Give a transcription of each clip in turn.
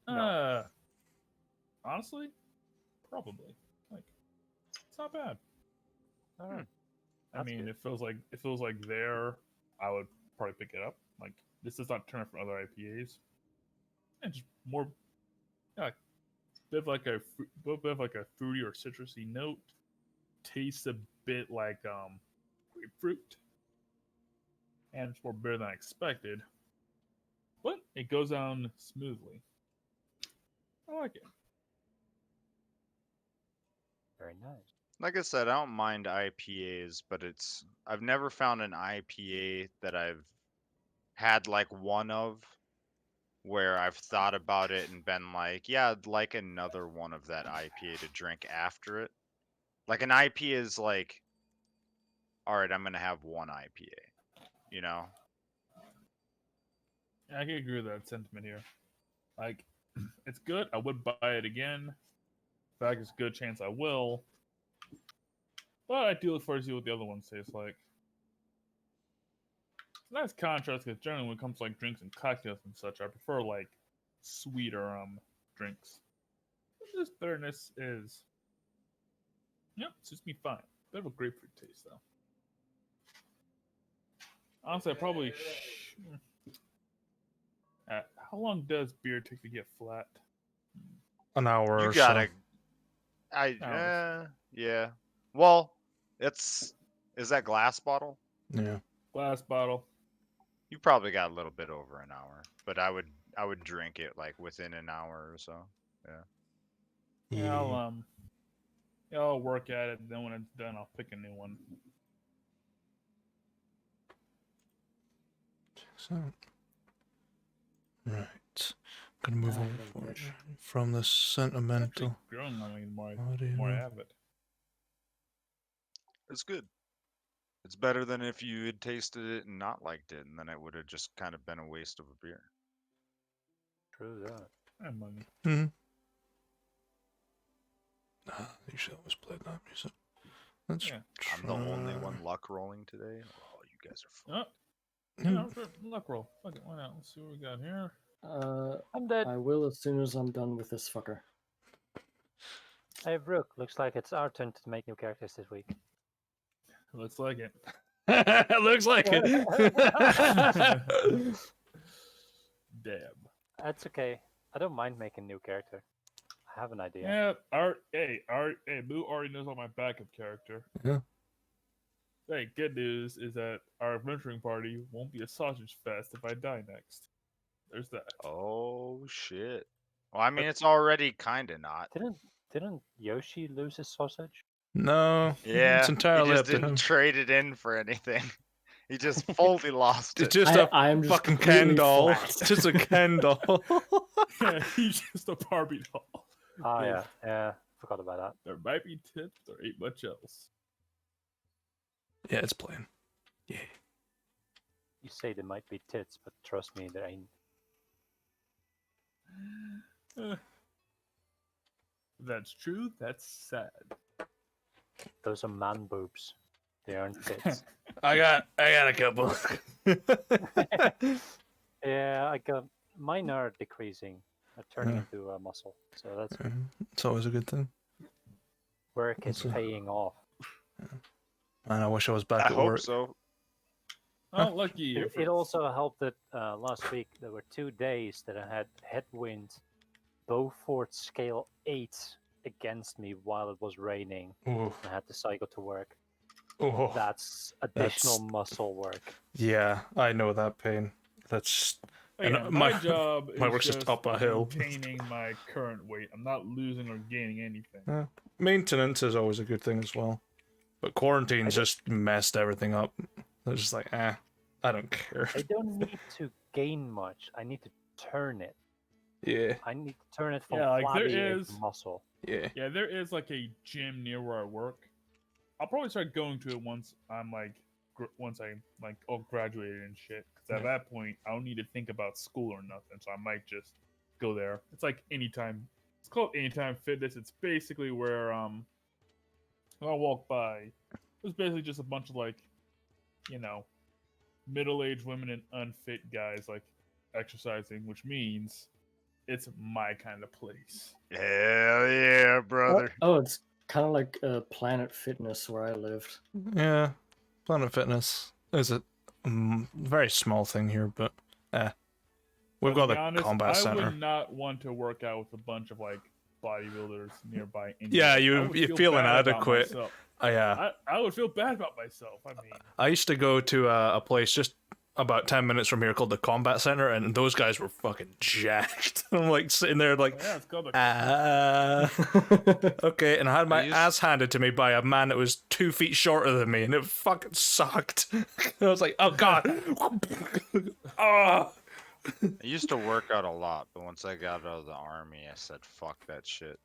No. Honestly, probably. Like, it's not bad. All right. I mean, it feels like there. I would probably pick it up. Like, this does not turn from other IPAs, and just more, yeah, bit of like a fruity or citrusy note. Tastes a bit like grapefruit, and it's more bitter than I expected. But it goes down smoothly. I like it. Very nice. Like I said, I don't mind IPAs, but I've never found an IPA that I've had like one of where I've thought about it and been like, yeah, I'd like another one of that IPA to drink after it. Like an IPA is like, all right, I'm gonna have one IPA, you know? I can agree with that sentiment here. Like, it's good. I would buy it again. In fact, it's a good chance I will. But I do look forward to see what the other ones taste like. It's a nice contrast because generally when it comes to like drinks and cocktails and such, I prefer like sweeter drinks. But this bitterness is, suits me fine. Bit of a grapefruit taste though. Honestly, I probably. How long does beer take to get flat? An hour You or gotta, so. yeah. Well, is that glass bottle? Yeah. Glass bottle. You probably got a little bit over an hour, but I would drink it like within an hour or so. Yeah. Yeah, I'll work at it. Then when it's done, I'll pick a new one. So, right. Gonna move on from the sentimental. Growing on me the more I have it. It's good. It's better than if you had tasted it and not liked it, and then it would have just kind of been a waste of a beer. True that. And money. Hmm. You should always play that music. I'm the only one luck rolling today. Oh, you guys are fun. Luck roll. Fuck it, why not? Let's see what we got here. I'm dead. I will as soon as I'm done with this fucker. Hey, Brooke, looks like it's our turn to make new characters this week. Looks like it. Looks like it. Damn. That's okay. I don't mind making a new character. I have an idea. Yeah, Boo already knows all my backup character. Yeah. Hey, good news is that our adventuring party won't be a sausage fest if I die next. There's that. Oh shit. Well, I mean, it's already kind of not. Didn't Yoshi lose his sausage? No. Yeah, It's entirely he just up to didn't him. trade it in for anything. He just fully lost It's it. just I'm just fucking Ken completely doll. flat. Just a Ken doll. Yeah, he's just a Barbie doll. Oh yeah, forgot about that. There might be tips, there ain't much else. Yeah, it's playing. Yeah. You say there might be tits, but trust me, there ain't. That's true. That's sad. Those are man boobs. They aren't tits. I got a couple. Yeah, mine are decreasing, turning into a muscle. So that's It's always a good thing. work is paying off. And I wish I was back I at hope work. so. Oh, lucky you. It also helped that last week there were 2 days that I had headwind, Beaufort scale 8 against me while it was raining. Ooh. I had to cycle to work. Oh, That's additional muscle work. yeah, I know that pain. That's Again, my job my is work's just up a hill. maintaining my current weight. I'm not losing or gaining anything. Maintenance is always a good thing as well. But quarantine just messed everything up. I was just like, I don't care. I don't need to gain much. I need to turn it. Yeah. I need to turn it from like flabby there into is muscle. Yeah. Yeah, there is like a gym near where I work. I'll probably start going to it once I'm like all graduated and shit. Because at that point, I don't need to think about school or nothing. So I might just go there. It's like Anytime. It's called Anytime Fitness. It's basically where when I walk by, it's basically just a bunch of like, middle-aged women and unfit guys like exercising, which means it's my kind of place. Hell yeah, brother. Oh, it's kind of like Planet Fitness where I lived. Yeah, Planet Fitness is a very small thing here, but we've But got to the be honest, combat I center. would not want to work out with a bunch of like bodybuilders nearby. Yeah, anyway. I you would feel bad about inadequate. myself. Yeah, I would feel bad about myself. I mean, I used to go to a place just about 10 minutes from here called the Combat Center, and those guys were fucking jacked. I'm like sitting there like, yeah, it's called okay, and I had my I used- ass handed to me by a man that was 2 feet shorter than me, and it fucking sucked. I was like, oh god. Oh. I used to work out a lot, but once I got out of the army, I said, fuck that shit.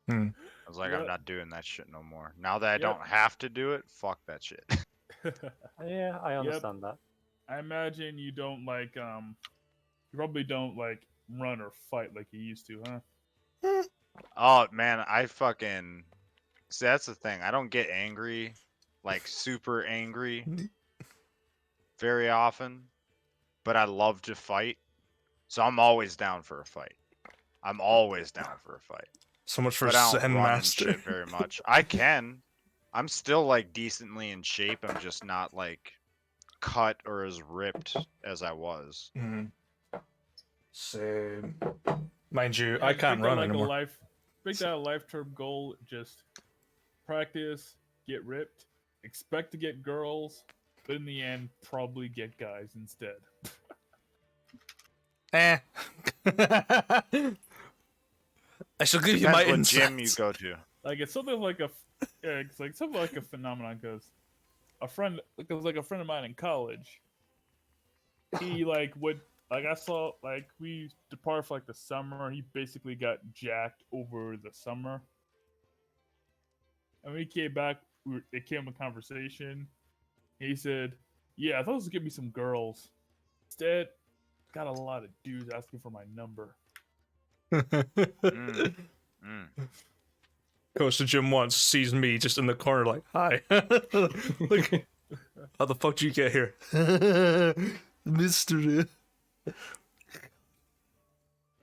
Hmm. I was like, Yep. I'm not doing that shit no more. Now that I Yep. don't have to do it, fuck that shit. Yeah, I understand that. I imagine you don't like you probably don't like run or fight like you used to, huh? Oh, man, I fucking... See, that's the thing. I don't get angry, like super angry, very often, but I love to fight. So I'm always down for a fight. I'm always down for a fight. So much for But I don't Zen run and Master. shit very much. I can. I'm still like decently in shape. I'm just not like cut or as ripped as I was. Same. Mind you, Yeah, I just can't make that, run like, anymore. Make that a life-term goal. Just practice, get ripped, expect to get girls, but in the end, probably get guys instead. I shall give you Depends my what insights. gym you go to. Like it's something like it's like something like a phenomenon. Because a friend of mine in college, he like would like I saw like we departed for like the summer. He basically got jacked over the summer, and when he came back, it came a conversation. He said, "Yeah, I thought this was gonna be some girls. Instead, got a lot of dudes asking for my number." Mm. Goes to gym once, sees me just in the corner, like, hi. Like, how the fuck did you get here? Mystery.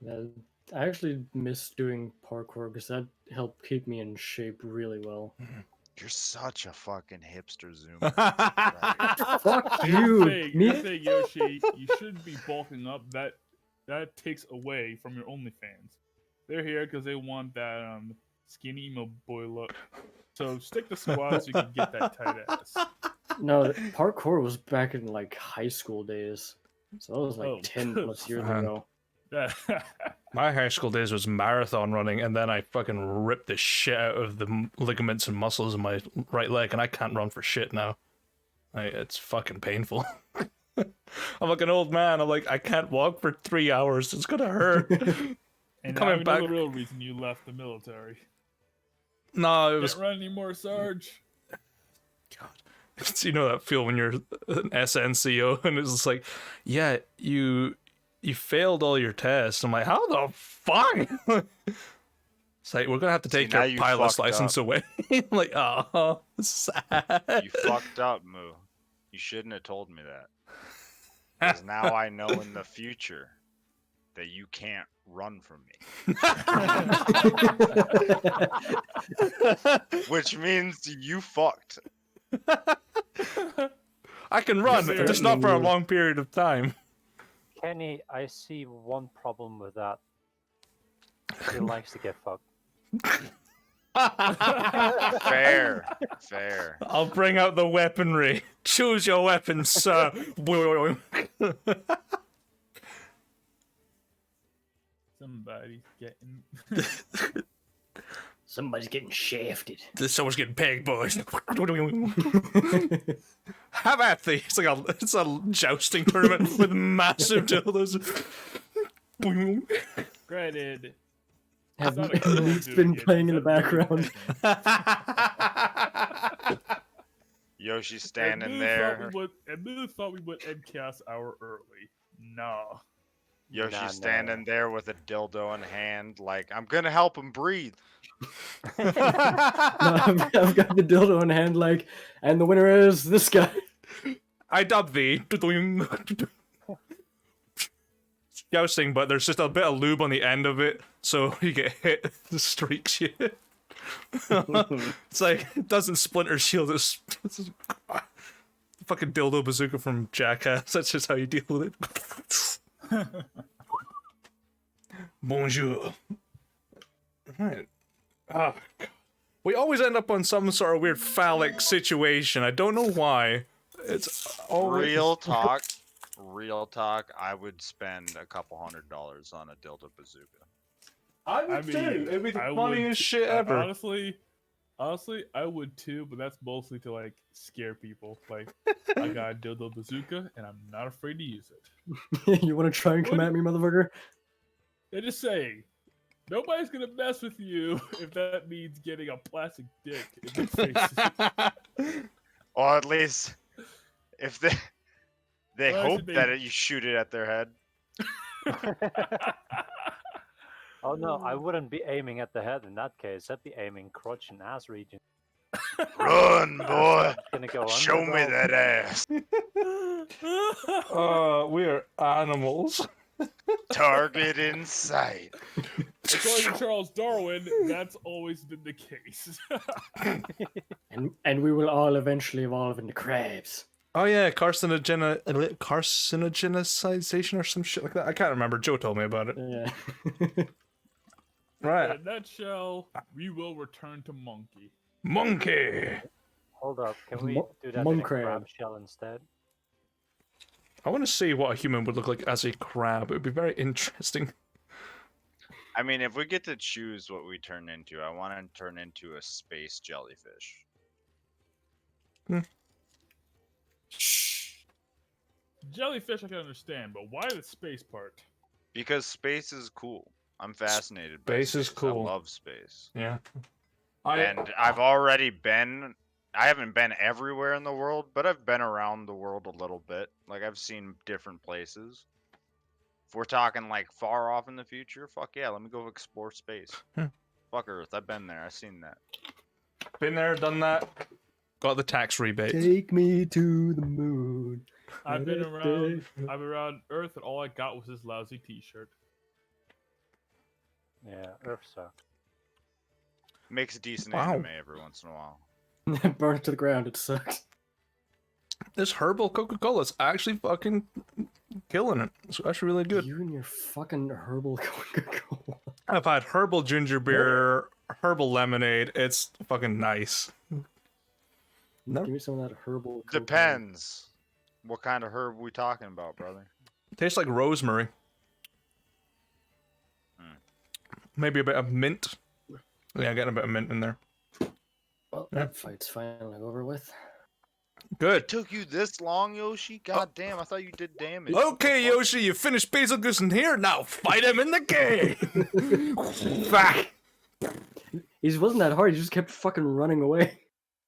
Yeah, I actually miss doing parkour because that helped keep me in shape really well. You're such a fucking hipster zoomer. Fuck Here's you! the thing, Me? here's the thing, Yoshi, you shouldn't be bulking up. That takes away from your OnlyFans. They're here because they want that skinny emo boy look. So stick to squats so you can get that tight ass. No, parkour was back in like high school days. So that was like Oh, 10 plus years man. ago. My high school days was marathon running, and then I fucking ripped the shit out of the ligaments and muscles in my right leg, and I can't run for shit now. It's fucking painful. I'm like an old man. I'm like, I can't walk for 3 hours. It's gonna hurt. And Coming now back- I know the real reason you left the military. No, it was. Can't run anymore, Sarge. God. It's, you know that feel when you're an SNCO and it's just like, yeah, you failed all your tests. I'm like, how the fuck? It's like, we're gonna have to See, take now your you pilot's fucked license up. away. I'm like, oh, sad. You fucked up, Moo. You shouldn't have told me that. Because now I know in the future that you can't run from me. Which means you fucked. I can run, Yes, just sir. not for a long period of time. Kenny, I see one problem with that. He likes to get fucked. Fair. Fair. I'll bring out the weaponry. Choose your weapons, sir. Somebody's getting. Somebody's getting shafted. Someone's getting pegged, boys. Have at thee. It's a jousting tournament with massive dildos. Granted, Have it's not a girl Leaf's doing been it, playing in it's the a dude background. Yoshi And standing Moo there. Moo thought we would end cast hour early. No. Yoshi Nah, standing there with a dildo in hand, like, I'm gonna help him breathe. No, I've got the dildo in hand, like, and the winner is this guy. I dub thee. jousting, but there's just a bit of lube on the end of it, so you get hit, it streaks you. It's like, it doesn't splinter shield, it's fucking dildo bazooka from Jackass. That's just how you deal with it. Bonjour. Right. Ah, God. We always end up on some sort of weird phallic situation. I don't know why. It's always... Real talk, I would spend a couple $100 on a dildo bazooka. I would too. It'd be the funniest shit ever. Honestly, I would too, but that's mostly to like scare people. Like, I got a dildo bazooka and I'm not afraid to use it. You want to try and come at me, motherfucker? They're just saying, nobody's gonna mess with you if that means getting a plastic dick in their faces. Or at least, if they Why hope should they- that you shoot it at their head. Oh no, I wouldn't be aiming at the head in that case. I'd be aiming crotch and ass region. Run, boy! Gonna go Show under, me though. that ass. We are animals. Target in sight. According to Charles Darwin, that's always been the case. And we will all eventually evolve into crabs. Oh yeah, carcinogenization or some shit like that. I can't remember. Joe told me about it. Yeah. In Right. a nutshell, we will return to monkey. Monkey! Hold up, can we Mon- do that in a monk crab crab. shell instead? I want to see what a human would look like as a crab. It would be very interesting. I mean, if we get to choose what we turn into, I want to turn into a space jellyfish. Jellyfish I can understand, but why the space part? Because space is cool. I'm fascinated by Space is cool. I love space. Yeah. And I've already been... I haven't been everywhere in the world, but I've been around the world a little bit. Like, I've seen different places. If we're talking, like, far off in the future, fuck yeah, let me go explore space. Fuck Earth, I've been there, I've seen that. Been there, done that. Got the tax rebate. Take me to the moon. I've been around Earth, and all I got was this lousy T-shirt. Yeah, Earth sucks. Makes a decent Wow. anime every once in a while. Burn it to the ground. It sucks. This herbal Coca-Cola's actually fucking killing it. It's actually really good. You and your fucking herbal Coca-Cola. I've had herbal ginger beer, herbal lemonade. It's fucking nice. Give me some of that herbal. Coca. Depends. What kind of herb we talking about, brother? Tastes like rosemary. Maybe a bit of mint. Yeah, getting a bit of mint in there. Well, that fight's finally over with. Good. Took you this long, Yoshi? God damn, I thought you did damage. Okay, Yoshi, you finished Basil Goose in here. Now fight him in the game. Fuck. He wasn't that hard. He just kept fucking running away.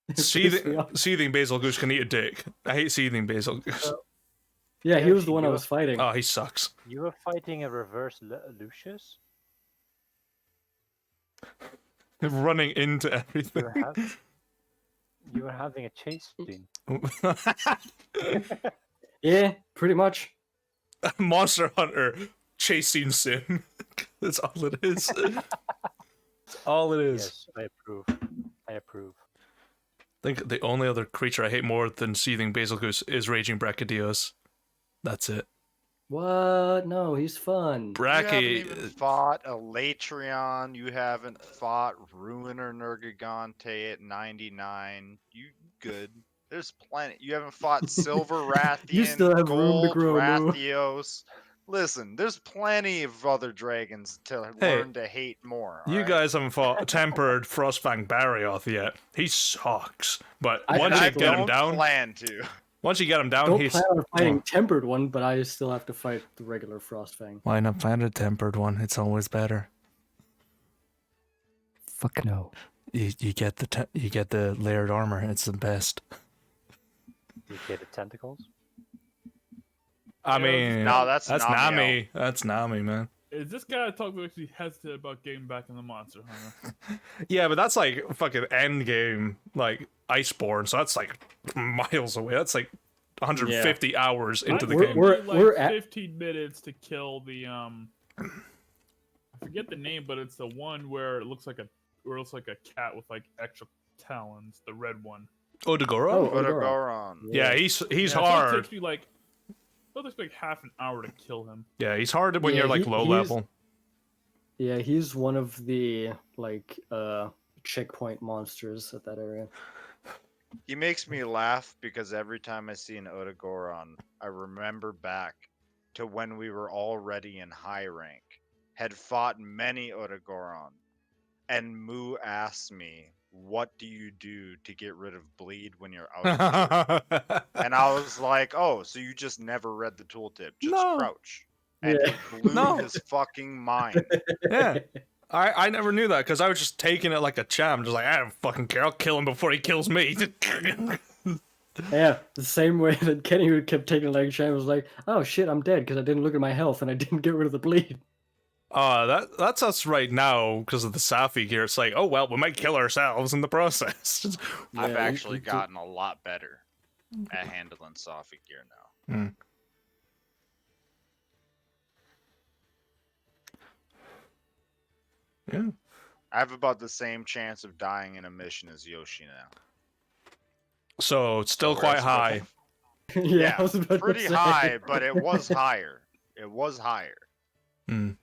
It pissed me Seething, off. seething Basil Goose can eat a dick. I hate seething Basil Goose. Yeah, he was the one I you- was fighting. Oh, he sucks. You were fighting a reverse Lucius? Running into You everything. were, you were having a chase scene. Yeah, pretty much. Monster Hunter chasing sim. That's all it is. That's all it is. Yes, I approve. I approve. I think the only other creature I hate more than seething Basil Goose is raging Brachydios. That's it. What? No, he's fun. You haven't Bracky. even fought a Latreon. You haven't fought Ruiner Nergigante at 99. You good. There's plenty. You haven't fought Silver Rathian, You still have room to Gold grow, Moo. Rathios. Listen, there's plenty of other dragons to Hey, learn to hate more. You alright? guys haven't fought Tempered Frostfang Barrioth yet. He sucks. But I once And you I get him don't down, plan to. once you get him down, Don't he's. plan on fighting tempered one, but I still have to fight the regular Frostfang. Why not find a tempered one? It's always better. Fuck no. You get the layered armor. It's the best. You get the tentacles? I mean, No, that's Nami. Namio. That's Nami, man. Is this guy talking makes me hesitant about getting back in the Monster Hunter? Yeah, but that's like fucking end game, like Iceborne. So that's like miles away. That's like 150 hours into the Mine game. took me, We're like at- 15 minutes to kill the I forget the name, but it's the one where it looks like a cat with like extra talons, the red one. Odogoron? Oh, Odogoron. Yeah, he's Yeah, so hard. it takes me like half an hour to kill him. Yeah, he's hard when Yeah, you're like low he's- level. Yeah, he's one of the like checkpoint monsters at that area. He makes me laugh because every time I see an Odogoron, I remember back to when we were already in high rank, had fought many Odogoron, and Moo asked me, "What do you do to get rid of bleed when you're out of gear?" And I was like, "Oh, so you just never read the tooltip? Just No. crouch." And Yeah. it blew No. his fucking mind. Yeah. I never knew that because I was just taking it like a champ, just like I don't fucking care, I'll kill him before he kills me. Yeah, the same way that Kenny who kept taking like champ was like, oh shit, I'm dead because I didn't look at my health and I didn't get rid of the bleed. That's us right now because of the Safi gear. It's like, oh well, we might kill ourselves in the process. I've Yeah, actually you- gotten a lot better at handling Sophie gear now. Mm. Yeah. I have about the same chance of dying in a mission as Yoshi now. So it's still So quite whereas high. yeah, I was about to pretty say. high, but it was higher. It was higher. Mm.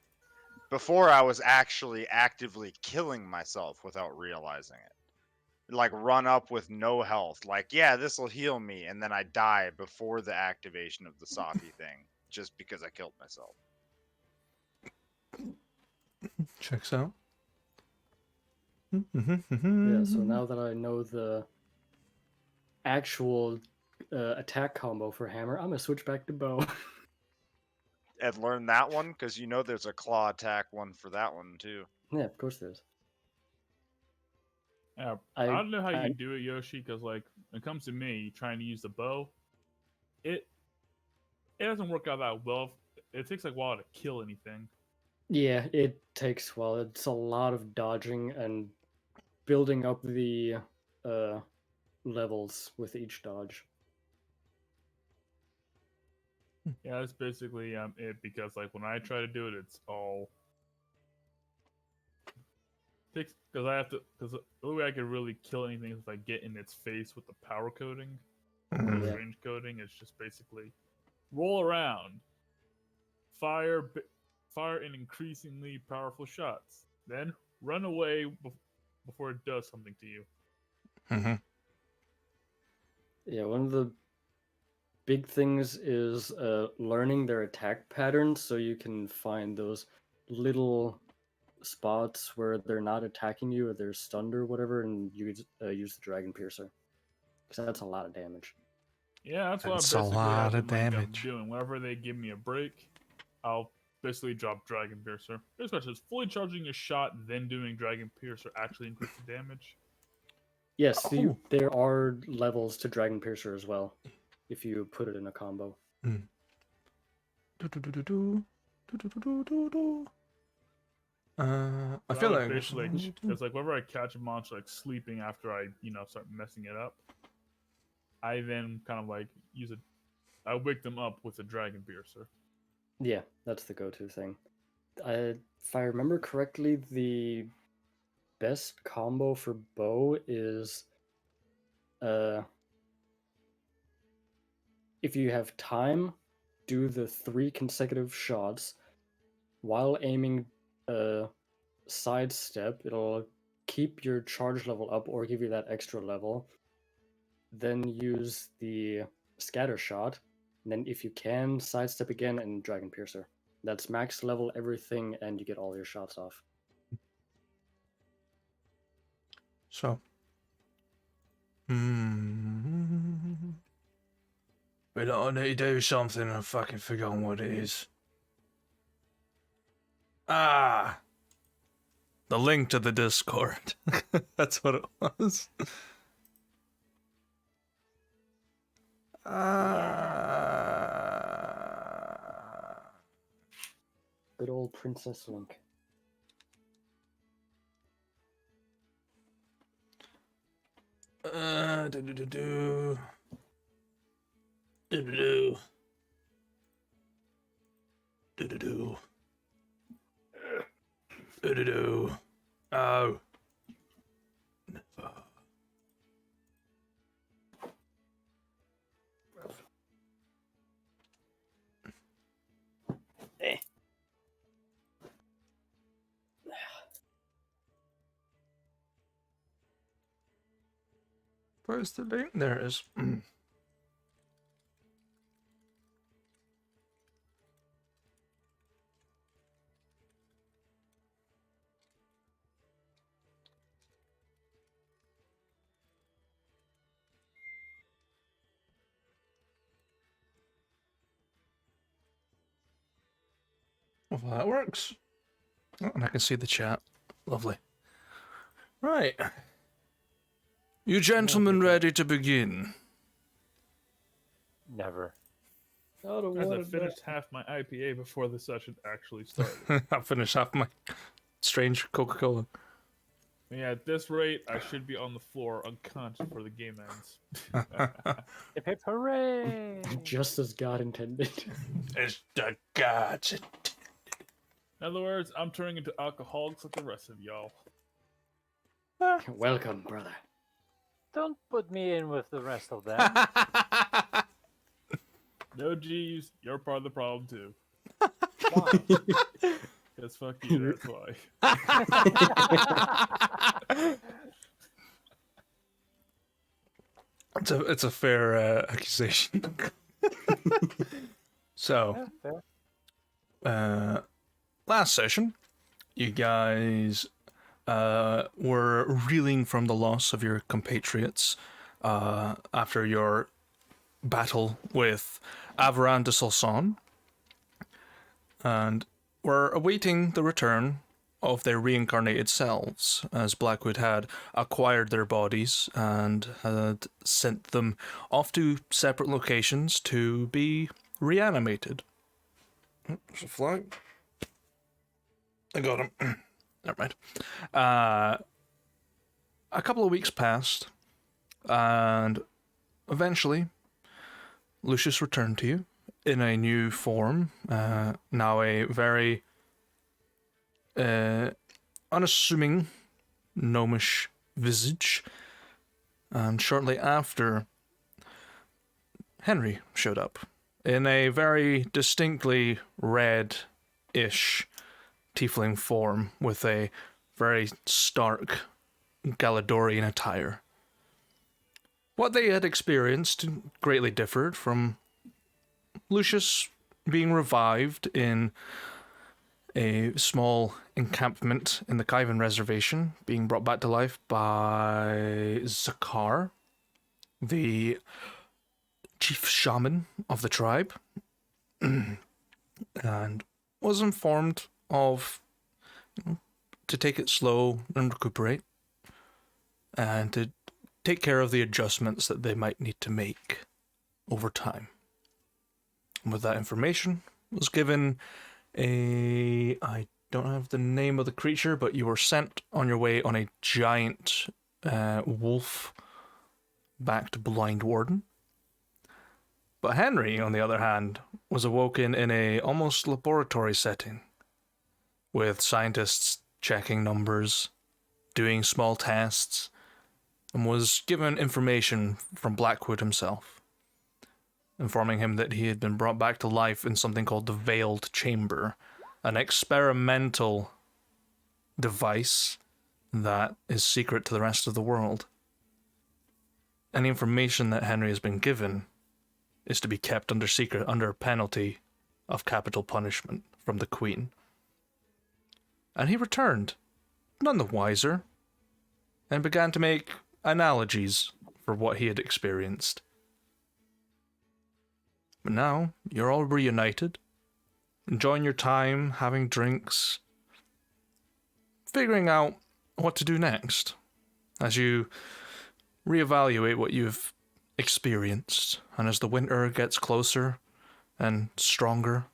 Before I was actually actively killing myself without realizing it. Like run up with no health. Like, yeah, this will heal me, and then I die before the activation of the Sophie thing, just because I killed myself. Checks out. Yeah, so now that I know the actual attack combo for hammer, I'm gonna switch back to bow. And learn that one, because you know there's a claw attack one for that one too. Yeah, of course there is. Yeah, I- I don't know how I- you do it, Yoshi, because like when it comes to me trying to use the bow, it doesn't work out that well. It takes like a while to kill anything. Yeah, it takes well. It's a lot of dodging and building up the levels with each dodge. Yeah, that's basically it. Because like when I try to do it, it's all takes because I have to because the only way I can really kill anything is if I get in its face with the power coating. Mm. Yeah. Range coding is just basically roll around, fire in increasingly powerful shots, then run away before it does something to you. Mhm. Yeah, one of the big things is learning their attack patterns so you can find those little spots where they're not attacking you or they're stunned or whatever, and you use the Dragon Piercer. Because that's a lot of damage. Yeah, that's what That's I a basically lot have of been, like, damage. doing. Whenever they give me a break, I'll basically drop Dragon Piercer. Basically, it's fully charging a shot, then doing Dragon Piercer actually increases damage. Yes, Oh. there are levels to Dragon Piercer as well, if you put it in a combo. I So feel would like basically it's like whenever I catch a monster like sleeping after I start messing it up, I then kind of like I wake them up with a Dragon Piercer. Yeah, that's the go-to thing. If I remember correctly, the best combo for bow is if you have time, do the 3 consecutive shots while aiming sidestep. It'll keep your charge level up or give you that extra level. Then use the scatter shot. And then if you can, sidestep again and Dragon Piercer. That's max level everything and you get all your shots off. so. We don't need to do something. I've fucking forgotten what it is. Ah! The link to the Discord. That's what it was. Good old Princess Link. Do-do-do. Do-do-do. Do-do-do. Oh. Never. Where's the link? There it is. Well, that works. Oh, and I can see the chat. Lovely. Right. You gentlemen ready to begin? Never. I don't As I want to finished half my IPA before the session actually started. I'll finish half my strange Coca-Cola. Yeah, at this rate, I should be on the floor unconscious before the game ends. Hip hip hooray! just as God intended. It's the gods. In other words, I'm turning into alcoholics like the rest of y'all. Welcome, brother. Don't put me in with the rest of them. No G's, you're part of the problem too. Why? Because fuck you, that's why. It's a fair accusation. So, Yeah, fair. last session, you guys were reeling from the loss of your compatriots after your battle with Avaran de Solson, and were awaiting the return of their reincarnated selves, as Blackwood had acquired their bodies and had sent them off to separate locations to be reanimated. Oh, there's a fly. I got him. Never mind. A couple of weeks passed, and eventually Lucius returned to you in a new form, now a very unassuming gnomish visage. And shortly after, Henry showed up in a very distinctly red-ish tiefling form with a very stark Galadorian attire. What they had experienced greatly differed from Lucius being revived in a small encampment in the Kyvan Reservation, being brought back to life by Zakar, the chief shaman of the tribe, and was informed of to take it slow and recuperate, and to take care of the adjustments that they might need to make over time. And with that information, was given I don't have the name of the creature, but you were sent on your way on a giant wolf-backed blind warden. But Henry, on the other hand, was awoken in a almost laboratory setting, with scientists checking numbers, doing small tests, and was given information from Blackwood himself, informing him that he had been brought back to life in something called the Veiled Chamber, an experimental device that is secret to the rest of the world. Any information that Henry has been given is to be kept under secret under penalty of capital punishment from the Queen. And he returned, none the wiser, and began to make analogies for what he had experienced. But now, you're all reunited, enjoying your time, having drinks, figuring out what to do next, as you reevaluate what you've experienced, and as the winter gets closer and stronger,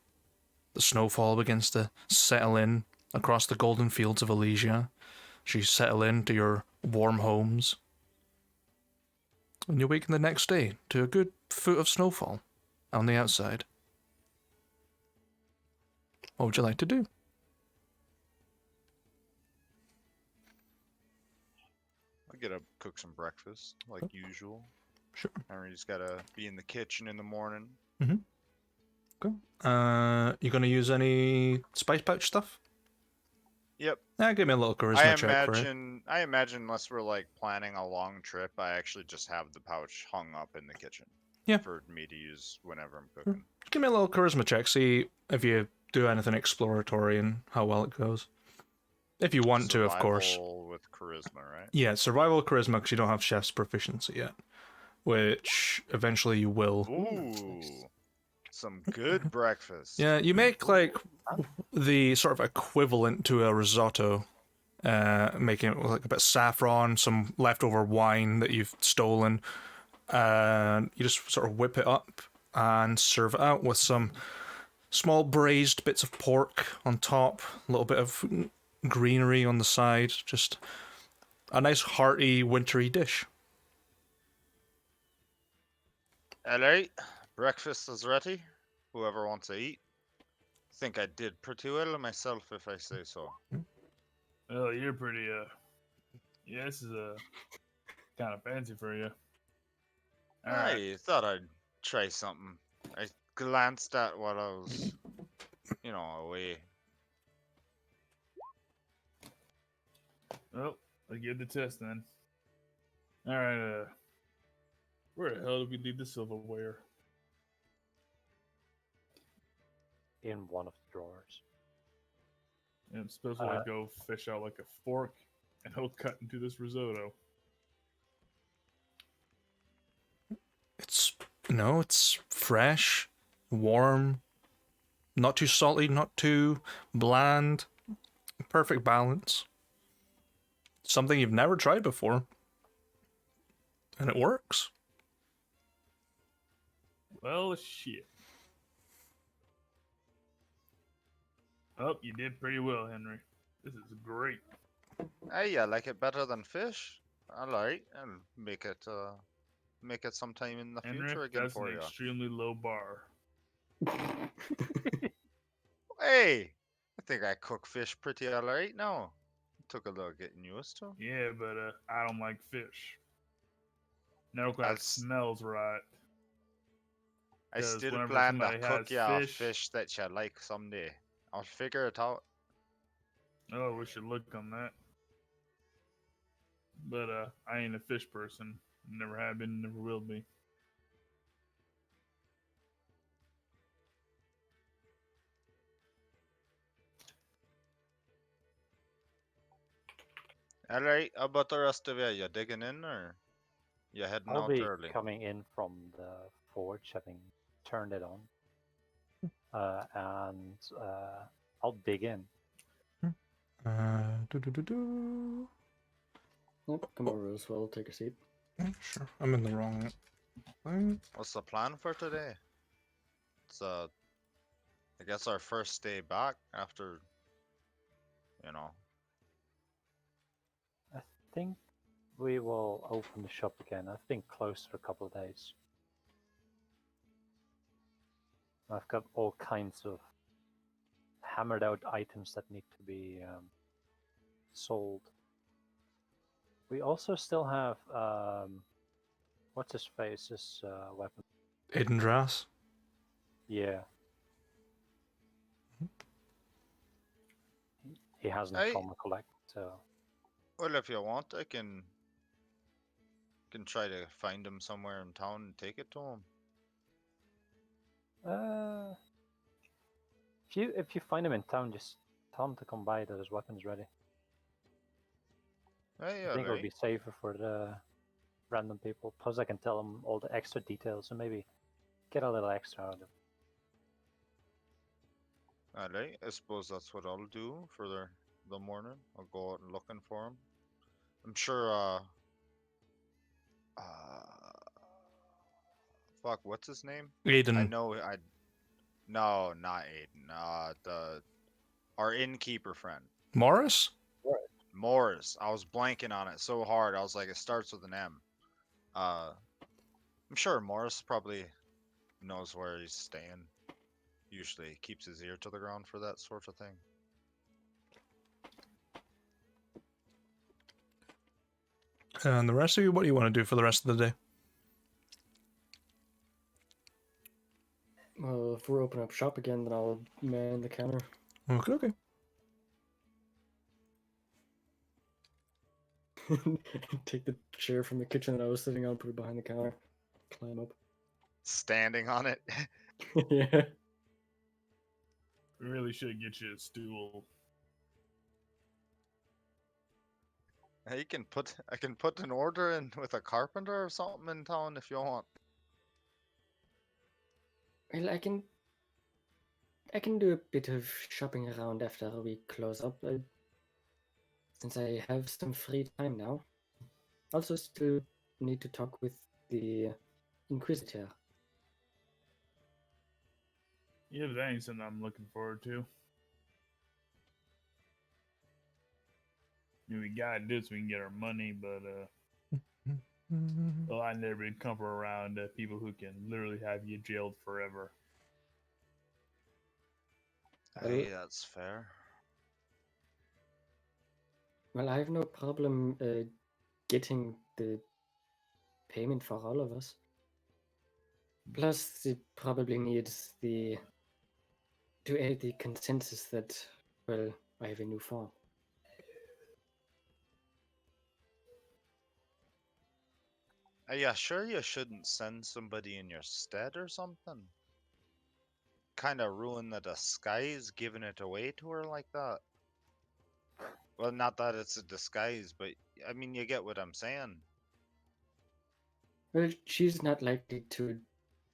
the snowfall begins to settle in across the golden fields of Elysia, as you settle into your warm homes, and you awaken the next day to a good foot of snowfall. on the outside. What would you like to do? I'll get up, cook some breakfast, like usual. Sure. Henry's gotta be in the kitchen in the morning. Cool. You gonna use any spice pouch stuff? Yep. Give me a little charisma check for it. I imagine unless we're like planning a long trip, I actually just have the pouch hung up in the kitchen. Yeah. For me to use whenever I'm cooking. Give me a little charisma check. See if you do anything exploratory and how well it goes. If you want to, of course. Survival with charisma, right? Yeah, survival charisma because you don't have chef's proficiency yet, which eventually you will. Ooh, some good breakfast. Yeah, you make like the sort of equivalent to a risotto, making it with like a bit of saffron, some leftover wine that you've stolen, and you just sort of whip it up and serve it out with some small braised bits of pork on top, a little bit of greenery on the side, just a nice hearty wintry dish. Alright, breakfast is ready. Whoever wants to eat. Think I did pretty well myself, if I say so. Oh, you're pretty, yeah, this is, kind of fancy for you. Alright. I thought I'd try something. I glanced at what I was, away. Well, let's get the test then. Alright, where the hell did we leave the silverware? In one of the drawers. And I'm supposed to like go fish out like a fork and I'll cut into this risotto. It's fresh, warm, not too salty, not too bland, perfect balance. Something you've never tried before, and it works. Well, shit. Oh, you did pretty well, Henry. This is great. Hey, I like it better than fish. Alright, I'll make it sometime in the Henry, future again that's for an you. extremely low bar. Hey, I think I cook fish pretty alright now. Took a little getting used to. Yeah, but I don't like fish. No, that smells right. I 'Cause still whenever plan to somebody cook has you a fish- fish that you like someday. I'll figure it out. Oh, we should look on that. But I ain't a fish person. Never have been, never will be. Alright, how about the rest of you? You digging in or you heading I'll out be early? coming in from the forge, having turned it on. And I'll dig in. Come over as well, take a seat. Sure, I'm in the wrong thing. What's the plan for today? It's I guess our first day back after, I think we will open the shop again. I think close for a couple of days. I've got all kinds of hammered out items that need to be sold. We also still have what's his face's weapon? Idendras. Yeah. He hasn't Hey. come collect, so well, if you want, I can try to find him somewhere in town and take it to him. if you find him in town, just tell him to come by. That his weapon's ready. Hey, I think it'll alright. be safer for the random people. Plus, I can tell them all the extra details and maybe get a little extra out of it. Alright, I suppose that's what I'll do for the morning. I'll go out and looking for him. I'm sure, fuck, what's his name? Aiden. I know, no, not Aiden. Our innkeeper friend. Morris? Morris. I was blanking on it so hard. I was like, it starts with an M. I'm sure Morris probably knows where he's staying. Usually keeps his ear to the ground for that sort of thing. And the rest of you, what do you want to do for the rest of the day? Well, if we're opening up shop again, then I'll man the counter. Okay. Take the chair from the kitchen that I was sitting on, put it behind the counter, climb up. Standing on it. Yeah. We really should get you a stool. I can put an order in with a carpenter or something in town if you want. Well, I can do a bit of shopping around after we close up, since I have some free time now. Also, still need to talk with the Inquisitor. Yeah, but that ain't something I'm looking forward to. I mean, we gotta do it so we can get our money, but well, I never been comfort around people who can literally have you jailed forever. Hey, that's fair. Well, I have no problem getting the payment for all of us. Plus, it probably needs to add the consensus that, well, I have a new farm. Are you sure you shouldn't send somebody in your stead or something? Kind of ruin the disguise, giving it away to her like that. Well, not that it's a disguise, but I mean, you get what I'm saying. Well, she's not likely to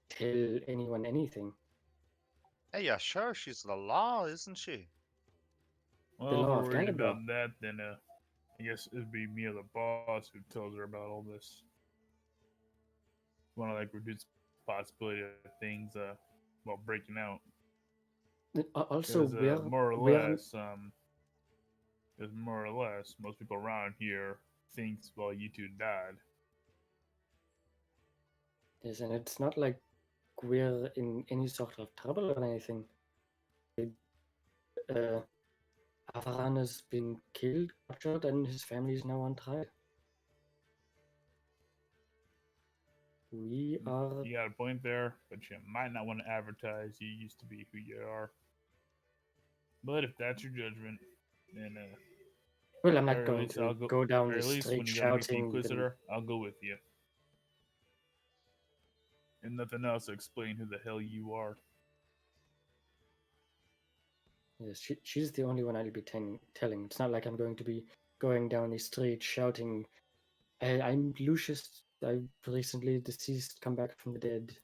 tell anyone anything. Hey, yeah, sure, she's the law, isn't she? Well, The if law we're of worried Canada. about that, then I guess it'd be me or the boss who tells her about all this. Want to like reduce the possibility of things well breaking out. Also, Because more or we're less, because more or less, most people around here thinks, well, you two died. yes, and it's not like we're in any sort of trouble or anything. Avaran has been killed, captured, and his family is now on trial. We are. You got a point there, but you might not want to advertise you used to be who you are. But if that's your judgment, then Well, I'm or not at going least to I'll go. go down Or the at least street when you go to meet the shouting. Inquisitor, I'll go with you. And nothing else to explain who the hell you are. Yes, she's the only one I'll be telling. It's not like I'm going to be going down the street shouting, I'm Lucius. I recently deceased, come back from the dead.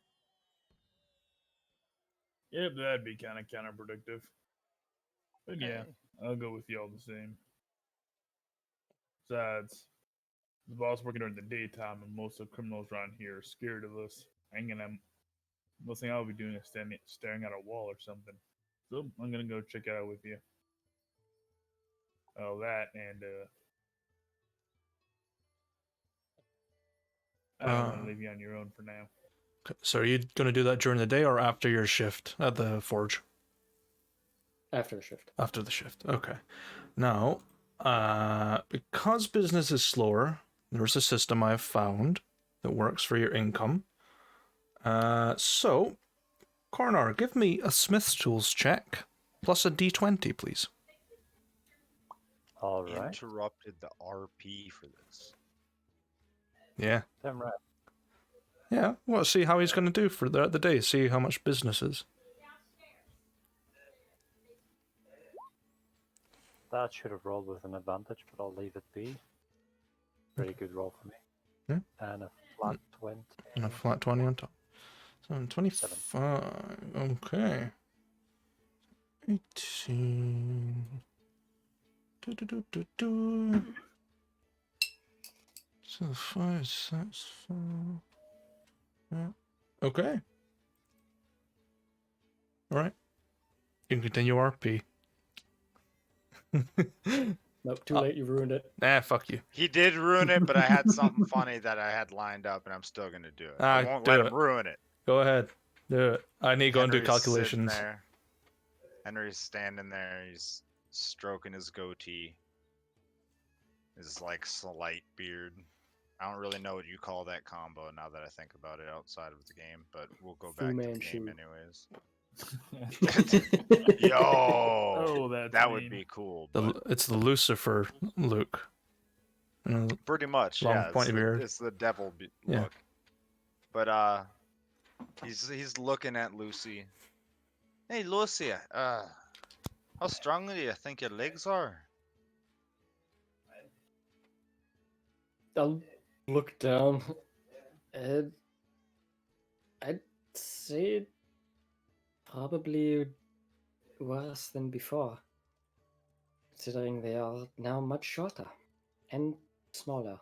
Yep, that'd be kind of counterproductive. But yeah, Hey. I'll go with you all the same. Besides, the boss working during the daytime, and most of the criminals around here are scared of us. I ain't gonna. Most thing I'll be doing is staring at a wall or something. So I'm gonna go check it out with you. All that and I don't want to leave you on your own for now. So are you going to do that during the day or after your shift at the forge? After the shift. After the shift. Okay. Now, because business is slower, there's a system I've found that works for your income. So, Cornar, give me a Smith's Tools check plus a D20, please. All right. Interrupted the RP for this. Yeah. Damn right. Yeah, well, see how he's going to do for the day. See how much business is. That should have rolled with an advantage, but I'll leave it be. Pretty good roll for me. Yeah. And a flat 20. And a flat 20 on top. So 25. Okay. 18. So 5, 6, 4. Yeah. Okay. All right. You can continue RP. Nope, too late, you ruined it. Nah, fuck you. He did ruin it, but I had something funny that I had lined up, and I'm still gonna do it. I won't Do let it. him ruin it. Go ahead. Do it. I need to go and do Henry's sitting calculations. there. Henry's standing there. He's stroking his goatee. His like slight beard. I don't really know what you call that combo now that I think about it outside of the game, but we'll go Fu back to the game Manchu. anyways. Yo, Oh, that's that would mean. be cool. But It's the Lucifer look. You know, pretty much, long yeah. pointy beard. It's the devil Yeah. look. But he's looking at Lucy. Hey, Lucy, how strong do you think your legs are? I'll look down. I'd say probably worse than before, considering they are now much shorter and smaller.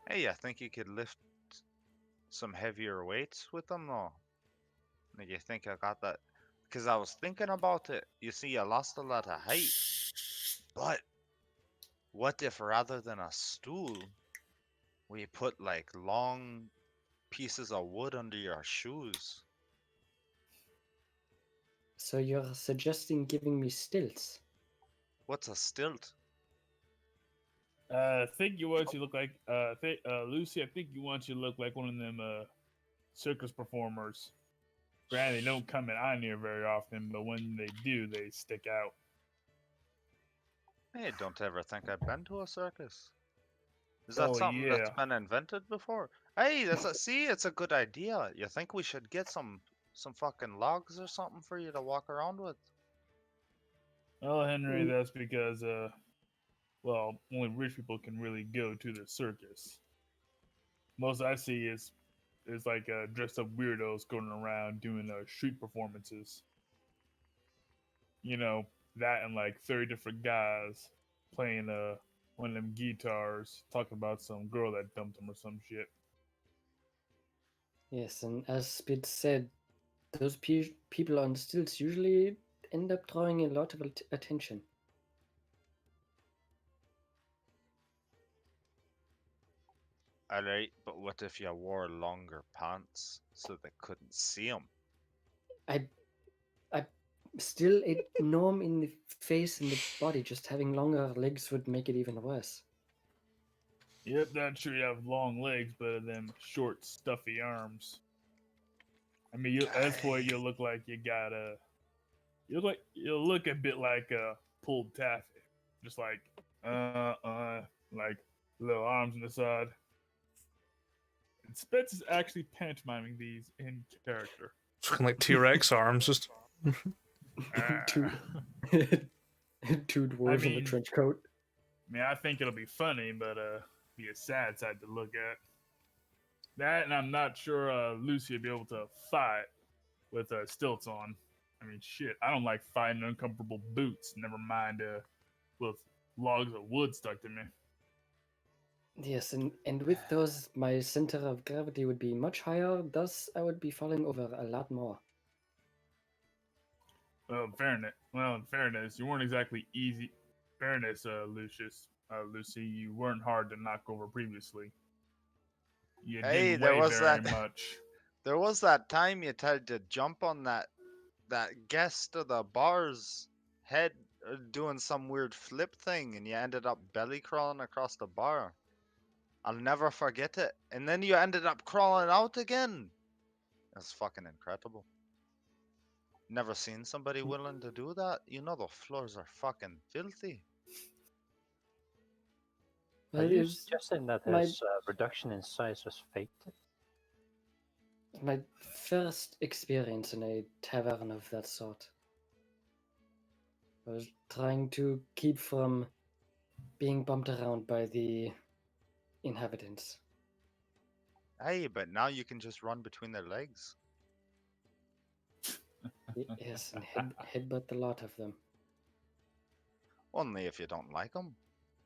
Hey, I think you could lift some heavier weights with them, though. Like, you think I got that? Because I was thinking about it. You see, I lost a lot of height. But what if rather than a stool, we put like long pieces of wood under your shoes? So you're suggesting giving me stilts? What's a stilt? I think you want you to look like Lucy. I think you want you to look like one of them circus performers. Granted, they don't come in on here very often, but when they do, they stick out. Hey, don't ever think I've been to a circus. Is that Oh, something that's yeah. been invented before? Hey, see, it's a good idea. You think we should get some fucking logs or something for you to walk around with? Well, Henry, that's because well, only rich people can really go to the circus. Most I see is like dressed up weirdos going around doing street performances. You know, that and like 30 different guys playing one of them guitars, talking about some girl that dumped them or some shit. Yes, and as Spid said, those people on stilts usually end up drawing a lot of attention. Alright, but what if you wore longer pants so they couldn't see them? I still a norm in the face and the body. Just having longer legs would make it even worse. Yep, that's true. You have long legs, but them short, stuffy arms. I mean, that's what you look like. You got you'll look a bit like pulled taffy, just like like little arms on the side. And Spitz is actually pantomiming these in character. It's looking like T-Rex arms. Just two, two dwarves in a trench coat. I mean, I think it'll be funny, but be a sad sight to look at. That, and I'm not sure Lucy will be able to fight with stilts on. I mean, shit, I don't like fighting uncomfortable boots. Never mind with logs of wood stuck to me. Yes, and with those, my center of gravity would be much higher. Thus, I would be falling over a lot more. Well, in fairness, you weren't exactly easy. Fairness, Lucy, you weren't hard to knock over previously. You didn't there weigh was very that. much. There was that time you tried to jump on that guest of the bar's head doing some weird flip thing, and you ended up belly crawling across the bar. I'll never forget it. And then you ended up crawling out again. That's fucking incredible. Never seen somebody willing to do that. You know the floors are fucking filthy. Are you suggesting that his reduction in size was faked? My first experience in a tavern of that sort. I was trying to keep from being bumped around by the inhabitants. Hey, but now you can just run between their legs. Yes, and headbutt a lot of them. Only if you don't like them.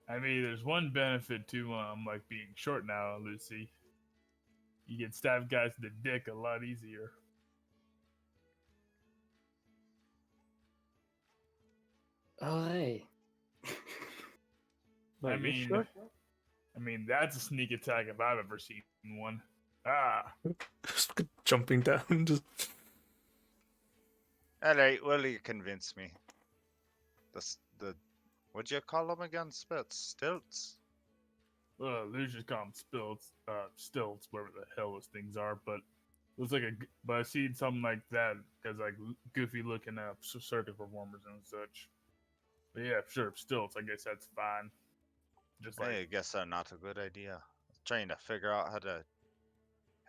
I mean, there's one benefit to like being short now, Lucy. You can stab guys in the dick a lot easier. Alright. I mean, that's a sneak attack if I've ever seen one. Ah. fucking jumping down. Just... Alright, well, you convinced me. The what'd you call them again? Stilts? Lucius call them stilts, whatever the hell those things are. But looks like but I seen something like that because like goofy looking circus performers and such. But yeah, sure, stilts. I guess that's fine. Just like Hey, I guess that's not a good idea. Trying to figure out how to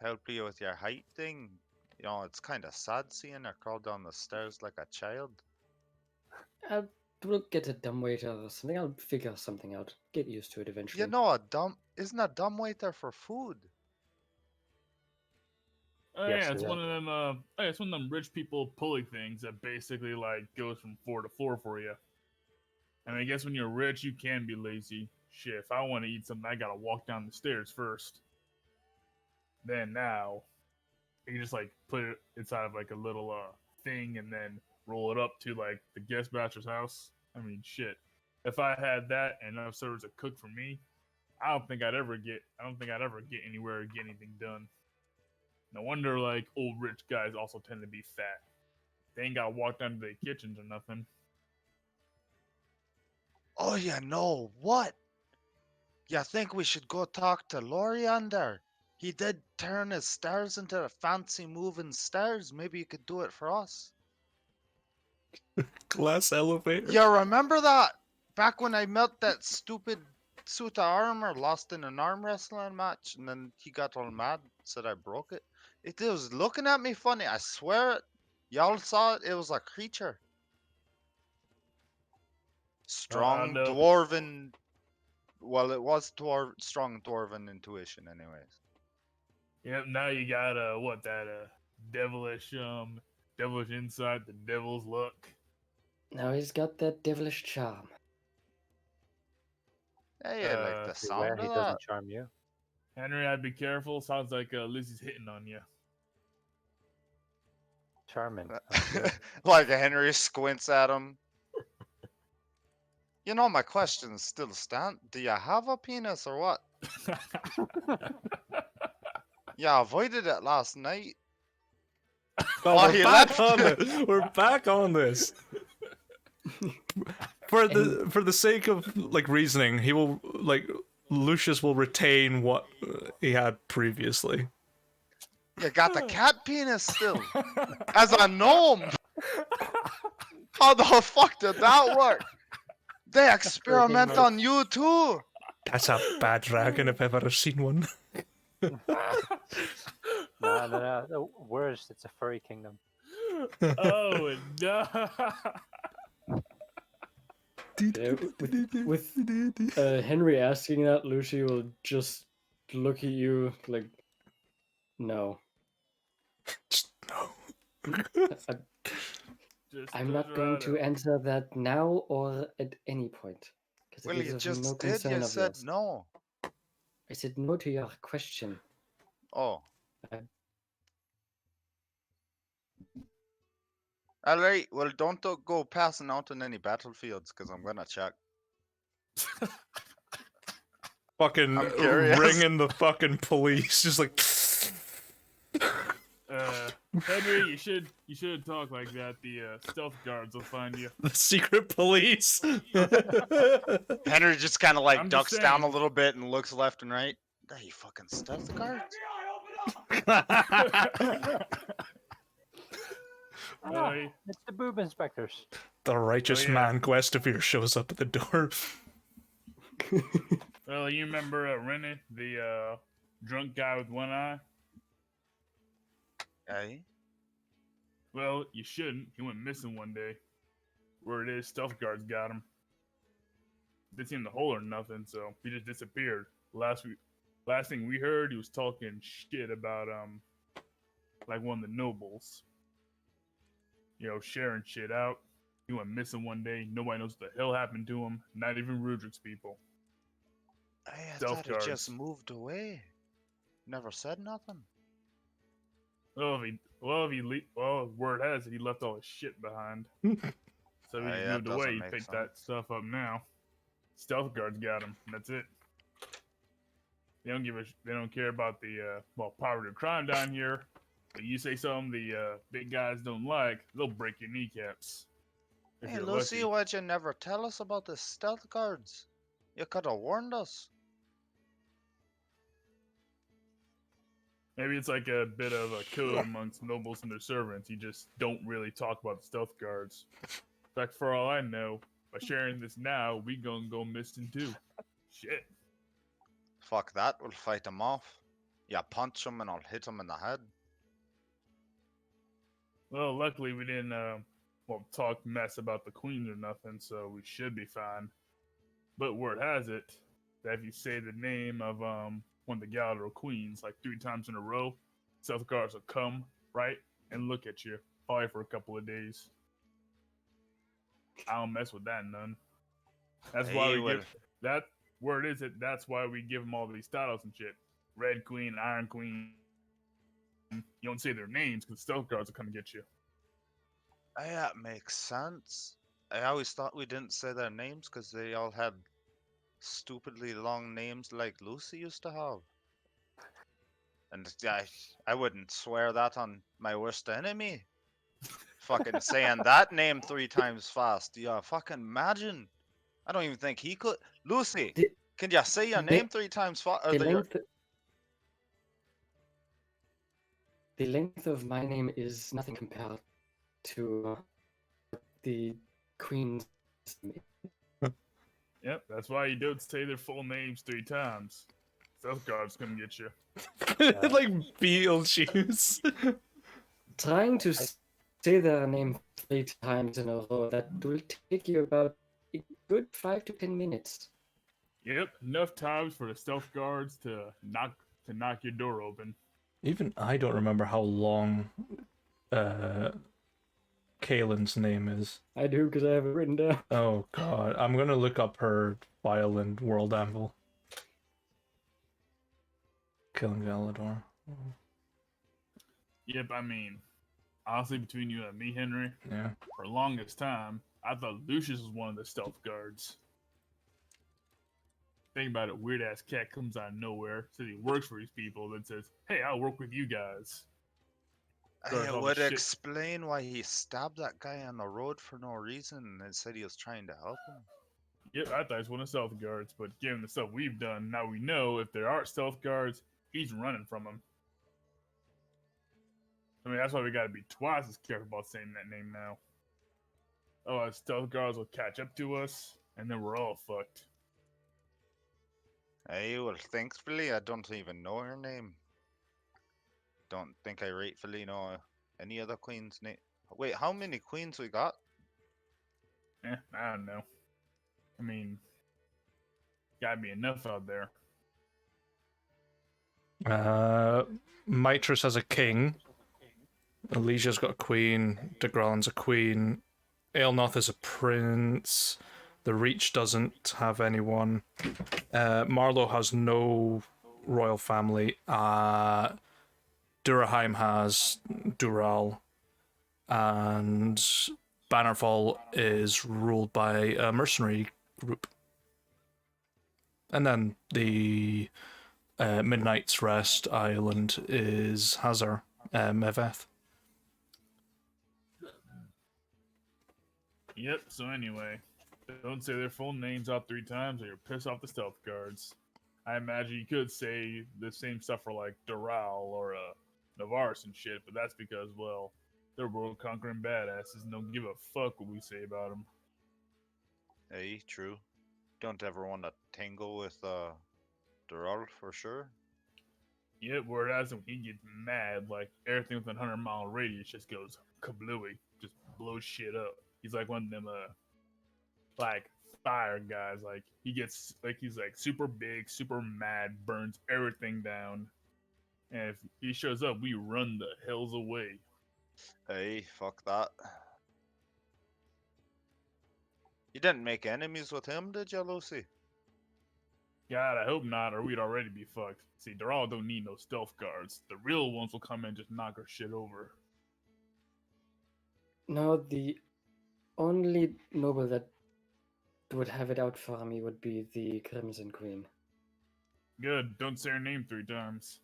help you with your height thing. You know, it's kind of sad seeing her crawl down the stairs like a child. We'll get a dumbwaiter or something. I'll figure something out. Get used to it eventually. You know, isn't a dumbwaiter for food? oh Yes, yeah, it's it one of them. It's one of them rich people pulley things that basically like goes from floor to floor for you. And I guess when you're rich, you can be lazy. Shit, if I want to eat something, I gotta walk down the stairs first. Then now, you can just like put it inside of like a little thing and then roll it up to like the guest bachelor's house. I mean, shit. If I had that and enough servers to cook for me, I don't think I'd ever get anywhere or get anything done. No wonder like old rich guys also tend to be fat. They ain't gotta walk down to their kitchens or nothing. Oh, you know what? You think we should go talk to Loriander? He did turn his stairs into a fancy moving stairs. Maybe you could do it for us. Glass elevator. You remember that? Back when I met that stupid suit of armor, lost in an arm wrestling match, and then he got all mad, said I broke it. It was looking at me funny. I swear it. Y'all saw it. It was a creature. Strong no. dwarven. Well, it was strong dwarven intuition, anyways. Yep, now you got devilish insight, the devil's luck. Now he's got that devilish charm. Hey, I like the Beware sound he of doesn't that. charm you. Henry, I'd be careful. Sounds like Lucy's hitting on you. Charming. Like Henry squints at him. You know, my question still stands. Do you have a penis or what? Yeah, I avoided it last night. Oh, he we're back left. on this. We're back on this. For the sake of like reasoning, he will Lucius will retain what he had previously. You got the cat penis still. As a gnome. How the fuck did that work? They experiment on you too. That's a bad dragon if I've ever seen one. No. The worst, it's a furry kingdom. Oh no! Yeah, with Henry asking that, Lucy will just look at you like, no. Just no. I'm not going to answer that now or at any point. Well, it you is of just no did. concern You of said yours. no. I said no to your question. Oh. I- Alright, well, don't go passing out on any battlefields, because I'm gonna check. Fucking I'm curious. ringing the fucking police, just like. Henry, you should talk like that. The stealth guards will find you. The secret police. Henry just kind of like I'm just ducks down a saying. little bit and looks left and right. Are you fucking stealth guards? It's the boob inspectors. The righteous Oh, yeah. man Guestevere shows up at the door. Well, you remember Rennie, the drunk guy with one eye? Aye. Well, you shouldn't. He went missing one day. Word is, stealth guards got him. Didn't see him in the hole or nothing, so he just disappeared. Last thing we heard, he was talking shit about like one of the nobles. You know, sharing shit out. He went missing one day. Nobody knows what the hell happened to him. Not even Rudrick's people. Hey, I Stealth thought he guards. just moved away. Never said nothing. Well, word has it he left all his shit behind. So he Aye, just that moved away. doesn't He make picked that stuff up now. Stealth guards got him. And that's it. They don't care about the poverty or crime down here. If you say something the big guys don't like, they'll break your kneecaps. If Hey, you're Lucy, lucky. why'd you never tell us about the stealth guards? You could have warned us. Maybe it's like a bit of a code amongst nobles and their servants. You just don't really talk about the stealth guards. In fact, for all I know, by sharing this now, we gonna go missing too. Shit. Fuck that, we'll fight them off. You punch them and I'll hit them in the head. Well, luckily we didn't, talk mess about the queens or nothing, so we should be fine. But word has it that if you say the name of one of the Galador queens like 3 times in a row, stealth guards will come right and look at you, probably for a couple of days. I don't mess with that none. That's why Hey, we give that word is it. That's why we give them all these titles and shit. Red Queen, Iron Queen. You don't say their names because stealth guards will come and get you. Hey, that makes sense. I always thought we didn't say their names because they all had stupidly long names like Lucy used to have. And I wouldn't swear that on my worst enemy. Fucking saying that name 3 times fast. Yeah, fucking imagine. I don't even think he could. Lucy, The, can you say your the, name 3 times fast? the length the length of my name is nothing compared to the queen's. Yep, that's why you don't say their full names 3 times. Stealth guards come get you. Like Beetlejuice. Trying to say their name 3 times in a row, that will take you about a good 5 to 10 minutes. Yep, enough times for the stealth guards to knock your door open. Even I don't remember how long Kaylin's name is. I do, because I have it written down. Oh god, I'm gonna look up her file in World Anvil. Killing Galador. Yep, I mean, honestly, between you and me, Henry, Yeah. for the longest time, I thought Lucius was one of the stealth guards. Think about it, weird ass cat comes out of nowhere, says he works for these people, then says, "Hey, I'll work with you guys." Starts It all would this shit. explain why he stabbed that guy on the road for no reason and said he was trying to help him. Yep, I thought he was one of the stealth guards, but given the stuff we've done, now we know if there are stealth guards, he's running from them. I mean, that's why we gotta be twice as careful about saying that name now. Oh, stealth guards will catch up to us, and then we're all fucked. Hey, well, thankfully, I don't even know her name. Don't think I rightfully know any other queen's name. Wait, how many queens we got? I don't know. I mean, gotta be enough out there. Mitris has a king. Alicia's got a queen. Degrellan's a queen. Aelnoth is a prince. The Reach doesn't have anyone. Marlowe has no royal family. Duraheim has Dural. And Bannerfall is ruled by a mercenary group. And then the Midnight's Rest Island is Hazar Meveth. Yep, so anyway, don't say their full names out 3 times or you'll piss off the stealth guards. I imagine you could say the same stuff for like Doral or Navaris and shit, but that's because, well, they're world conquering badasses and don't give a fuck what we say about them. Hey, true. Don't ever want to tangle with Dural for sure. Yep, word has it, when he gets mad, like everything within 100-mile radius just goes kablooey, just blows shit up. He's like one of them, like fire guys. Like he's like super big, super mad, burns everything down. And if he shows up, we run the hells away. Hey, fuck that. You didn't make enemies with him, did you, Lucy? God, I hope not, or we'd already be fucked. See, Doral don't need no stealth guards. The real ones will come in and just knock our shit over. No, the only noble that would have it out for me would be the Crimson Queen. Good, don't say her name 3 times.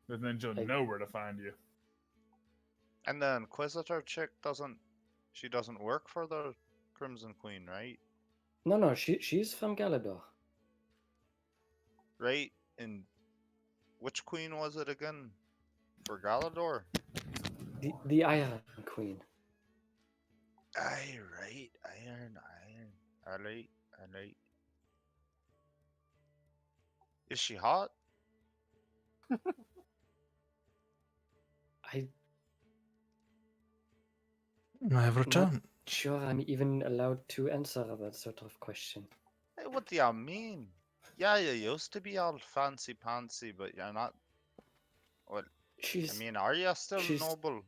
Because then she'll Like- know where to find you. And the Inquisitor chick doesn't work for the Crimson Queen, right? No, she's from Galador. Right? And which queen was it again? For Galador? The Iron Queen. Aye, right. Iron. Alright. Is she hot? I'm I have returned. sure I'm even allowed to answer that sort of question. Hey, what do you mean? Yeah, you used to be all fancy pantsy, but you're not. What? She's I mean, are you still she's- noble?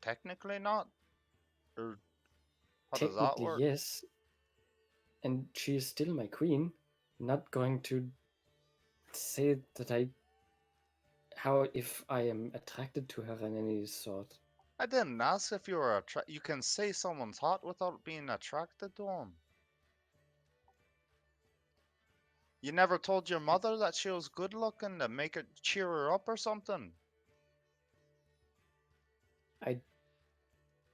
Technically not? Or how does that technically work? yes, and she's still my queen. Not going to say that if I am attracted to her in any sort. I didn't ask if you were you can say someone's hot without being attracted to them. You never told your mother that she was good looking to make it cheer her up or something? I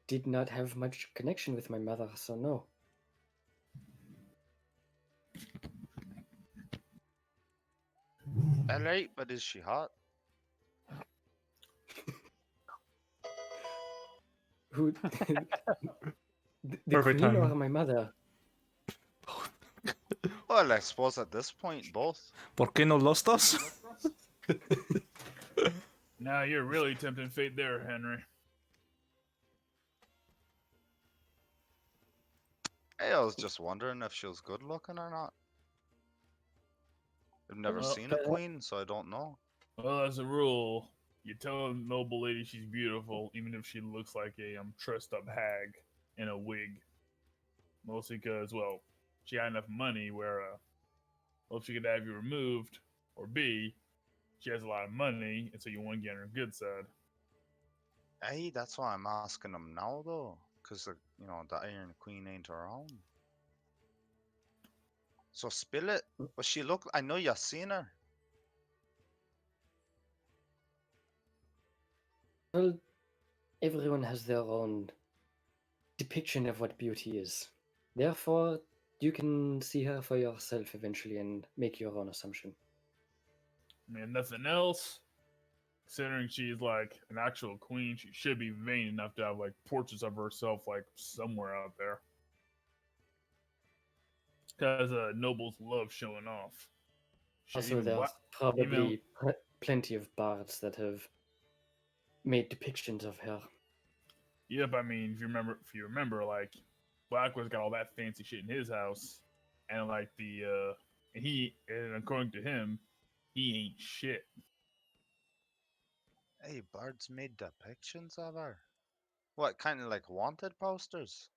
did not have much connection with my mother, so no. Alright, but is she hot? Who? the Perfect queen or timing. my mother? Well, I suppose at this point, both. ¿Por qué no los dos? Now you're really tempting fate there, Henry. Hey, I was just wondering if she was good looking or not. I've never Well, seen a queen, so I don't know. Well, as a rule, you tell a noble lady she's beautiful, even if she looks like a trussed up hag in a wig. Mostly because, well, she had enough money where, well, if she could have you removed, or B, she has a lot of money, and so you want to get on her good side. Hey, that's why I'm asking them now, though. Because, you know, the Iron Queen ain't around. So spill it. But she look... I know you've seen her. Well, everyone has their own depiction of what beauty is. Therefore, you can see her for yourself eventually and make your own assumption. I mean, nothing else. Considering she's like an actual queen, she should be vain enough to have like portraits of herself like somewhere out there. Because nobles love showing off. Shit, Also, even there's Bla- probably plenty of bards that have made depictions of her. Yep, I mean, if you remember, like Blackwood's got all that fancy shit in his house, and like and according to him, he ain't shit. Hey, Bard's made depictions of her. What, kind of like wanted posters?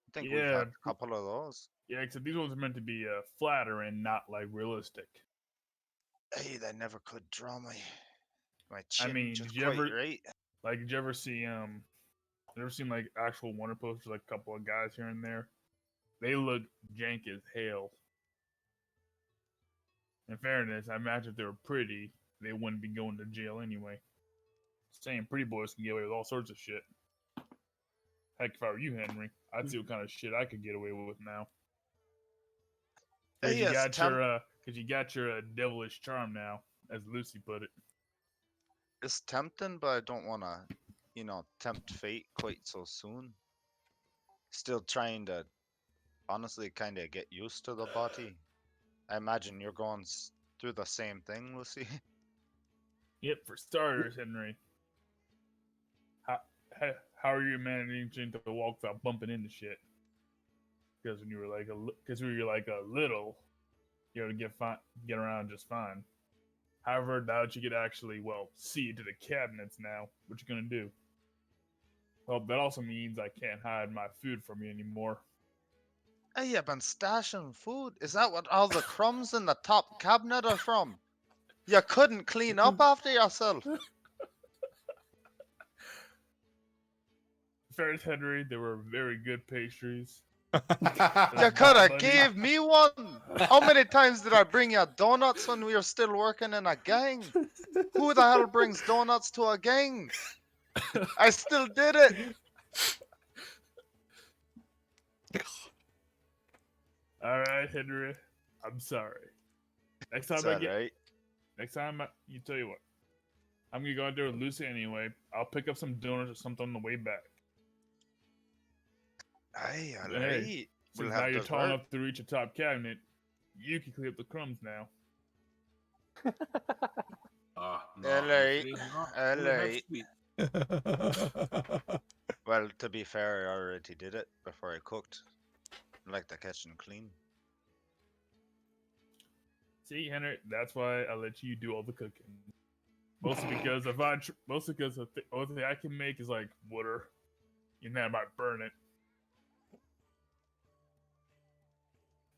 I think we've Yeah. had a couple of those. Yeah, except these ones are meant to be flattering, not like realistic. Hey, they never could draw my chin mean, just did you quite ever- right. Like, did you ever see like actual Wonder posters, like a couple of guys here and there? They look jank as hell. In fairness, I imagine if they were pretty, they wouldn't be going to jail anyway. Saying pretty boys can get away with all sorts of shit. Heck, if I were you, Henry, I'd see what kind of shit I could get away with now. Because Hey, you got your devilish charm now, as Lucy put it. It's tempting, but I don't want to, you know, tempt fate quite so soon. Still trying to, honestly, kind of get used to the body. I imagine you're going through the same thing, Lucy. Yep, for starters, Henry. How are you managing to walk without bumping into shit? Because when you were like a little, you know, get around just fine. However, now that you could actually, well, see into the cabinets now, what you gonna do? Well, that also means I can't hide my food from you anymore. Hey, you've been stashing food. Is that what all the crumbs in the top cabinet are from? You couldn't clean up after yourself. Fairness, Henry, they were very good pastries. You could have gave me one. How many times did I bring you donuts when we were still working in a gang? Who the hell brings donuts to a gang? I still did it. All right, Henry. I'm sorry. Next time It's you tell you what. I'm gonna go out there with Lucy anyway. I'll pick up some donuts or something on the way back. Aye, Hey, alright. We'll Since now have you're tall dessert. enough to reach a top cabinet, you can clean up the crumbs now. No, Alright, I'm afraid not. We'll have alright. sweet. Well, to be fair, I already did it before I cooked. I like the kitchen clean. See, Henry, that's why I let you do all the cooking. Mostly because the only thing I can make is like water, and then I might burn it.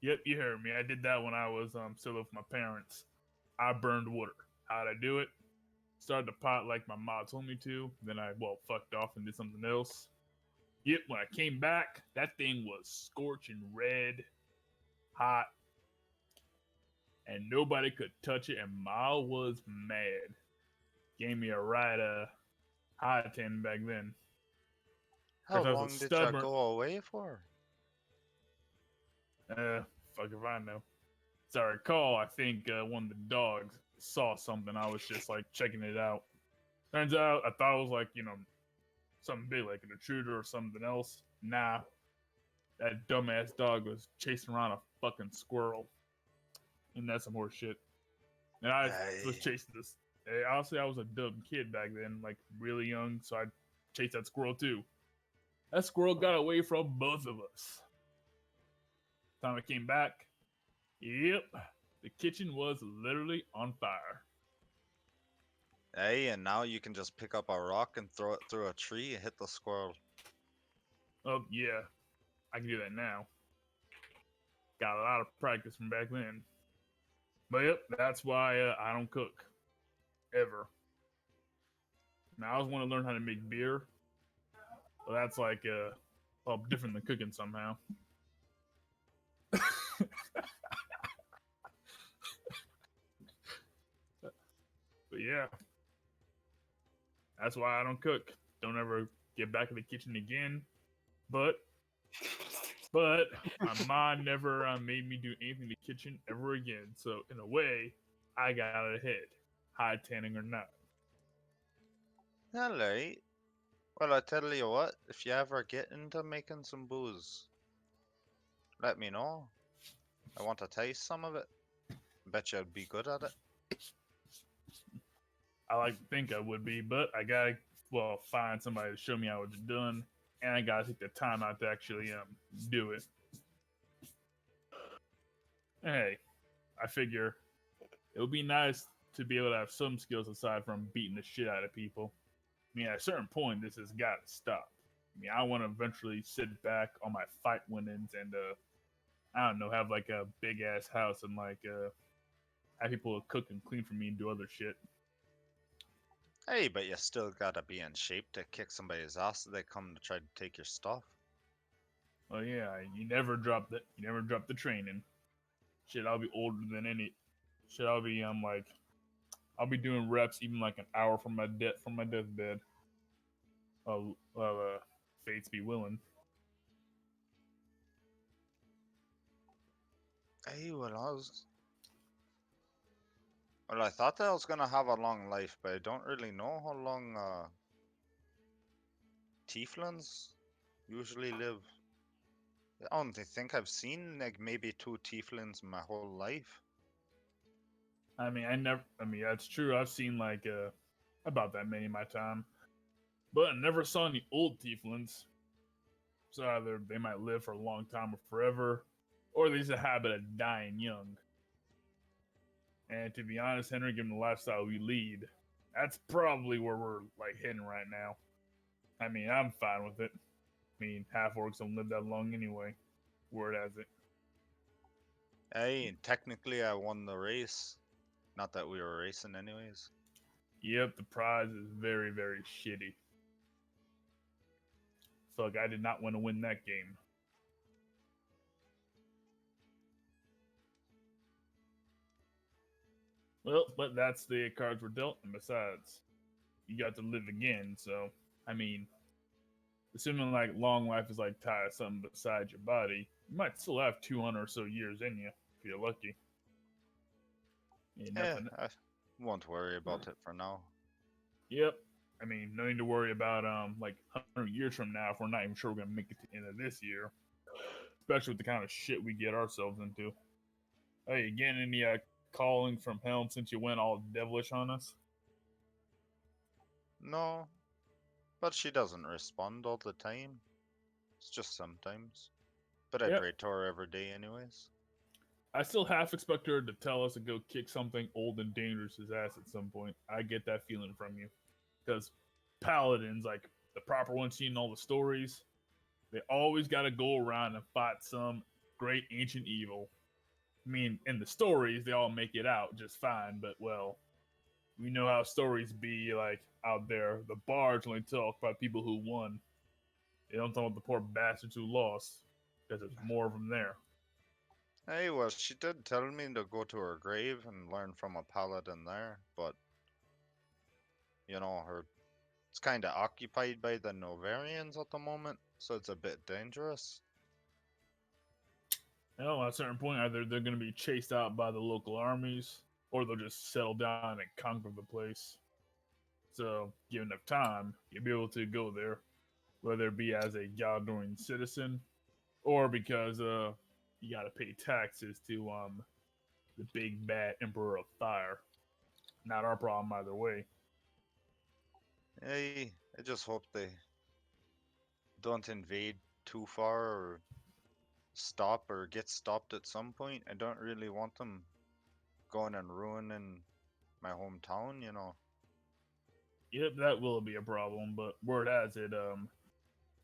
Yep, you heard me. I did that when I was still with my parents. I burned water. How'd I do it? Started the pot like my mom told me to. Then I fucked off and did something else. Yep, when I came back, that thing was scorching red, hot, and nobody could touch it. And Ma was mad. Gave me a right high 10 back then. How I was long did you stubborn. go away for? Fuck if I know. As I recall, I think one of the dogs saw something. I was just like checking it out. Turns out I thought it was like, something big, like an intruder or something else. Nah, that dumbass dog was chasing around a fucking squirrel. And that's some horse shit. And I was Aye. chasing this. Honestly, I was a dumb kid back then, like really young, so I chased that squirrel too. That squirrel got away from both of us. Time I came back, yep, the kitchen was literally on fire. Hey, and now you can just pick up a rock and throw it through a tree and hit the squirrel. Oh yeah, I can do that now. Got a lot of practice from back then. But yep, that's why I don't cook. Ever. Now I always want to learn how to make beer. Well, that's like different than cooking somehow. But yeah, that's why I don't cook. Don't ever get back in the kitchen again. But my mom never made me do anything in the kitchen ever again. So in a way, I got out ahead, high tanning or not. Alright. Well, I tell you what, if you ever get into making some booze, let me know. I want to taste some of it. Bet you I'd be good at it. I like to think I would be, but I gotta find somebody to show me how it's done, and I gotta take the time out to actually do it. Hey, I figure it would be nice to be able to have some skills aside from beating the shit out of people. I mean, at a certain point, this has got to stop. I mean, I want to eventually sit back on my fight winnings and I don't know, have like a big ass house and like have people cook and clean for me and do other shit. Hey, but you still gotta be in shape to kick somebody's ass if they come to try to take your stuff. Oh yeah, you never drop the training. Shit, I'll be older than any. Shit, I'll be doing reps even like an hour from my deathbed. Fates be willing. Hey, I thought that I was gonna have a long life, but I don't really know how long tieflings usually live. I don't think I've seen like maybe 2 tieflings in my whole life. I mean, that's true. I've seen like about that many in my time, but I never saw any old tieflings. So either they might live for a long time or forever, or they just a habit of dying young. And to be honest, Henry, given the lifestyle we lead, that's probably where we're like heading right now. I mean, I'm fine with it. I mean, half orcs don't live that long anyway. Word has it. Hey, and technically I won the race. Not that we were racing anyways. Yep, the prize is very, very shitty. Fuck, I did not want to win that game. Well, but that's the cards we're dealt, and besides, you got to live again. So, I mean, assuming like long life is like tied to something beside your body, you might still have 200 or so years in you if you're lucky. Nothing. I won't worry about it for now. Yep. I mean, no need to worry about like 100 years from now if we're not even sure we're gonna make it to the end of this year, especially with the kind of shit we get ourselves into. Hey, you getting any calling from Helm since you went all devilish on us? No, but she doesn't respond all the time. It's just sometimes. But I Yep. pray to her every day, anyways. I still half expect her to tell us to go kick something old and dangerous's ass at some point. I get that feeling from you. Because paladins, like the proper ones seen in all the stories, they always got to go around and fight some great ancient evil. I mean, in the stories, they all make it out just fine, but well, we know how stories be like out there. The bards only talk about people who won. They don't talk about the poor bastards who lost, because there's more of them there. Hey, well, she did tell me to go to her grave and learn from a paladin there, but you know, it's kind of occupied by the Novarians at the moment, so it's a bit dangerous. Well, at a certain point, either they're going to be chased out by the local armies, or they'll just settle down and conquer the place. So, given enough time, you'll be able to go there, whether it be as a Galdorian citizen, or because you got to pay taxes to the big bad Emperor of Fire. Not our problem either way. Hey, I just hope they don't invade too far or stop or get stopped at some point. I don't really want them going and ruining my hometown, you know. Yep, that will be a problem, but word has it,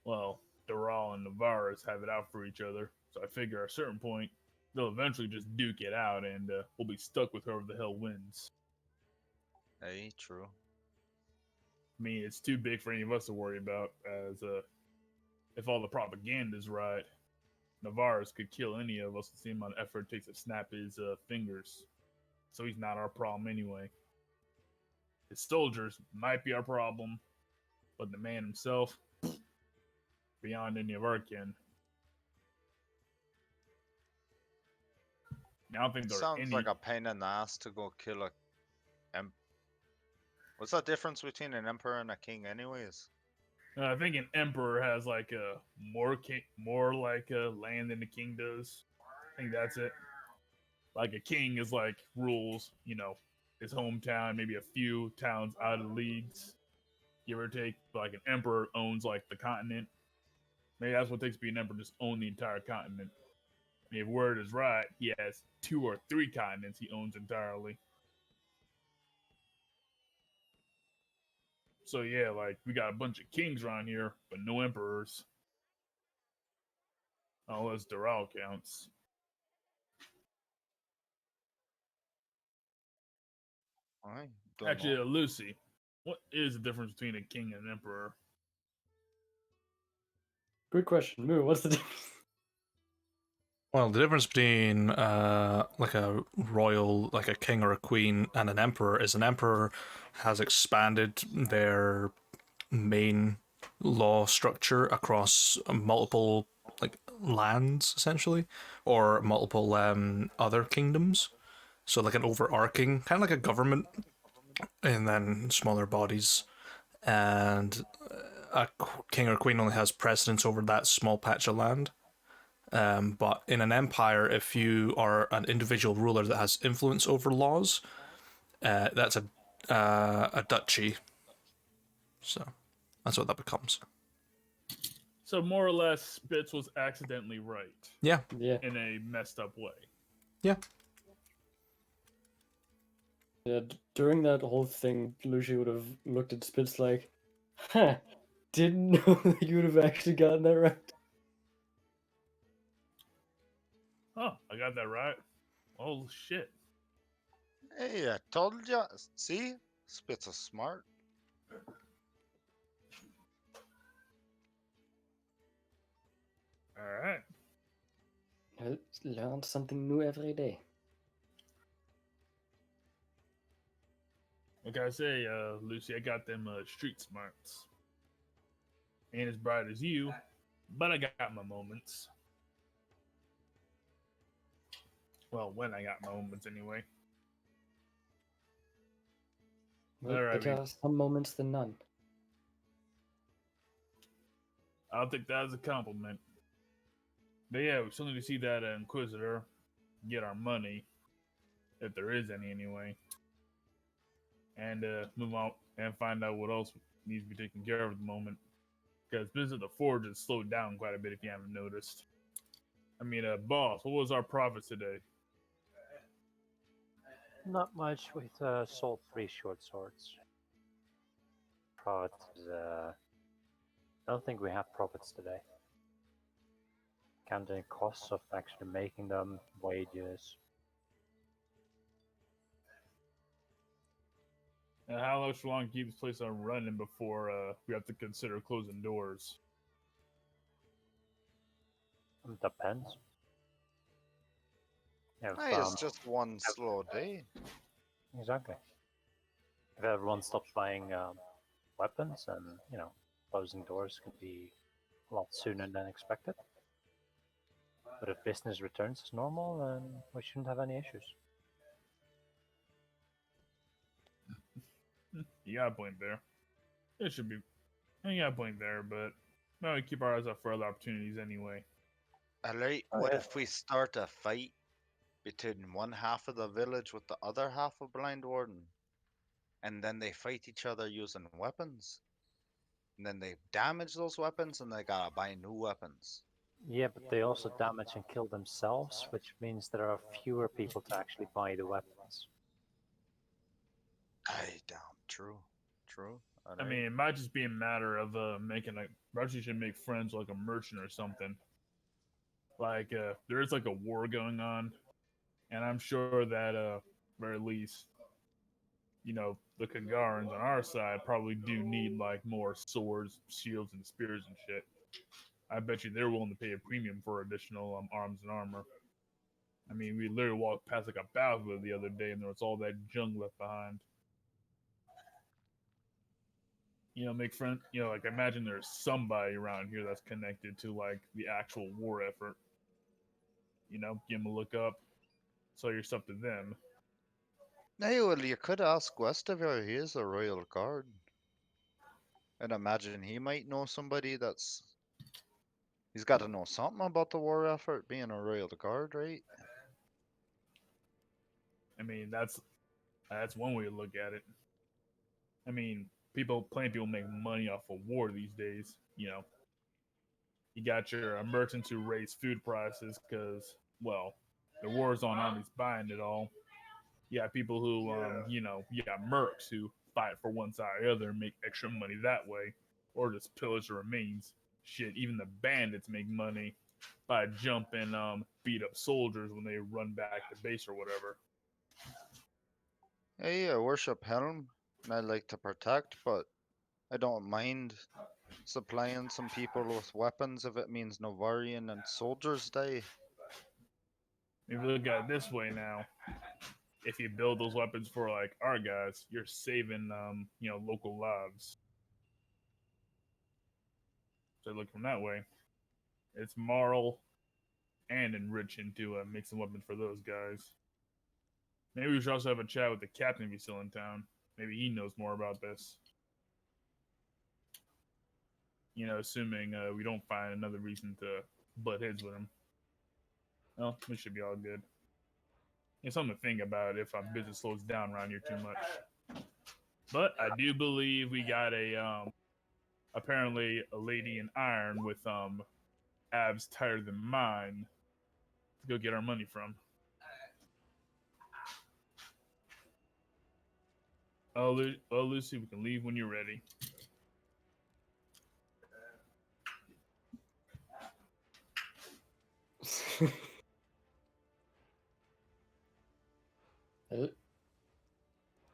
well, Doral and Navarres have it out for each other. So I figure at a certain point, they'll eventually just duke it out, and we'll be stuck with whoever the hell wins. Hey, true. I mean, it's too big for any of us to worry about, as if all the propaganda's right, Navarres could kill any of us the same amount of effort it takes to snap his fingers. So he's not our problem anyway. His soldiers might be our problem, but the man himself, beyond any of our kin. I don't think there are Sounds any. like a pain in the ass to go kill a What's the difference between an emperor and a king, anyways? I think an emperor has like a more like a land than the king does. I think that's it. Like a king is like rules, his hometown, maybe a few towns out of the leagues, give or take. But like an emperor owns like the continent. Maybe that's what it takes to be an emperor, just own the entire continent. And if word is right, he has 2 or 3 continents he owns entirely. So yeah, like we got a bunch of kings around here, but no emperors. Unless Doral counts. I don't Actually, know. Lucy, what is the difference between a king and an emperor? Good question. Moo, what's the difference? Well, the difference between like a royal, like a king or a queen, and an emperor is an emperor has expanded their main law structure across multiple like lands essentially, or multiple other kingdoms. So like an overarching kind of like a government, and then smaller bodies, and a king or queen only has precedence over that small patch of land. But in an empire, if you are an individual ruler that has influence over laws, that's a duchy. So that's what that becomes. So more or less, Spitz was accidentally right Yeah, Yeah. in a messed up way. yeah. Yeah, during that whole thing, Lucy would have looked at Spitz like, huh, didn't know that you would have actually gotten that right. Oh, I got that right. Oh shit. Hey, I told ya. See? Spitz is smart. All right. I learned something new every day. Like I say, Lucy, I got them street smarts. Ain't as bright as you, but I got my moments. Well, when I got my moments, anyway. Well, Alright, better some moments than none. I'll take that as a compliment. But yeah, we still need to see that Inquisitor, get our money, if there is any anyway, and move on and find out what else needs to be taken care of at the moment. Because business at the Forge has slowed down quite a bit if you haven't noticed. I mean, boss, what was our profits today? Not much. We've sold 3 short swords. But I don't think we have profits today. Counting costs of actually making them, wages. How much long keep this place on running before we have to consider closing doors? Depends. If, It's just one slow day. exactly. If everyone stops buying weapons, and closing doors can be a lot sooner than expected. But if business returns as normal, then we shouldn't have any issues. You got a point there. It should be. You got a point there, but we keep our eyes out for other opportunities anyway. Alright, Oh, what yeah. if we start a fight between one half of the village with the other half of Blind Warden? And then they fight each other using weapons? And then they damage those weapons and they gotta buy new weapons. Yeah, but they also damage and kill themselves, which means there are fewer people to actually buy the weapons. Aye, damn, true. True. I mean, it might just be a matter of making like perhaps you should make friends like a merchant or something. Like there is like a war going on, and I'm sure that very least, the Kagarans on our side probably do need like more swords, shields, and spears and shit. I bet you they're willing to pay a premium for additional arms and armor. I mean, we literally walked past like a battlefield the other day, and there was all that junk left behind. Make friends. Like imagine there's somebody around here that's connected to like the actual war effort. Give them a look up, sell your stuff to them. Hey, well, you could ask Westiver. He is a royal guard. And imagine he might know somebody that's. He's got to know something about the war effort, being a royal guard, right? I mean, that's one way to look at it. I mean, plenty of people make money off of war these days. You got your merchants who raise food prices because, well, the war's on, nobody's buying it all. You got people who, you got mercs who fight for one side or the other and make extra money that way, or just pillage the remains. Shit, even the bandits make money by jumping, beat up soldiers when they run back to base or whatever. Hey, I worship Helm, and I like to protect, but I don't mind supplying some people with weapons if it means Novarian and soldiers die. Maybe look at it this way now. If you build those weapons for like our guys, you're saving local lives. So look from that way. It's moral and enriching to make some weapons for those guys. Maybe we should also have a chat with the captain if he's still in town. Maybe he knows more about this. Assuming we don't find another reason to butt heads with him. Well, we should be all good. It's something to think about if our business slows down around here too much. But I do believe we got apparently a lady in iron with abs tighter than mine to go get our money from. Oh, Lucy, we can leave when you're ready. Well,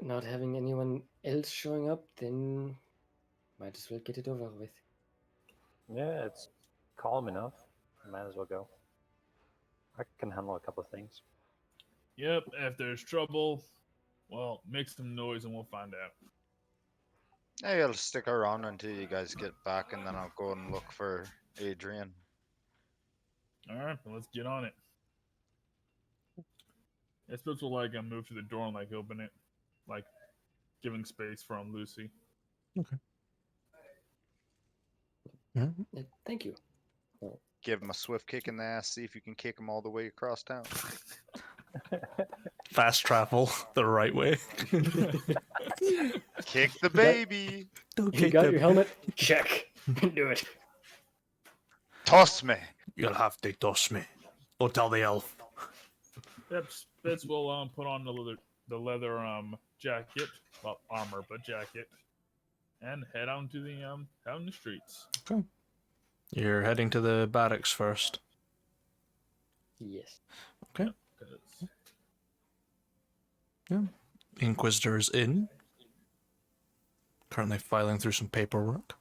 not having anyone else showing up, then might as well get it over with. Yeah, it's calm enough. Might as well go. I can handle a couple of things. Yep, if there's trouble, Well, make some noise and we'll find out. Hey, I'll stick around until you guys get back, and then I'll go and look for Adrian. All right, then let's get on it. I suppose we'll like move to the door and like open it, like giving space from Lucy. Thank you. Give him a swift kick in the ass. See if you can kick him all the way across town. Fast travel the right way. Kick the baby. Don't You kick got them. your helmet? Check. Do it. Toss me. You'll have to toss me. Or tell the elf. Yep, Spitz will put on the leather jacket, well armor but jacket, and head out to the out in the streets. Okay. You're heading to the barracks first. Yes. Okay. 'Cause Yeah. Inquisitor's in. Currently filing through some paperwork.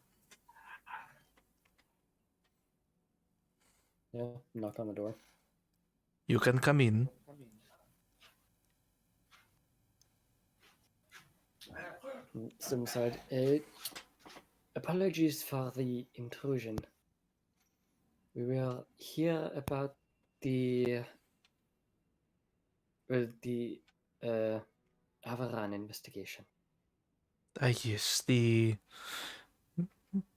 Yeah. Knock on the door. You can come in. Step inside. Apologies for the intrusion. We were here about the Avaran investigation. Yes, the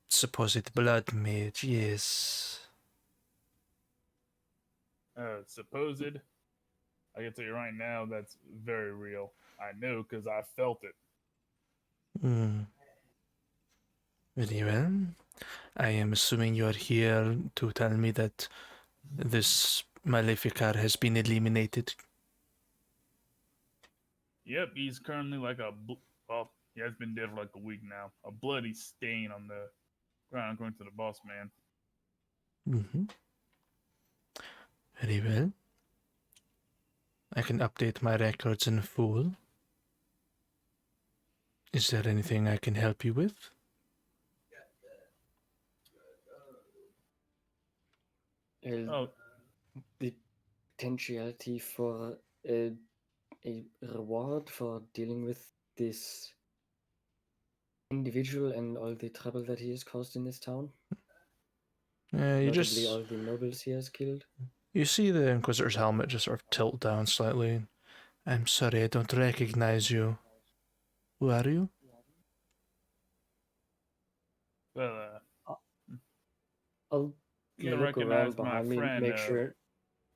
supposed blood mage, yes. supposed. I can tell you right now that's very real. I know because I felt it. Hmm. Very well. I am assuming you are here to tell me that this Maleficar has been eliminated. Yep, he's currently like well, he has been dead for like a week now. A bloody stain on the ground according to the boss man. Mm-hmm. Very well. I can update my records in full. Is there anything I can help you with? Oh, The potentiality for a reward for dealing with this individual and all the trouble that he has caused in this town. You Notably, all the nobles he has killed. You see the Inquisitor's helmet just sort of tilt down slightly. I'm sorry, I don't recognize you. Who are you? well, I'll you look recognize around my behind me, friend. make sure.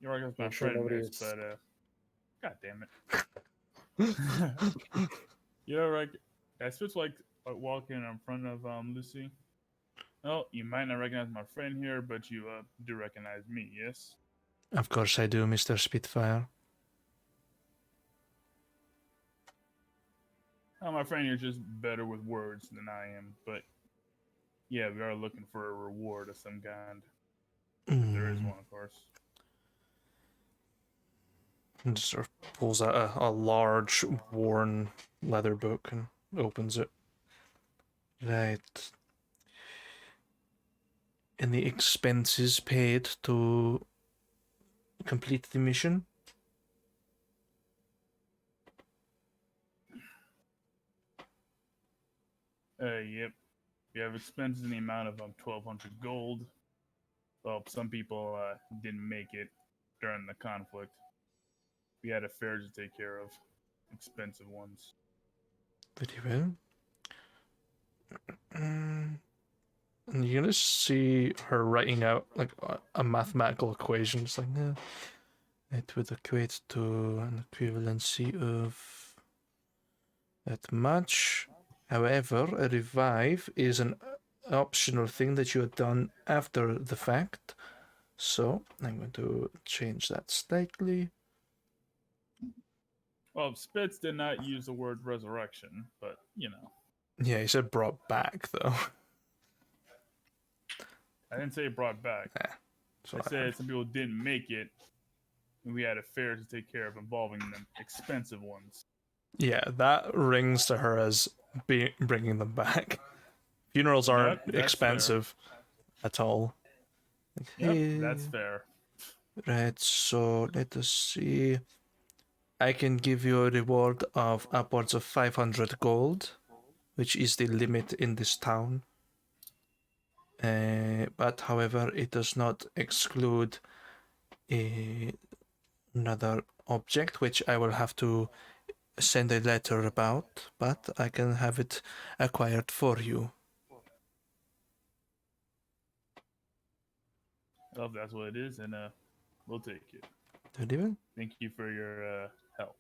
You recognize my make sure friend, nobody miss, is- but god damn it. You know, like I switched like walking in front of Lucy. Oh, you might not recognize my friend here, but you do recognize me, yes? Of course I do, Mr. Spitfire. Oh, my friend here's just better with words than I am, but yeah, we are looking for a reward of some kind. If there is one, of course. And just sort of pulls out a large, worn leather book and opens it. Right. And the expenses paid to complete the mission? Yep. We have expenses in the amount of 1,200 gold. Well, some people didn't make it during the conflict. We had affairs to take care of, expensive ones. Very well. And you're gonna see her writing out like a mathematical equation. It's like, it would equate to an equivalency of that much. However, a revive is an optional thing that you have done after the fact. So I'm going to change that slightly. Well, Spitz did not use the word resurrection, but you know. Yeah, he said brought back though. I didn't say brought back. So I said some people didn't make it, and we had affairs to take care of involving them, expensive ones. yeah, that rings to her as bringing them back. Funerals aren't That's expensive at all. Yep, that's fair. Right, so let us see. I can give you a reward of upwards of 500 gold, which is the limit in this town. But however, it does not exclude another object, which I will have to send a letter about, but I can have it acquired for you. Well, if that's what it is, then we'll take it. Good evening. Thank you for your help.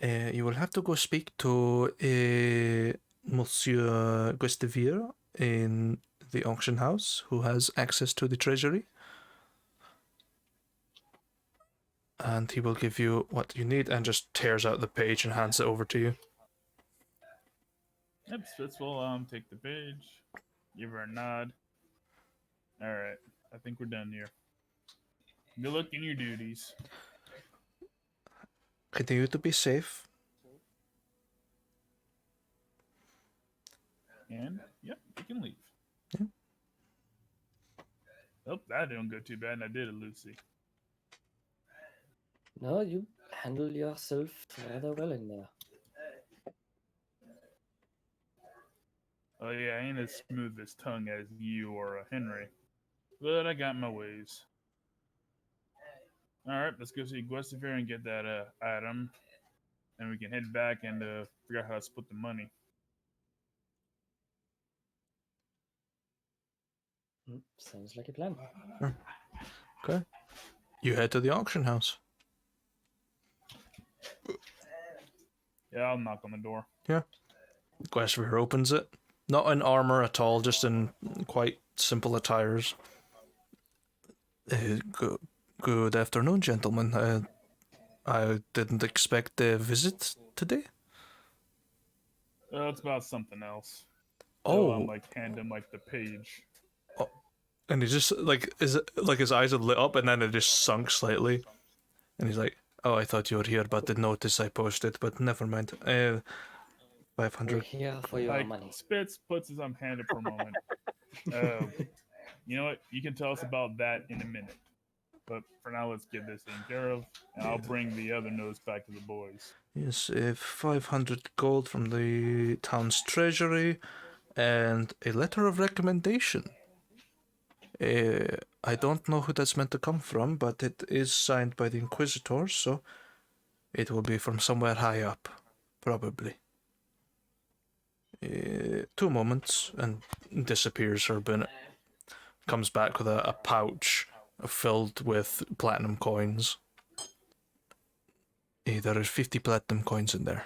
You will have to go speak to Monsieur Guestevier in the auction house, who has access to the treasury. And he will give you what you need and just tears out the page and hands it over to you. Yep, Spitz will take the page, give her a nod. All right, I think we're done here. Good luck in your duties. Continue to be safe. And yep, you can leave. Yeah. Oh, that didn't go too bad, and I did it, Lucy. No, you handle yourself rather well in there. Oh yeah, I ain't as smooth as tongue as you or Henry, but I got my ways. All right, let's go see Guestevere and get that item, and we can head back and figure out how to split the money. Sounds like a plan. Okay. You head to the auction house. Yeah, I'll knock on the door. Yeah. Guestevere opens it. Not in armor at all, just in quite simple attires. Good afternoon, gentlemen. I didn't expect a visit today. It's about something else. Oh, So I'm like hand him like the page. and he just his eyes had lit up and then it just sunk slightly, and he's like, "Oh, I thought you were here, but the notice I posted, but never mind." 500. We're here for your Like money. Spitz puts his hand up for a moment. You know what? You can tell us about that in a minute. But for now, let's get this taken care of, and I'll bring the other notes back to the boys. Yes, 500 gold from the town's treasury, and a letter of recommendation. I don't know who that's meant to come from, but it is signed by the Inquisitor, so it will be from somewhere high up, probably. 2 moments, and disappears for a minute. Comes back with a pouch filled with platinum coins. There are 50 platinum coins in there.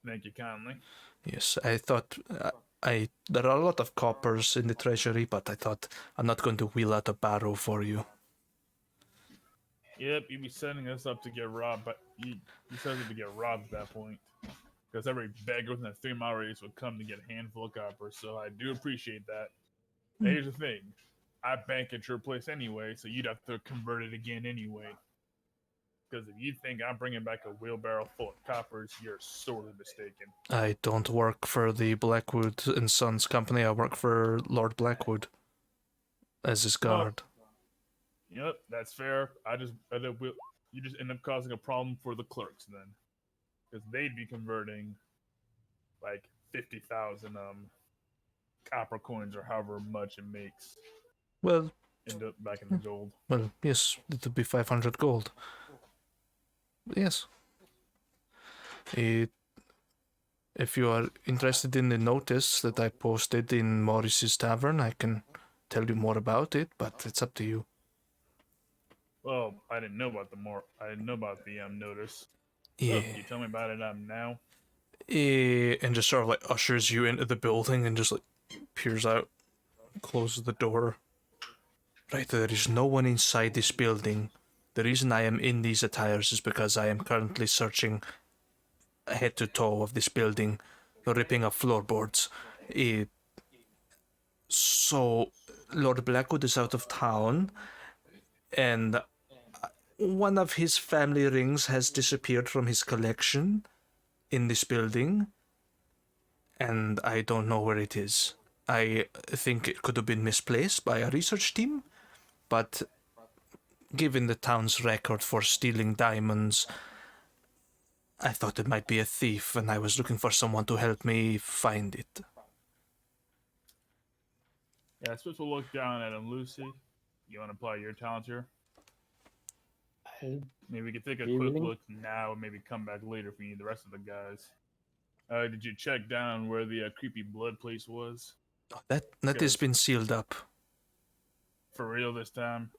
Thank you kindly. Yes, I thought there are a lot of coppers in the treasury, but I thought I'm not going to wheel out a barrow for you. Yep, you'd be setting us up to get robbed, but you set us up to get robbed at that point. Because every beggar within a 3-mile radius would come to get a handful of copper, so I do appreciate that. Now, here's the thing. I bank at your place anyway, so you'd have to convert it again anyway. Because if you think I'm bringing back a wheelbarrow full of coppers, you're sorely mistaken. I don't work for the Blackwood and Sons company. I work for Lord Blackwood as his guard. Yep, that's fair. You just end up causing a problem for the clerks then. Because they'd be converting like 50,000 copper coins or however much it makes. Well, End up back in the gold. well, yes, it would be 500 gold. Yes. If you are interested in the notice that I posted in Morris's Tavern, I can tell you more about it, but it's up to you. Well, I didn't know about the notice. Yeah. Can you tell me about it now? And just sort of like ushers you into the building and just like peers out, closes the door. Right, there is no one inside this building. The reason I am in these attires is because I am currently searching head to toe of this building, ripping up floorboards. So, Lord Blackwood is out of town, and one of his family rings has disappeared from his collection in this building, and I don't know where it is. I think it could have been misplaced by a research team, but given the town's record for stealing diamonds, I thought it might be a thief, and I was looking for someone to help me find it. Yeah, I suppose we'll look down at him, Lucy. You want to apply your talents here? I'd Maybe we could take a be quick willing. look now and maybe come back later if we need the rest of the guys. Did you check down where the creepy blood place was? That has Yes. been sealed up. For real this time?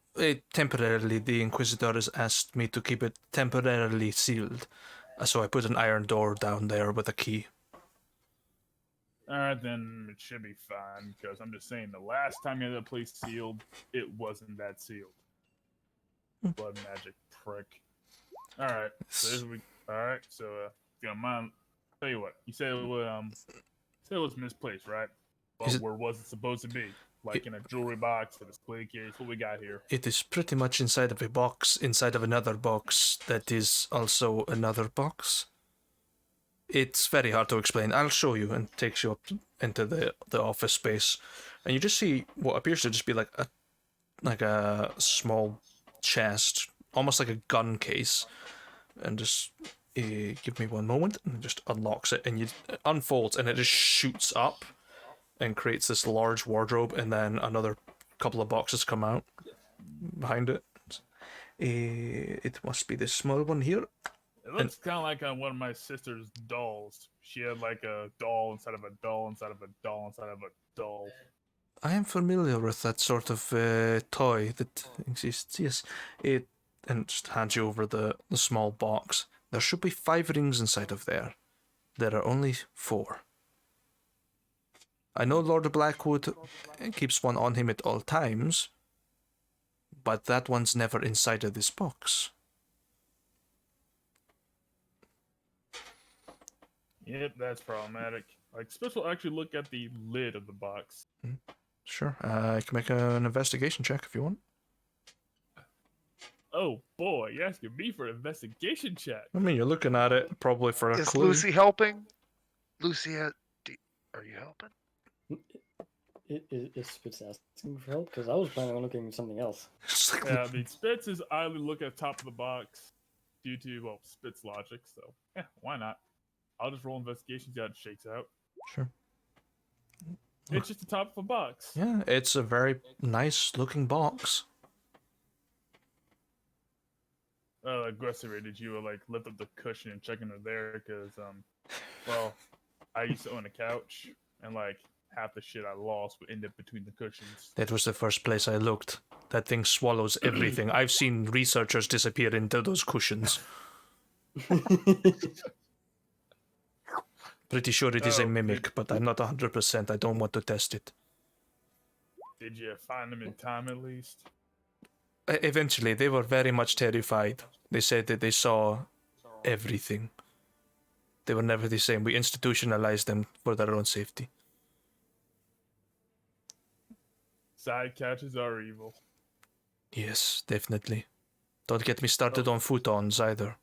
Temporarily, the Inquisitors asked me to keep it temporarily sealed. So I put an iron door down there with a key. Alright, then it should be fine, because I'm just saying the last time you had that place sealed, it wasn't that sealed. Blood magic prick. Alright, so this week. Alright, so, if you don't mind, tell you what, you said it was misplaced, right? But where was it supposed to be? Like in a jewelry box, in a display case, what we got here? It is pretty much inside of a box, inside of another box that is also another box. It's very hard to explain. I'll show you, and takes you up into the office space, and you just see what appears to just be like a small chest, almost like a gun case, and just give me one moment, and it just unlocks it, and it unfolds, and it just shoots up, and creates this large wardrobe, and then another couple of boxes come out behind it. It must be this small one here. It looks kind of like one of my sister's dolls. She had like a doll inside of a doll inside of a doll inside of a doll. I am familiar with that sort of toy that exists, yes. And just hands you over the small box. There should be 5 rings inside of there. There are only 4. I know Lord Blackwood keeps one on him at all times, but that one's never inside of this box. Yep, that's problematic. Like, supposed to actually look at the lid of the box. Sure, I can make an investigation check if you want. Oh boy, you're asking me for an investigation check. I mean, you're looking at it probably for a Is clue. Lucy helping? Lucy, are you helping? Is Spitz asking for help? Because I was planning on looking at something else. Yeah, the Spitz is idly look at the top of the box due to, well, Spitz logic, so yeah, why not? I'll just roll investigation, see how it shakes out. Sure. It's just the top of a box. Yeah, it's a very nice looking box. Aggressive, did you like lift up the cushion and check under there? Because, well, I used to own a couch, and like half the shit I lost would end up between the cushions. That was the first place I looked. That thing swallows everything. I've seen researchers disappear into those cushions. Pretty sure it is a mimic, but I'm not 100%. I don't want to test it. Did you find them in time at least? Eventually, they were very much terrified. They said that they saw everything. They were never the same. We institutionalized them for their own safety. Side couches are evil. Yes, definitely. Don't get me started on futons either.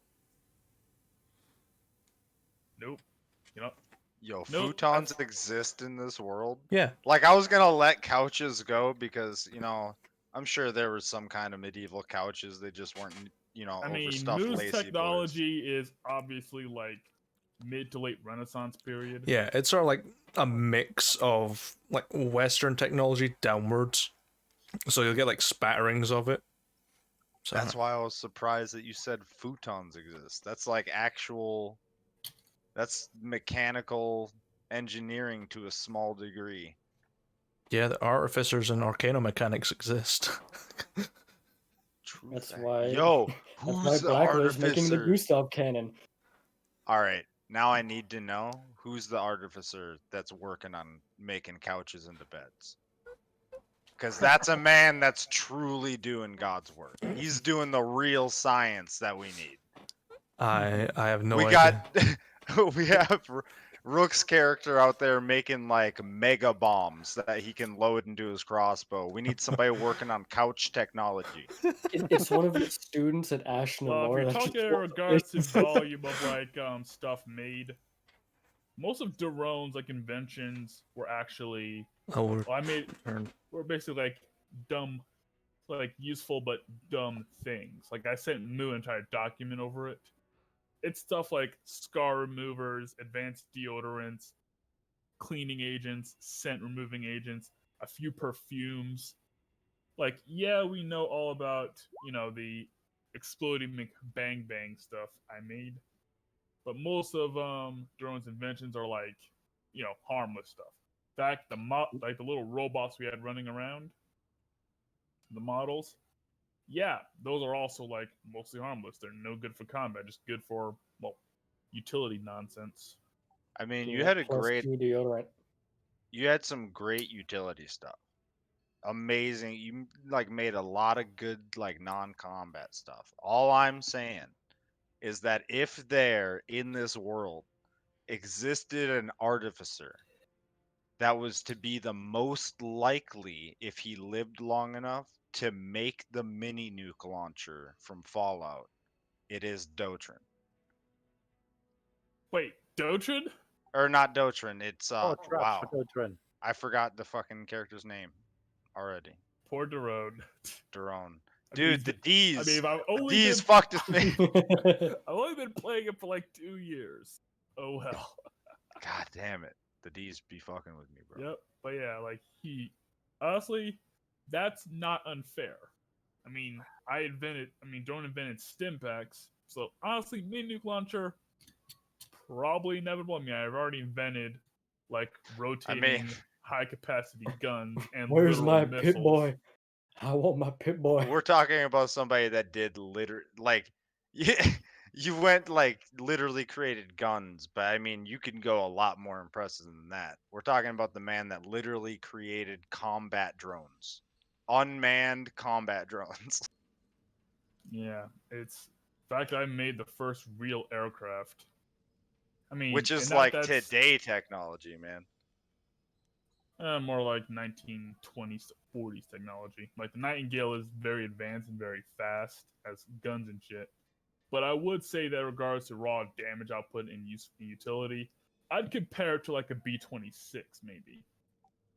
Nope. You know, Yo, Nope, futons exist in this world? Yeah. Like, I was gonna let couches go because, I'm sure there was some kind of medieval couches. They just weren't, I mean, overstuffed news lazy boys. technology is obviously like mid to late Renaissance period. Yeah, it's sort of like a mix of like Western technology downwards. So you'll get like spatterings of it. So, That's why I was surprised that you said futons exist. That's like that's mechanical engineering to a small degree. yeah, the artificers and arcanomechanics exist. True That's fact. why. Yo, That's why who's the Blackwood is making the artificer? Gustav cannon. All right, now I need to know who's the artificer that's working on making couches into beds. Because that's a man that's truly doing God's work. He's doing the real science that we need. I have no we idea. we have Rook's character out there making like mega bombs that he can load into his crossbow. We need somebody working on couch technology. It's one of the students at Ashton Well, if Laura you're that talking just in regards to volume of like stuff made, most of Darone's like inventions were actually Oh, were basically like dumb like useful but dumb things. Like I sent Moo an entire document over it. It's stuff like scar removers, advanced deodorants, cleaning agents, scent removing agents, a few perfumes. Like, yeah, we know all about, the exploding bang bang stuff I made. But most of Drone's inventions are like, harmless stuff. In fact, like the little robots we had running around, the models, yeah, those are also like mostly harmless. They're no good for combat, just good for utility nonsense. I mean, Yeah, you had plus two deodorant. you had some great utility stuff. Amazing. You like made a lot of good like non-combat stuff. All I'm saying is that if there in this world existed an artificer that was to be the most likely, if he lived long enough, to make the mini nuke launcher from Fallout, it is Dotrin. Wait, Dotrin? Or not Dotrin, it's Oh, traps wow. for Dotrin. I forgot the fucking character's name already. Poor Daron. Daron. I mean, Dude, the D's. I mean, I've The only D's been fucked with me. I've only been playing it for like 2 years. Oh well. God damn it. The D's be fucking with me, bro. Yep. But yeah, like honestly, that's not unfair. I mean, Drone invented stim packs. So honestly, mini nuke launcher, probably inevitable. I mean, I've already invented like rotating high capacity guns and Where's literal my missiles. Pit Boy? I want my Pit Boy. We're talking about somebody that did you went like literally created guns, but I mean you can go a lot more impressive than that. We're talking about the man that literally created combat drones. Unmanned combat drones. Yeah, it's in fact I made the first real aircraft. I mean, Which is and like that's today technology, man. more like 1920s to 40s technology. Like the Nightingale is very advanced and very fast as guns and shit. But I would say that in regards to raw damage output and utility, I'd compare it to like a B-26 maybe.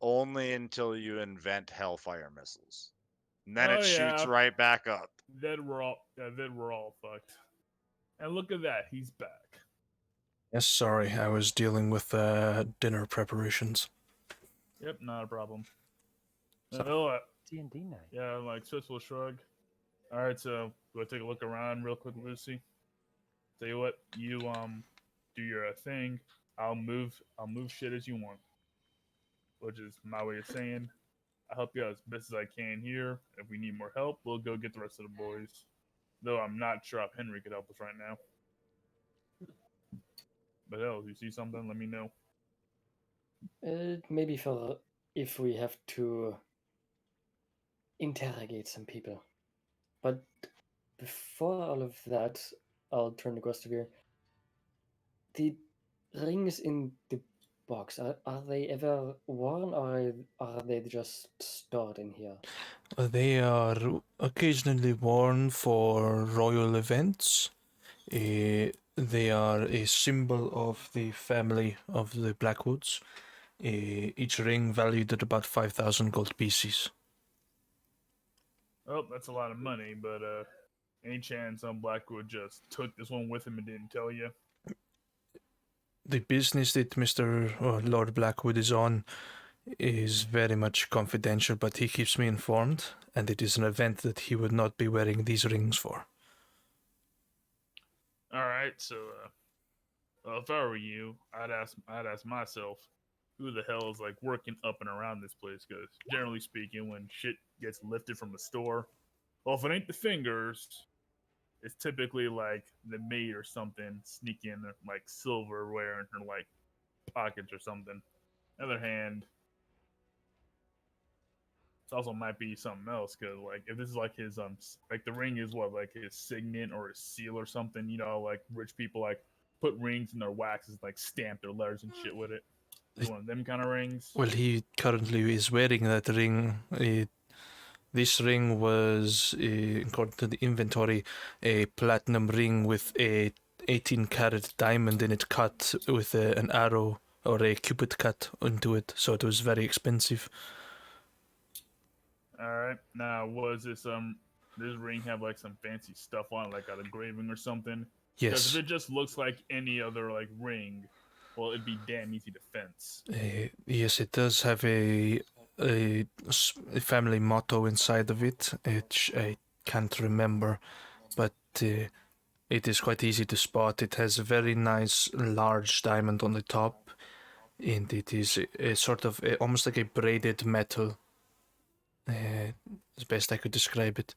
Only until you invent Hellfire missiles. And then Oh, it shoots yeah. right back up. Then we're all fucked. And look at that, he's back. Yes, sorry, I was dealing with dinner preparations. Yep, not a problem. So- D&D night. Yeah, like Swiss will shrug. All right, so go take a look around real quick, Lucy. Tell you what, you do your thing. I'll move shit as you want, which is my way of saying I'll help you out as best as I can here. If we need more help, we'll go get the rest of the boys. Though I'm not sure if Henry could help us right now. But hell, if you see something, let me know. Maybe for if we have to interrogate some people. But before all of that, I'll turn to Gustavir. The rings in the box, are they ever worn or are they just stored in here? They are occasionally worn for royal events. They are a symbol of the family of the Blackwoods. Each ring valued at about 5,000 gold pieces. Oh, that's a lot of money, but any chance Blackwood just took this one with him and didn't tell you? The business that Lord Blackwood is on is very much confidential, but he keeps me informed, and it is an event that he would not be wearing these rings for. All right, so if I were you, I'd ask myself, who the hell is like working up and around this place? Because generally speaking, when shit gets lifted from the store, well, if it ain't the fingers, it's typically like the maid or something sneaking like silverware in her like pockets or something. On the other hand, it also might be something else because like if this is like his like the ring is what like his signet or his seal or something, like rich people like put rings in their waxes, like stamp their letters and shit with it. It's one of them kind of rings. Well, he currently is wearing that ring. This ring was, according to the inventory, a platinum ring with a 18-karat diamond in it cut with an arrow or a cupid cut into it, so it was very expensive. All right. Now, was this does this ring have like some fancy stuff on it, like an engraving or something? Because if Yes. it just looks like any other like ring, well, it'd be damn easy to fence. Yes, it does have a family motto inside of it, which I can't remember, but it is quite easy to spot. It has a very nice large diamond on the top, and it is a sort of almost like a braided metal. As best I could describe it.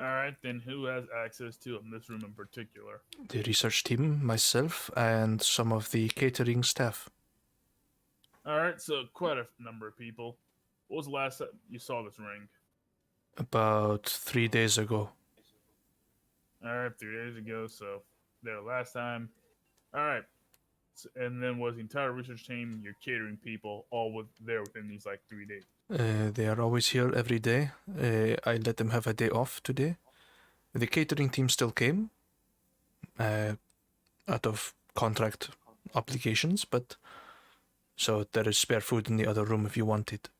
All right, then who has access to it in this room in particular? The research team, myself, and some of the catering staff. All right, so quite a number of people. What was the last time you saw this ring? About 3 days ago. All right, 3 days ago. So there last time. All right, so, and then was the entire research team, your catering people, all there within these like 3 days? They are always here every day. I let them have a day off today. The catering team still came out of contract obligations, but so there is spare food in the other room if you want it.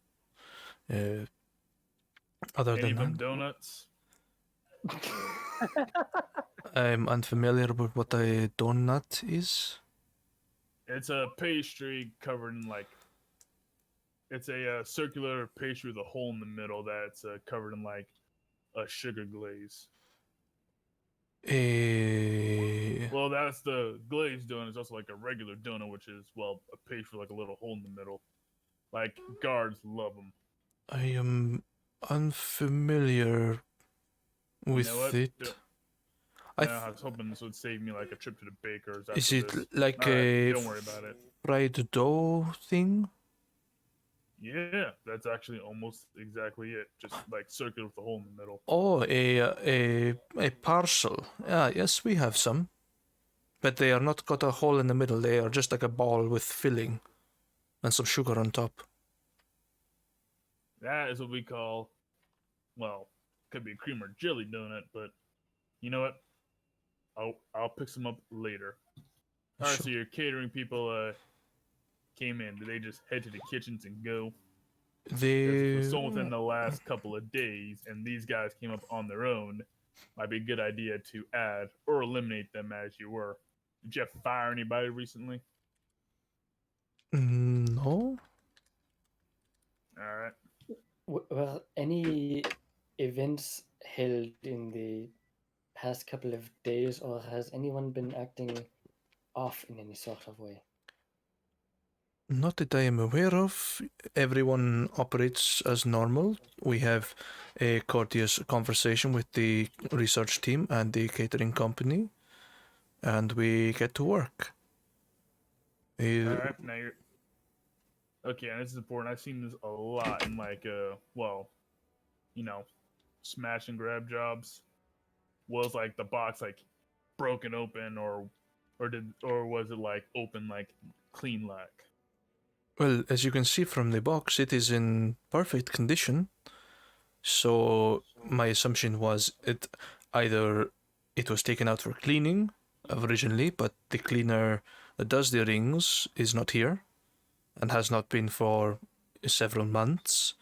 Other Any than of them that, donuts? I'm unfamiliar with what a donut is. It's a pastry covered in like. It's a circular pastry with a hole in the middle that's covered in like a sugar glaze. Well, that's the glazed donut. It's also like a regular donut, which is, well, a pastry with like a little hole in the middle. Like, guards love them. I am unfamiliar You with know what? it. I was hoping this would save me like a trip to the baker's after Is it this. like All right, a don't worry about it. fried dough thing? Yeah, that's actually almost exactly it. Just like circular with a hole in the middle. Oh, a parcel. Ah, yes, we have some, but they are not got a hole in the middle. They are just like a ball with filling and some sugar on top. That is what we call, well, could be a cream or jelly donut, but you know what? I'll pick some up later. All right, Sure. so your catering people came in. Did they just head to the kitchens and go? Because if it was They sold within the last couple of days and these guys came up on their own, might be a good idea to add or eliminate them as you were. Did you have to fire anybody recently? no. All right. Were any events held in the past couple of days, or has anyone been acting off in any sort of way? Not that I am aware of. Everyone operates as normal. We have a courteous conversation with the research team and the catering company, and we get to work. All right. Now you're okay. And this is important. I've seen this a lot in like well, you know, smash and grab jobs. Was like the box like broken open or was it like open like clean like? Well, as you can see from the box, it is in perfect condition. So my assumption was it was taken out for cleaning originally, but the cleaner that does the rings is not here and has not been for several months.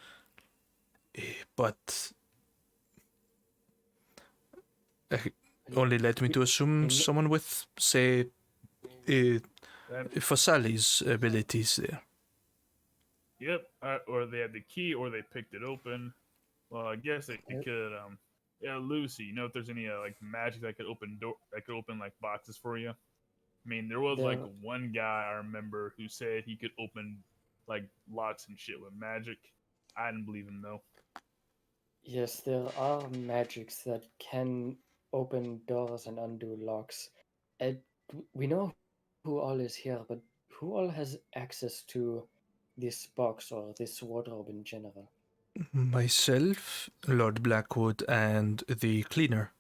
But only led me to assume someone with, say, Fasali's abilities there. Yep. Or they had the key, or they picked it open. Well, I guess they could. Yeah, Lucy. You know if there's any like magic that could open like boxes for you? I mean, there was like one guy I remember who said he could open like locks and shit with magic. I didn't believe him though. Yes, there are magics that can open doors and undo locks. And we know who all is here, but who all has access to this box or this wardrobe in general? Myself, Lord Blackwood, and the cleaner.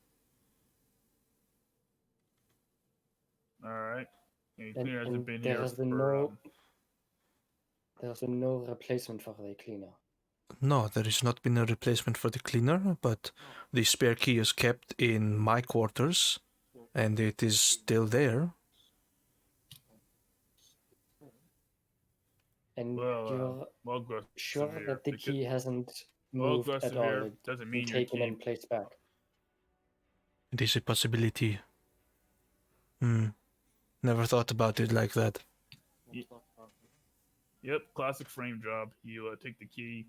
All right. And And, cleaner hasn't been there here has been for. there's been no replacement for the cleaner. No, there has not been a replacement for the cleaner, but the spare key is kept in my quarters, and it is still there. And Well, you're sure that the key hasn't moved Glyphosate at all. here It doesn't be mean you're taken and keep. placed back. It is a possibility. Never thought about it like that. Yep, classic frame job. You take the key,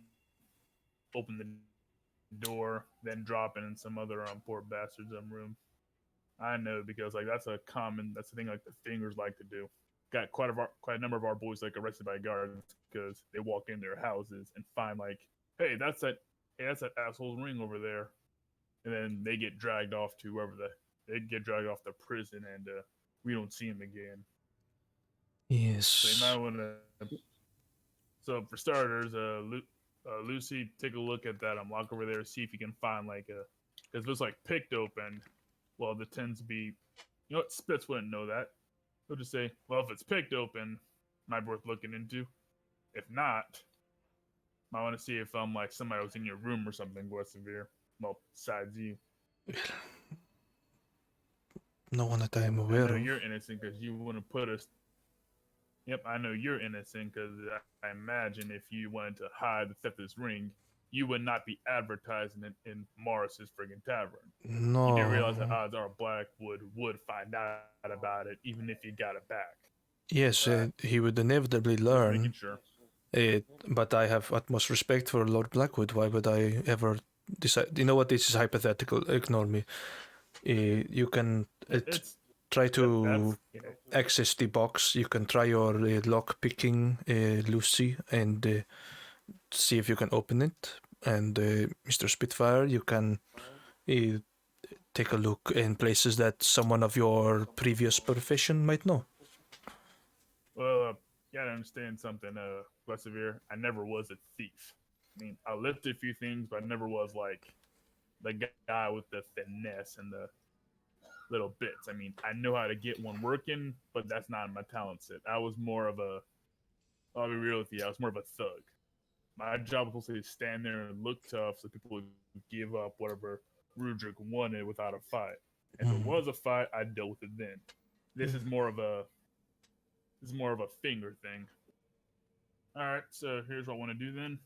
open the door, then drop it in some other poor bastard's room. I know because like that's the thing like the fingers like to do. Got quite a number of our boys like arrested by guards because they walk in their houses and find like, hey, that's that asshole's ring over there, and then they get dragged off to they get dragged off to prison, and we don't see them again. So you Yes. might want to. So for starters, Lucy, take a look at that. I'm walk over there, see if you can find like because if it's like picked open, well, there tends to be, you know what, Spitz wouldn't know that. He'll just say, well, if it's picked open, might be worth looking into. If not, I want to see if like somebody was in your room or something, more severe. Well, besides you. No one that I am I aware know of. you're innocent because you wouldn't put us. Yep, I know you're innocent because I imagine if you wanted to hide the theft of this ring, you would not be advertising it in Morris's friggin' tavern. You do realize that No. odds are Blackwood would find out about it even if you got it back. Yes, Right. he would inevitably Just making learn. sure. But I have utmost respect for Lord Blackwood. Why would I ever decide? You know what? This is hypothetical. Ignore me. You can It's try that's to you know, access the box. You can try your lock picking, Lucy, and see if you can open it. And Mr. Spitfire, you can take a look in places that someone of your previous profession might know. well, you gotta understand something, Persevere. I never was a thief. I mean, I lifted a few things, but I never was like the guy with the finesse and the little bits. I mean, I know how to get one working, but that's not my talent set. I was more of a, I'll be real with you, I was more of a thug. My job was supposed to stand there and look tough so people would give up whatever Rudrick wanted without a fight. If it was a fight, I dealt with it then. This is more of a finger thing. All right, so here's what I want to do then.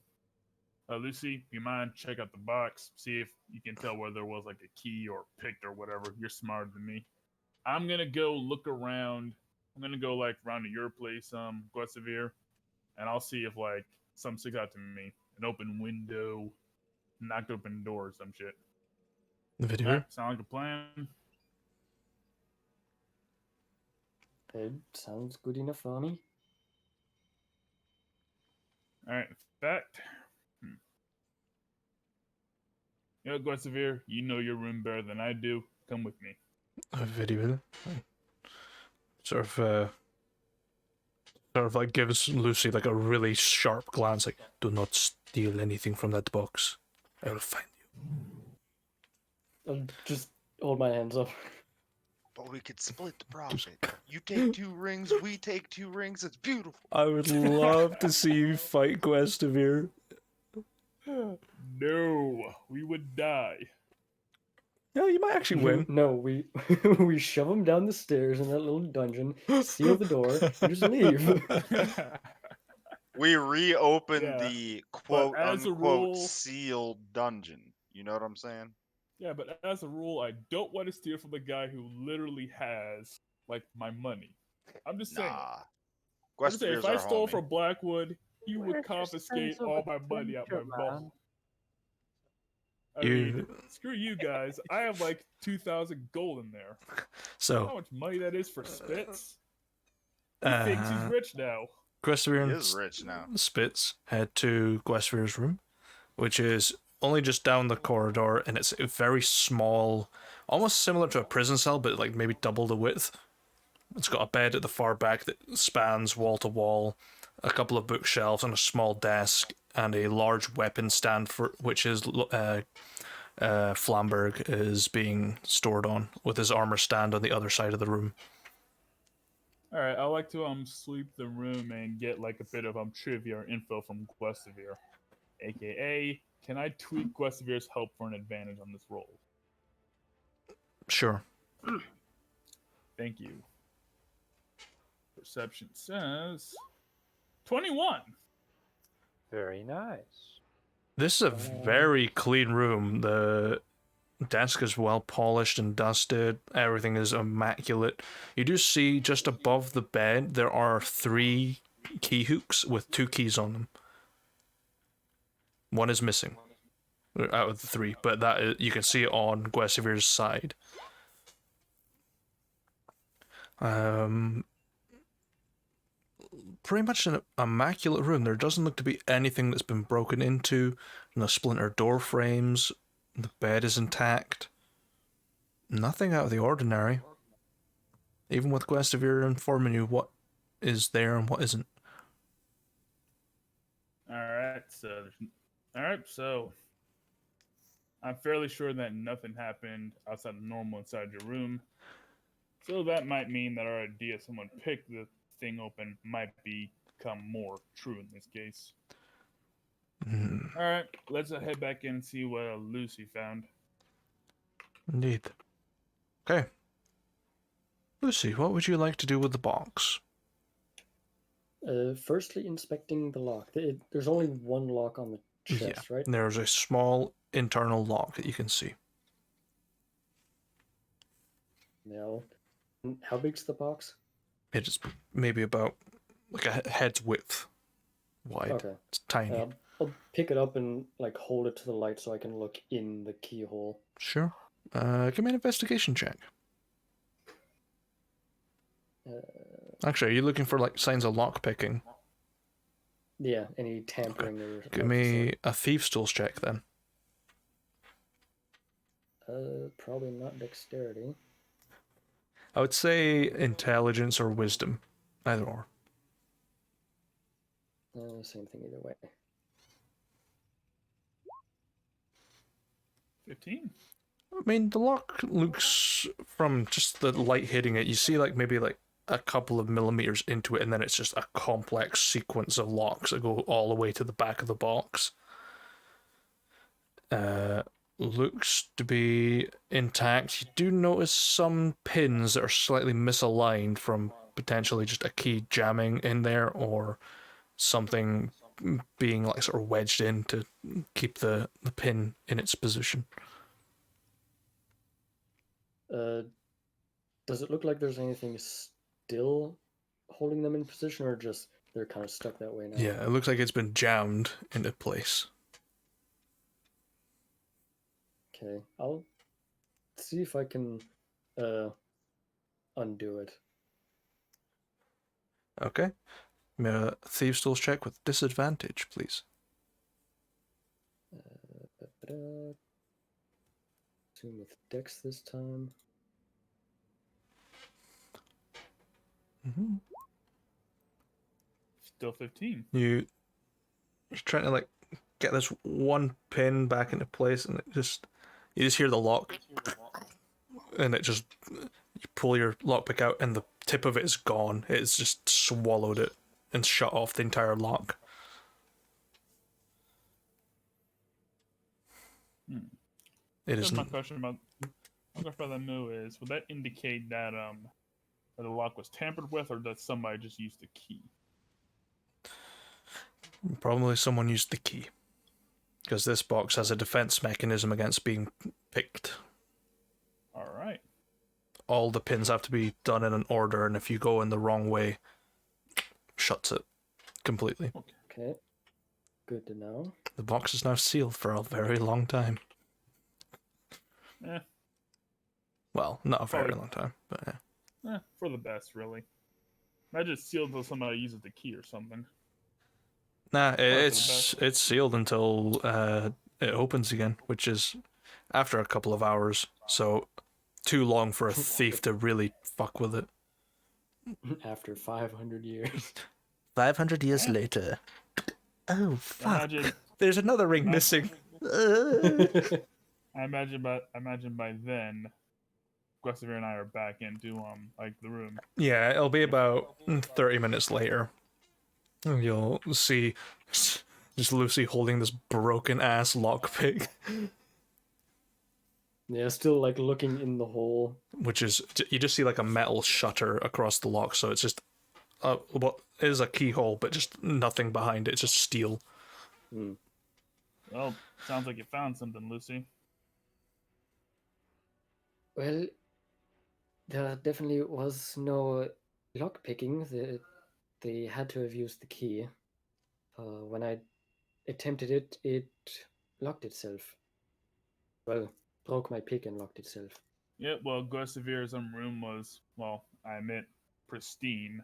Lucy, do you mind check out the box, see if you can tell whether there was like a key or picked or whatever. You're smarter than me. I'm gonna go look around. I'm gonna go like around to your place, Guesevere, and I'll see if like something sticks out to me. An open window, knocked open door, or some shit. Very All well. right, sound like a plan. It sounds good enough for me. All right, in fact, you know, Guesevere, you know your room better than I do. Come with me. Very well. Sort of like gives Lucy like a really sharp glance, like, do not steal anything from that box. I will find you. I'll just hold my hands up. But we could split the profit. You take 2 rings, we take 2 rings. It's beautiful. I would love to see you fight Guestivere. No, we would die. No, you might actually win. No, we we shove him down the stairs in that little dungeon, seal the door, and just leave. We reopen Yeah, the quote as a unquote rule- sealed dungeon. You know what I'm saying? Yeah, but as a rule, I don't want to steal from the guy who literally has like my money. I'm just saying. Nah. I'm just saying, if Guestevere's I our stole homie. from Blackwood, he Where's would your confiscate sense of all my money out my adventure, vault. man? I mean, screw you guys. I have like 2,000 gold in there. You know how So, much money that is for Spitz? He thinks he's rich now. Guestivere He and is rich now. Spitz head to Guestivere's room, which is only just down the corridor, and it's a very small, almost similar to a prison cell, but like maybe double the width. It's got a bed at the far back that spans wall to wall, a couple of bookshelves, and a small desk, and a large weapon stand for which is Flamberg is being stored on, with his armor stand on the other side of the room. All right, I like to sweep the room and get like a bit of trivia or info from Guestivere, aka can I tweak Guestivere's help for an advantage on this roll? Sure. Thank you. Perception says 21. Very nice. This is a very clean room. The desk is well polished and dusted. Everything is immaculate. You do see just above the bed there are 3 key hooks with 2 keys on them. One is missing out of the 3, but that is, you can see it on Guesevir's side. Pretty much an immaculate room. There doesn't look to be anything that's been broken into. No splintered door frames. The bed is intact. Nothing out of the ordinary. Even with Guestivir informing you what is there and what isn't. Alright, so I'm fairly sure that nothing happened outside of normal inside your room. So that might mean that our idea someone picked the thing open might become more true in this case. Alright, let's head back in and see what Lucy found. Indeed. Okay. Lucy, what would you like to do with the box? Firstly, inspecting the lock. There's only one lock on the chest, right? There's a small internal lock that you can see. Now, how big's the box? It's maybe about like a head's width wide. Okay. It's tiny. I'll pick it up and like hold it to the light so I can look in the keyhole. Sure. Give me an investigation check. Actually, are you looking for like signs of lock picking? Yeah, any tampering or Give me a thieves' tools check then. probably not dexterity. I would say intelligence or wisdom, either or. Same thing either way. 15. I mean, the lock looks, from just the light hitting it, you see like maybe like a couple of millimeters into it, and then it's just a complex sequence of locks that go all the way to the back of the box. Looks to be intact. You do notice some pins that are slightly misaligned from potentially just a key jamming in there, or something being like sort of wedged in to keep the pin in its position. Does it look like there's anything still holding them in position, or just they're kind of stuck that way now? Yeah, it looks like it's been jammed into place. Okay, I'll see if I can undo it. Okay. May a thieves' tools check with disadvantage, please. Zoom with Dex this time. Mm-hmm. Still 15. You're trying to like get this one pin back into place, and you just hear the lock, and it just, you pull your lockpick out, and the tip of it is gone. It's just swallowed it and shut off the entire lock. It Just isn't. my question about the move is, would that indicate that the lock was tampered with, or that somebody just used the key? Probably someone used the key, because this box has a defense mechanism against being picked. All right. All the pins have to be done in an order, and if you go in the wrong way, shuts it completely. Okay, good to know. The box is now sealed for a very long time. Eh. Well, not a very Probably. long time, but yeah. For the best, really. Imagine it's sealed until somebody uses the key or something. Nah, for the it's sealed until it opens again, which is after a couple of hours. So too long for a thief to really fuck with it. After 500 years. 500 years later. Oh fuck! Imagine, There's another ring missing. I imagine by then, Guestivir and I are back into like the room. Yeah, it'll be about 30 minutes later. You'll see just Lucy holding this broken ass lockpick, Yeah, still like looking in the hole. which is, you just see like a metal shutter across the lock, so it's just what is a keyhole, but just nothing behind it. It's just steel. Hmm. Well, sounds like you found something, Lucy. Well, there definitely was no lock picking. They had to have used the key. When I attempted it, it locked itself. Well, broke my pick and locked itself. Yeah, well, Guestevir's room was, well, I admit, pristine.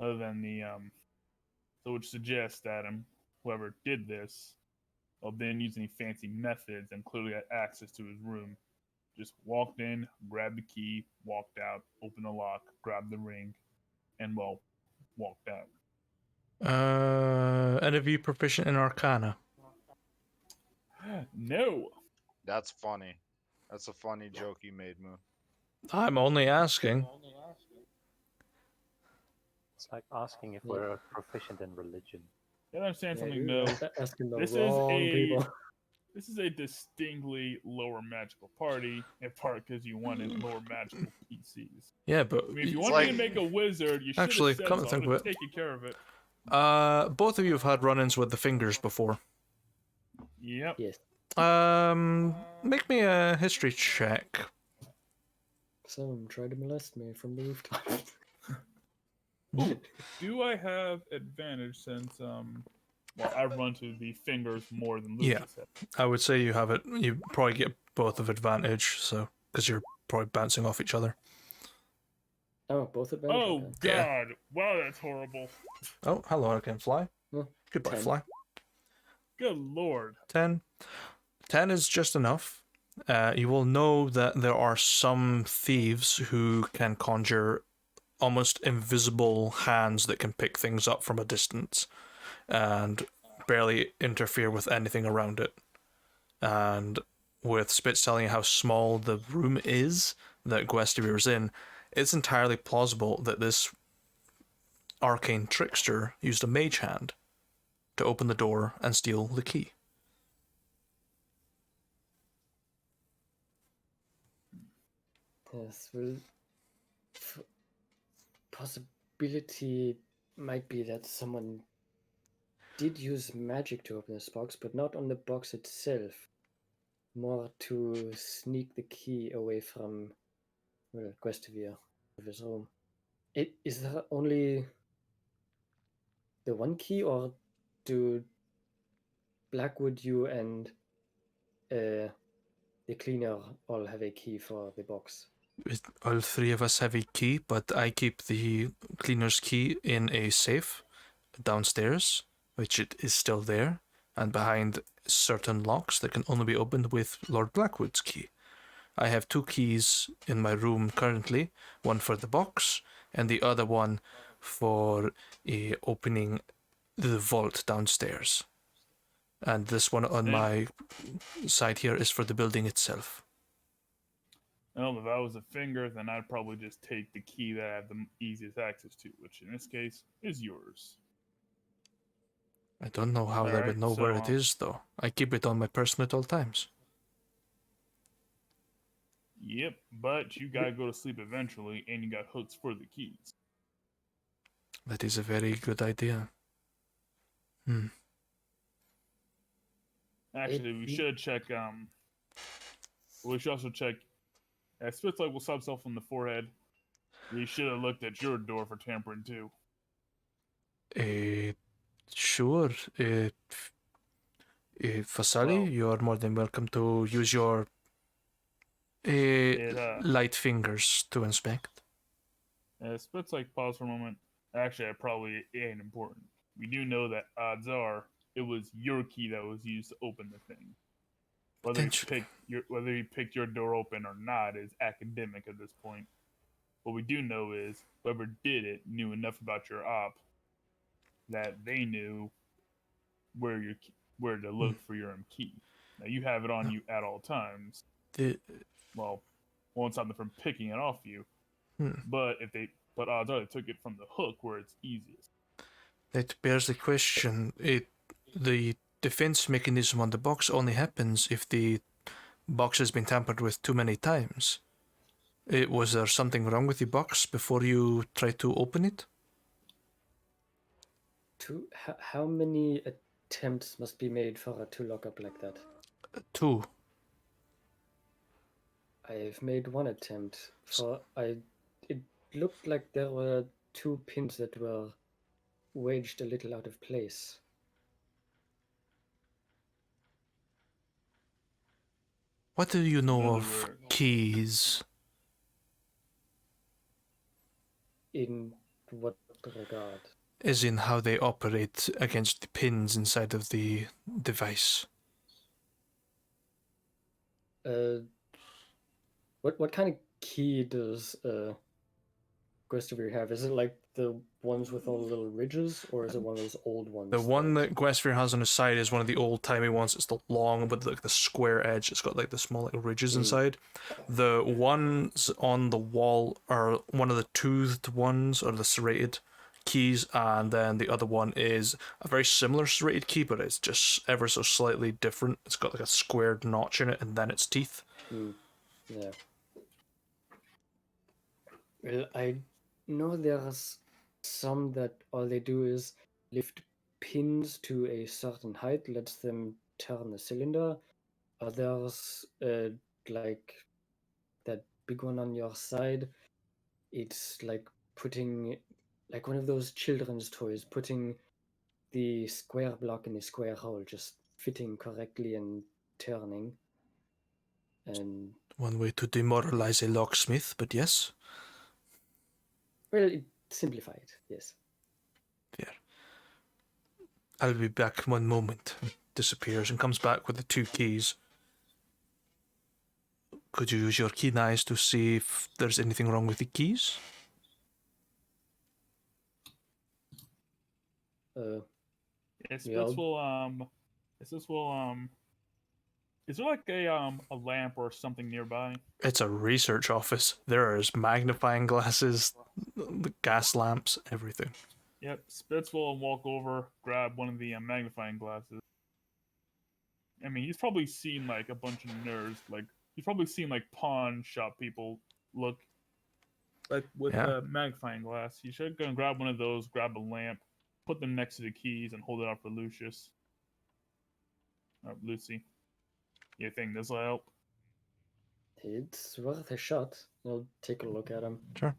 Other than the so which suggests that whoever did this, well, didn't use any fancy methods and clearly had access to his room. Just walked in, grabbed the key, walked out, opened the lock, grabbed the ring, and well, walked out. Any of you proficient in Arcana? No. That's funny. That's a funny joke you made, Moon. I'm only asking. It's like asking if Yeah. we're proficient in religion. You understand something? you're No. asking the This is wrong people. This is a distinctly lower magical party, in part because you wanted lower magical PCs. Yeah, but I mean, if you It's wanted me to like- make a wizard, you should Actually, have said come so. to I think would of have it. taken care of it. both of you have had run-ins with the fingers before. Yep. Yes. Make me a history check. Someone tried to molest me from the rooftop. Do I have advantage since well, I've run to the fingers more than Lucy Yeah. said. I would say you have it. You probably get both of advantage, so because you're probably bouncing off each other. Oh, both advantage? Oh Okay. God! Yeah. Wow, that's horrible. Oh, hello again, Fly. Well, Goodbye, 10. Fly. Good Lord. 10. 10 is just enough. You will know that there are some thieves who can conjure almost invisible hands that can pick things up from a distance and barely interfere with anything around it. And with Spitz telling you how small the room is that Guestevir's in, it's entirely plausible that this arcane trickster used a mage hand to open the door and steal the key. Yes, well, possibility might be that someone did use magic to open this box, but not on the box itself. More to sneak the key away from, well, Guestevere of his room. Is there only the one key, or do Blackwood, you, and the cleaner all have a key for the box? All three of us have a key, but I keep the cleaner's key in a safe downstairs, which it is still there, and behind certain locks that can only be opened with Lord Blackwood's key. I have two keys in my room currently, one for the box and the other one for opening the vault downstairs. And this one on my side here is for the building itself. Well, if I was a finger, then I'd probably just take the key that I have the easiest access to, which in this case is yours. I don't know how they would know Alright, where so, it is, though. I keep it on my person at all times. Yep, but you gotta go to sleep eventually, and you got hooks for the keys. That is a very good idea. Actually, we should check. We should also check. Spitz like will sub himself on the forehead. We should have looked at your door for tampering too. Sure. Fasali, Well- you are more than welcome to use your light fingers to inspect. Spitz like pause for a moment. Actually, it probably ain't important. We do know that odds are it was your key that was used to open the thing. Whether you picked your door open or not is academic at this point. What we do know is whoever did it knew enough about your op that they knew where to look for your key. Now you have it on you at all times. Well, won't stop them from picking it off you. But odds are they took it from the hook where it's easiest. That bears the question. The defense mechanism on the box only happens if the box has been tampered with too many times. Was there something wrong with the box before you tried to open it? How many attempts must be made for it to lock up like that? 2. I've made one attempt. It looked like there were 2 pins that were wedged a little out of place. What do you know Another of word. keys? In what regard? As in how they operate against the pins inside of the device. What kind of key does Gustavir have? Is it like the ones with all the little ridges, or is it one of those old ones? The one that Gwestvir has on his side is one of the old-timey ones. It's the long with like the square edge. It's got like the small little ridges inside. The ones on the wall are one of the toothed ones, or the serrated keys, and then the other one is a very similar serrated key, but it's just ever so slightly different. It's got like a squared notch in it, and then its teeth. Yeah. Well, I know there's some that all they do is lift pins to a certain height, lets them turn the cylinder. Others, like that big one on your side, it's like putting, like one of those children's toys, putting the square block in the square hole, just fitting correctly and turning. And One way to demoralize a locksmith, but yes. well, it simplified, yes. Fair. I'll be back one moment. Disappears and comes back with the 2 keys. Could you use your keen eyes to see if there's anything wrong with the keys? Yes, Yeah. this will is there like a lamp or something nearby? It's a research office. There's magnifying glasses, the gas lamps, everything. Yep, Spitz will walk over, grab one of the magnifying glasses. I mean, he's probably seen like a bunch of nerds, like he's probably seen like pawn shop people look like with a magnifying glass. He should go and grab one of those, grab a lamp, put them next to the keys, and hold it out for Lucius. Lucy. You think this will help? It's worth a shot. I'll take a look at him. Sure.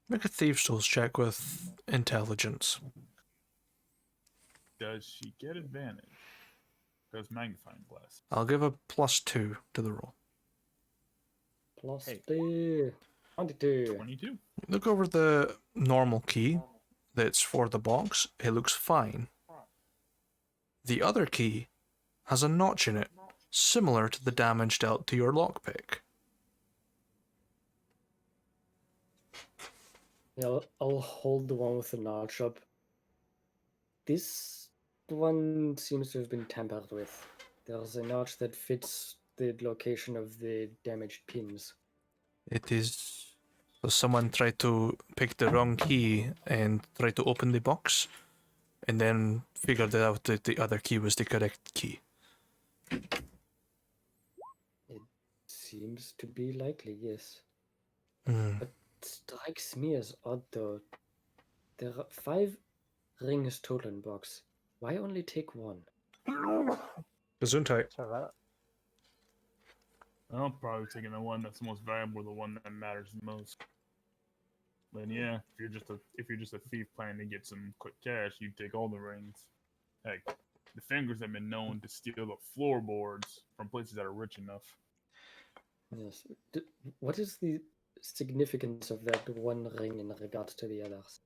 Make a thieves' tools check with intelligence. Does she get advantage? Does magnifying glass? I'll give a +2 to the roll. Plus Hey. 22. 22. Look over the normal key that's for the box. It looks fine. The other key has a notch in it, similar to the damage dealt to your lockpick. Yeah, I'll hold the one with the notch up. This one seems to have been tampered with. There's a notch that fits the location of the damaged pins. It is... So someone tried to pick the wrong key and tried to open the box, and then figured out that the other key was the correct key. It seems to be likely, yes. Hmm. But strikes me as odd, though. There are 5 rings total in box. Why only take 1? Gesundheit. Sorry about I'm probably taking the one that's the most valuable, the one that matters the most. But yeah, if you're just a thief planning to get some quick cash, you take all the rings. Heck, the fingers have been known to steal the floorboards from places that are rich enough. Yes. What is the significance of that one ring in regards to the others?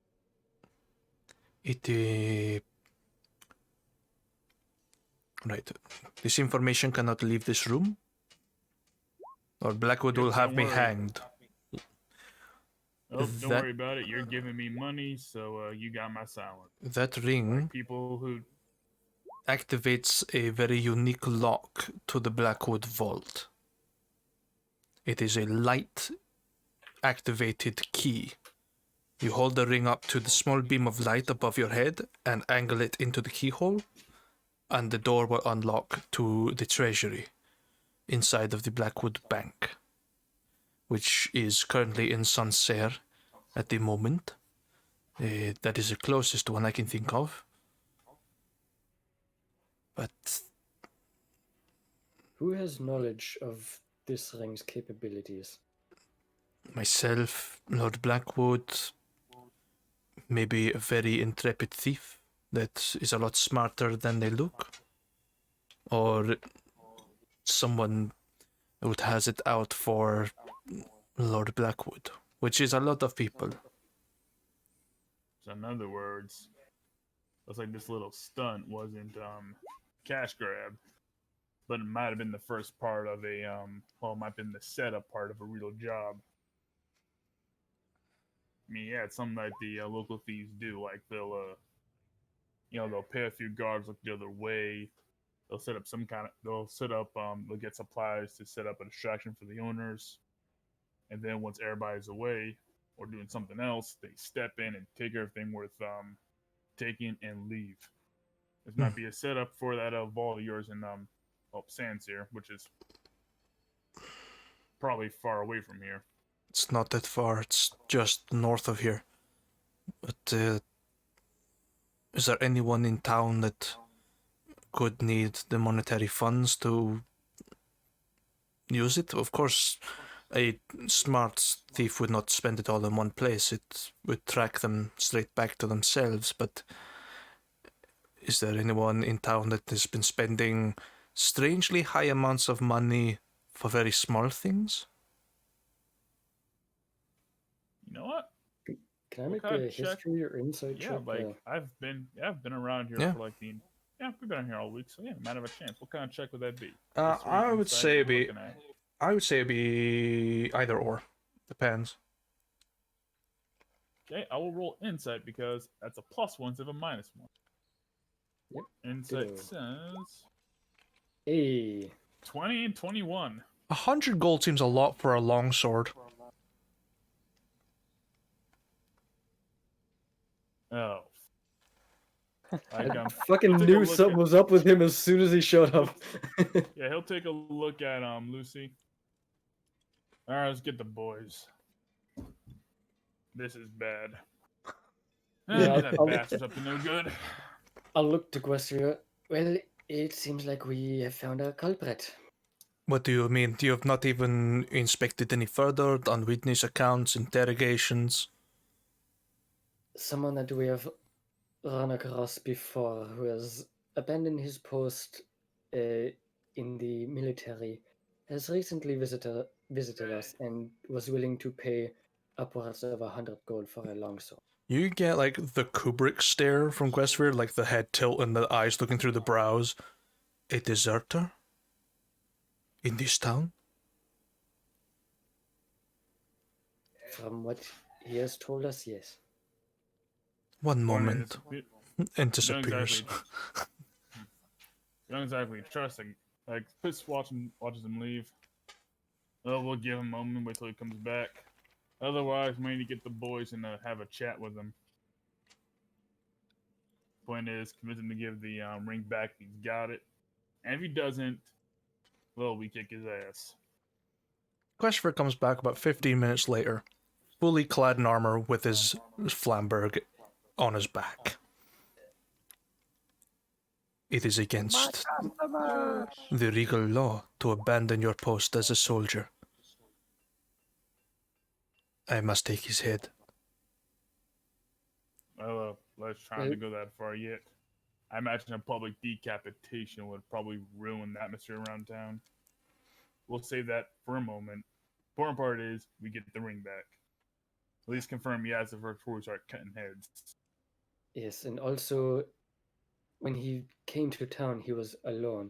Right. This information cannot leave this room, or Blackwood will Yes, have don't me worry. hanged. Oh, don't That- worry about it. You're giving me money, so you got my silence. That ring People who activates a very unique lock to the Blackwood vault. It is a light activated key. You hold the ring up to the small beam of light above your head and angle it into the keyhole, and the door will unlock to the treasury inside of the Blackwood Bank, which is currently in Sancerre at the moment. That is the closest one I can think of. But Who has knowledge of this ring's capabilities? myself, Lord Blackwood, maybe a very intrepid thief that is a lot smarter than they look, or someone who has it out for Lord Blackwood, which is a lot of people. So in other words, looks like this little stunt wasn't cash grab, but it might have been the first part of a well, it might have been the setup part of a real job. I mean, yeah, it's something like the local thieves do. Like they'll pay a few guards, look the other way. They'll set up they'll get supplies to set up a distraction for the owners, and then once everybody's away or doing something else, they step in and take everything worth taking and leave. This might be a setup for that vault of yours in Sands here, which is probably far away from here. It's not that far, it's just north of here. But is there anyone in town that could need the monetary funds to use it? Of course, a smart thief would not spend it all in one place. It would track them straight back to themselves, but is there anyone in town that has been spending strangely high amounts of money for very small things? You know what? Can I make Okay, a check. history or insight Yeah, check? like I've been around here Yeah. for like we've been here all week, so yeah, might have a chance. What kind of check would that be? I would Insight, say what we're be. looking at? I would say it'd be either or. Depends. Okay, I will roll insight because that's a +1 instead of a -1. Yep. Insight Ditto. says Hey, 20 and 21. 100 gold seems a lot for a longsword. Oh. I Like, fucking take a knew look something at- was up with him as soon as he showed up. Yeah, he'll take a look at Lucy. All right, let's get the boys. This is bad. Yeah, That I'll- bastard's up to no good. I'll look to Questia. Well, it seems like we have found a culprit. What do you mean? You have not even inspected any further, done witness accounts, interrogations? Someone that we have run across before who has abandoned his post in the military has recently visited us and was willing to pay upwards of 100 gold for a longsword. You get like the Kubrick stare from Questford, like the head tilt and the eyes looking through the brows. A deserter? In this town? From what he has told us, yes. One Point moment. is, And disappears. don't exactly trust him. Like, Fitz watches him leave. Oh, we'll give him a moment, wait till he comes back. Otherwise, we need to get the boys and have a chat with him. Point is, convince him to give the ring back if he's got it. And if he doesn't, well, we kick his ass. Questford comes back about 15 minutes later, fully clad in armor with his flamberg on his back. It is against the regal law to abandon your post as a soldier. I must take his head. Well, let's try not to go that far yet. I imagine a public decapitation would probably ruin the atmosphere around town. We'll save that for a moment. Important part is we get the ring back. At least confirm he has it before we start cutting heads. Yes, and also, when he came to town, he was alone.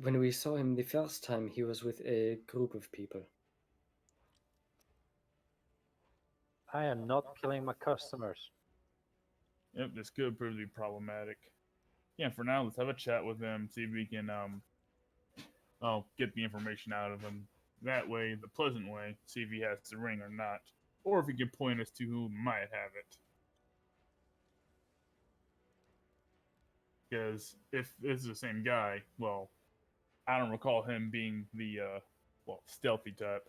When we saw him the first time, he was with a group of people. I am not killing my customers. Yep, this could prove to be problematic. Yeah, for now, let's have a chat with him, see if we can get the information out of him. That way, the pleasant way, see if he has the ring or not. Or if he can point us to who might have it. Because if this is the same guy, well, I don't recall him being the stealthy type.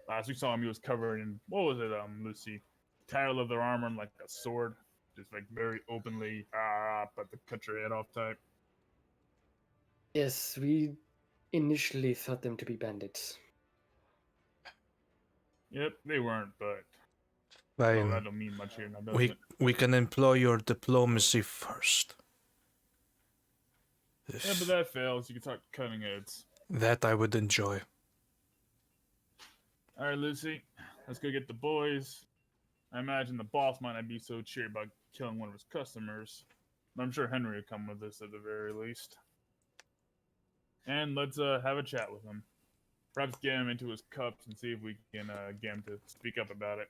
Last we saw him, he was covered in what was it, Lucy? Tire leather armor and like a sword, just like very openly, but to cut your head off type. Yes, we initially thought them to be bandits. Yep, they weren't, but well, Fine. that don't mean much here now, does it? We can employ your diplomacy first. Yeah, but that fails. You can start cutting heads. That I would enjoy. All right, Lucy, let's go get the boys. I imagine the boss might not be so cheery about killing one of his customers, but I'm sure Henry will come with us at the very least. And let's have a chat with him. Perhaps get him into his cups and see if we can get him to speak up about it.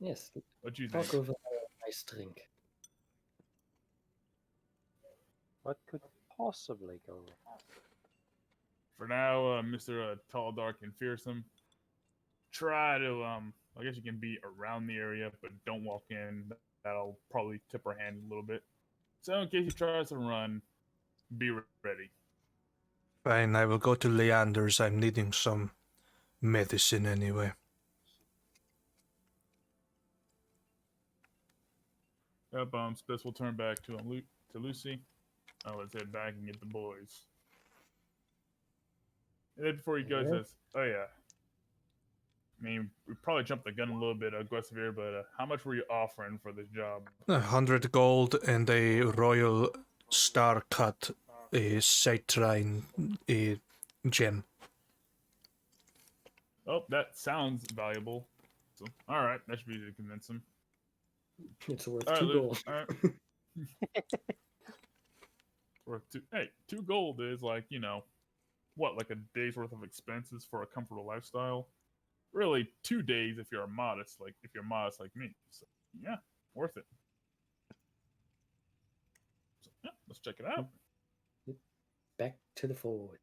Yes, What do you talk think? over a nice drink. What could possibly go wrong? For now, Mr. Tall, Dark, and Fearsome, try to, I guess you can be around the area, but don't walk in. That'll probably tip her hand a little bit. So in case he tries to run, be ready. Fine, I will go to Leander's. I'm needing some medicine anyway. Yep, Spitz will turn back to Lucy. Let's head back and get the boys. And then before he goes, Yeah. says, "Oh yeah, I mean, we probably jumped the gun a little bit aggressive here, but how much were you offering for this job?" 100 gold and a royal star cut, a citrine, a gem. Oh, that sounds valuable. So, all right, that should be easy to convince him. It's worth All right, 2 Luke, gold. all right. Worth two. Hey, 2 gold is like what, like a day's worth of expenses for a comfortable lifestyle. Really, 2 days if you're modest, like me. So yeah, worth it. So, yeah, let's check it out. Back to the forward.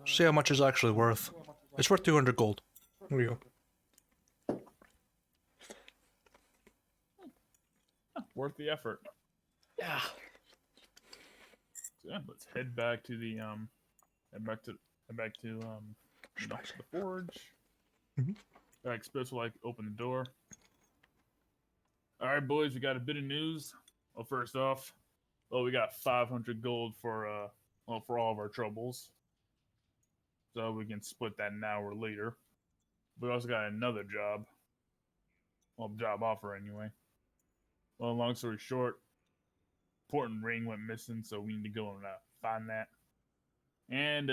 See how much it's actually worth. It's worth 200 gold. Here we go. Worth the effort. Yeah. So yeah, let's head back to the the forge. Mhm. Spitz will open the door. All right, boys, we got a bit of news. Well, first off, we got 500 gold for for all of our troubles, so we can split that now or later. We also got another job. Well, job offer anyway. Well, long story short, important ring went missing, so we need to go and find that. And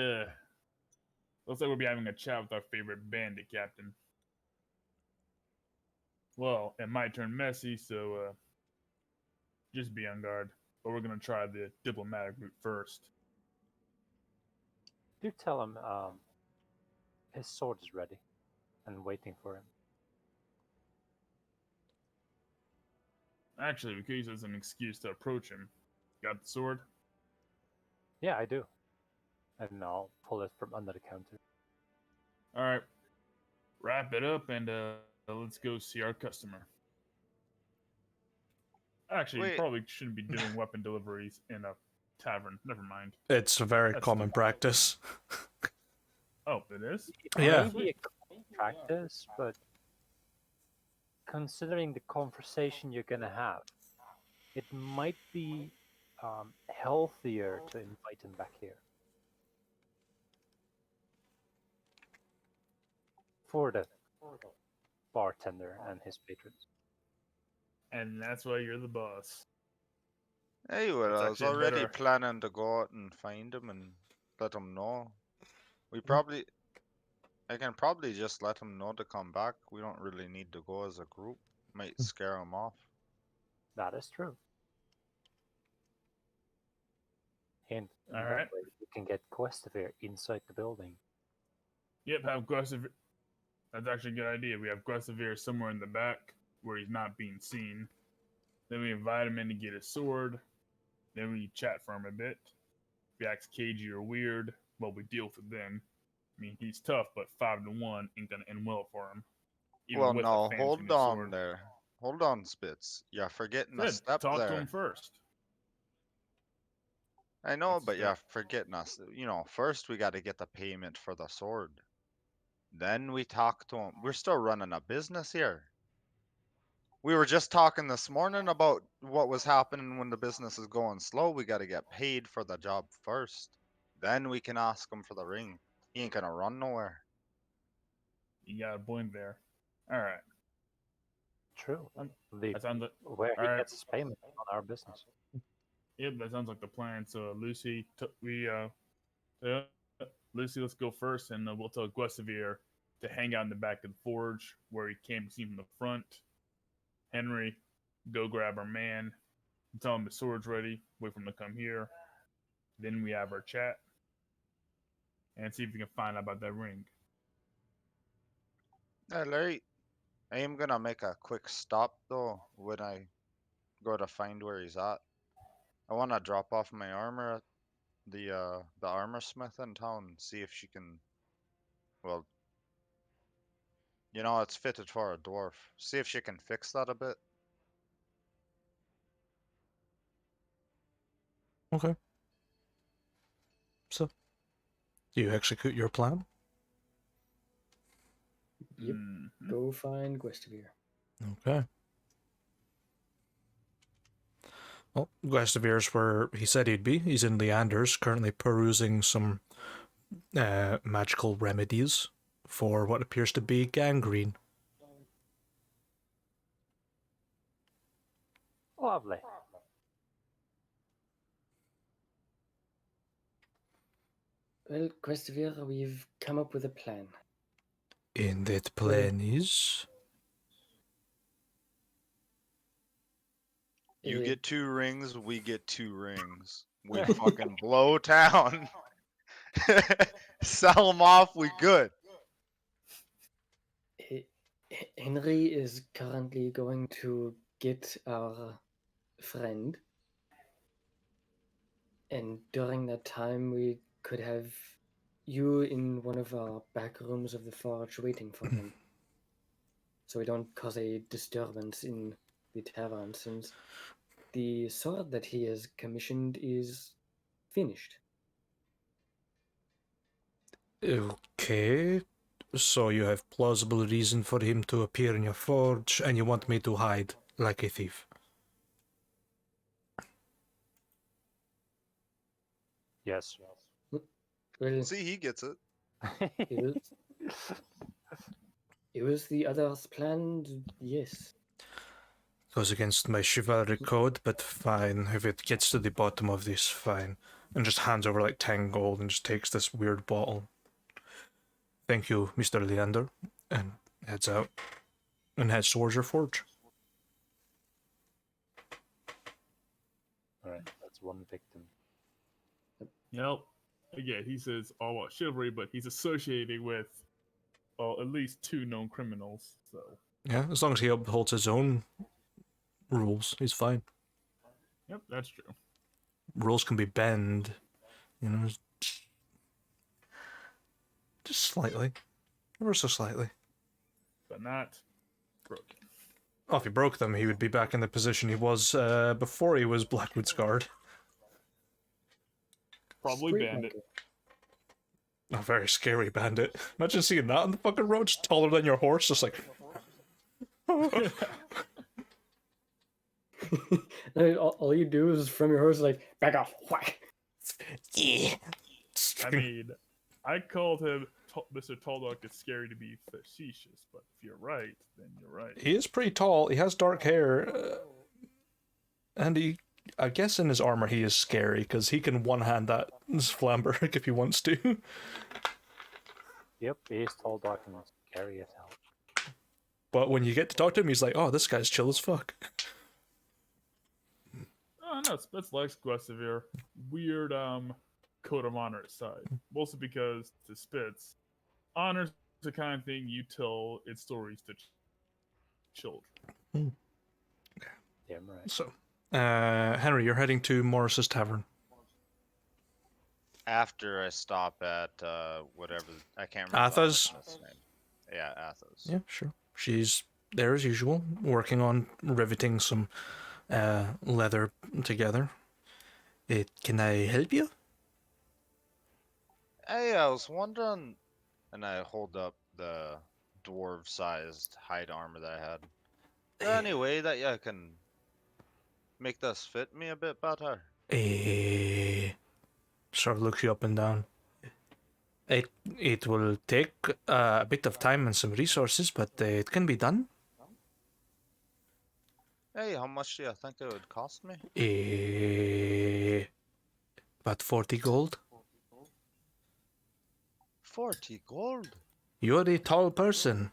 looks like we'll be having a chat with our favorite bandit captain. Well, it might turn messy, so just be on guard. But we're gonna try the diplomatic route first. Do tell him his sword is ready and waiting for him. Actually, we could use it as an excuse to approach him. Got the sword? Yeah, I do. And I'll pull it from under the counter. All right, wrap it up and let's go see our customer. Actually, you Wait. probably shouldn't be doing weapon deliveries in a tavern. Never mind. It's a very That's common stupid. practice. Oh, it is? Yeah. It may be a common practice, but considering the conversation you're gonna have, it might be healthier to invite him back here. For the bartender and his patrons. And that's why you're the boss. Hey, well, It's I was actually already better. planning to go out and find him and let him know. I can probably just let him know to come back. We don't really need to go as a group. Might scare him off. That is true. And in All that right. way, you can get Questivere inside the building. Yep, have Guesevere. That's actually a good idea. We have Guesevere somewhere in the back where he's not being seen. Then we invite him in to get his sword. Then we chat for him a bit. If he acts cagey or weird, well, we deal with it then. I mean, he's tough, but 5-1 ain't gonna end well for him. Even Well, with a no, fancy hold new on sword. there. Hold on, Spitz. You're forgetting a Good. step Talk to him there. first. I know, What's the but you're step? forgetting us. First we got to get the payment for the sword. Then we talk to him. We're still running a business here. We were just talking this morning about what was happening when the business is going slow. We got to get paid for the job first. Then we can ask him for the ring. He ain't gonna run nowhere. You got a point there. All right. True. Um, The That sounds like where he alright. gets his payment on our business. Yep, that sounds like the plan. So Lucy, Lucy, let's go first, and we'll tell Guesevere to hang out in the back of the forge where he can't be seen from the front. Henry, go grab our man, tell him the sword's ready. Wait for him to come here. Then we have our chat and see if we can find out about that ring. Alright. I am gonna make a quick stop though when I go to find where he's at. I wanna drop off my armor at the armor smith in town, see if she can, well, you know, it's fitted for a dwarf. See if she can fix that a bit. Okay. So, do you execute your plan? Yep. Mhm. Go find Guestivere. Okay. Well, Guestevere's where he said he'd be. He's in Leander's, currently perusing some magical remedies for what appears to be gangrene. Lovely. Well, Guestivere, we've come up with a plan. And that plan is... You Uh, get 2 rings, we get 2 rings. We fucking blow town. Sell them off, we good. Henry is currently going to get our friend, and during that time, we could have you in one of our back rooms of the forge waiting for him, so we don't cause a disturbance in the tavern, since the sword that he has commissioned is finished. Okay. So you have plausible reason for him to appear in your forge, and you want me to hide like a thief. Yes. Well, See, he gets it. it was the other's plan, yes. Goes against my chivalric code, but fine. If it gets to the bottom of this, fine. And just hands over like 10 gold and just takes this weird bottle. Thank you, Mr. Leander. And heads out. And heads towards your forge. Alright, that's one victim. Yep. Again, he says all about chivalry, but he's associating with, well, at least 2 known criminals. So Yeah, as long as he upholds his own rules, he's fine. yep, that's true. Rules can be bent, you know, just slightly. Ever so slightly. But not broken. Well, if he broke them, he would be back in the position he was before he was Blackwood's guard. Probably Street bandit. market. A very scary bandit. Imagine seeing that on the fucking road, just taller than your horse, just like... All you do is from your horse, like, back off, whack. Yeah. I mean, I called him Mr. Tall Dog. It's scary to be facetious, but if you're right, then you're right. He is pretty tall, he has dark hair, and he... I guess in his armor he is scary, because he can one-hand that Flamberg if he wants to. Yep, he's tall, dark, and scary as hell. But when you get to talk to him, he's like, oh, this guy's chill as fuck. Oh no, that's Lex Guesevere. Weird code of honor aside. Mostly because to Spitz, honor's the kind of thing you tell its stories to children. Damn right. So, Henry, you're heading to Morris's Tavern. After I stop at whatever, I can't remember. Atha's? the name. Yeah, Atha's. Yeah, sure. She's there as usual, working on riveting some leather together. Can I help you? Hey, I was wondering, and I hold up the dwarf-sized hide armor that I had. Any way that you can make this fit me a bit better? Sort of looks you up and down. It will take a bit of time and some resources, but it can be done. Hey, how much do you think it would cost me? About 40 gold. 40 gold? You're a tall person,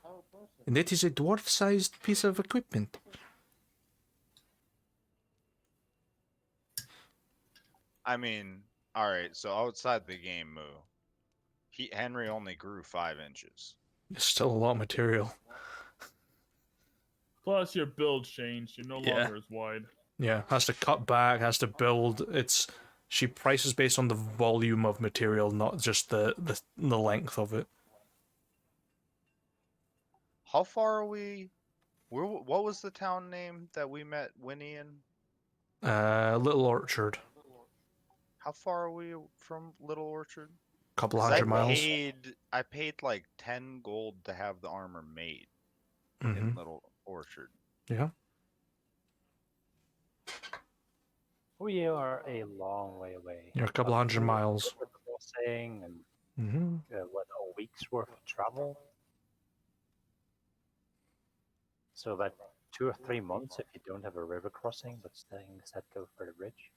and it is a dwarf-sized piece of equipment. I mean, alright, so outside the game, Moo, Henry only grew 5 inches. It's still a lot of material. Plus, your build changed. You're no Yeah. longer as wide. Yeah, has to cut back, has to build. She prices based on the volume of material, not just the length of it. How far are we? What was the town name that we met Winnie in? Little Orchard, How far are we from Little Orchard? couple 'Cause hundred miles. I paid like 10 gold to have the armor made Mm-hmm. in Little Orchard. Yeah. We are a long way away. You're a couple hundred miles. Crossing and Mm-hmm. what, a week's worth of travel. So about 2 or 3 months if you don't have a river crossing, but things that go for the bridge.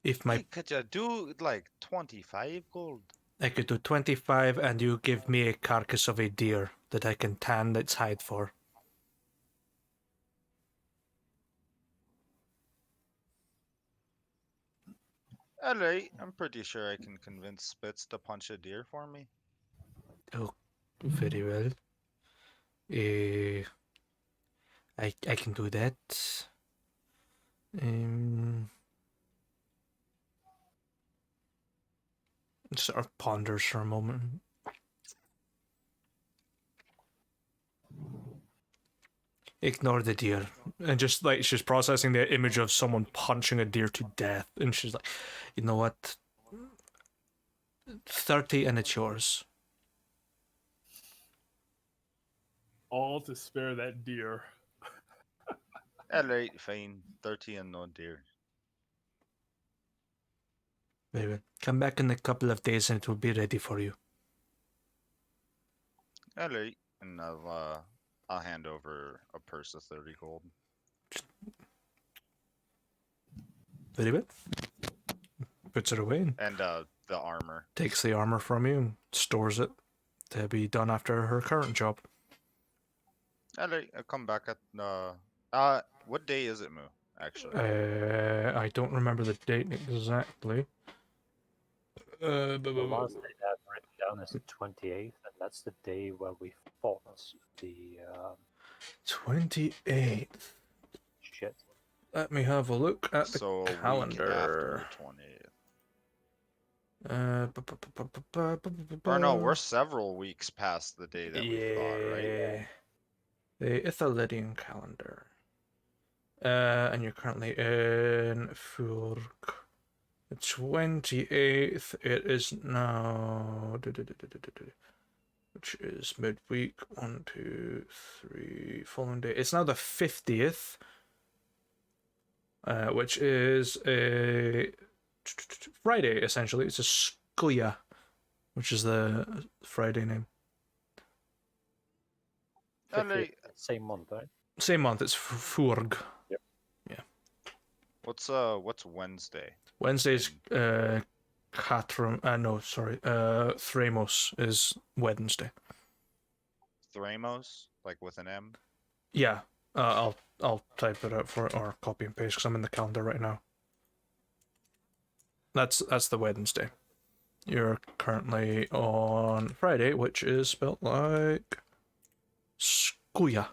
If Hey, could you do like 25 gold? I could do 25, and you give me a carcass of a deer that I can tan its hide for. Alright, I'm pretty sure I can convince Spitz to punch a deer for me. Oh, very well. I can do that. Sort of ponders for a moment. Ignore the deer, and just like she's processing the image of someone punching a deer to death, and she's like, you know what? 30 and it's yours. All to spare that deer. Alright, fine. 30 and no deer. Maybe come back in a couple of days and it will be ready for you. Alright, and I'll hand over a purse of 30 gold. Very well. Puts it away and And the armor. takes the armor from you and stores it to be done after her current job. Alright, I'll come back at what day is it, Moo? Actually. I don't remember the date exactly. The last day I have written down is the 28th, and that's the day where we fought the 28th. shit. Let me have a look at the So a week calendar. after the 20th. Or Or no, we're several weeks past the day that we fought, right? The Ithalian calendar. And you're currently in Furg. The 28th, it is now. Which is midweek. 1, 2, 3. Following day. It's now the 50th. Which is a Friday, essentially. It's a Skuya, which is the Friday name. Alright, Same month, right? Same month, it's Furg. Yep. Yeah. what's Wednesday? Wednesday's Thramos is Wednesday. Thramos, like with an M. Yeah. I'll type it out for or copy and paste because I'm in the calendar right now. That's the Wednesday. You're currently on Friday, which is spelled like Skuya.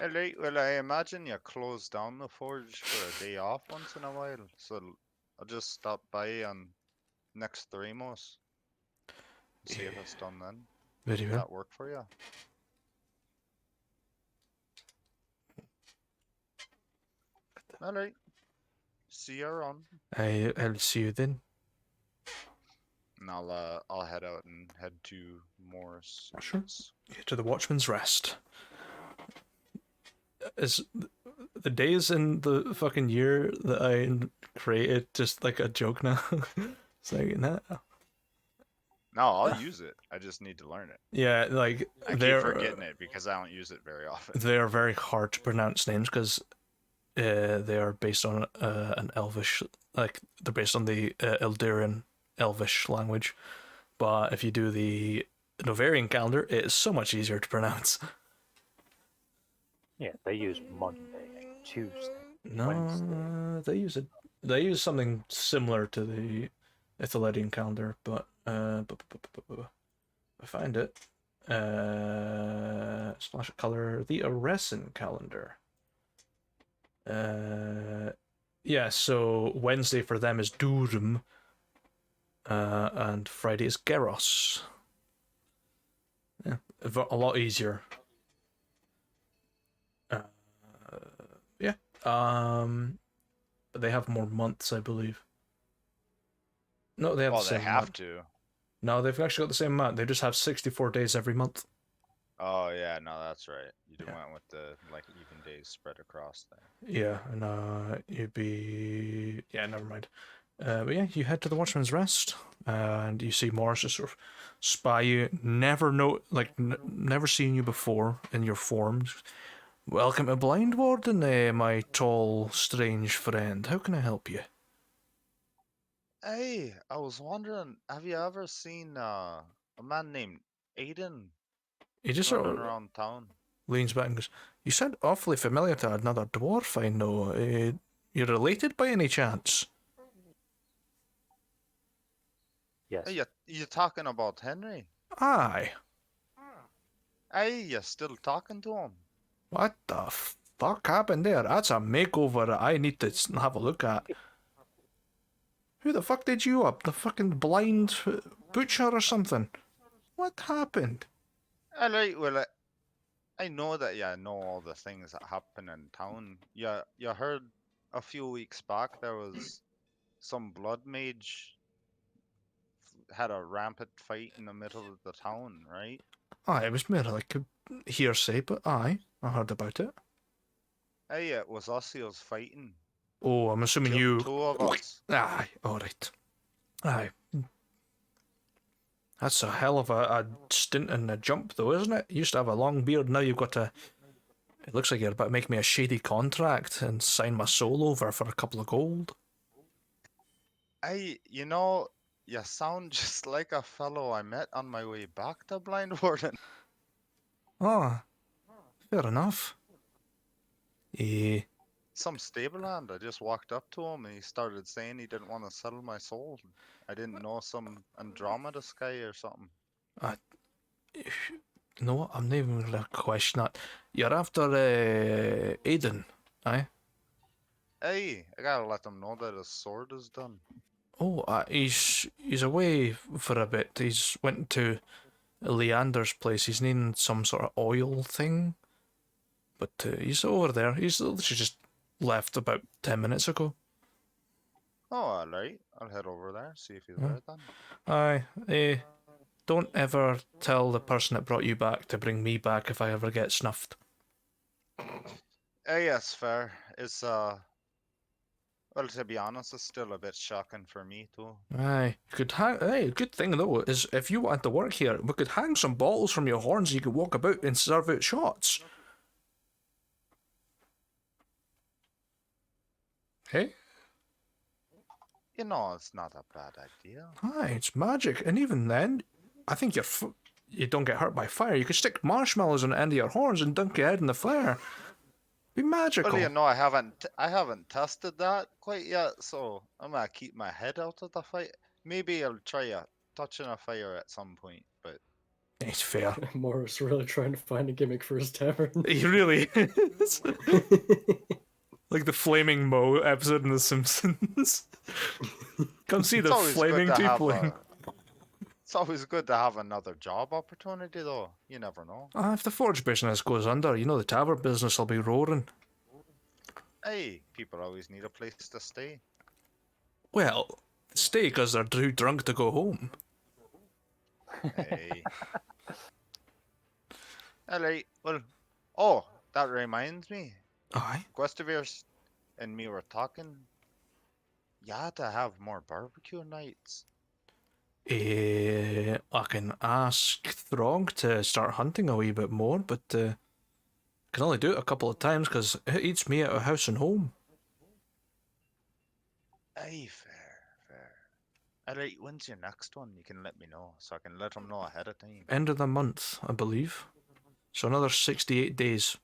Alright, well I imagine you close down the forge for a day off once in a while, so I'll just stop by on next Thramos. See if it's done then. Very Does well. that work for you? Alright. See you around. I'll see you then. And I'll head out and head to Morris. Sure. To the Watchman's Rest. Is the days in the fucking year that I created just like a joke now? It's like, nah. No, I'll use it. I just need to learn it. Yeah, like I keep forgetting it because I don't use it very often. They are very hard to pronounce names because they are based on an Elvish, like they're based on the Eldarian Elvish language. But if you do the Novarian calendar, it is so much easier to pronounce. Yeah, they use Monday, Tuesday, No, Wednesday. they use something similar to the Ithiledian calendar, but I find it. Splash of color, the Aresin calendar. Yeah, so Wednesday for them is Durum, and Friday is Geros. Yeah, a lot easier. Yeah. But they have more months, I believe. No, they have the Well, same they have month. to. No, they've actually got the same amount. They just have 64 days every month. Oh yeah, no, that's right. You Yeah. went with the like even days spread across there. Yeah, and you'd be... Yeah, never mind. But yeah, you head to the Watchman's Rest, and you see Morris just sort of spy you. Never never seen you before in your forms. Welcome to Blind Warden, my tall, strange friend. How can I help you? Hey, I was wondering, have you ever seen a man named Aiden He just sort running of around town? leans back and goes, "You sound awfully familiar to another dwarf I know. You're related by any chance?" Yes. Hey, you talking about Henry? Aye. Hey, you still talking to him? What the fuck happened there? That's a makeover that I need to have a look at. Who the fuck did you up? The fucking blind butcher or something? What happened? Alright, well, I know that you know all the things that happen in town. You heard a few weeks back there was some blood mage had a rampant fight in the middle of the town, right? Aye, it was more like a hearsay, but aye, I heard about it. Hey, it was us who was fighting. Oh, I'm assuming Killed you... two of us. Aye, alright. Aye. That's a hell of a stint and a jump, though, isn't it? You used to have a long beard, now you've got to... It looks like you're about to make me a shady contract and sign my soul over for a couple of gold. Hey, you sound just like a fellow I met on my way back to Blind Warden. Ah, fair enough. Some stable hand. I just walked up to him and he started saying he didn't want to sell my soul. I didn't know, some Andromeda sky or something. You know what? I'm not even going to question that. You're after Aiden, aye? Hey, I gotta let him know that his sword is done. Oh, he's away for a bit. He's went to Leander's place. He's needing some sort of oil thing. But he's over there. He's literally just left about 10 minutes ago. Oh, alright. I'll head over there, see if he's there then. Aye, don't ever tell the person that brought you back to bring me back if I ever get snuffed. Hey, yes, fair. It's, well, to be honest, it's still a bit shocking for me, too. Aye, good thing though is if you want to work here, we could hang some bottles from your horns so you could walk about and serve out shots. Hey? It's not a bad idea. Aye, it's magic, and even then, I think you don't get hurt by fire. You could stick marshmallows on the end of your horns and dunk your head in the flare. Be magical. Well, I haven't tested that quite yet, so I'm gonna keep my head out of the fight. Maybe I'll try touching a fire at some point, but It's fair. Morris really trying to find a gimmick for his tavern. He really is. Like the Flaming Moe episode in The Simpsons. Come see the flaming tiefling. It's always good to have another job opportunity, though. You never know. If the forge business goes under, the tavern business will be roaring. Hey, people always need a place to stay. Well, stay because they're too drunk to go home. Hey. Alright, well, oh, that reminds me. Aye. Gustavir and me were talking. You had to have more barbecue nights. I can ask Throg to start hunting a wee bit more, but can only do it a couple of times because it eats me out of house and home. Aye, fair. Alright, when's your next one? You can let me know, so I can let them know ahead of time. End of the month, I believe. So another 68 days.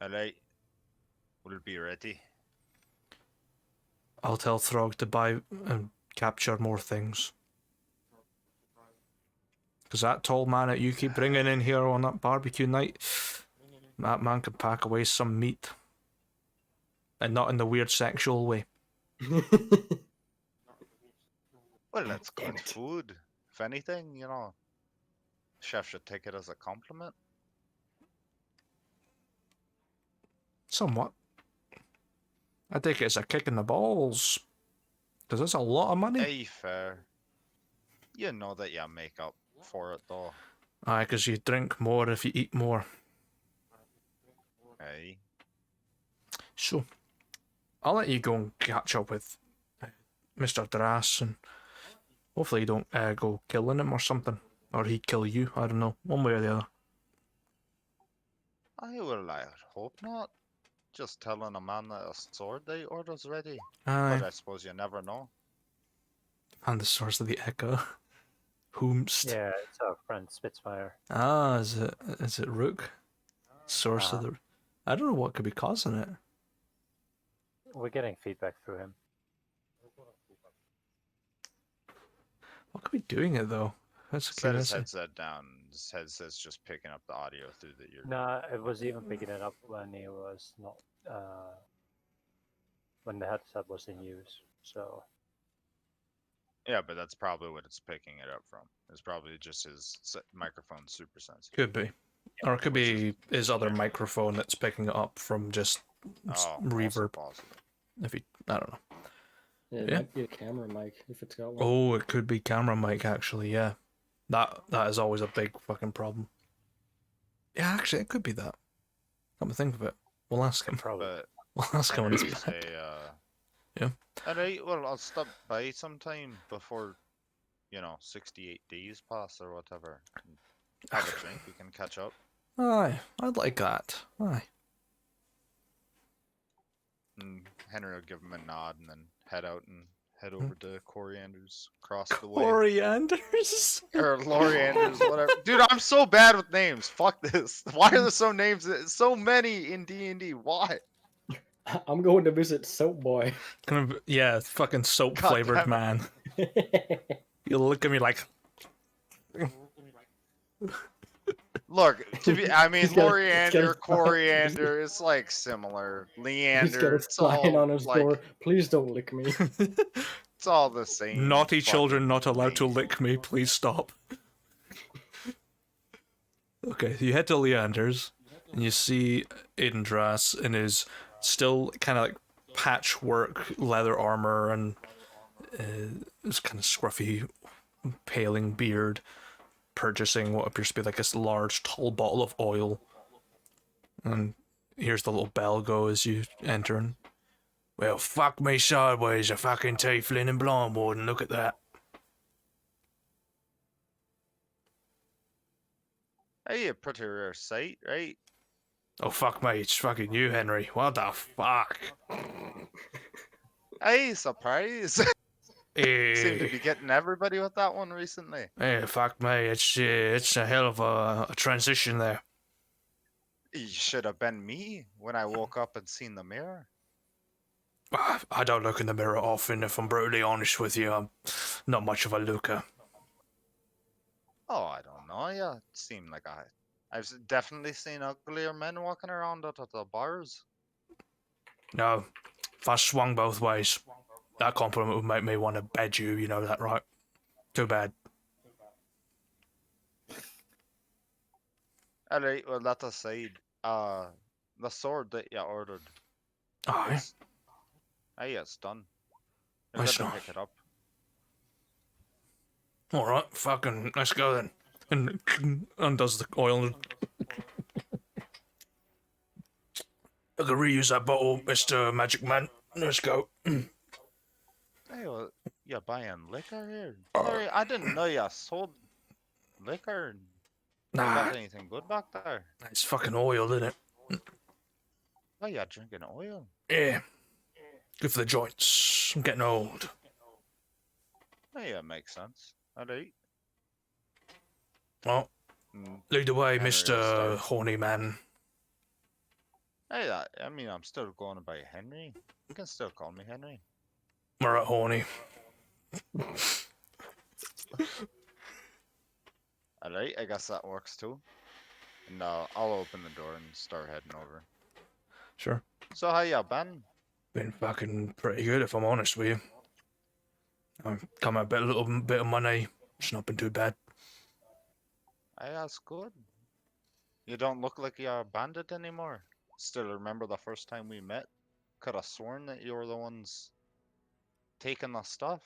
Alright, we'll be ready. I'll tell Throg to buy and capture more things. Because that tall man that you keep bringing in here on that barbecue night, that man can pack away some meat. And not in the weird sexual way. Well, that's Damn good it. food. If anything, you know, chef should take it as a compliment. Somewhat. I take it as a kick in the balls. Because that's a lot of money. Aye, fair. You know that you make up for it, though. Aye, because you drink more if you eat more. Aye. So, I'll let you go and catch up with Mr. Drass, and hopefully you don't go killing him or something. Or he'd kill you, I don't know. One way or the other. I hope not. Just telling a man that a sword they order's ready. Aye. But I suppose you never know. And the source of the echo. Whomst. Yeah, it's our friend Spitfire. Ah, is it Rook? Source of the... I don't know what could be causing it. We're getting feedback through him. What could be doing it, though? That's a Set his curiosity. headset down. His headset's just picking up the audio through the ear. Nah, it was even picking it up when he was not, when the headset was in use. So Yeah, but that's probably what it's picking it up from. It's probably just his microphone super sensitive. Could be. Or it could Which be is his other generally- microphone that's picking it up from just Oh, reverb. also possible. If he, I don't know. Yeah, it Yeah. might be a camera mic if it's got one. Oh, it could be camera mic actually. Yeah, that is always a big fucking problem. Yeah, actually, it could be that. Come to think of it, we'll ask him. probably. But We'll ask him when Henry he's was back. a, Yeah. Alright, well, I'll stop by sometime before, 68 days pass or whatever. And have a drink, we can catch up. Aye, I'd like that. Aye. And Henry will give him a nod and then head out and head over to Coriander's across the way. Corianders. Or Loriander's, whatever. Dude, I'm so bad with names. Fuck this. Why are there so many in D&D? Why? I'm going to visit Soap Boy. Kind of, yeah, fucking soap God flavored damn it. man. You look at me like, Look, I mean, He's got a- Loriander, he's got a- Coriander, it's like similar. He's got Leander, a it's sign all on his like, door. Please don't lick me. it's all the same. naughty children fucking not allowed to name. lick me. Please stop. Okay, you head to Leander's and you see Aidendras in his still kind of like patchwork leather armor and his kind of scruffy, paling beard, purchasing what appears to be like this large, tall bottle of oil. And here's the little bell go as you enter. And, well, fuck me sideways, a fucking tiefling and blind warden. Look at that. Hey, a pretty rare sight, right? Oh fuck me, it's fucking you, Henry. What the fuck? Hey, surprise! Seem to Eh. be getting everybody with that one recently. Hey, fuck me, it's a hell of a transition there. You should have been me when I woke up and seen the mirror. I don't look in the mirror often, if I'm brutally honest with you. I'm not much of a looker. Oh, I don't know. Yeah, it seemed like I've definitely seen uglier men walking around at the bars. No, if I swung both ways, that compliment would make me want to bed you, you know that, right? Too bad. Alright, well, that aside, the sword that you ordered, Aye. it's done. I You're good saw. to pick it up. All right, fucking, let's go then. And undoes the oil. I can reuse that bottle, Mr. Magic Man. Let's go. Hey, you buying liquor here? Sorry, I didn't know you sold liquor. You Nah, got anything good back there? it's fucking oil, isn't it? Oh, you're drinking oil. Yeah. Good for the joints. I'm getting old. Oh, yeah, makes sense. Alright. Well, Mm, lead the way, Henry will Mr. start. Horny Man. Hey, I mean, I'm still going by Henry. You can still call me Henry. All right, Horny. Alright, I guess that works too. And I'll open the door and start heading over. Sure. So how ya been? Been fucking pretty good, if I'm honest with you. I've come out a little bit of money. It's not been too bad. Hey, that's good. You don't look like you're a bandit anymore. Still remember the first time we met? Could have sworn that you were the ones taking the stuff.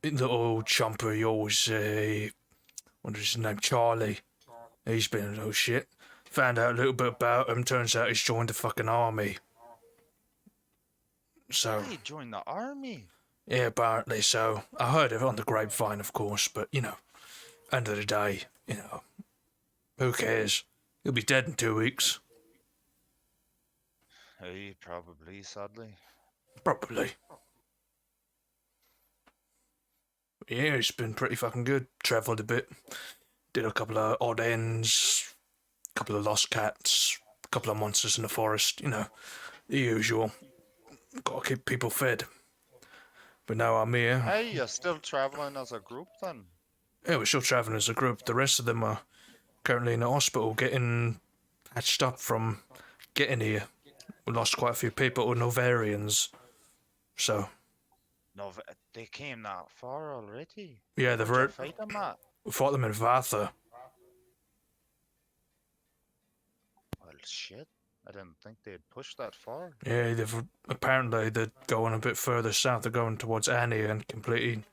The old chumper, he always, what is his name? Charlie. He's been a little shit. Found out a little bit about him. Turns out he's joined the fucking army. So, Hey, join the army. yeah, apparently so. I heard it on the grapevine, of course, but, you know, end of the day, you know, who cares? He'll be dead in 2 weeks. Hey, probably, sadly. Probably. Yeah, it's been pretty fucking good. Travelled a bit. Did a couple of odd ends. A couple of lost cats. A couple of monsters in the forest. You know, the usual. Gotta keep people fed. But now I'm here. Hey, you're still traveling as a group then? Yeah, we're still travelling as a group. The rest of them are currently in the hospital getting patched up from getting here. We lost quite a few people with Novarians. So, No, they came that far already. yeah, Where'd you fight them at? we fought them in Vatha. Well, shit. I didn't think they'd push that far. Yeah, apparently they're going a bit further south. They're going towards Annie and completing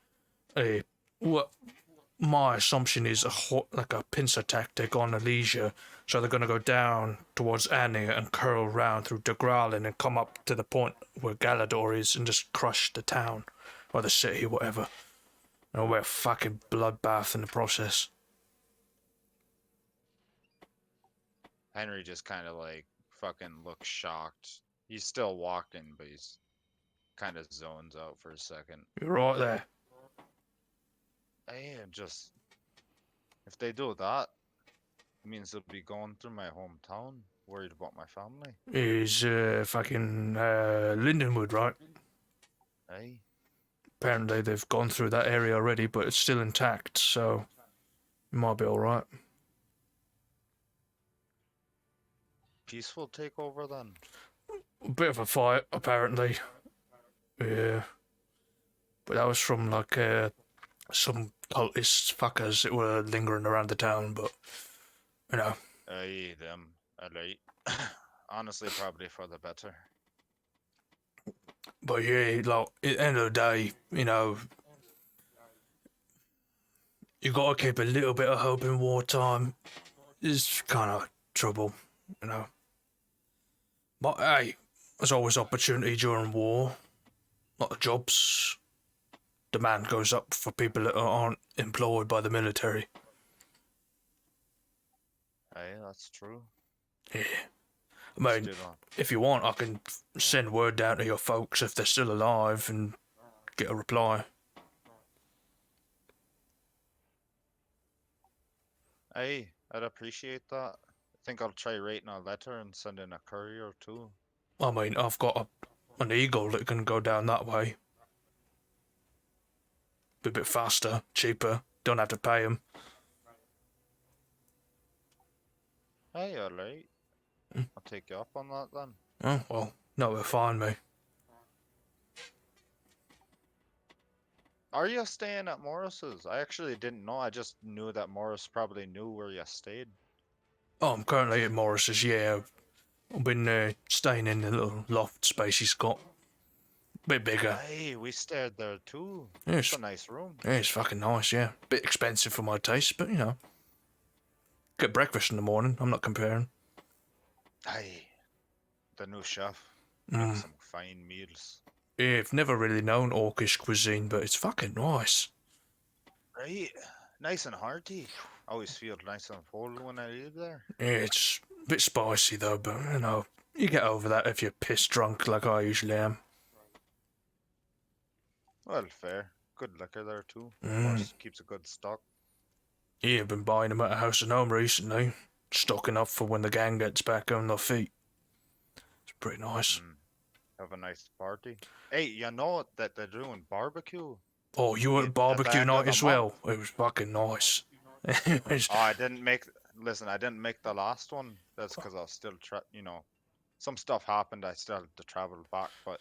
a what my assumption is like a pincer tactic on Elysia. So they're going to go down towards Annie and curl round through De Gralin and come up to the point where Galador is and just crush the town or the city, whatever. And we're a fucking bloodbath in the process. Henry just kind of like fucking looks shocked. He's still walking, but he's kind of zones out for a second. You're right there. Hey, just if they do that, it means they'll be going through my hometown, worried about my family. Is fucking Lindenwood, right? Hey, Apparently they've gone through that area already, but it's still intact, so it might be alright. peaceful takeover then. A bit of a fight, apparently. Yeah. But that was from, like, some cultist fuckers that were lingering around the town, but, you know. Hey, them. Alright. Honestly, probably for the better. But yeah, like, at the end of the day, you know, you gotta keep a little bit of hope in wartime. It's kind of trouble, you know. But hey, there's always opportunity during war. A lot of jobs. Demand goes up for people that aren't employed by the military. Hey, that's true. Yeah. I mean, Still on. if you want, I can send word down to your folks if they're still alive and get a reply. Hey, I'd appreciate that. I think I'll try writing a letter and send in a courier too. I mean, I've got an eagle that can go down that way. Be a bit faster, cheaper, don't have to pay him. Hey, alright. Hmm. I'll take you up on that then. Oh, well, no, they'll find me. Are you staying at Morris's? I actually didn't know. I just knew that Morris probably knew where you stayed. Oh, I'm currently at Morris's, yeah. I've been staying in the little loft space he's got. Bit bigger. Hey, we stayed there too. Yeah, It's a nice room. yeah, it's fucking nice, yeah. Bit expensive for my taste, but you know. Get breakfast in the morning, I'm not comparing. Hey, the new chef makes Mm. some fine meals. Yeah, I've never really known Orcish cuisine, but it's fucking nice. Right? Nice and hearty. Always feel nice and full when I leave there. Yeah, it's a bit spicy though, but you know, you get over that if you're piss drunk like I usually am. Well, fair. Good liquor there too. Mm. Horse keeps a good stock. Yeah, I've been buying them at a house and home recently, stocking up for when the gang gets back on their feet. It's pretty nice. Have a nice party. Hey, you know that they're doing barbecue? Oh, you were At at the barbecue end of night the as well? It was fucking nice. It was- Oh, I didn't make. Listen, I didn't make the last one. That's because I was still some stuff happened. I still had to travel back, but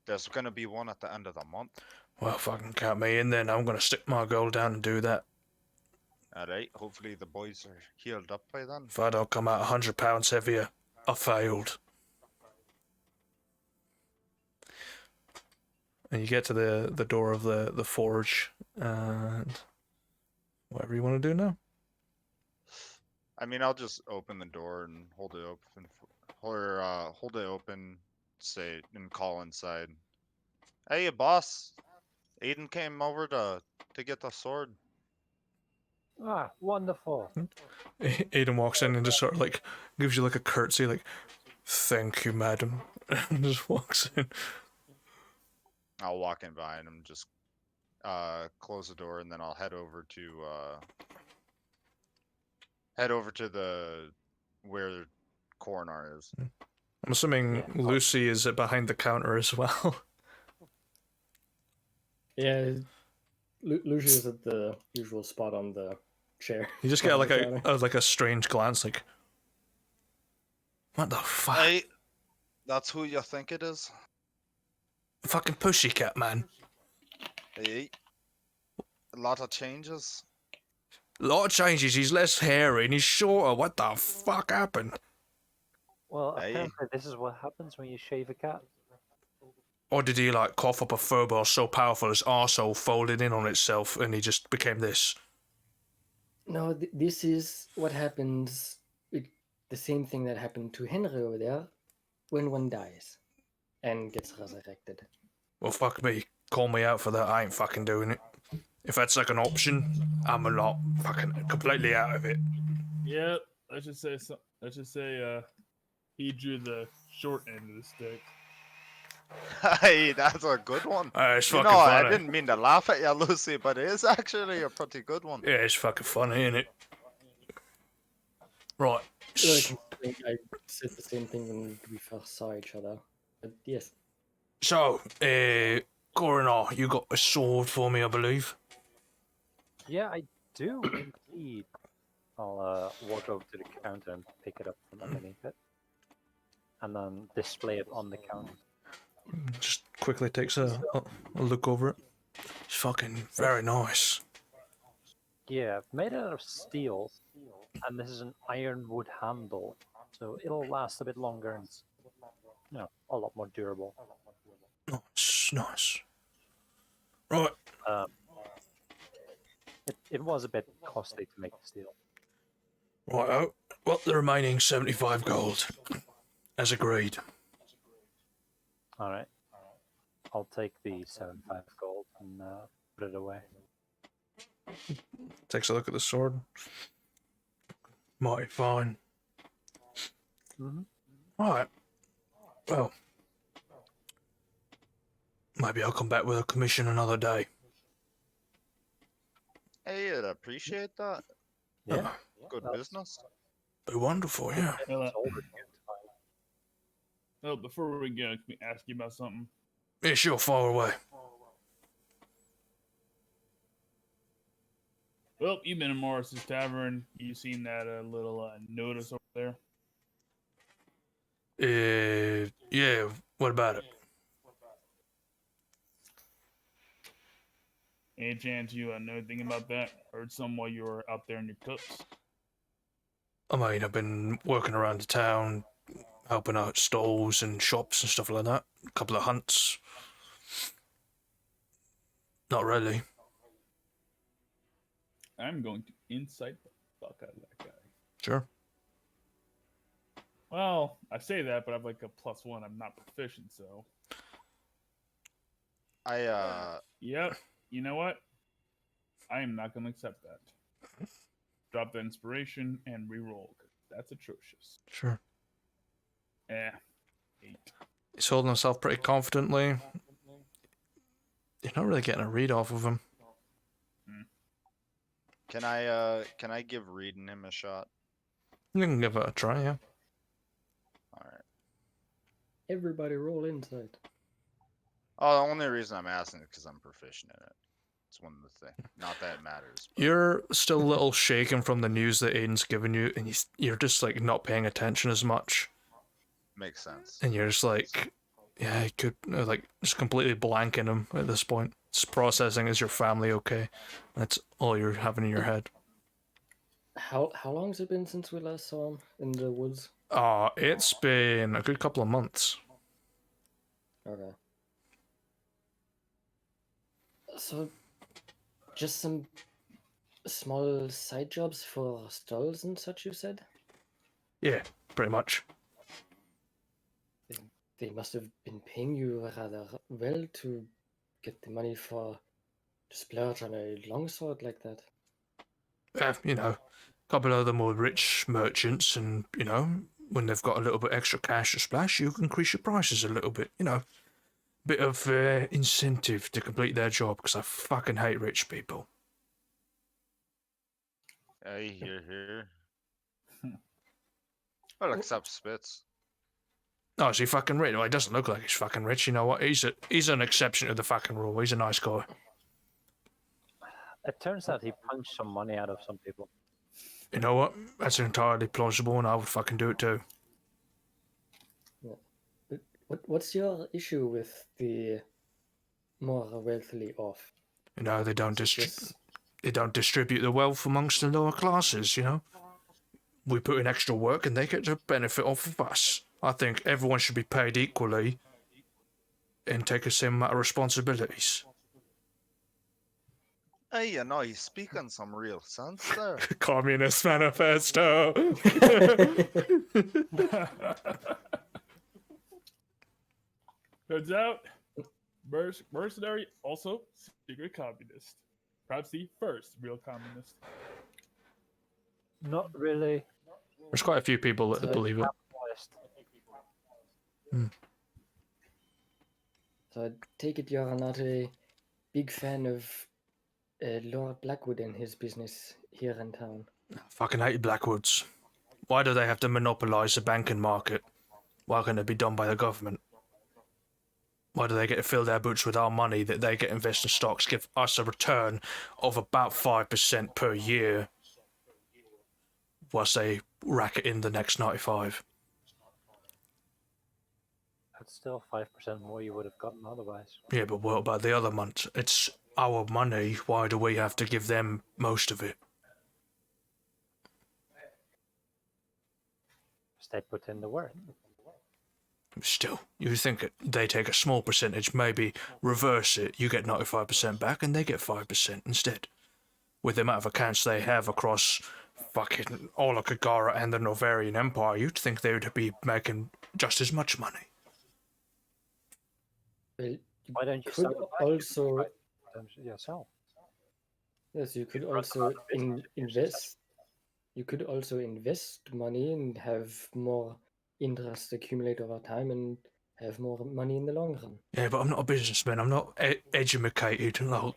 there's gonna be one at the end of the month. Well, fucking count me in then. I'm gonna stick my goal down and do that. Alright, hopefully the boys are healed up by then. If I don't come out 100 pounds heavier, I failed. And you get to the door of the forge, and whatever you want to do now. I mean, I'll just open the door and hold it open, hold it open, say, and call inside. Hey, boss. Aiden came over to get the sword. Ah, wonderful. Aiden walks in and just sort of like gives you like a curtsy, like, "Thank you, madam," and just walks in. I'll walk in behind him, just close the door, and then I'll head over to the where Coronar is. I'm assuming Yeah. Lucy is behind the counter as well. Yeah, Lucia is at the usual spot on the chair. You just get like behind the a strange glance, like, what the fuck? Hey, that's who you think it is? Fucking pussycat, man. Hey, a lot of changes. A lot of changes. He's less hairy and he's shorter. What the fuck happened? Well, Hey. apparently this is what happens when you shave a cat. Or did he like cough up a fur ball so powerful his arsehole folded in on itself and he just became this? No, this is what happens. The same thing that happened to Henry over there when one dies and gets resurrected. Well, fuck me. Call me out for that. I ain't fucking doing it. If that's like an option, I'm a lot fucking completely out of it. Yep. Let's just say he drew the short end of the stick. Hey, that's a good one. It's You fucking know, funny. I didn't mean to laugh at you, Lucy, but it is actually a pretty good one. Yeah, it's fucking funny, isn't it? Right. I said the same thing when we first saw each other. But yes. So, Coronar, you got a sword for me, I believe. Yeah, I do indeed. I'll walk over to the counter and pick it up from underneath it. And then display it on the counter. Just quickly takes a look over it. It's fucking very nice. Yeah, I've made it out of steel, and this is an ironwood handle, so it'll last a bit longer and it's, a lot more durable. Nice. Right. It was a bit costly to make the steel. Right. Well, the remaining 75 gold, as agreed. All right, I'll take the 75 gold and put it away. Takes a look at the sword. Mighty fine. Mm-hmm. Right. Well, maybe I'll come back with a commission another day. Hey, I'd appreciate that. Yeah, Good that's- business. Be wonderful, yeah. Well, sold it here tonight. oh, before we go, can we ask you about something? Yeah, sure, far away. Well, you've been in Morris's Tavern. You seen that little notice over there? Yeah, what about it? Any chance you know anything about that? Heard some while you were out there in your cups? I mean, I've been working around the town, helping out stalls and shops and stuff like that. A couple of hunts. Not really. I'm going to insight the fuck out of that guy. Sure. Well, I say that, but I'm like a +1. I'm not proficient, so. I Yep. You know what? I am not going to accept that. Drop the inspiration and re-roll. 'Cause that's atrocious. Sure. 8. He's holding himself pretty confidently. You're not really getting a read off of him. can I give reading him a shot? You can give it a try, yeah. All right. Everybody roll insight. Oh, the only reason I'm asking is because I'm proficient in it. It's one of the things. Not that it matters. But... You're still a little shaken from the news that Aiden's given you, and you're just like not paying attention as much. Makes sense. And you're just like, yeah, he could, like, just completely blanking him at this point. Just processing, is your family okay? That's all you're having in your head. How long has it been since we last saw him in the woods? It's been a good couple of months. Okay. So, just some small side jobs for stalls and such, you said? Yeah, pretty much. They must have been paying you rather well to get the money to splurge on a longsword like that. You know, a couple of the more rich merchants, and, you know, when they've got a little bit extra cash to splash, you can increase your prices a little bit, you know. Bit of incentive to complete their job, because I fucking hate rich people. Hey, here. Well, except Spitz. Oh, is he fucking rich? Well, he doesn't look like he's fucking rich. You know what? He's an exception to the fucking rule. He's a nice guy. It turns out he punched some money out of some people. You know what? That's entirely plausible, and I would fucking do it too. What's your issue with the more wealthily off? You know, they don't distribute the wealth amongst the lower classes, you know? We put in extra work and they get to benefit off of us. I think everyone should be paid equally and take the same amount of responsibilities. Hey, you know, you speak on some real sense there. Communist Manifesto! Turns out, mercenary, also secret communist. Perhaps the first real communist. Not really. There's quite a few people that believe it. So I take it you're not a big fan of Lord Blackwood and his business here in town. Fucking hate Blackwoods. Why do they have to monopolise the banking market? Why can't it be done by the government? Why do they get to fill their boots with our money that they get invested in stocks, give us a return of about 5% per year, whilst they racket in the next 95? That's still 5% more you would have gotten otherwise. Yeah, but what about the other months? It's our money. Why do we have to give them most of it? Because they put in the work. Still, you think they take a small percentage, maybe reverse it, you get 95% back and they get 5% instead. With the amount of accounts they have across fucking all of Kagara and the Novarian Empire, you'd think they would be making just as much money. Well, Why don't you could sell it back also yourself? yes, you could You'd run also out of business invest. You could also invest money and have more interest accumulate over time and have more money in the long run. Yeah, but I'm not a businessman. I'm not educated like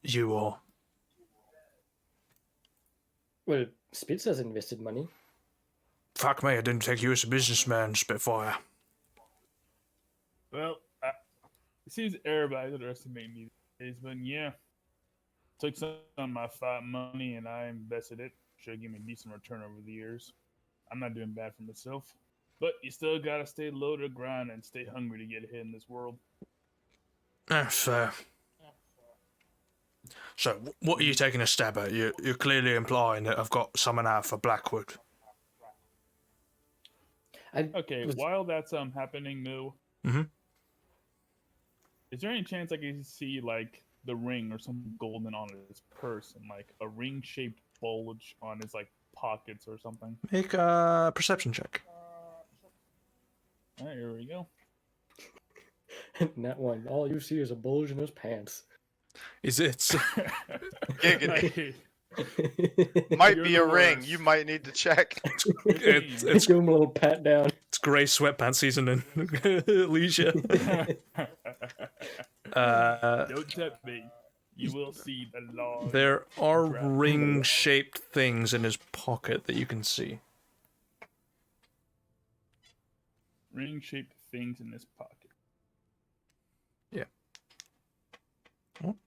you are. Well, Spitzer's invested money. Fuck me, I didn't take you as a businessman, Spitfire. Well, it seems everybody's underestimating me these days, but yeah. Took some of my fiat money and I invested it. Should give me a decent return over the years. I'm not doing bad for myself. But you still gotta stay low to the grind and stay hungry to get ahead in this world. Fair. So, what are you taking a stab at? You're clearly implying that I've got someone out for Blackwood. Okay, was- while that's happening, Moo. Mhm. Is there any chance I can see like the ring or some golden on his purse and like a ring-shaped bulge on his like pockets or something? Make a perception check. All right, here we go. That one. All you see is a bulge in his pants. Is it? Giggity. Might You're be the a ring. worst. You might need to check. It's Give him a little pat down. it's grey sweatpants season in Alicia. Don't tempt me. You will see the law. There are Grab. ring-shaped things in his pocket that you can see. Ring-shaped things in his pocket. Yeah. Oh.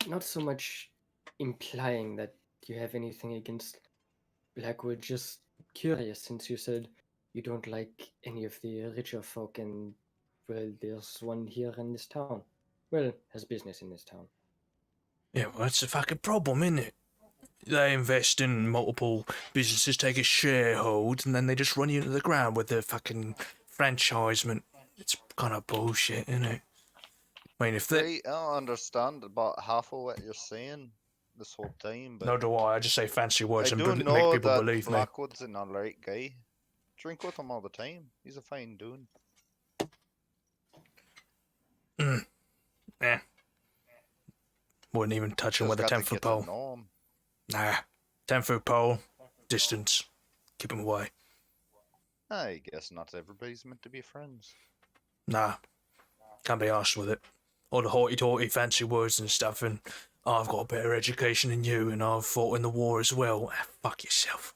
Not so much implying that you have anything against Blackwood, just curious since you said you don't like any of the richer folk, and well, there's one here in this town. Well, has business in this town. Yeah, well, that's a fucking problem, isn't it? They invest in multiple businesses, take a sharehold, and then they just run you into the ground with their fucking franchisement. It's kind of bullshit, isn't it? I mean, if they... I don't understand about half of what you're saying this whole time, but No, do I. I just say fancy words I and do make know people that believe me. Blackwood's an alright guy. Drink with him all the time. He's a fine dude. Eh. Wouldn't even touch him Just with a got to 10-foot get to pole. know him. Nah. 10-foot pole. Distance. Keep him away. I guess not everybody's meant to be friends. Nah. Can't be arsed with it. All the hoity-toity fancy words and stuff, and I've got a better education than you, and I've fought in the war as well. Ah, fuck yourself.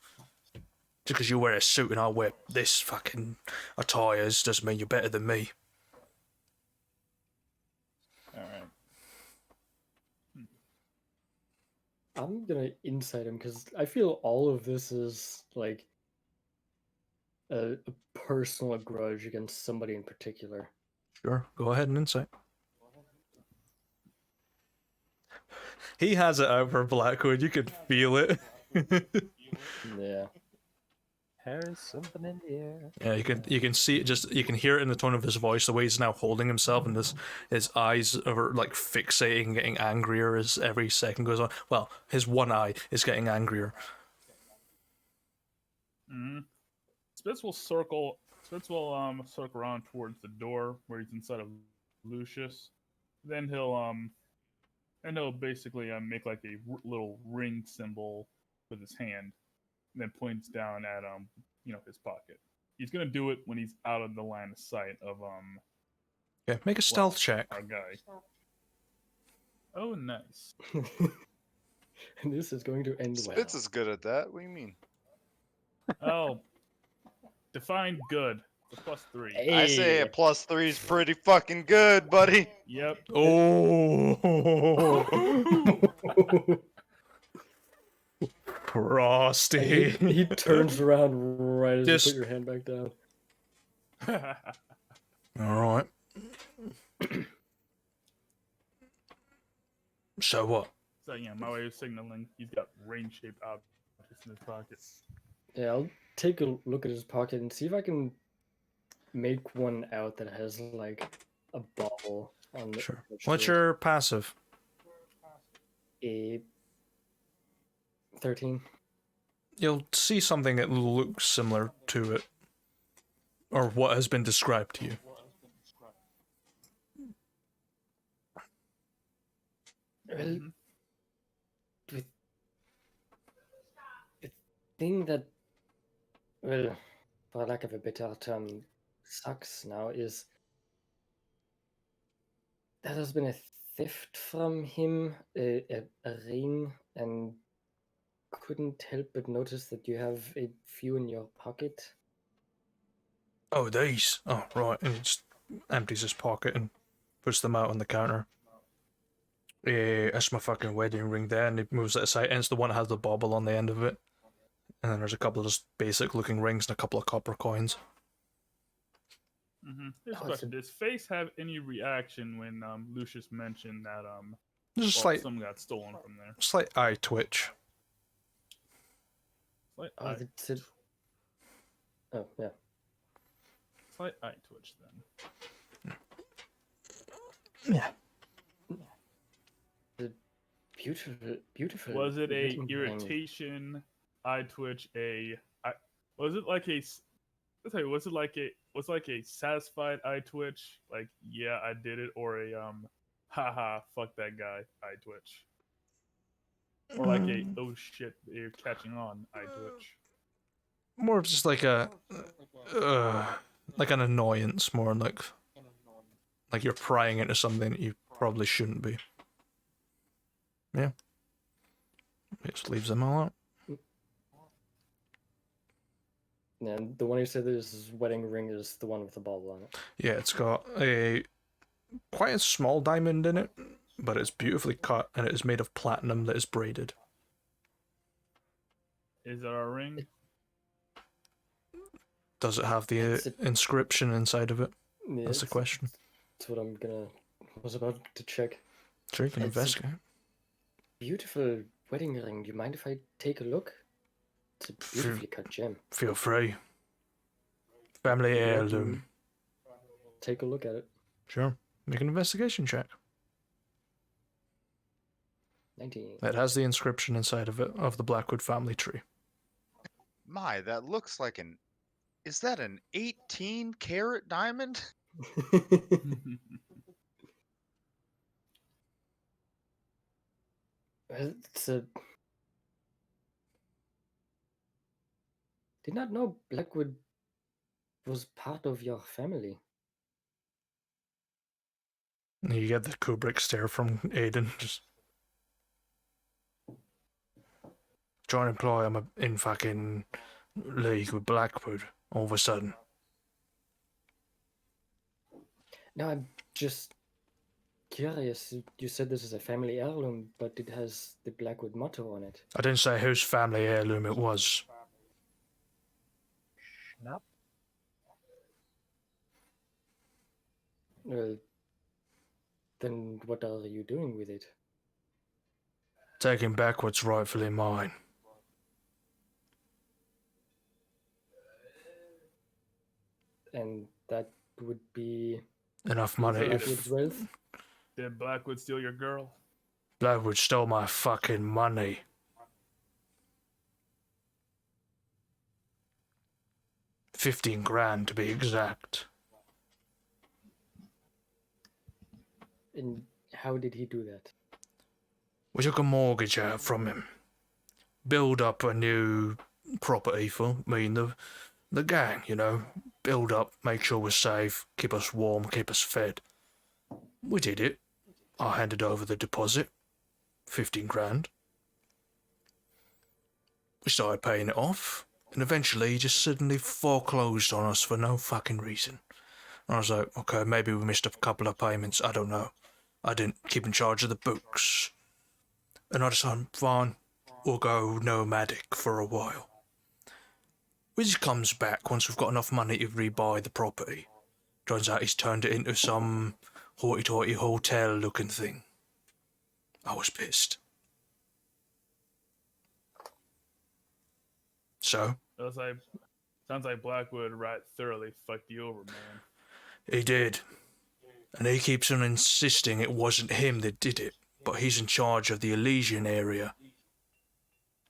Just because you wear a suit and I wear this fucking attires doesn't mean you're better than me. All right. I'm gonna insight him because I feel all of this is like a personal grudge against somebody in particular. Sure, go ahead and insight. He has it out for Blackwood, you can feel it. Yeah. There's something in the air. Yeah, you can see it, just you can hear it in the tone of his voice, the way he's now holding himself, and his eyes are like fixating, getting angrier as every second goes on. Well, his one eye is getting angrier. Mm-hmm. Spitz will circle around towards the door where he's inside of Lucius. Then he'll basically make like a little ring symbol with his hand, and then points down at his pocket. He's gonna do it when he's out of the line of sight of Okay, make a stealth check. our guy. Oh, nice. And this is going to end well. Spitz is good at that. What do you mean? Oh, define good. It's a +3. I say a +3 is pretty fucking good, buddy. Yep. Oh, He Frosty. he turns around right as Just- you put your hand back down. All right. So what? So yeah, my way of signaling, he's got ring-shaped objects in his pockets. Yeah, I'll take a look at his pocket and see if I can make one out that has like a bubble on the. Sure. attached What's to it. your passive? A 13. You'll see something that looks similar to it, or what has been described to you. Well, the thing that, well, for lack of a better term, sucks now is there has been a theft from him, a ring, and couldn't help but notice that you have a few in your pocket. Oh, these. Oh, right. And he just empties his pocket and puts them out on the counter. Yeah, that's my fucking wedding ring there, and he moves it aside, and it's the one that has the bauble on the end of it. And then there's a couple of just basic looking rings and a couple of copper coins. Mm-hmm. Here's a Oh, it's question: Does Face have any reaction when Lucius mentioned that Just Well, like some got stolen from there. slight eye twitch. Slight Oh, eye, that's it. Oh, yeah. slight eye twitch then. Yeah. Beautiful, beautiful. Was it a wedding ring. irritation eye twitch? Was it like a? Let's say, was it like a satisfied eye twitch? Like, yeah, I did it, or a haha, fuck that guy eye twitch, or like a oh shit, you're catching on eye twitch. More of just like a, like an annoyance, more like you're prying into something that you probably shouldn't be. Yeah. It just leaves them all out. And the one who said this wedding ring is the one with the bauble on it. Yeah, it's got a quite a small diamond in it, but it's beautifully cut and it is made of platinum that is braided. Is that our ring? Does it have the It's inscription inside of it? Yeah, That's the question. That's what was about to check. Sure, you can It's- investigate. Beautiful wedding ring. Do you mind if I take a look? It's a beautifully cut gem. Feel free. Family heirloom. Take a look at it. Sure. Make an investigation check. 19. It has the inscription inside of it of the Blackwood family tree. My, that looks like an. Is that an 18-carat diamond? It's a. Did not know Blackwood was part of your family. You get the Kubrick stare from Aiden. Just trying to imply I'm in fucking league with Blackwood all of a sudden. No, I'm just curious. You said this is a family heirloom, but it has the Blackwood motto on it. I didn't say whose family heirloom it was. Snap. Well, then what are you doing with it? Taking back what's rightfully mine. And that would be Enough money Blackwood's if wealth? Did Blackwood steal your girl? Blackwood stole my fucking money. $15,000 to be exact. And how did he do that? We took a mortgage out from him. Build up a new property for me and the gang, you know. Build up, make sure we're safe, keep us warm, keep us fed. We did it. I handed over the deposit. $15,000. We started paying it off, and eventually he just suddenly foreclosed on us for no fucking reason. And I was like, okay, maybe we missed a couple of payments, I don't know. I didn't keep in charge of the books. And I decided, fine, we'll go nomadic for a while. We just comes back once we've got enough money to rebuy the property. Turns out he's turned it into some hoity-toity hotel-looking thing. I was pissed. So? Sounds like Blackwood right thoroughly fucked you over, man. He did. And he keeps on insisting it wasn't him that did it, but he's in charge of the Elysian area,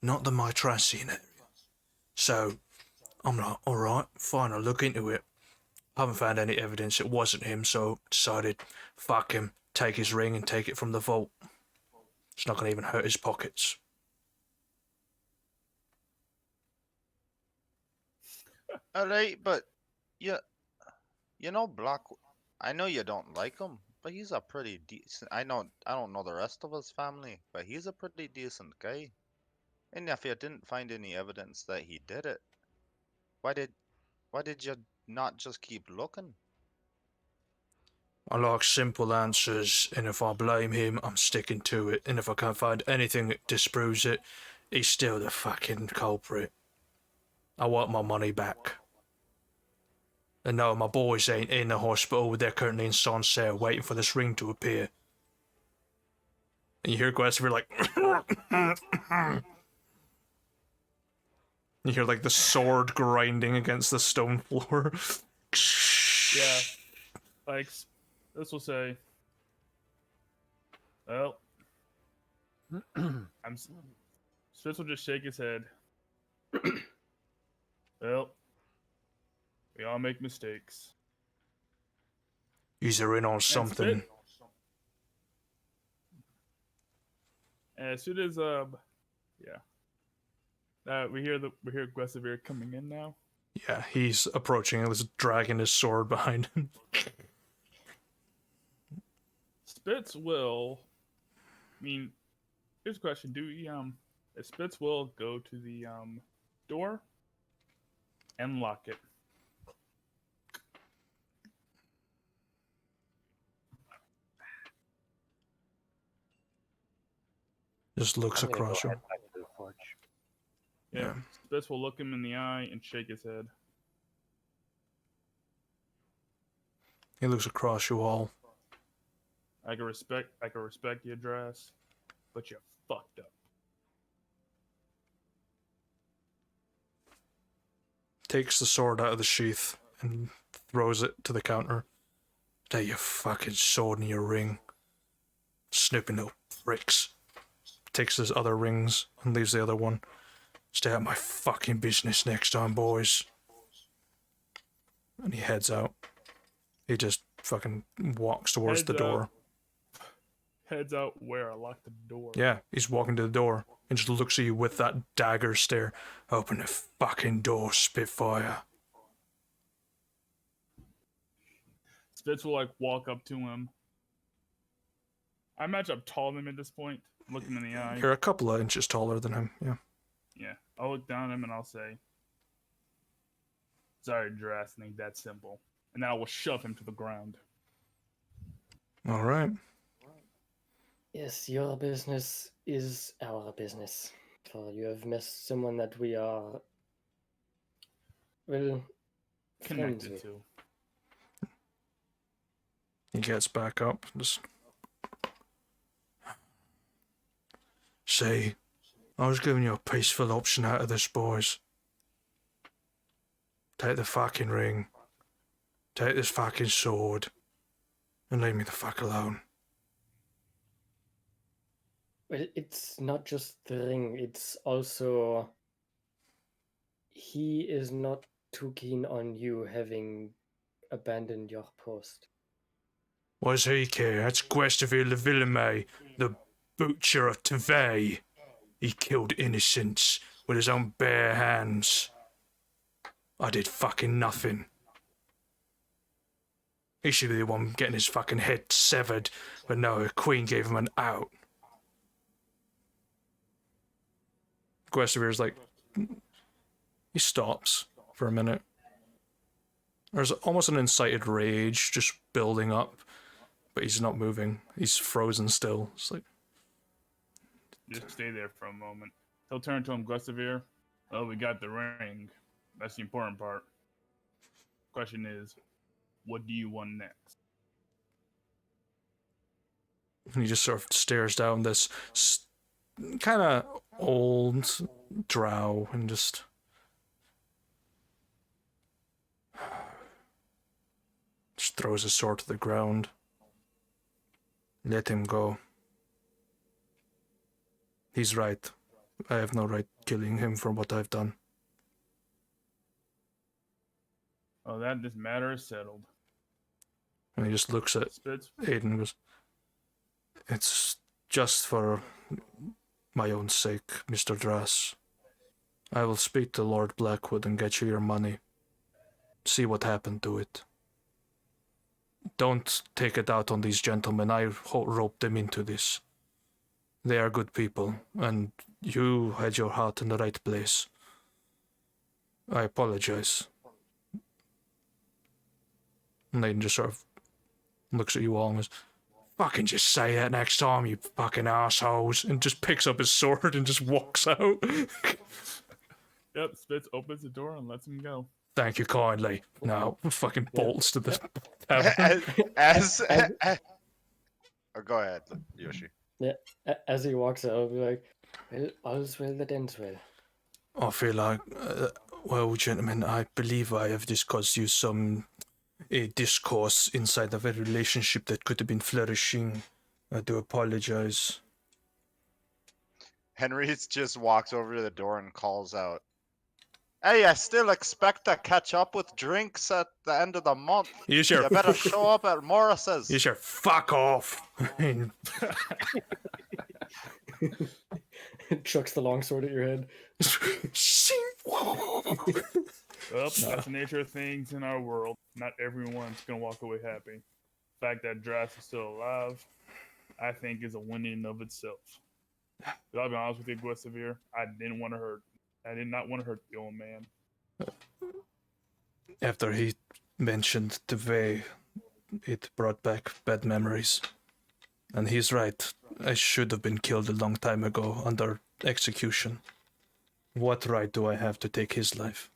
not the Mitrassian area. So, I'm like, alright, fine, I'll look into it. I haven't found any evidence it wasn't him, so decided, fuck him, take his ring and take it from the vault. It's not going to even hurt his pockets. Alright, but you know Blackwood. I know you don't like him, but he's a pretty decent. I don't know the rest of his family, but he's a pretty decent guy. And if you didn't find any evidence that he did it, why did you not just keep looking? I like simple answers, and if I blame him, I'm sticking to it. And if I can't find anything that disproves it, he's still the fucking culprit. I want my money back. And no, my boys ain't in the hospital. They're currently in Sancerre waiting for this ring to appear. And you hear Guinevere like. You hear like the sword grinding against the stone floor. Yeah. Like, this will say, well, Spitz will just shake his head. Well, we all make mistakes. He's in on something. And as soon as we hear Guinevere coming in now. Yeah, he's approaching and is dragging his sword behind him. Spitz will. I mean, here's a question: if Spitz will go to the door and lock it? Just looks I'm gonna across go him. head back to the forge. Yeah. Spitz will look him in the eye and shake his head. He looks across you all. I can respect the address, but you fucked up. Takes the sword out of the sheath and throws it to the counter. Take your fucking sword in your ring. Snooping little pricks. Takes his other rings and leaves the other one. Stay out of my fucking business next time, boys. And he heads out. He just fucking walks towards the door. Heads out where? I locked the door. Yeah, he's walking to the door and just looks at you with that dagger stare. Open the fucking door, Spitfire. Spitz will like walk up to him. I imagine I'm taller than him at this point. Look him in the eye. You're a couple of inches taller than him, yeah. Yeah. I'll look down at him and I'll say, sorry, Jurassic, ain't that simple. And then I will shove him to the ground. Alright. Yes, your business is our business. For you have missed someone that we are, well, friends Connected with. to. He gets back up. Just see, I was giving you a peaceful option out of this, boys. Take the fucking ring. Take this fucking sword. And leave me the fuck alone. Well, it's not just the ring, it's also he is not too keen on you having abandoned your post. What does he care? That's Guinevere le Villame, the butcher of Tevay. He killed innocents with his own bare hands. I did fucking nothing. He should be the one getting his fucking head severed, but no, the Queen gave him an out. Guinevere's like, he stops for a minute. There's almost an incited rage just building up, but he's not moving. He's frozen still. It's like, Just stay there for a moment. He'll turn to him, Guinevere. Oh, we got the ring. That's the important part. Question is, what do you want next? and he just sort of stares down this kind of old drow and just throws his sword to the ground. Let him go. He's right. I have no right killing him for what I've done. Oh, this matter is settled. And he just looks at Spitz, Aiden and goes, "It's just for my own sake, Mr. Drass. I will speak to Lord Blackwood and get you your money. See what happened to it. Don't take it out on these gentlemen. I roped them into this. They are good people, and you had your heart in the right place. I apologize." And Aiden just sort of looks at you all and goes, "Fucking just say that next time, you fucking assholes," and just picks up his sword and just walks out. Yep, Spitz opens the door and lets him go. "Thank you kindly." Now, fucking bolts to the tavern. Oh, go ahead, Yoshi. Yeah, as he walks out, I'll be like, well, all's well that ends well. I feel like, well, gentlemen, I believe I have just caused you some a discourse inside of a relationship that could have been flourishing. I do apologize. Henry just walks over to the door and calls out, "Hey, I still expect to catch up with drinks at the end of the month. You sure? You better show up at Morris's." You sure? Fuck off. Chucks the longsword at your head. Well, that's the nature of things in our world. Not everyone's gonna walk away happy. The fact that Drass is still alive, I think, is a win in of itself. But I'll be honest with you, Guinevere, I did not want to hurt the old man. After he mentioned the way, it brought back bad memories. And he's right. I should have been killed a long time ago under execution. What right do I have to take his life?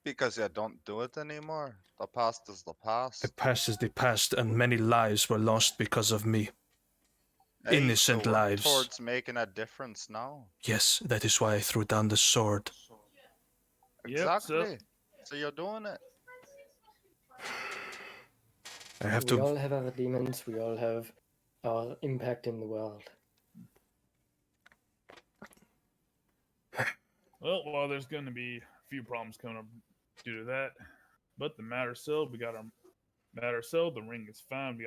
Because you don't do it anymore. The past is the past. The past is the past, and many lives were lost because of me. Hey, Innocent so we're lives. towards making a difference now. Yes, that is why I threw down the sword. Yep, Exactly. So you're doing it. I have We to. all have our demons. We all have our impact in the world. Well, there's going to be a few problems coming up due to that. But the matter settled. We got our matter settled. The ring is fine.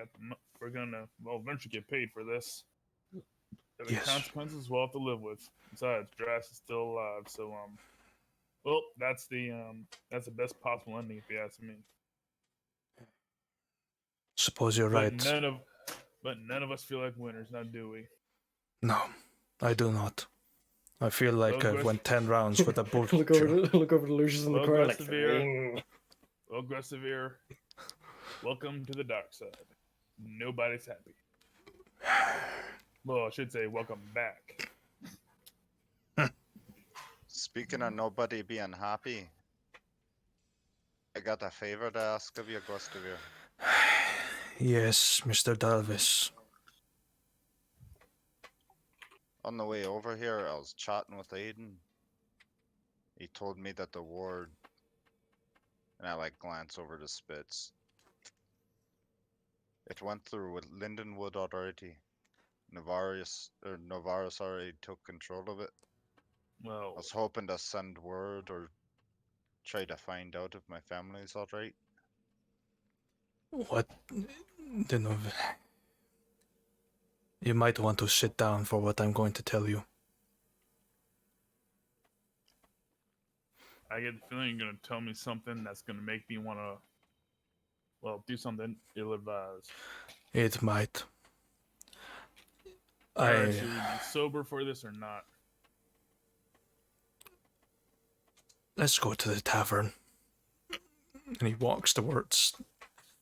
We're gonna eventually get paid for this. And the Yes. consequences we'll have to live with. Besides, Drass is still alive. So well, that's the best possible ending if you ask me. Suppose you're But right. none of us feel like winners, now do we? No, I do not. I feel like I went 10 rounds with a bull. look over to Lucius in the Well, corner like, Guinevere. "Ring." Well, Guinevere, welcome to the dark side. Nobody's happy. Well, I should say welcome back. Speaking of nobody being happy, I got a favor to ask of you, Gustavir. Yes, Mr. Dalvis. On the way over here, I was chatting with Aiden. He told me that the ward, and I glance over to Spitz. It went through with Lindenwood already. Novarus already took control of it. Well, I was hoping to send word or try to find out if my family's alright. What? You might want to sit down for what I'm going to tell you. I get the feeling you're gonna tell me something that's gonna make me wanna, do something ill-advised. It might. Should we be sober for this or not? Let's go to the tavern. And he walks towards.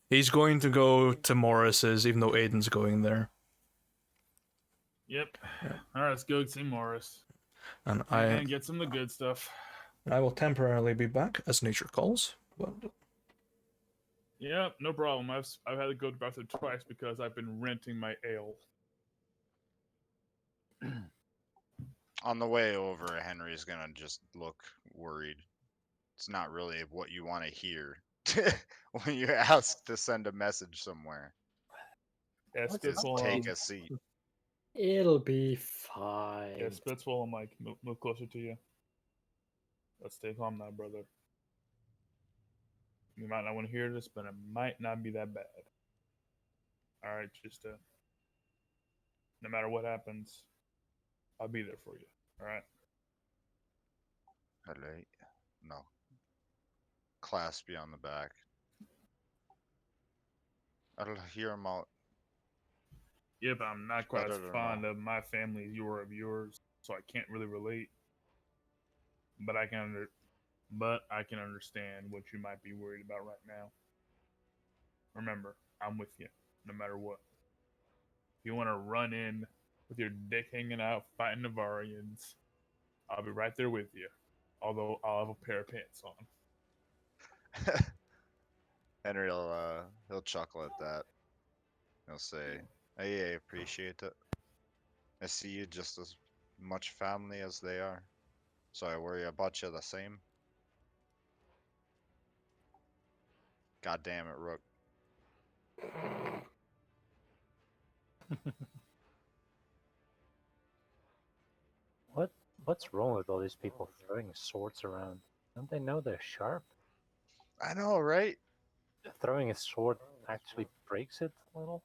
He's going to go to Morris's, even though Aiden's going there. Yep. All right, let's go see Morris And and get some of the good stuff. I will temporarily be back as nature calls. But Yeah, no problem. I've had to go to the bathroom twice because I've been renting my ale. On the way over, Henry's gonna just look worried. It's not really what you want to hear when you're asked to send a message somewhere. Yeah, What's Spitz Just will, take a seat. It'll be fine. yeah, Spitz will, move closer to you. Let's stay calm now, brother. You might not want to hear this, but it might not be that bad. All right, just no matter what happens, I'll be there for you. All right. Alright. No. Clasp you on the back. I'll hear him out. Yeah, but I'm not quite as Better than fond all. of my family as you are of yours, so I can't really relate. But I can understand what you might be worried about right now. Remember, I'm with you, no matter what. If you want to run in with your dick hanging out, fighting Navarians, I'll be right there with you. Although I'll have a pair of pants on. Henry will he'll chuckle at that. He'll say, "Hey, I appreciate it." I see you just as much family as they are, so I worry about you the same. God damn it, Rook. What's wrong with all these people throwing swords around? Don't they know they're sharp? I know, right? Throwing a sword actually breaks it a little.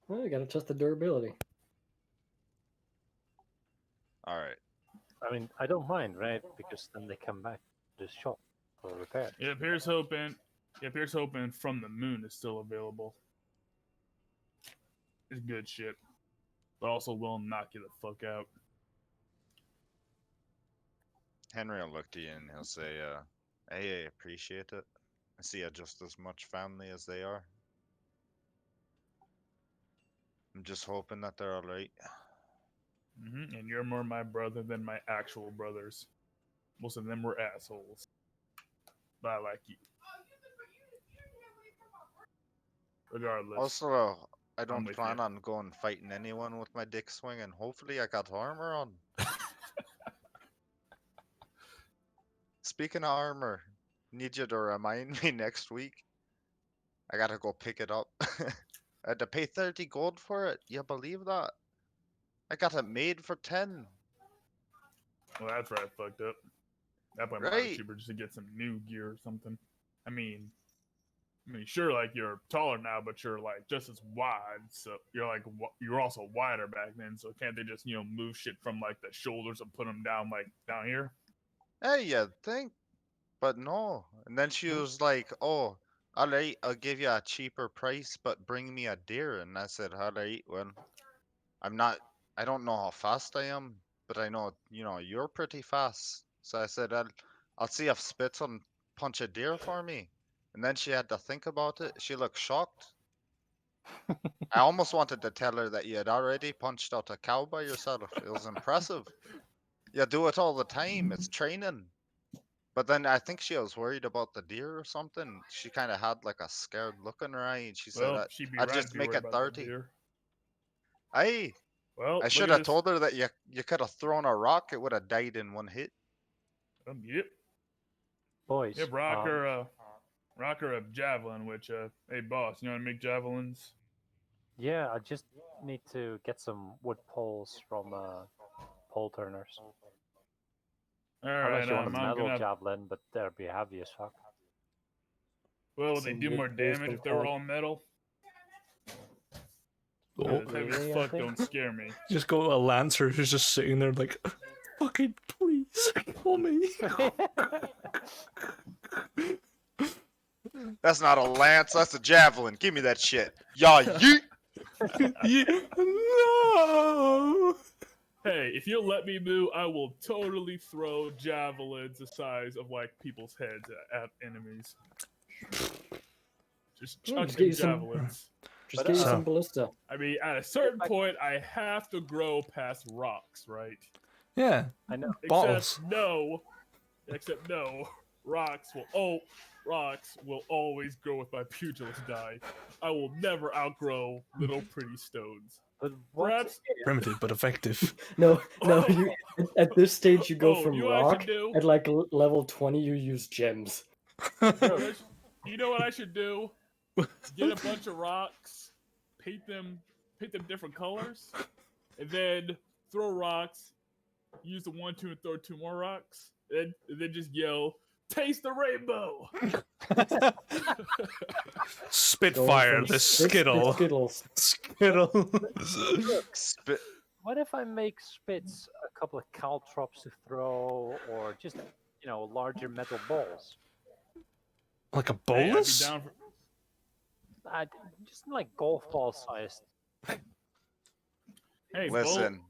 Well, you gotta test the durability. All right. I mean, I don't mind, right? Because then they come back to the shop for repair. It appears hoping From the Moon is still available. It's good shit, but also will knock you the fuck out. Henry will look to you and he'll say, hey, I appreciate it. I see you just as much family as they are. I'm just hoping that they're alright. And you're more my brother than my actual brothers. Most of them were assholes, but I like you. Regardless, Also, I I'm don't with plan you. on going fighting anyone with my dick swinging. Hopefully, I got armor on. Speaking of armor, need you to remind me next week. I gotta go pick it up. I had to pay 30 gold for it. You believe that? I got it made for 10. well, that's right, I fucked up. That point might be Right. cheaper just to get some new gear or something. I mean, sure, like you're taller now, but you're like just as wide. So you're also wider back then. So can't they just move shit from like the shoulders and put them down like down here? Hey, you think? But no. And then she was like, oh, alright, I'll give you a cheaper price, but bring me a deer. And I said, alright, well, I don't know how fast I am, but I know, you're pretty fast. So I said, I'll see if Spitz will punch a deer for me. And then she had to think about it. She looked shocked. I almost wanted to tell her that you had already punched out a cow by yourself. It was impressive. You do it all the time. It's training. But then I think she was worried about the deer or something. She kind of had like a scared look in her eye, and she said, Well, she'd be I'd right to just be make worried it about the 30. deer. Aye. Well, I look should at have this. told her that you could have thrown a rock, it would have died in one hit. Yep. Boys, Yep. Rocker a javelin. Which, hey boss, you know how to make javelins? yeah, I just need to get some wood poles from pole turners. All Unless right. you want a I'm metal gonna. javelin, but they'll be heavy as fuck. Well, would they Some do wood more poles damage from if they were pole. all metal? Oh, Heavy as Really, I fuck think? don't scare me. just go to a lancer who's just sitting there like, fucking please kill me. That's not a lance, that's a javelin. Give me that shit. Yeah, yeet. No. Hey, if you'll let me move, I will totally throw javelins the size of like people's heads at enemies. Just Yeah, chuck just them get you some- javelins. Just But, get you So- some ballista. I mean, at a certain point, I have to grow past rocks, right? Yeah, I know. bottles. Except no, rocks will always grow with my pugilist die. I will never outgrow little pretty stones. But what? Perhaps Primitive but effective. No, you at this stage you go Oh, from you know what I rock. should do? At like level 20, you use gems. You know what I should do? Get a bunch of rocks, paint them different colors, and then throw rocks. Use the 1, 2, and throw 2 more rocks, and then just yell, "Taste the rainbow!" Spitfire, Going from the sticks to Skittle. Skittles. Skittle. Spit. What if I make Spitz a couple of caltrops to throw, or just larger metal balls? Like a Hey, I'd be bolus? down for. Just like golf ball sized. Hey, Listen,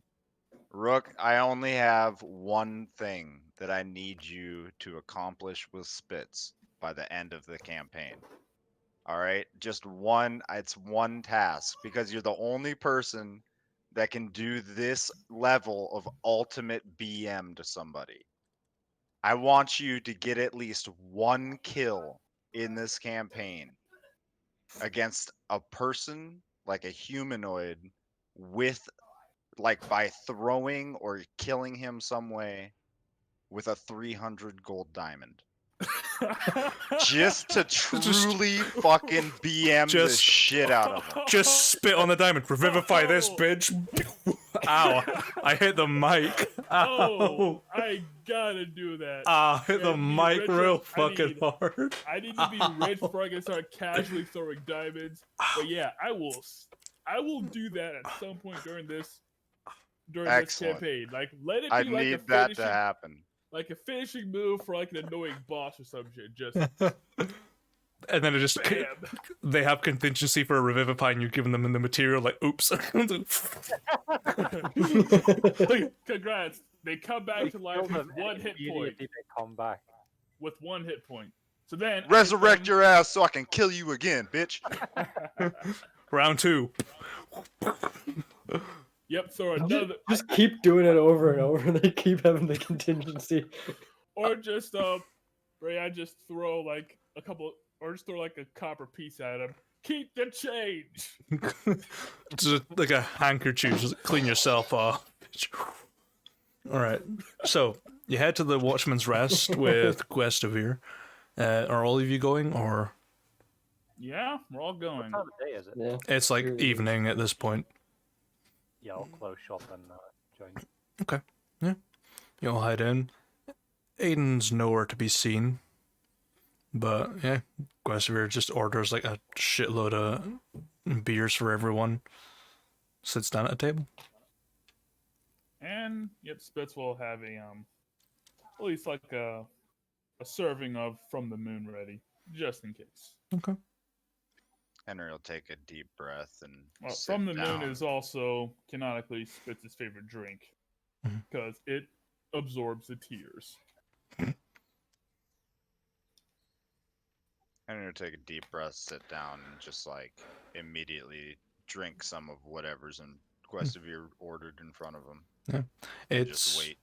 Rook, I only have one thing that I need you to accomplish with Spitz by the end of the campaign. All right? Just one, it's one task because you're the only person that can do this level of ultimate BM to somebody. I want you to get at least one kill in this campaign against a person like a humanoid with, like, by throwing or killing him some way with a 300 gold diamond. Just to truly fucking BM the Just- shit out of him. Just spit on the diamond. Revivify this, bitch. Ow. I hit the mic. Oh, Ow. I gotta do that. Ah, hit the I need mic rich- real I fucking need- hard. I need to be rich before I can start casually throwing diamonds. But yeah, I will do that at some point during this Excellent. campaign. Like, let it be I like a need that to finishing, happen. like a finishing move for like an annoying boss or some shit. Just And then it just bam. they have contingency for a revivify, and you give them the material. Like, oops. Congrats. They come back to life with one hit point. Immediately they come back. With one hit point. So then Resurrect your ass so I can kill you again, bitch. Round 2. Yep. So another, Just keep doing it over and over. They keep having the contingency. or just Ray, I just throw like a couple, or just throw like a copper piece at him. Keep the change. Just like a handkerchief, just clean yourself off. All right. So you head to the Watchman's Rest with Guestavir. Are all of you going, or Yeah, we're all going. What time of day is it? Yeah. it's like Really? evening at this point? Yeah, I'll close shop and join. Okay. Yeah. You all head in. Aiden's nowhere to be seen. But yeah, Guestavir just orders like a shitload of beers for everyone. Sits down at a table. And yep, Spitz will have a at least like a serving of From the Moon ready, just in case. Okay. Henry will take a deep breath and Well, sit From the down. Moon is also canonically Spitz's favorite drink Mhm. because it absorbs the tears. Henry will take a deep breath, sit down, and just like immediately drink some of whatever's in Guestavir ordered in front of him. And just It's wait.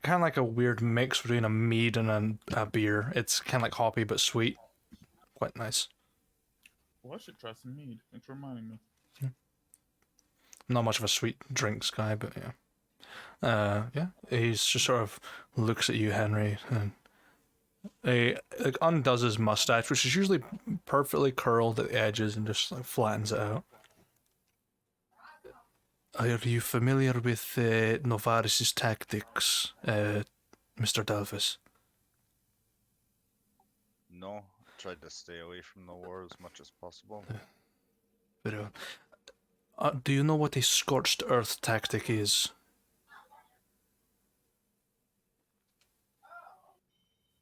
kind of like a weird mix between a mead and a beer. It's kind of like hoppy but sweet. Quite nice. Well, I should try some mead. Thanks for reminding me. Not much of a sweet drinks guy, but yeah. Yeah, he's just sort of looks at you, Henry, and he like undoes his mustache, which is usually perfectly curled at the edges, and just like flattens it out. Are you familiar with Novaris's tactics, Mr. Dalvis? No, I tried to stay away from the war as much as possible. Very well. Do you know what a scorched earth tactic is?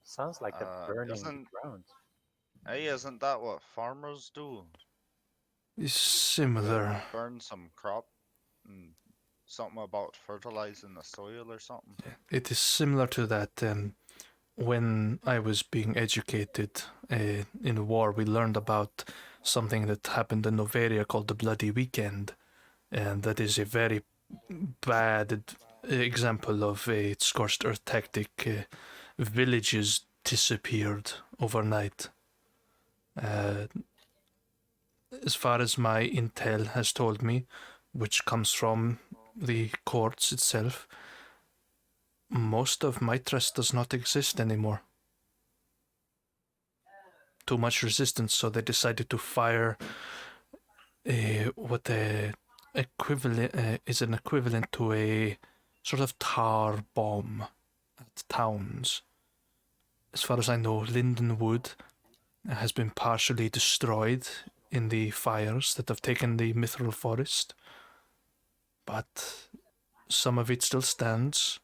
Sounds like the burning isn't- the ground. Hey, isn't that what farmers do? It's similar. Burn some crop and something about fertilizing the soil or something? It is similar to that. When I was being educated in the war, we learned about something that happened in Novaria called the Bloody Weekend, and that is a very bad example of a scorched earth tactic. Villages disappeared overnight. As far as my intel has told me, which comes from the courts itself, most of Mitras does not exist anymore. Too much resistance, so they decided to fire what equivalent is an equivalent to a sort of tar bomb at towns. As far as I know, Lindenwood has been partially destroyed in the fires that have taken the mithril forest, but some of it still stands.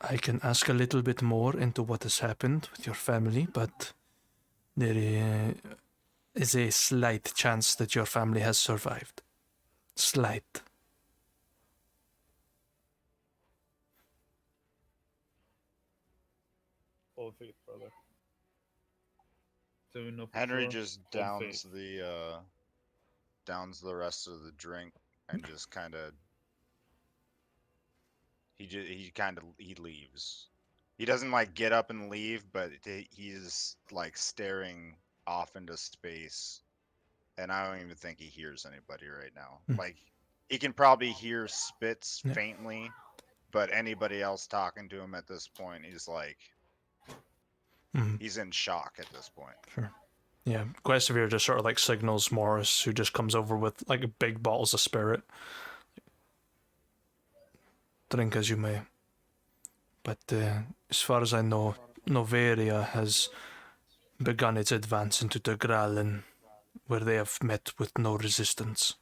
I can ask a little bit more into what has happened with your family, but there is a slight chance that your family has survived. Slight. Full of faith, brother. So we know for Henry sure. just Full of downs faith. downs the rest of the drink and just kind of he leaves. He doesn't like get up and leave, but he's like staring off into space, and I don't even think he hears anybody right now. Hmm. Like He can probably hear spits Yeah. faintly, but anybody else talking to him at this point, he's like, Mhm. he's in shock at this point. Sure. Yeah, Guestivere just sort of like signals Morris, who just comes over with like big bottles of spirit. Drink as you may. But as far as I know, Noveria has begun its advance into the Gralen, where they have met with no resistance.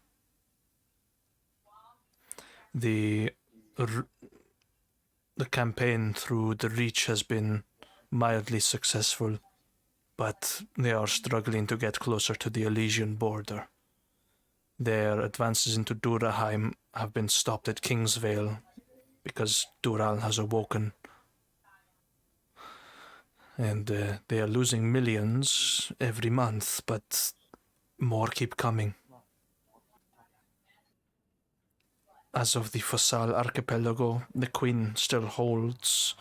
The campaign through the Reach has been mildly successful, but they are struggling to get closer to the Elysian border. Their advances into Duraheim have been stopped at Kingsvale because Dural has awoken. And they are losing millions every month, but more keep coming. As of the Fossal Archipelago, the Queen still holds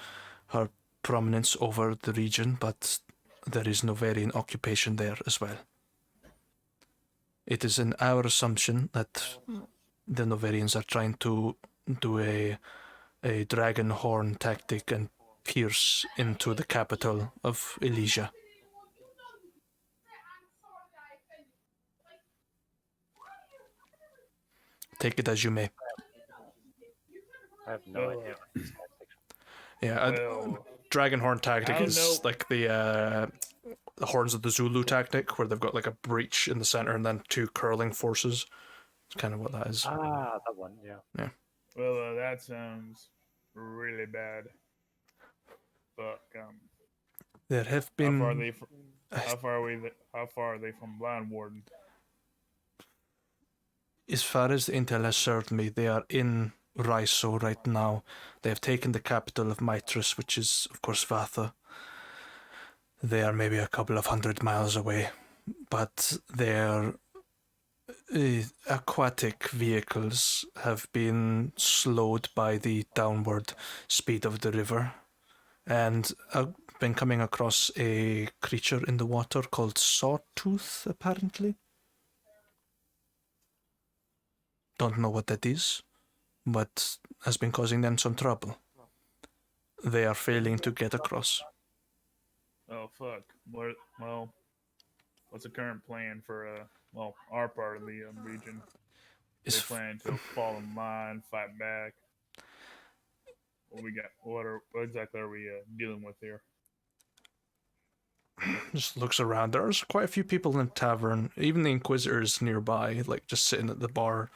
her prominence over the region, but there is Novarian occupation there as well. It is in our assumption that the Novarians are trying to do a dragon horn tactic and pierce into the capital of Elysia. Take it as you may. I have no Well, idea. Yeah, well, dragon horn tactic I don't is know. like the horns of the Zulu tactic, where they've got like a breach in the center and then two curling forces. It's kind of what that is. Ah, that one, yeah. well, that sounds really bad. But There have how far are been they? How far are we? How far are they from Blind Warden? as far as the intel has served me, they are in Raiso right now. They have taken the capital of Mitras, which is, of course, Vatha. They are maybe a couple of 100 miles away, but their aquatic vehicles have been slowed by the downward speed of the river, and I've been coming across a creature in the water called Sawtooth, apparently. Don't know what that is, but has been causing them some trouble. They are failing to get across. Oh fuck! Well, what's the current plan for our part of the region? They Is plan to fall in line, fight back. What we got? What exactly are we dealing with here? just looks around. There's quite a few people in the tavern, even the Inquisitors nearby, like just sitting at the bar,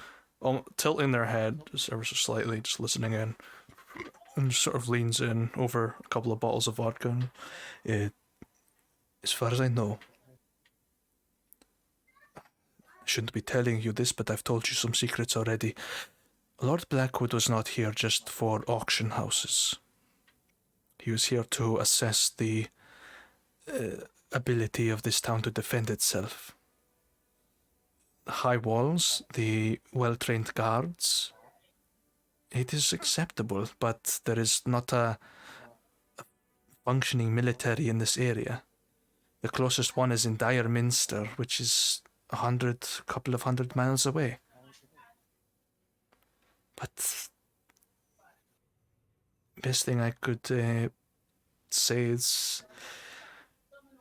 tilting their head just ever so slightly, just listening in, and just sort of leans in over a couple of bottles of vodka. And, as far as I know, I shouldn't be telling you this, but I've told you some secrets already. Lord Blackwood was not here just for auction houses. He was here to assess the ability of this town to defend itself. High walls, the well-trained guards, it is acceptable, but there is not a functioning military in this area. The closest one is in Dire Minster, which is a couple of hundred miles away. But best thing I could say is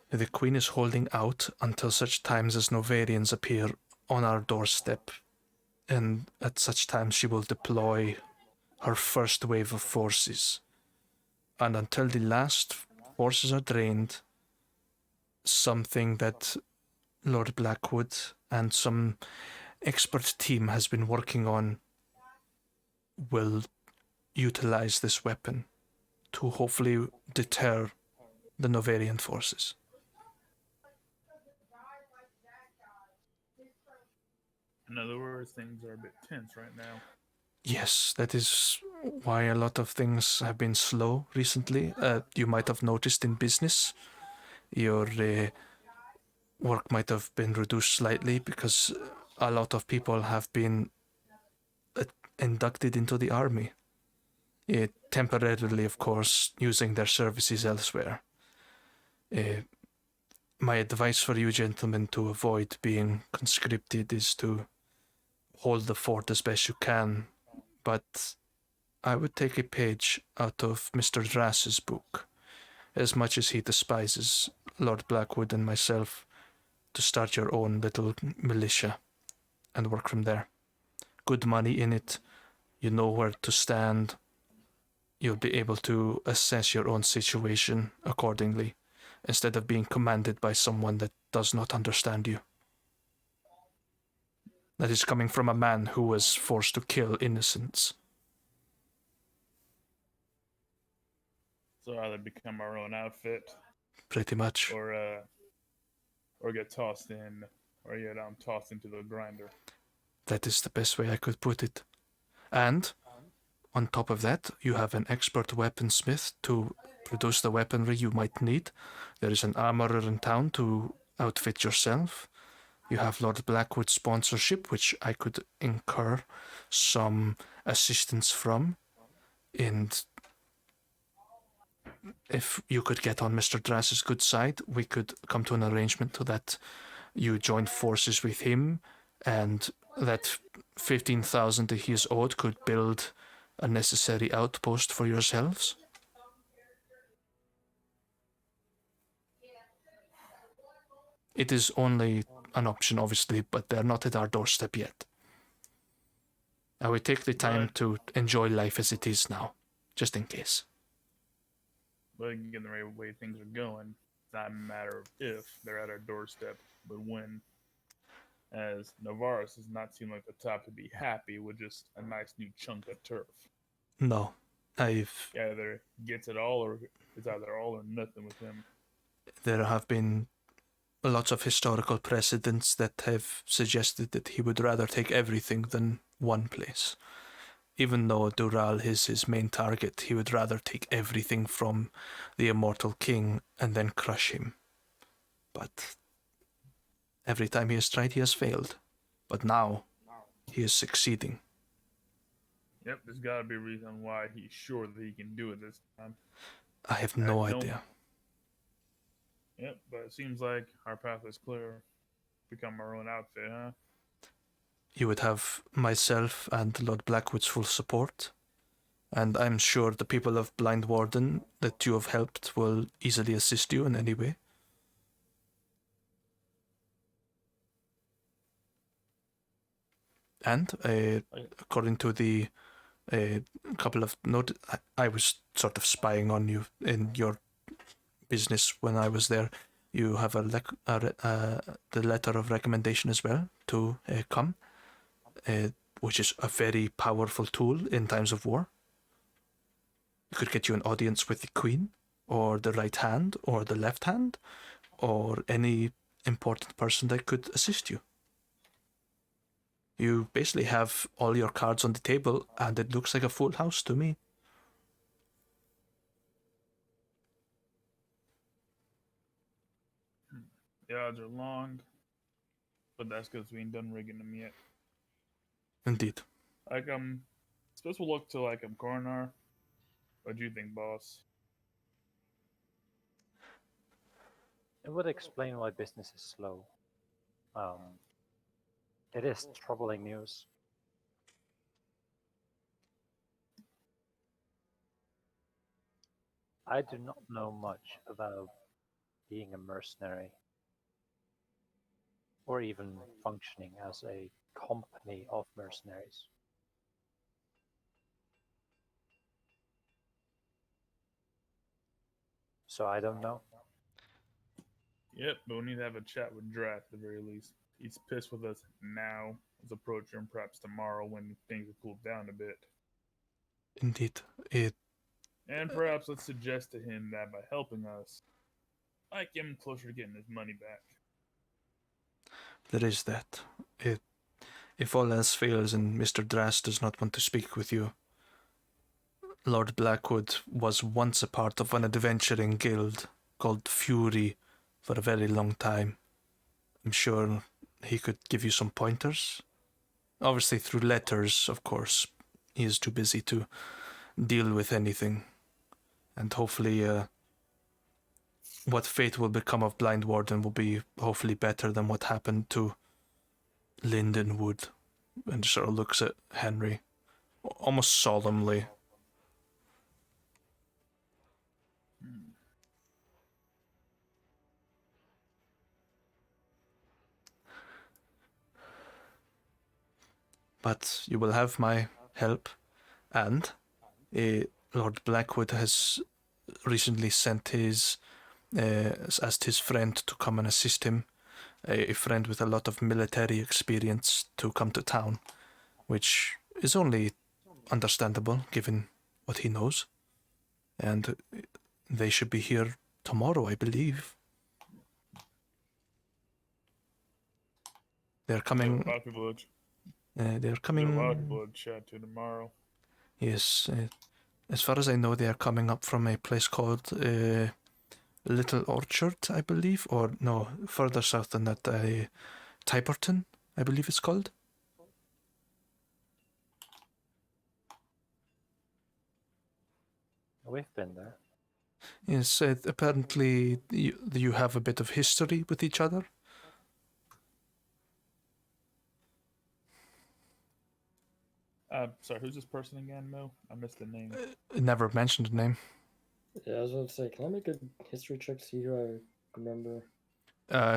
the Queen is holding out until such times as Novarians appear on our doorstep, and at such times she will deploy her first wave of forces. And until the last forces are drained, something that Lord Blackwood and some expert team has been working on will utilize this weapon to hopefully deter the Novarian forces. In other words, things are a bit tense right now. Yes, that is why a lot of things have been slow recently. You might have noticed in business, your work might have been reduced slightly because a lot of people have been inducted into the army. Temporarily, of course, using their services elsewhere. My advice for you gentlemen to avoid being conscripted is to hold the fort as best you can, but I would take a page out of Mr. Drass's book, as much as he despises Lord Blackwood and myself, to start your own little militia and work from there. Good money in it, you know where to stand, you'll be able to assess your own situation accordingly, instead of being commanded by someone that does not understand you. That is coming from a man who was forced to kill innocents. So either become our own outfit, Pretty much. or get tossed in, or get tossed into the grinder. That is the best way I could put it. And on top of that, you have an expert weaponsmith to produce the weaponry you might need. There is an armorer in town to outfit yourself. You have Lord Blackwood's sponsorship, which I could incur some assistance from. And if you could get on Mr. Drass's good side, we could come to an arrangement so that you join forces with him, and that 15,000 that he is owed could build a necessary outpost for yourselves. It is only an option, obviously, but they're not at our doorstep yet. I would take the time Right. to enjoy life as it is now, just in case. But given the way things are going, it's not a matter of if they're at our doorstep, but when. As Navarus does not seem like the type to be happy with just a nice new chunk of turf. No, He either gets it all, or it's either all or nothing with him. there have been lots of historical precedents that have suggested that he would rather take everything than one place. Even though Dural is his main target, he would rather take everything from the immortal king and then crush him. But every time he has tried, he has failed. But now, he is succeeding. Yep, there's got to be a reason why he's sure that he can do it this time. I have no I don't- idea. Yep, but it seems like our path is clear. Become our own outfit, huh? You would have myself and Lord Blackwood's full support, and I'm sure the people of Blind Warden that you have helped will easily assist you in any way. And according to the couple of I was sort of spying on you in your business when I was there. You have the letter of recommendation as well to come, which is a very powerful tool in times of war. It could get you an audience with the Queen, or the right hand, or the left hand, or any important person that could assist you. You basically have all your cards on the table, and it looks like a full house to me. The odds are long, but that's because we ain't done rigging them yet. Indeed. Like, suppose we'll look to, like, Coronar. What do you think, boss? It would explain why business is slow. It is troubling news. I do not know much about being a mercenary, or even functioning as a company of mercenaries. So I don't know. Yep, but we need to have a chat with Drat at the very least. He's pissed with us now. Let's approach him perhaps tomorrow when things have cooled down a bit. Indeed. And perhaps let's suggest to him that by helping us, might get him closer to getting his money back. There is that. If all else fails and Mr. Drass does not want to speak with you, Lord Blackwood was once a part of an adventuring guild called Fury for a very long time. I'm sure he could give you some pointers. Obviously through letters, of course. He is too busy to deal with anything. And hopefully what fate will become of Blind Warden will be hopefully better than what happened to Lindenwood and just sort of looks at Henry, almost solemnly. But you will have my help, and Lord Blackwood has recently sent asked his friend to come and assist him, a friend with a lot of military experience, to come to town, which is only understandable given what he knows. And they should be here tomorrow, I believe. They're coming. A lot of people. They're A lot of coming. people to chat to tomorrow. Yes, as far as I know, they are coming up from a place called Little Orchard, I believe, or no, further south than that, Tiberton, I believe it's called. We've been there. Yes, apparently you have a bit of history with each other. Sorry, who's this person again, Mo? I missed the name. Never mentioned the name. Yeah, I was about to say, can I make a history check to see who I remember?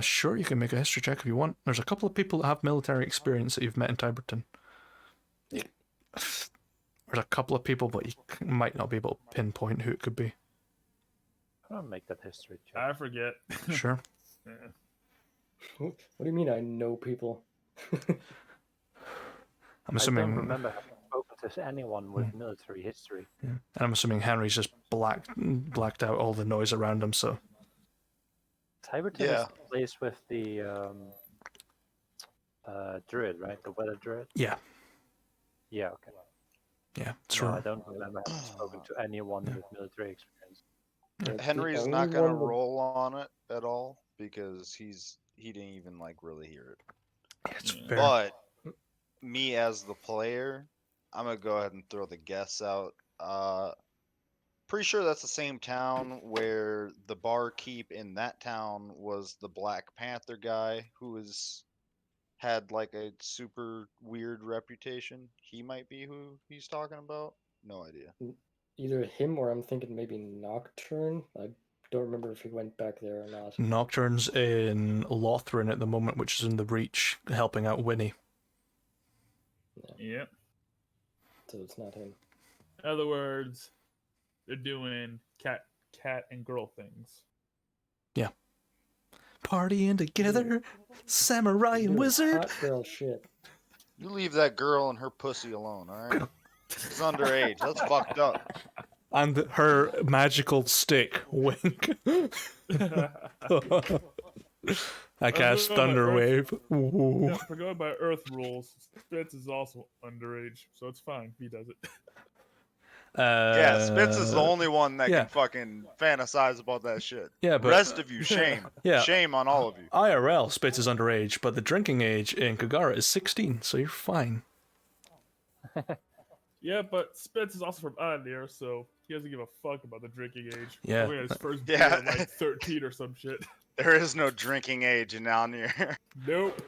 Sure, you can make a history check if you want. There's a couple of people that have military experience that you've met in Tiberton. There's a couple of people, but you might not be able to pinpoint who it could be. I'll make that history check. I forget. Sure. Yeah. What do you mean I know people? I'm assuming. I don't remember having spoken to anyone with military history. Yeah. And I'm assuming Henry's just blacked out all the noise around him, so. Tiberton is the place with the druid, right? The weather druid? Yeah. Yeah, okay. Yeah, No, true. I don't remember having spoken to anyone with military experience. Henry's The not only gonna one with- roll on it at all because he didn't even like really hear it. It's Yeah. fair. But me as the player, I'm gonna go ahead and throw the guess out. Pretty sure that's the same town where the barkeep in that town was the Black Panther guy who had like a super weird reputation. He might be who he's talking about. No idea. Either him or I'm thinking maybe Nocturne. I don't remember if he went back there or not. Nocturne's in Lothran at the moment, which is in the Breach, helping out Winnie. Yep. So it's not him. In other words, they're doing cat and girl things. Partying together, samurai and Doing wizard. Hot girl shit. You leave that girl and her pussy alone, alright? She's underage. That's fucked up. And her magical stick. Wink. I cast Thunderwave. Ooh. Yeah, we're going by Earth rules. Spitz is also underage, so it's fine. He does it. Yeah, Spitz is the only one that yeah. can fucking fantasize about that shit. Yeah, but Rest of you, shame. yeah. Shame on all of you. IRL, Spitz is underage, but the drinking age in Kagara is 16, so you're fine. Yeah, but Spitz is also from out there, so he doesn't give a fuck about the drinking age. Yeah. He had his first Yeah. beer at like 13 or some shit. There is no drinking age in down here. Nope.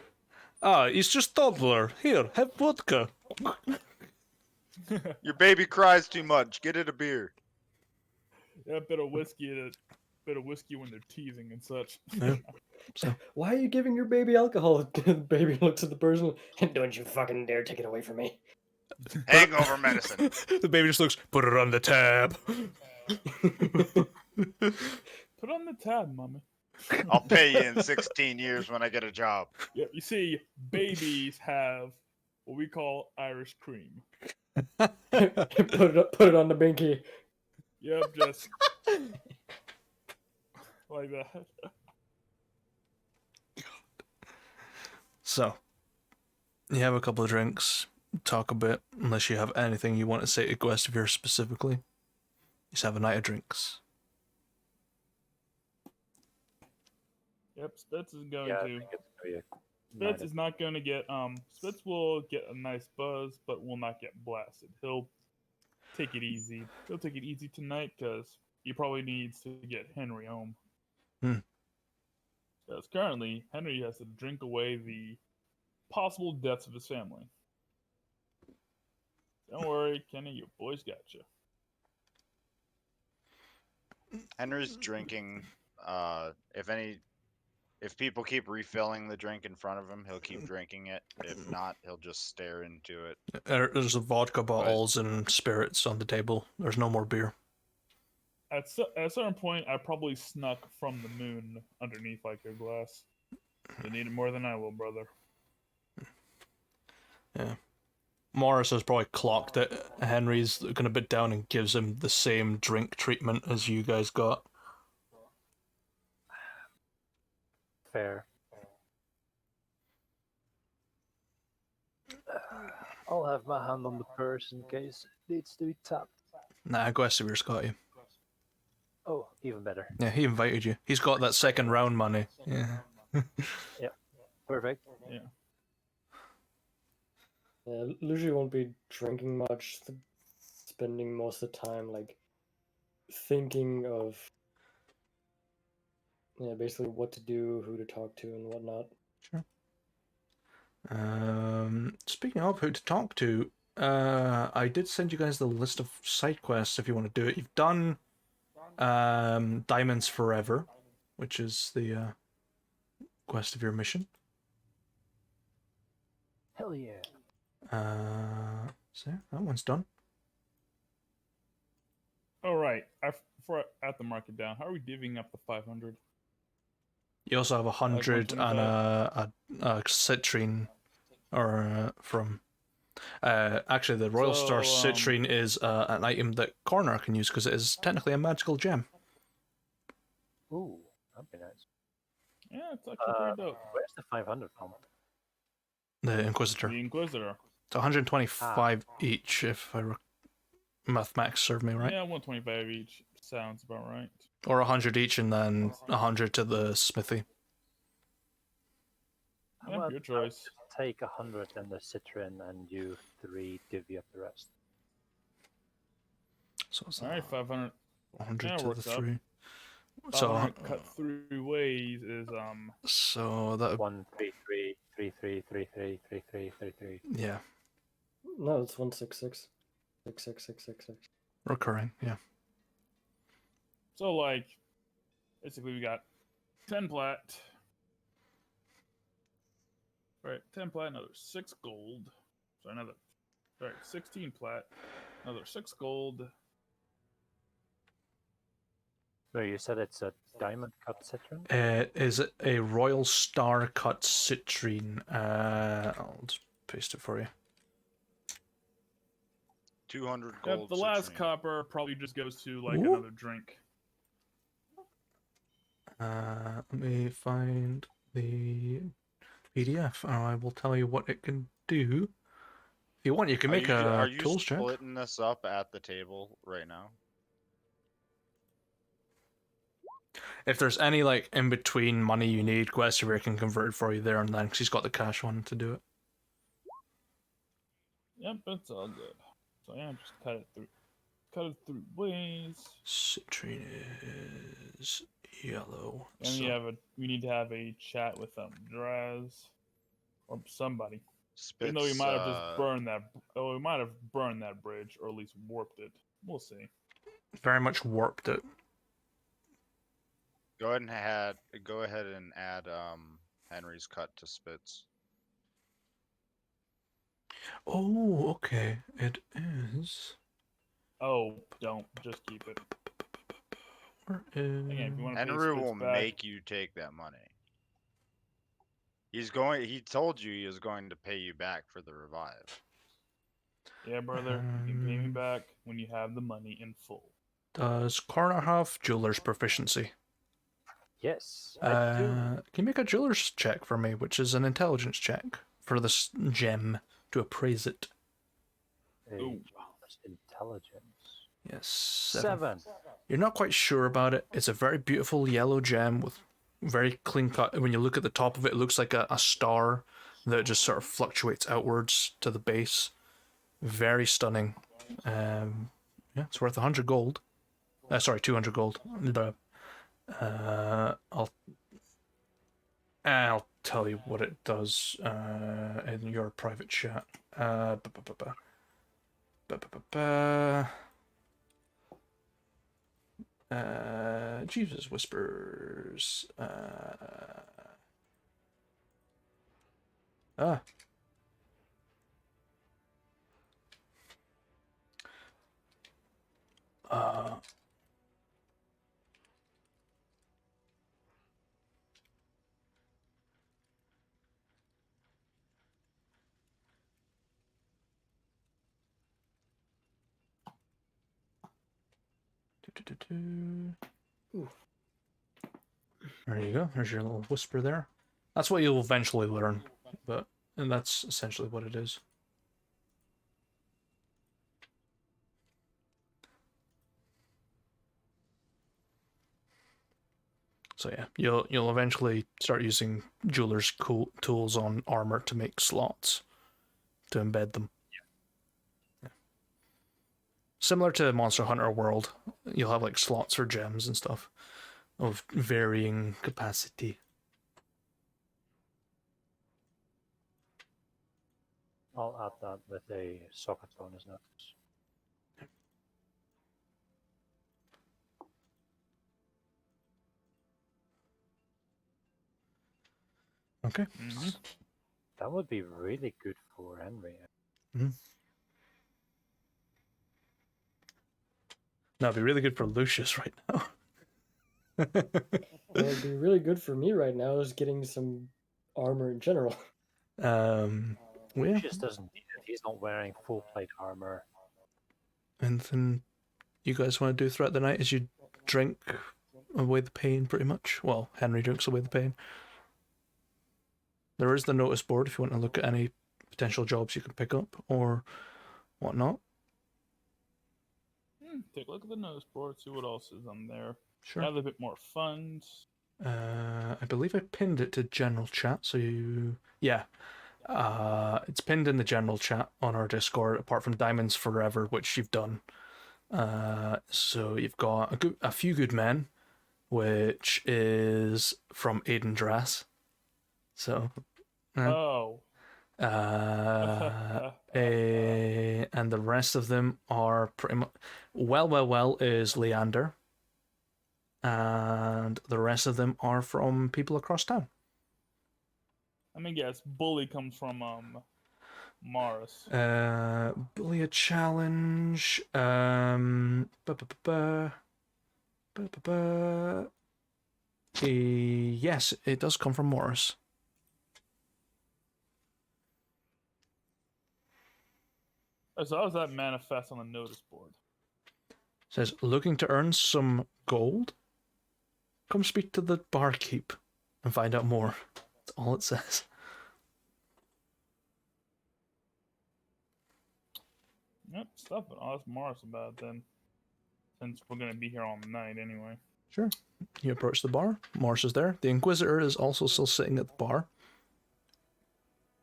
Ah, he's just toddler. Here, have vodka. Your baby cries too much. Get it a beer. Yeah, a bit of whiskey when they're teasing and such. Yeah. So Why are you giving your baby alcohol? The baby looks at the person and don't you fucking dare take it away from me. Hangover medicine. the baby just looks, put it on the tab. Put on the tab, mommy. I'll pay you in 16 years when I get a job. Yep, you see, babies have what we call Irish cream. put it on the binky. Yep, just like that. So, you have a couple of drinks, talk a bit, unless you have anything you want to say to Guestivere specifically. Just have a night of drinks. Yep, Spitz is going Yeah, I to. think it's gonna be a Spitz night is not going to get Spitz will get a nice buzz, but will not get blasted. He'll take it easy. He'll take it easy tonight because he probably needs to get Henry home. Because currently Henry has to drink away the possible deaths of his family. worry, Kenny. Your boys got you. Henry's drinking. If people keep refilling the drink in front of him, he'll keep drinking it. If not, he'll just stare into it. There's vodka bottles and spirits on the table. There's no more beer. At a certain point, I probably snuck from the moon underneath like a glass. You need it more than I will, brother. Yeah. Morris has probably clocked it. Henry's looking a bit down and gives him the same drink treatment as you guys got. Fair. I'll have my hand on the purse in case it needs to be tapped. Nah, Gwestervir's got you. Oh, even better. Yeah, he invited you. He's got that second round money. Yeah. Perfect. Yeah. Yeah, Luigi won't be drinking much, spending most of the time like thinking of basically what to do, who to talk to, and whatnot. Sure. Speaking of who to talk to, I did send you guys the list of side quests if you want to do it. You've done Diamonds Forever, which is the quest of your mission. Hell yeah. So that one's done. All right. Before I have to mark it down, how are we divvying up the 500? You also have 100 and a citrine, or from. Actually, the Royal Star citrine is an item that Coroner can use because it is technically a magical gem. Ooh, that'd be nice. Yeah, it's actually pretty dope. Where's the 500 from? The Inquisitor. The Inquisitor. It's 125 each, if mathematics serve me right. Yeah, 125 each. Sounds about right. Or 100 each and then 100 to the smithy. Yeah, your choice. Take 100 and the citrin and you 3 divvy up the rest. So it's Alright, 500. 100 Yeah, to the works out. 3. 500 So cut 3 ways is So that 1 3 3 3 3 3 3 3 3 3 3. Yeah. No, it's 166. 66666. Recurring, yeah. so like basically we got 10 plat. Right, 10 plat, another 6 gold. So 16 plat, another 6 gold. No, you said it's a diamond cut citrin? Is it a Royal Star cut citrine? I'll just paste it for you. 200 Yeah, gold. the last citrine. copper probably just goes to like Ooh. another drink. Let me find the PDF and I will tell you what it can do. If you want, you can make Are a you tools check. splitting this up at the table right now? If there's any like in between money you need, Gwestivir can convert it for you there and then because he's got the cash one to do it. Yep, it's all good. So yeah, just cut it through ways. Citrine is yellow. And So we need to have a chat with Draz or somebody. Spits, Even though we might have just burned that. Oh, we might have burned that bridge or at least warped it. We'll see. very much warped it. Go ahead and add Henry's cut to Spitz. Oh, okay. It is. Oh, don't just keep it. Where is... Again, if you want to Henry will make you take that money. He told you he was going to pay you back for the revive. Yeah, brother, you can pay me back when you have the money in full. Does Coroner have jeweler's proficiency? Yes, I do. Can you make a jeweler's check for me, which is an intelligence check for this gem to appraise it? Ooh. Intelligence. Yes, 7. You're not quite sure about it. It's a very beautiful yellow gem with very clean cut. When you look at the top of it, it looks like a star that just sort of fluctuates outwards to the base. Very stunning. Yeah, it's worth 100 gold. Sorry, 200 gold. I'll tell you what it does in your private chat. Jesus Whispers. Ah. Ooh. There you go. There's your little whisper there. That's what you'll eventually learn, and that's essentially what it is. So yeah, you'll eventually start using jeweler's tools on armor to make slots to embed them. Yeah. Similar to Monster Hunter World, you'll have like slots for gems and stuff of varying capacity. I'll add that with a socket bonus notice. Okay. Mm-hmm. That would be really good for Henry. That'd be really good for Lucius right now. What would be really good for me right now is getting some armor in general. Well, yeah. Lucius doesn't need it. He's not wearing full plate armor. Anything you guys want to do throughout the night as you drink away the pain, pretty much? Well, Henry drinks away the pain. There is the notice board if you want to look at any potential jobs you can pick up or whatnot. Take a look at the notice board, see what else is on there. Sure. Have a bit more funds. I believe I pinned it to general chat, so you... Yeah. It's pinned in the general chat on our Discord, apart from Diamonds Forever, which you've done. So you've got a few good men, which is from Aiden Drass. So... Oh. and the rest of them are pretty much... Well is Leander. And the rest of them are from people across town. I mean, yes, Bully comes from Mars. Bully a challenge. Yes, it does come from Morris. So how does that manifest on the notice board? Says, looking to earn some gold? Come speak to the barkeep and find out more. That's all it says. Yep, stuff it. I'll ask Morris about it then. Since we're going to be here all night anyway. Sure. You approach the bar. Morris is there. The Inquisitor is also still sitting at the bar.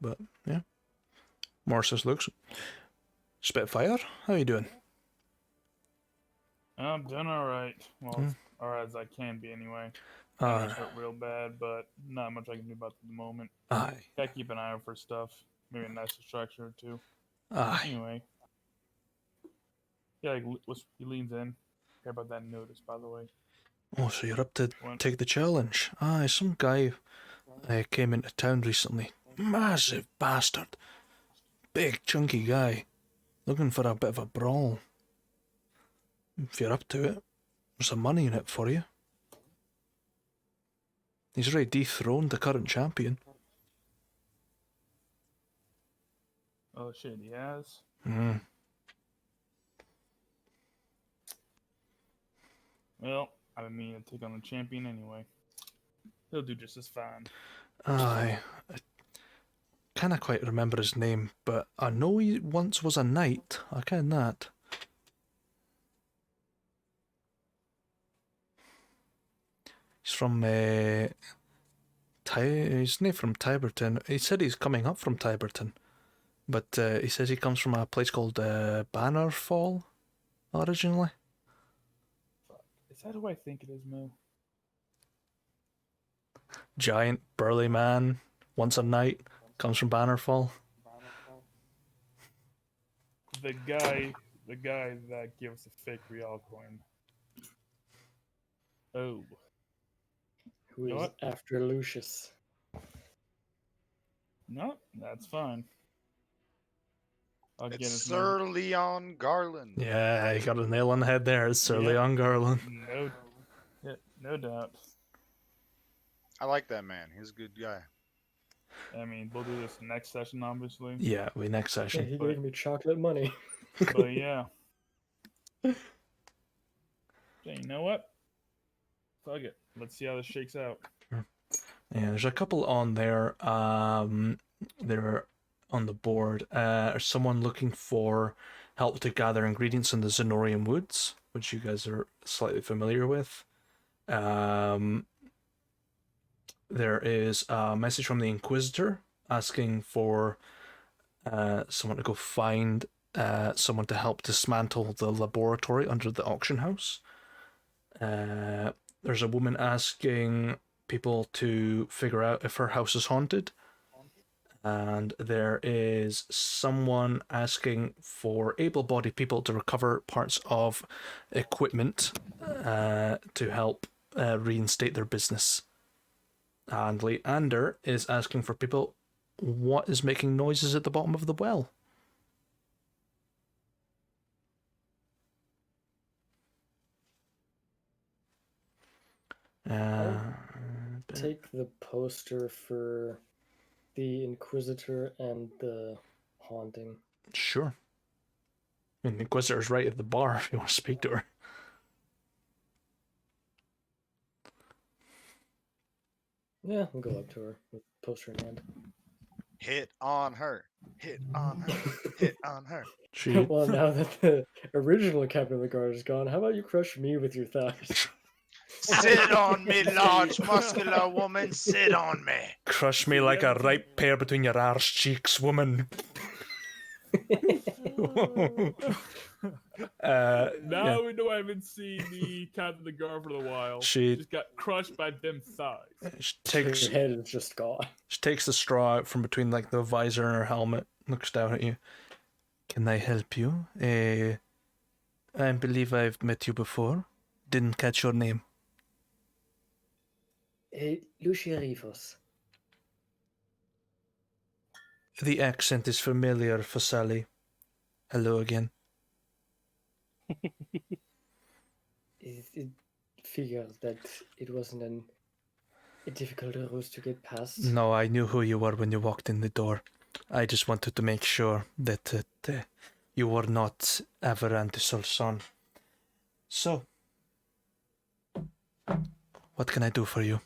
But, yeah. Morris just looks. Spitfire, how you doing? I'm doing alright. Well, as alright as I can be anyway. Uh, Henry's hurt real bad, but not much I can do about it at the moment. Aye. Gotta keep an eye out for stuff. Maybe a nice distraction or two. Aye. Anyway. Yeah, he leans in. Care about that notice, by the way. Oh, so you're up to take the challenge. Aye, some guy came into town recently. Massive bastard. Big, chunky guy. Looking for a bit of a brawl. If you're up to it, there's some money in it for you. He's already dethroned the current champion. Oh shit, he has? Well, I didn't mean to take on the champion anyway. He'll do just as fine. Aye. I can't quite remember his name, but I know he once was a knight. I ken that. He's from he's not from Tiberton. He said he's coming up from Tiberton, but he says he comes from a place called Bannerfall originally. Is that who I think it is, Moo? Giant burly man, once a knight, comes from Bannerfall. the guy that gave us a fake real coin. Oh, Who You know is what? after Lucius? no, that's fine. I'll get It's his Sir Leon Garland. Yeah, you got a nail on the head there. It's Sir Yep. Leon Garland. name. No doubt. I like that man. He's a good guy. I mean, we'll do this next session, obviously. Yeah, we next Yeah, session. he But- gave me chocolate money. But yeah. So you know what? Fuck it. Let's see how this shakes out. Yeah, there's a couple on there. They're on the board. There's someone looking for help to gather ingredients in the Zenorian woods, which you guys are slightly familiar with. There is a message from the Inquisitor asking for someone to go find someone to help dismantle the laboratory under the auction house. There's a woman asking people to figure out if her house is haunted. And there is someone asking for able-bodied people to recover parts of equipment to help reinstate their business. And Leander is asking for people, what is making noises at the bottom of the well? Take the poster for the Inquisitor and the haunting. Sure. I mean, the Inquisitor's right at the bar if you want to speak to her. Yeah, we'll go up to her with the poster in hand. Hit on her. Hit on her. Hit on her. She Well, now that the original Captain of the Guard is gone, how about you crush me with your thighs? Sit on me, large muscular woman. Sit on me. crush me like a ripe pear between your arse cheeks, woman. Now Yeah. we know I haven't seen the Captain of the Guard for a while. She- just got crushed by them thighs. She takes Your head is just gone. She takes the straw out from between like the visor and her helmet, looks down at you. Can I help you? I believe I've met you before. Didn't catch your name. Lucia Rivos. The accent is familiar for Sally. Hello again. It figured that it wasn't a difficult ruse to get past. No, I knew who you were when you walked in the door. I just wanted to make sure that you were not Avarantis' son. So, what can I do for you?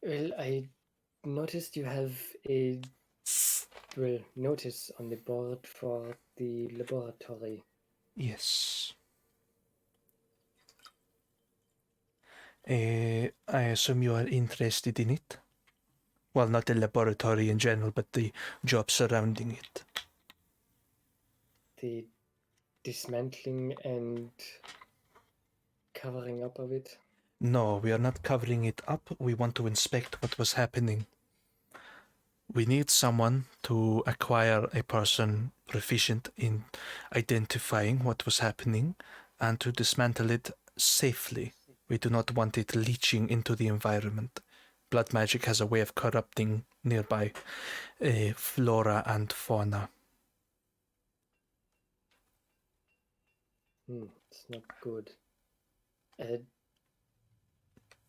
Well, I noticed you have notice on the board for the laboratory. Yes. I assume you are interested in it? Well, not the laboratory in general, but the job surrounding it. The dismantling and covering up of it. No, we are not covering it up. We want to inspect what was happening. We need someone to acquire a person proficient in identifying what was happening and to dismantle it safely. We do not want it leaching into the environment. Blood magic has a way of corrupting nearby flora and fauna. It's not good.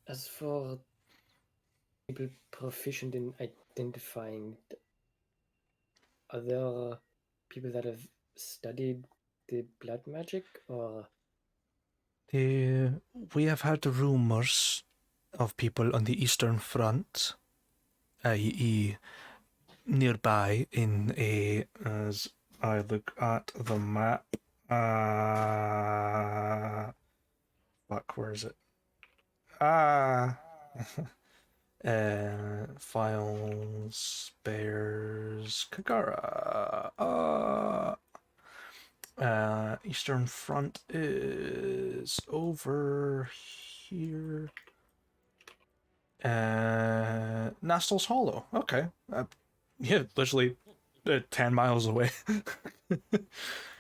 As for people proficient in identifying, are there people that have studied the blood magic, or We have heard rumors of people on the Eastern Front, i.e. nearby in as I look at the map, fuck, where is it? Files, Bears, Kagara. Eastern Front is over here. Nastal's Hollow. Okay. Yeah, literally 10 miles away.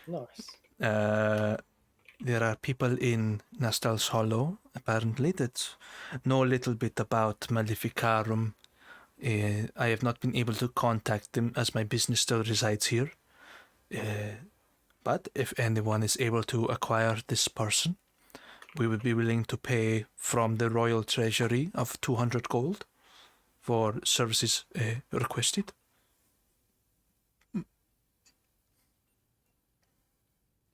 Nice. There are people in Nastal's Hollow, apparently, that know a little bit about Maleficarum. I have not been able to contact them as my business still resides here. But if anyone is able to acquire this person, we would be willing to pay from the royal treasury of 200 gold for services requested.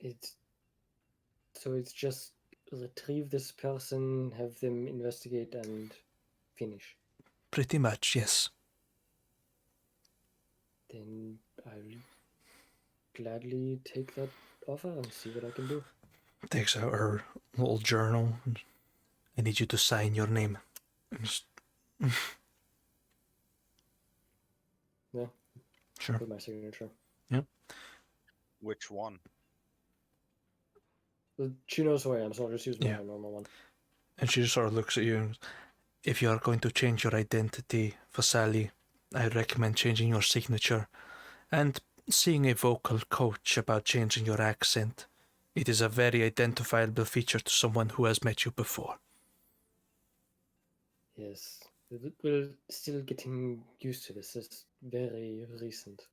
It's just retrieve this person, have them investigate, and finish. Pretty much, yes. Then I'll gladly take that offer and see what I can do. Takes out her little journal. I need you to sign your name. Yeah. Sure. Put my signature. Which one? She knows who I am, so I'll just use my Yeah. normal one. And she just sort of looks at you. If you are going to change your identity for Sally, I recommend changing your signature and seeing a vocal coach about changing your accent. It is a very identifiable feature to someone who has met you before. Yes. We're still getting used to this. It's very recent.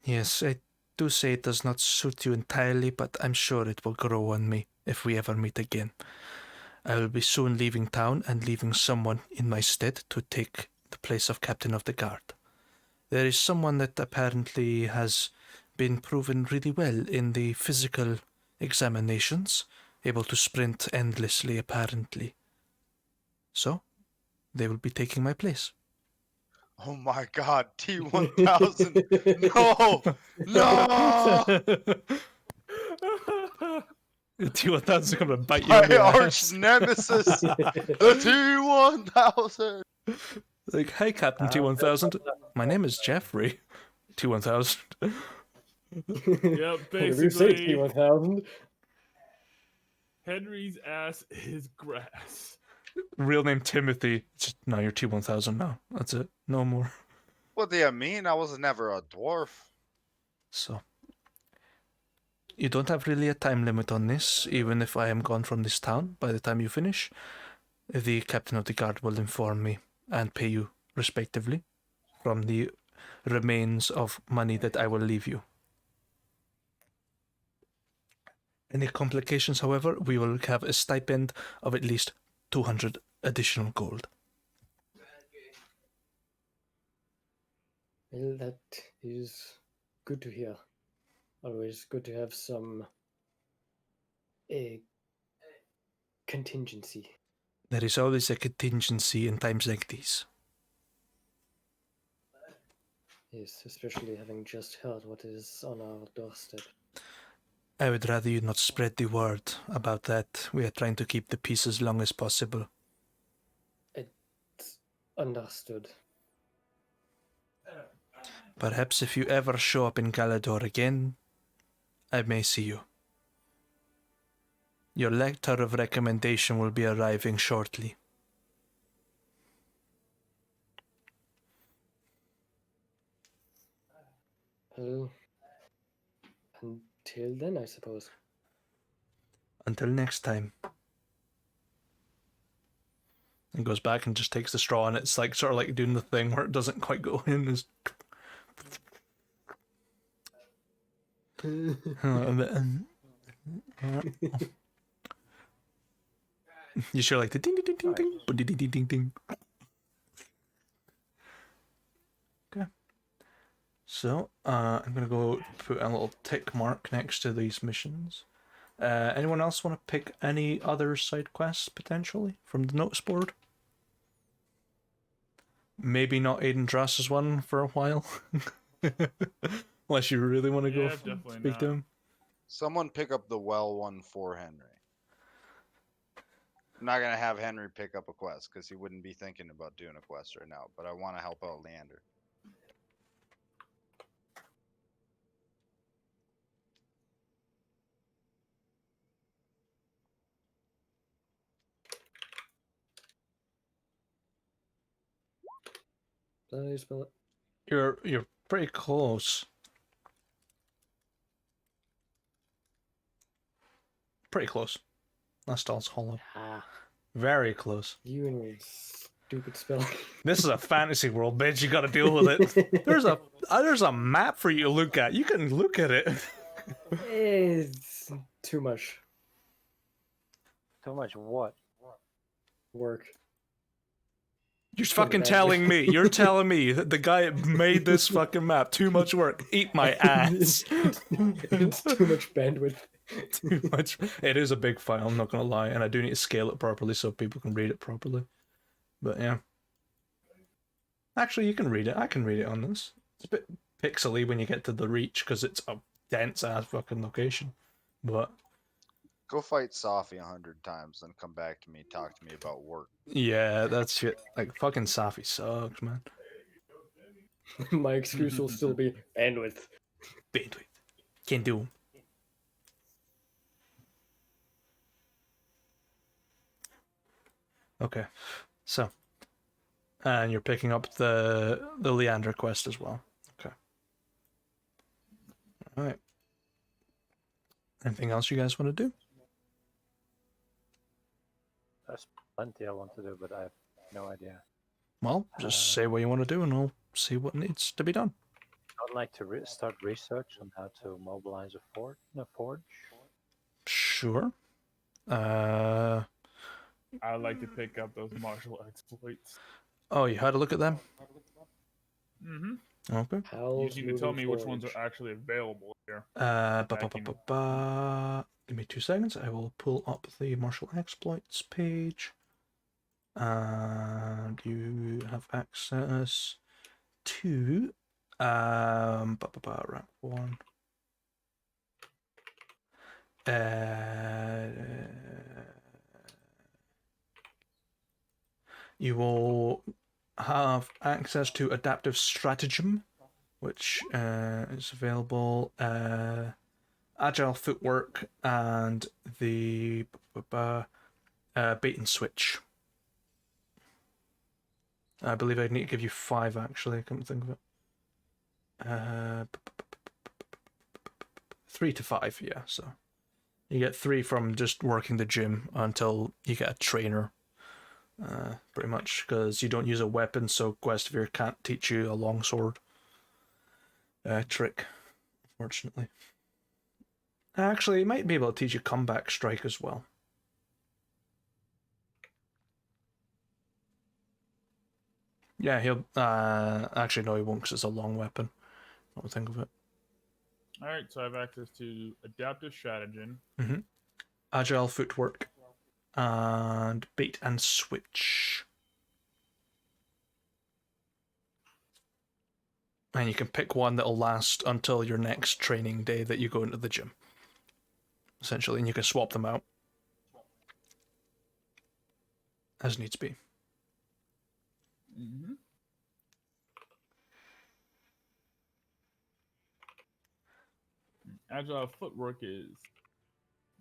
Yes, I do say it does not suit you entirely, but I'm sure it will grow on me if we ever meet again. I will be soon leaving town and leaving someone in my stead to take the place of Captain of the Guard. There is someone that apparently has been proven really well in the physical examinations, able to sprint endlessly apparently. So, they will be taking my place. Oh my god, T1000! No! No! T1000 coming to bite you My in the arch ass. nemesis! The T1000! Like, hey, Captain T1000. My name is Jeffrey. T1000. Yep, Whatever you say, basically, T1000. Henry's ass is grass. Real name Timothy. Just, no, you're T1000 now. That's it. No more. What do you mean? I was never a dwarf. So, you don't have really a time limit on this, even if I am gone from this town. By the time you finish, the captain of the guard will inform me and pay you respectively from the remains of money that I will leave you. Any complications, however, we will have a stipend of at least 200 additional gold. Well, that is good to hear. Always good to have some contingency. There is always a contingency in times like these. Yes, especially having just heard what is on our doorstep. I would rather you not spread the word about that. We are trying to keep the peace as long as possible. It's understood. Perhaps if you ever show up in Galador again, I may see you. Your letter of recommendation will be arriving shortly. Well, until then, I suppose. Until next time. And goes back and just takes the straw, and it's like sort of like doing the thing where it doesn't quite go in. It's... You sure like the ding ding ding ding ding ding ding ding ding. Okay. So I'm gonna go put a little tick mark next to these missions. Anyone else want to pick any other side quests potentially from the notice board? Maybe not Aiden Drass's one for a while. Unless you really want to go definitely speak to not. him. Someone pick up the well one for Henry. I'm not gonna have Henry pick up a quest because he wouldn't be thinking about doing a quest right now. But I want to help out Leander. How do you spell it? Your Pretty close. Pretty close. That's hollow. Ah, Very close. you and your stupid spelling. This is a fantasy world, bitch. You gotta deal with it. There's a map for you to look at. You can look at it. It's too much Too much what? work. You're Put it fucking that telling way. me. You're telling me that the guy that made this fucking map. Too much work. Eat my ass. It's too much bandwidth. Too much. It is a big file, I'm not gonna lie, and I do need to scale it properly so people can read it properly. But yeah. Actually, you can read it. I can read it on this. It's a bit pixely when you get to the reach because it's a dense ass fucking location. But Go fight Safi 100 times, then come back to me, talk to me about work. yeah, that's shit. Like fucking Safi sucks, man. My excuse will still be bandwidth. Bandwidth. Can't do 'em. Okay, so, and you're picking up the Leander quest as well. Okay. All right. Anything else you guys want to do? There's plenty I want to do, but I have no idea. Well, just say what you want to do, and I'll see what needs to be done. I'd like to start research on how to mobilize a forge. Sure. I'd like to pick up those martial exploits. Oh, you had a look at them? Mm-hmm. Okay. You just need to tell me which ones are actually available here. Give me 2 seconds. I will pull up the martial exploits page. And you have access to rank 1. You will have access to adaptive stratagem, which is available, agile footwork, and the bait and switch. I believe I need to give you 5 actually. I couldn't think of it. 3 to 5, yeah. So you get 3 from just working the gym until you get a trainer. Pretty much, because you don't use a weapon, so Questvere can't teach you a longsword trick, unfortunately. Actually, he might be able to teach you comeback strike as well. Yeah, he'll... actually, no, he won't, because it's a long weapon. I don't think of it. Alright, so I have access to adaptive stratagem. Mm-hmm. Agile footwork. And bait and switch. And you can pick one that'll last until your next training day that you go into the gym. Essentially, and you can swap them out. As needs be. Mm-hmm. Agile footwork is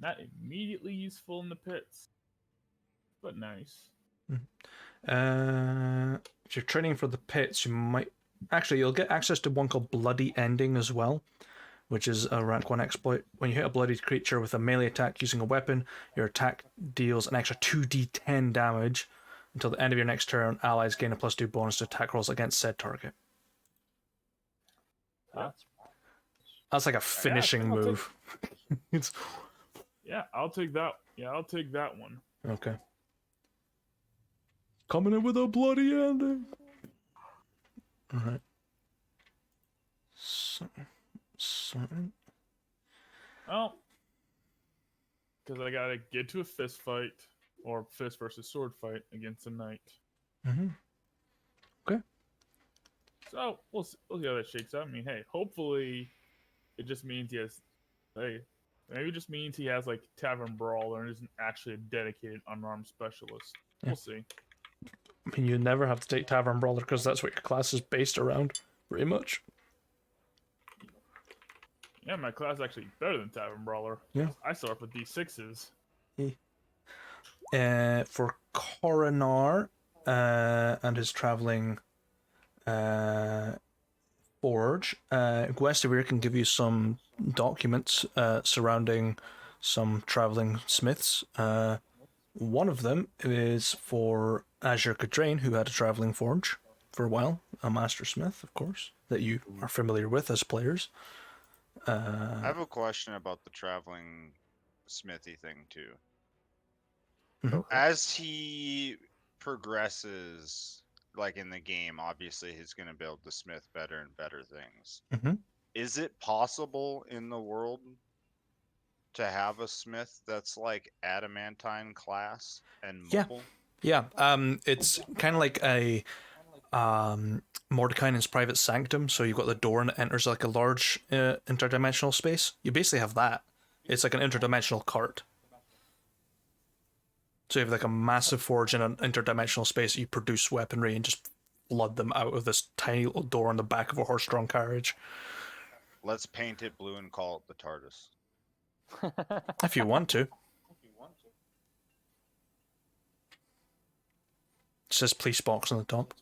not immediately useful in the pits, but nice. If you're training for the pits, you might... Actually, you'll get access to one called Bloody Ending as well, which is a rank 1 exploit. When you hit a bloodied creature with a melee attack using a weapon, your attack deals an extra 2d10 damage until the end of your next turn. Allies gain a +2 bonus to attack rolls against said target. That's like a finishing move. It's... Yeah, I'll take that. Yeah, I'll take that one. Okay. Coming in with a bloody ending. Alright. So... Well, because I gotta get to a fist fight or fist versus sword fight against a knight. Mm-hmm. Okay. So we'll see how that shakes out. I mean, hey, hopefully it just means he has, hey, maybe it just means he has like Tavern Brawler and isn't actually a dedicated unarmed specialist. Yeah. We'll see. I mean, you never have to take Tavern Brawler because that's what your class is based around, pretty much. Yeah, my class is actually better than Tavern Brawler. Yeah. I start with D6s. For Coronar and his traveling forge, Guestivere can give you some documents surrounding some traveling smiths. One of them is for Azure Cadrain, who had a traveling forge for a while, a master smith, of course, that you are familiar with as players. I have a question about the traveling smithy thing too. Mhm. As he progresses, like in the game, obviously he's going to build the smith better and better things. Mhm. Is it possible in the world to have a smith that's like adamantine class and Yeah. mobile? Yeah, it's kind of like a Mordekainen's private sanctum. So you've got the door and it enters like a large interdimensional space. You basically have that. It's like an interdimensional cart. So you have like a massive forge in an interdimensional space. You produce weaponry and just flood them out of this tiny little door on the back of a horse-drawn carriage. Let's paint it blue and call it the TARDIS. If you want to. It says police box on the top.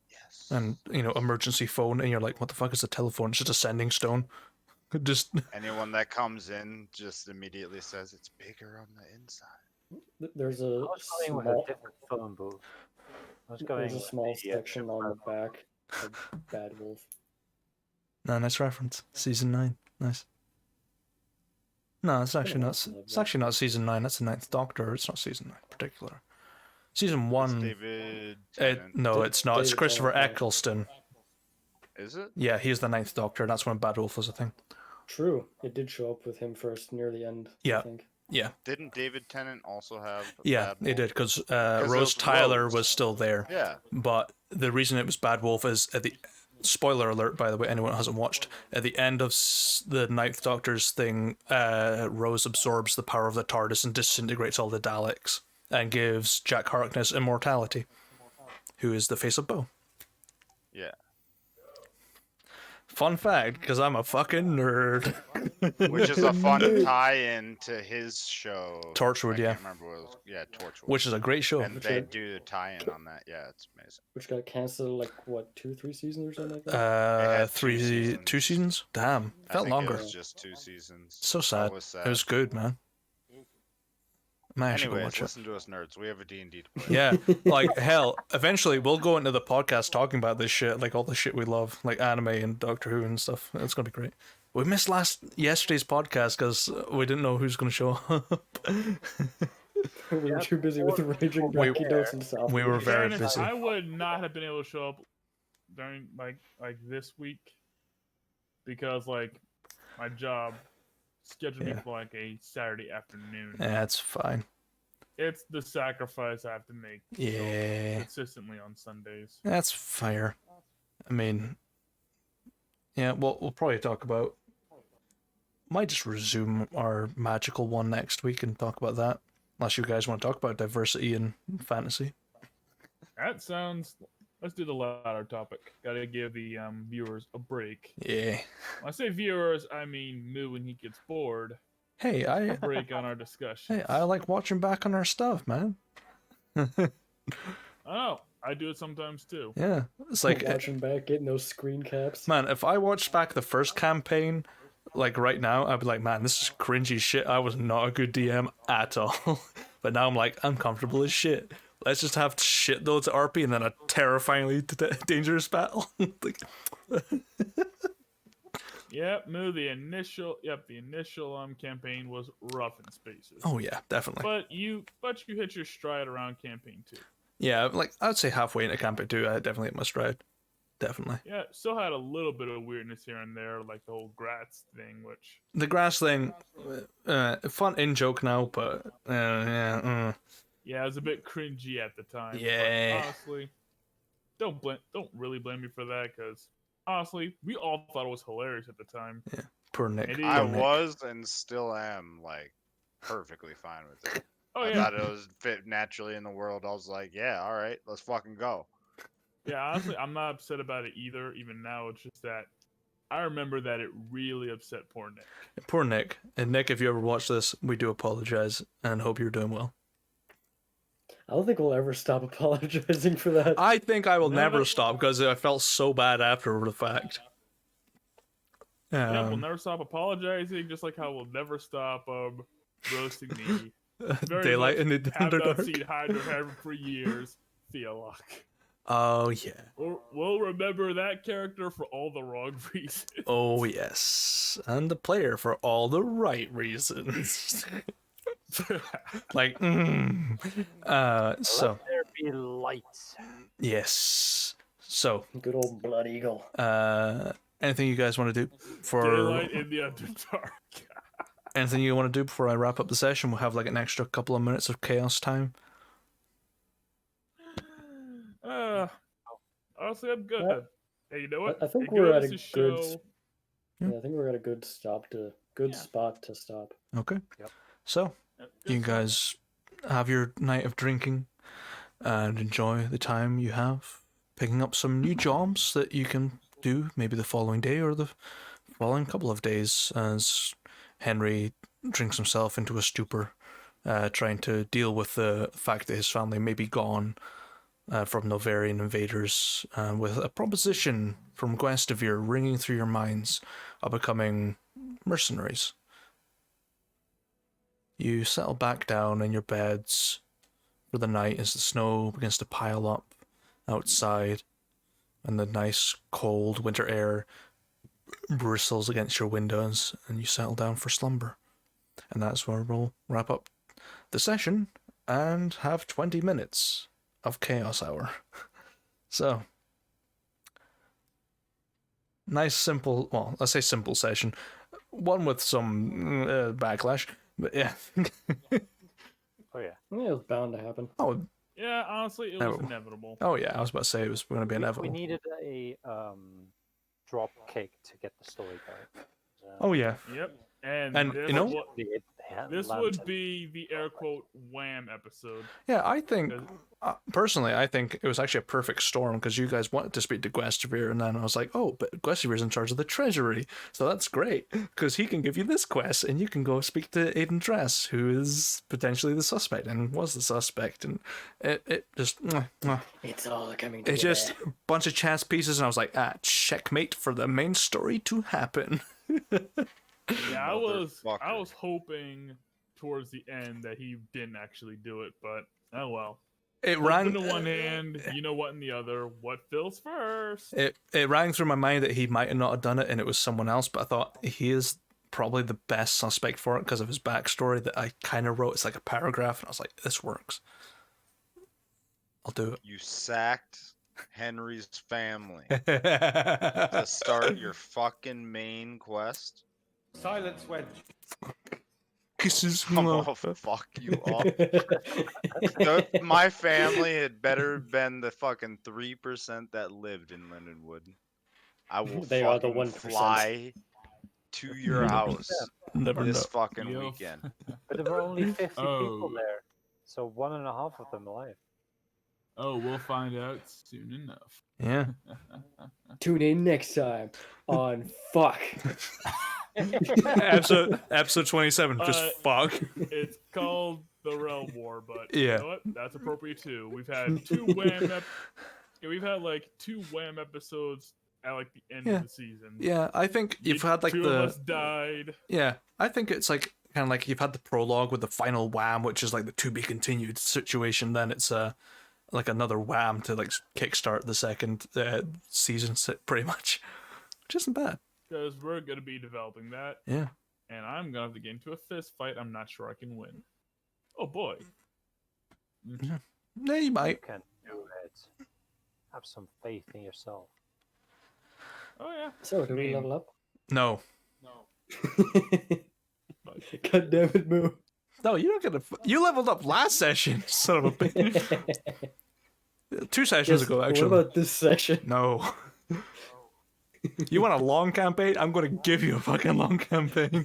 Yes. And, emergency phone, and you're like, what the fuck is a telephone? It's just a sending stone. Just Anyone that comes in just immediately says it's bigger on the inside. There's I a was going with a small, different phone booth. I was going there's a with small the, section on the back of Bad Wolf. no, nice reference. Season 9. Nice. No, it's actually not. awesome, It's actually not season 9. That's the Ninth Doctor. It's not season 9 in particular. Season 1. It's David Tennant. No, it's not. It's David Christopher Tennant, yeah. Eccleston. Is it? Yeah, he's the Ninth Doctor. That's when Bad Wolf was a thing. True, it did show up with him first near the end. Yeah. I think. Yeah, Didn't David Tennant also have a yeah, Bad he Wolf? did because it Rose was Tyler Rose. was still there. Yeah. But the reason it was Bad Wolf is at the spoiler alert, by the way, anyone who hasn't watched, at the end of the Ninth Doctor's thing, Rose absorbs the power of the TARDIS and disintegrates all the Daleks and gives Jack Harkness immortality, who is the face of Bo. Yeah. Fun fact, because I'm a fucking nerd. Which is a fun tie-in to his show. Torchwood, I yeah. can't remember what it was. Yeah, Torchwood. Which is a great show. And they do the tie-in on that. Yeah, it's amazing. Which got canceled like what, 2-3 seasons or something like that? It had Two seasons? Damn, I felt think longer. It was just 2 seasons. So sad. That was sad. It was good, man. Man, I should go Anyways, watch it. listen to us nerds. We have a D&D to play. Yeah, like hell. Eventually, we'll go into the podcast talking about this shit, like all the shit we love, like anime and Doctor Who and stuff. It's gonna be great. We missed yesterday's podcast because we didn't know who's gonna show up. We were too busy with raging Rocky Notes and stuff. We were very Fairness, busy. I would not have been able to show up during like this week because like my job scheduled me Yeah. for like a Saturday afternoon. That's fine. It's the sacrifice I have to make. Yeah. Consistently on Sundays. That's fair. I mean, yeah, we'll probably talk about. Might just resume our magical one next week and talk about that. Unless you guys want to talk about diversity in fantasy. That sounds. Let's do the latter topic. Gotta give the viewers a break. Yeah. When I say viewers, I mean Moo when he gets bored. Hey, A break on our discussion. hey, I like watching back on our stuff, man. Oh, I do it sometimes too. Yeah, it's like watching back, getting those screen caps. man, if I watched back the first campaign, like right now, I'd be like, man, this is cringy shit. I was not a good DM at all. But now I'm like, I'm comfortable as shit. Let's just have shitloads of RP and then a terrifyingly dangerous battle. Like, Yep, Moo. The initial campaign was rough in spaces. oh yeah, definitely. But you hit your stride around campaign 2. Yeah, like I'd say halfway into campaign 2, I definitely hit my stride. Definitely. Yeah, still had a little bit of weirdness here and there, like the whole Gratz thing, which The grass thing, fun in joke now, but yeah. yeah, it was a bit cringy at the time. but Yeah. honestly, don't really blame me for that, because honestly, we all thought it was hilarious at the time. Poor Nick. It poor is. I Nick. was and still am like perfectly fine with it. Oh I yeah, thought it was fit naturally in the world. I was like, yeah, all right, let's fucking go. yeah. Honestly, I'm not upset about it either. Even now, it's just that I remember that it really upset poor Nick. Poor Nick. And Nick, if you ever watch this, we do apologize and hope you're doing well. I don't think we'll ever stop apologizing for that. I think I will No, never that- stop because I felt so bad after the fact. Yeah, we'll never stop apologizing, just like how we'll never stop roasting me. Very Daylight much in the have not Underdark. seen Hydra Heaven for years. Theolock. Oh yeah. We'll remember that character for all the wrong reasons. Oh yes, and the player for all the right reasons. Like, so There be lights. yes. So, Good old Blood Eagle. anything you guys want to do for Daylight in the Underdark. anything you want to do before I wrap up the session? We'll have like an extra couple of minutes of chaos time. Honestly, I'm good. Well, Hey, you know what? I think It we're at goes a to good show- Yeah, I think we're at a good spot to stop. Okay. Yep. So, Good you stuff. guys have your night of drinking and enjoy the time you have picking up some new jobs that you can do maybe the following day or the following couple of days as Henry drinks himself into a stupor, trying to deal with the fact that his family may be gone from Novarian invaders, with a proposition from Guestivere ringing through your minds of becoming mercenaries. You settle back down in your beds for the night as the snow begins to pile up outside and the nice cold winter air bristles against your windows, and you settle down for slumber. And that's where we'll wrap up the session and have 20 minutes of Chaos Hour. So, nice, simple, well, let's say simple session. One with some backlash, but yeah. Oh yeah. Yeah, it was bound to happen. Yeah, honestly, it No. was inevitable. Oh yeah, I was about to say it was going to be We inevitable. needed a drop kick to get the story going. Oh yeah. Yep. And And, this you know- this would be the air quote wham episode. Yeah, I think, 'Cause- personally, I think it was actually a perfect storm because you guys wanted to speak to Guestivere, and then I was like, oh, but Guestivere's in charge of the treasury, so that's great because he can give you this quest, and you can go speak to Aiden Dress, who is potentially the suspect and was the suspect, and it just, It's all coming together. it's just a bunch of chance pieces, and I was like, checkmate for the main story to happen. Yeah, I was Motherfucker. hoping towards the end that he didn't actually do it, but oh well. It Hope ran. in the one hand, you know what in the other. What fills first? It rang through my mind that he might not have done it and it was someone else, but I thought he is probably the best suspect for it because of his backstory that I kind of wrote. It's like a paragraph, and I was like, this works. I'll do You sacked Henry's family it. to start your fucking main quest. Silence, Wedge. Kisses. I'm gonna fuck you up. My family had better been the fucking 3% that lived in Lindenwood. I will They are the fucking 1%. fly to your house Never know. this fucking Yo. weekend. But there were only 50 Oh. people there, so 1.5 of them alive. Oh, we'll find out soon enough. Yeah. Tune in next time on Fuck. episode 27. Just fuck. It's called the Realm War, but Yeah. you know what? That's appropriate too. We've had two wham. We've had like 2 wham episodes at like the end Yeah. of the season. Yeah, I think you've had like 2 the. of us died. Yeah, I think it's like kind of like you've had the prologue with the final wham, which is like the to be continued situation. Then it's like another wham to like kickstart the second season, pretty much, which isn't bad. Because we're gonna be developing that, Yeah. and I'm gonna have to get into a fist fight. I'm not sure I can win. Oh boy. Yeah, you might. You can do it. Have some faith in yourself. Oh yeah. So, do we mean- level up? No, No. God damn it, Moo. no, you're not gonna. You leveled up last session, son of a bitch. 2 sessions Yes, ago, but actually. What about this session? No. You want a long campaign? I'm gonna give you a fucking long campaign.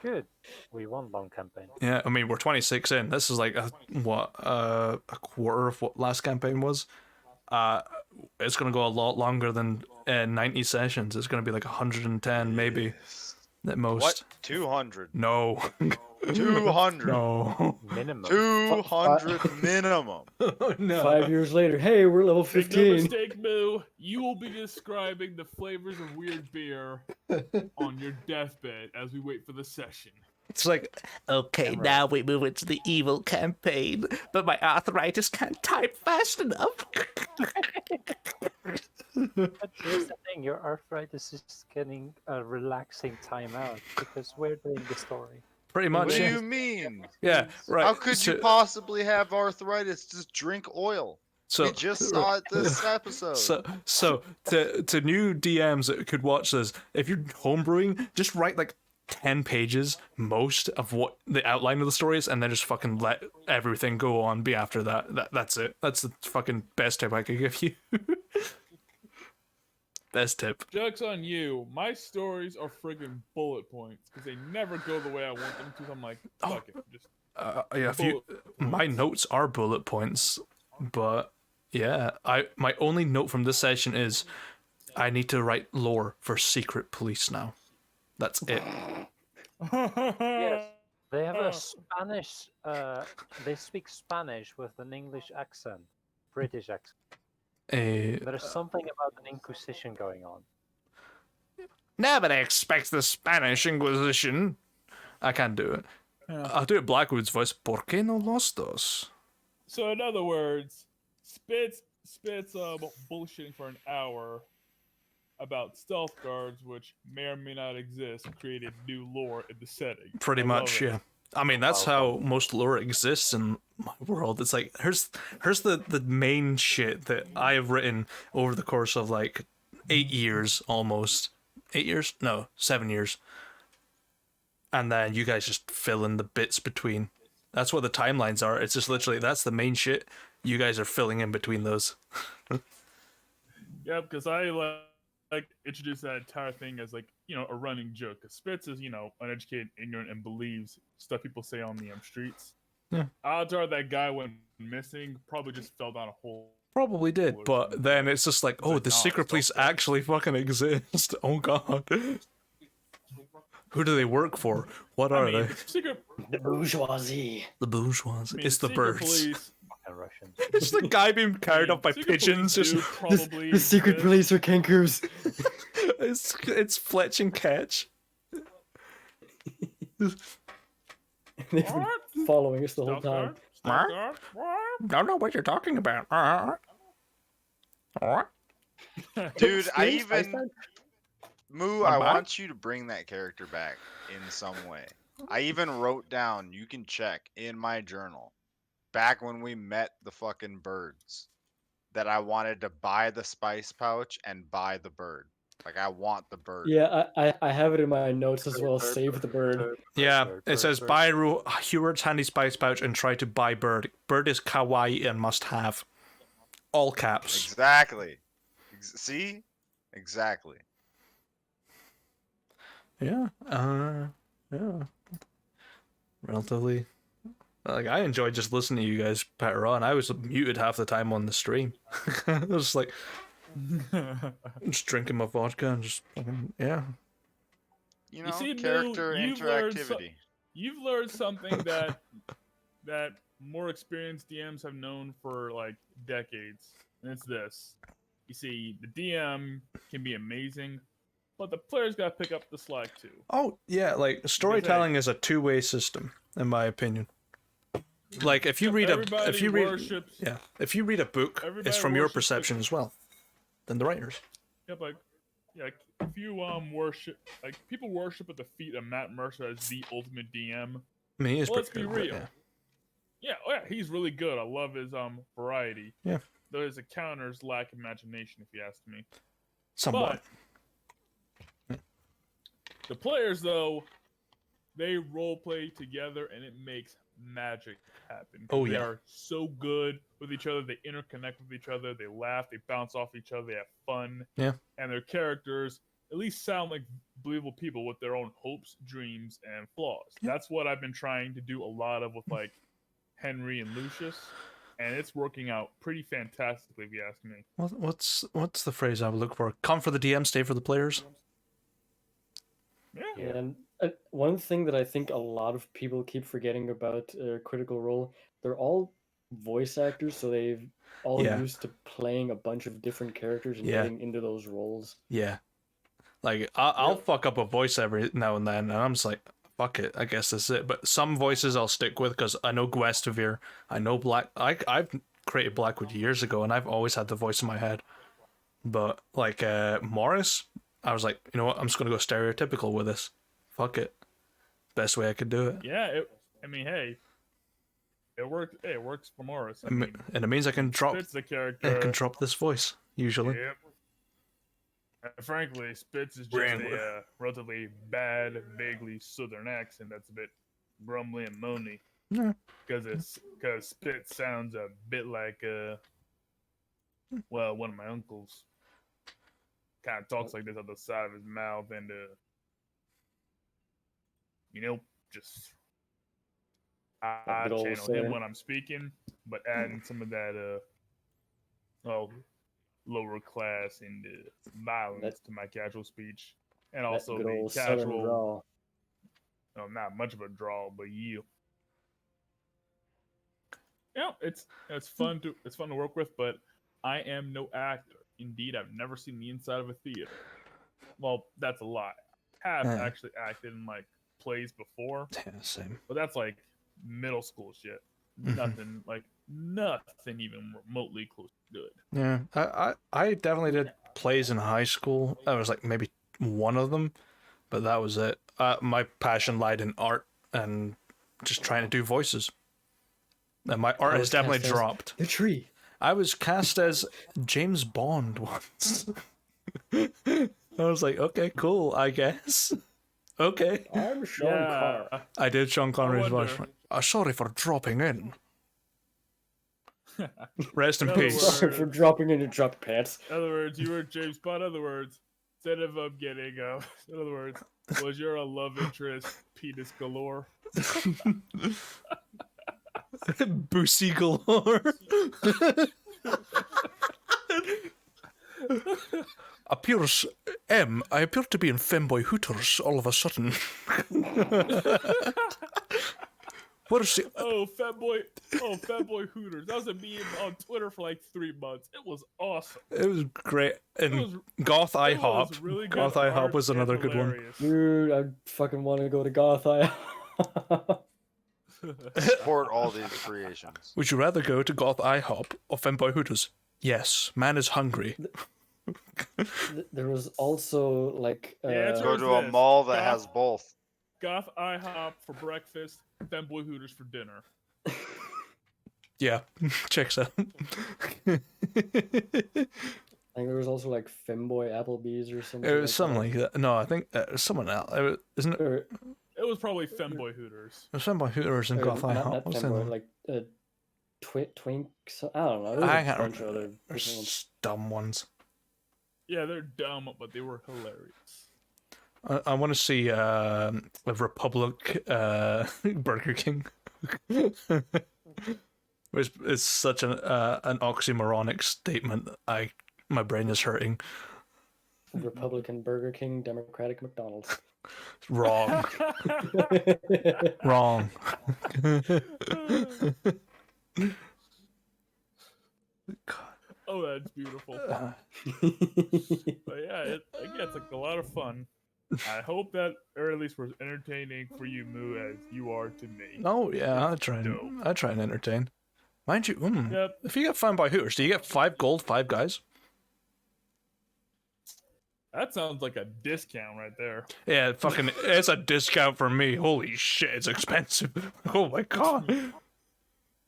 Good. We won long campaign. Yeah, I mean we're 26 in. This is like a quarter of what last campaign was. It's gonna go a lot longer than 90 sessions. It's gonna be like 110 maybe at most. What? 200. No. 200. No. Minimum. 200 minimum. Oh, no. 5 years later, hey, we're level Make no 15. mistake, Moo. You will be describing the flavors of weird beer on your deathbed as we wait for the session. It's like, okay, Camera. now we move into the evil campaign, but my arthritis can't type fast enough. But here's the thing: your arthritis is getting a relaxing time out because we're doing the story. Pretty What much, do yeah. you mean? Yeah, right. How could you possibly have arthritis? Just drink oil. So, We just saw it this episode. So to new DMs that could watch this, if you're homebrewing, just write like 10 pages most of what the outline of the story is, and then just fucking let everything go on be after that. That's it. That's the fucking best tip I could give you. Best tip. Joke's on you. My stories are friggin' bullet points because they never go the way I want them to. So I'm like, fuck it. Just Yeah, my notes are bullet points, but yeah, my only note from this session is I need to write lore for secret police now. That's it. Yes, they have a Spanish. They speak Spanish with an English accent, British accent. There's something about an Inquisition going on. Nobody expects the Spanish Inquisition. I can't do it. Yeah. I'll do it Blackwood's voice. ¿Por qué no los dos? So in other words, Spitz bullshitting for an hour about stealth guards, which may or may not exist, created new lore in the setting. Pretty I love much, it. yeah. I mean, that's how most lore exists in my world. It's like, here's the main shit that I have written over the course of like 8 years almost. 8 years? No, 7 years. And then you guys just fill in the bits between. That's what the timelines are. It's just literally, that's the main shit. You guys are filling in between those. Yeah, because I like introduced that entire thing as like, you know, a running joke. Because Spitz is, you know, uneducated, ignorant, and believes stuff people say on the streets. Yeah. Odds are that guy went missing, probably just fell down a hole. Probably did, but then it's just like, oh, like, the nah, secret it's police not actually fucking exist. Oh god. Who do they work for? What are they? The bourgeoisie. The bourgeoisie. It's the secret birds. Police, Fucking Russians. It's the guy being carried up by secret pigeons. police Just, do probably The secret exist. police are kangaroos. it's Fletch and Catch. They've been following us the whole time. Don't know what you're talking about. Dude, I Explain Spice even Time? Moo, I'm I back? want you to bring that character back in some way. I even wrote down, you can check in my journal, back when we met the fucking birds, that I wanted to buy the spice pouch and buy the bird. Like, I want the bird. Yeah, I have it in my notes as well. Save the bird. Yeah, it says buy Heward's handy spice pouch and try to buy bird. Bird is kawaii and must have. All caps. Exactly. See? Exactly. Yeah. Yeah. Relatively. Like, I enjoyed just listening to you guys patter on. I was muted half the time on the stream. I was just like, just drinking my vodka and just fucking, yeah. You know, see, Moo, character interactivity. You've learned something that more experienced DMs have known for like decades, and it's this. You see, the DM can be amazing, but the players gotta pick up the slack too. Oh, yeah, like, storytelling is a two-way system, in my opinion. Like, if you read a book, it's Everybody from your worships perception the- as well. Than the writers. Yep, like, yeah, if you worship, like, people worship at the feet of Matt Mercer as the ultimate DM. I mean, he is Well, let's pretty be good, real. but Yeah, oh yeah, he's really good. I love his variety. Yeah. Though his encounters lack imagination, if you ask me. somewhat. But the players, though, they role play together, and it makes magic happen. 'Cause Oh, they yeah. are so good with each other. They interconnect with each other. They laugh. They bounce off each other. They have fun. Yeah. And their characters at least sound like believable people with their own hopes, dreams, and flaws. Yeah. That's what I've been trying to do a lot of with like Henry and Lucius, and it's working out pretty fantastically, if you ask me. What's the phrase I would look for? Come for the DM, stay for the players. Yeah. And One thing that I think a lot of people keep forgetting about Critical Role, they're all voice actors, so they've all Yeah. used to playing a bunch of different characters and Yeah. getting into those roles. Yeah. Like, I'll Yep. fuck up a voice every now and then, and I'm just like, fuck it, I guess that's it. But some voices I'll stick with, because I know Gwestivere, I know I've created Blackwood years ago, and I've always had the voice in my head. But, like, Morris, I was like, you know what, I'm just going to go stereotypical with this. Fuck it. Best way I could do it. Yeah, I mean, hey, it worked. Hey, it works for Morris. I mean, And it means I can drop Spitz the character. this voice, usually. Yep. And frankly, Spitz is just a relatively bad, vaguely southern accent that's a bit grumbly and moany. Yeah. Because Spitz sounds a bit like one of my uncles. Kind of talks like this out the side of his mouth, and just I good old channel him saying. when I'm speaking, but adding some of that lower class and violence to my casual speech, and also good the old southern casual. drawl. No, not much of a drawl, but you. Yeah, it's fun to work with, but I am no actor. Indeed, I've never seen the inside of a theater. Well, that's a lie. I have actually acted in like plays before, Yeah, same. but that's like middle school shit. Mhm. Nothing even remotely close to good. Yeah, I definitely did plays in high school. I was like maybe one of them, but that was it. My passion lied in art and just trying to do voices. And my art I has was definitely cast as dropped. The tree. I was cast as James Bond once. I was like, okay, cool, I guess. Okay. I'm Sean Connery. I did Sean Connery's wonder. voice. Sorry for dropping in. Rest in In other peace. words- Sorry for dropping into drop pants. In other words, you were James Bond. In other words, instead of getting in other words, was your love interest penis galore? Boosie galore. I appear to be in Femboy Hooters all of a sudden. What is the... Fatboy Hooters. That was a meme on Twitter for like 3 months. It was awesome. It was great. And It was Goth it IHOP. was really good Goth art IHOP was and another good one. hilarious. Dude, I fucking want to go to Goth Eye. Support all these creations. Would you rather go to Goth IHOP or Femboy Hooters? Yes, man is hungry. There was also like Yeah, it's Go Where's to a this? mall that Goth- has both. Goth IHOP for breakfast, Femboy Hooters for dinner. Yeah, checks out. I think there was also like Femboy Applebee's or something. It was something like that. No, I think someone else. Isn't it? Or, It was probably Femboy Hooters. It was Femboy Hooters and Goth IHOP. not What's the Femboy, other one? like Twink. I don't know. There was I a can't bunch of remember. other There's different ones. dumb ones. Yeah, they're dumb, but they were hilarious. I want to see a Republic Burger King. It's such an oxymoronic statement. My brain is hurting. Republican Burger King, Democratic McDonald's. Wrong. Wrong. Oh, that's beautiful. But yeah, it's like a lot of fun. I hope that, or at least was entertaining for you, Moo, as you are to me. Oh yeah, I try dope. and entertain. Mind you, Yep. if you get found by Hooters, do you get 5 gold, 5 guys? That sounds like a discount right there. Yeah, it's a discount for me. Holy shit, it's expensive. Oh my god.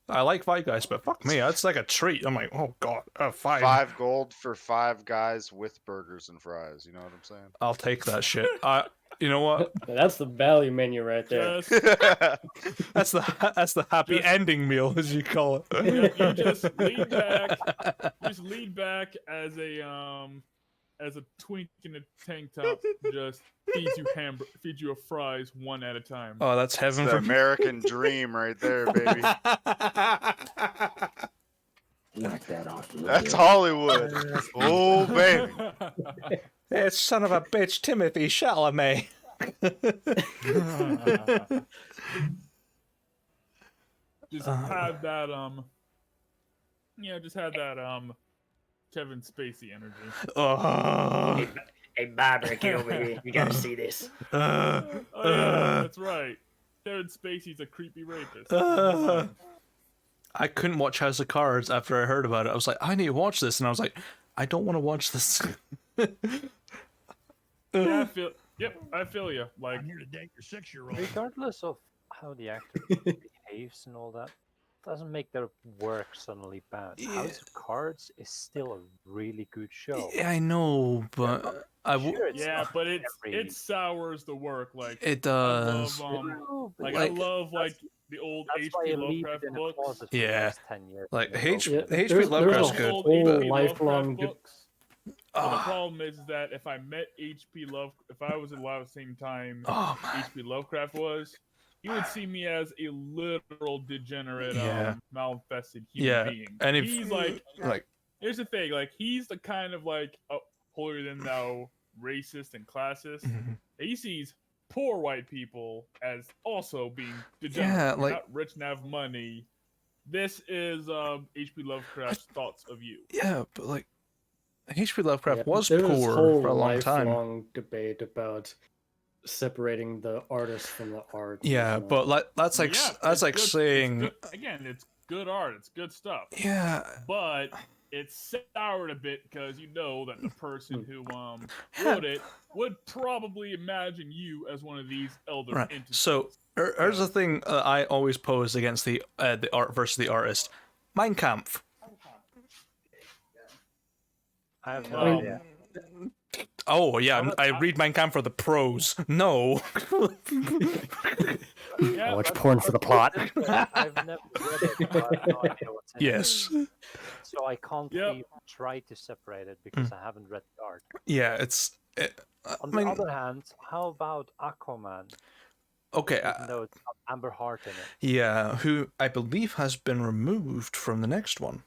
I like 5 guys, but fuck me, that's like a treat. I'm like, oh god, 5. 5 gold for 5 guys with burgers and fries. You know what I'm saying? I'll take that shit. You know what? That's the value menu right there. Just, That's the happy ending meal, as you call it. you just lean back. Just lean back as a twink in a tank top. Just feeds you a fries one at a time. Oh, that's It's heaven the for me. American dream right there, baby. That's Hollywood. Oh, baby. Hey, son of a bitch, Timothy Chalamet. Just have that just have that Kevin Spacey energy. Oh, Hey, Barbara, get over here. You gotta see this. Oh yeah, that's right. Kevin Spacey's a creepy rapist. I couldn't watch House of Cards after I heard about it. I was like, I need to watch this, and I was like, I don't want to watch this. Yeah, I feel you. Like, I'm here to date your 6-year-old. Regardless of how the actor behaves and all that, doesn't make their work suddenly bad. Yeah. House of Cards is still a really good show. Yeah, I know, but Sure, it's yeah, not but every- it sours the work. Like, it does. I love, No, but I like- love the old that's why H.P. you leave it Lovecraft in a books. closet for Yeah. the last 10 years. Like, and then H- go Yeah, with it. H.P. there's Lovecraft's a good. Old whole H.P. lifelong Lovecraft books. But the Oh, problem is that if I met H.P. if I was alive at the same time oh man. H.P. Lovecraft was, he would see me as a literal degenerate, Yeah. malinfested human Yeah, being. and if He's like, like here's the thing, like he's the kind of like holier than thou racist and classist. mhm. He sees poor white people as also being degenerate. Yeah, You're like- not rich and have money. This is H.P. Lovecraft's thoughts of you. yeah, but like H.P. Lovecraft Yeah, was there's this poor whole for a long time. lifelong debate about separating the artist from the art. and Yeah, so on. but like that's like Yeah, that's it's like good- it's saying good- again, it's good art, it's good stuff. yeah, But it's soured a bit because you know that the person who Yeah. wrote it would probably imagine you as one of these elder right. entities. So here's the thing I always pose against the art versus the artist. Mein Kampf. I have no I mean- idea. Oh yeah, I'm- I read Mein Kampf for the prose. No. yeah, I watch porn for the plot. I've never read it, so I have no idea what's in it. Yes. So I can't Yep. even try to separate it because I haven't read the art. Yeah, it's. On I mean, the other hand, how about Aquaman? okay. Even though it's got Amber Heart in it. Yeah, who I believe has been removed from the next one.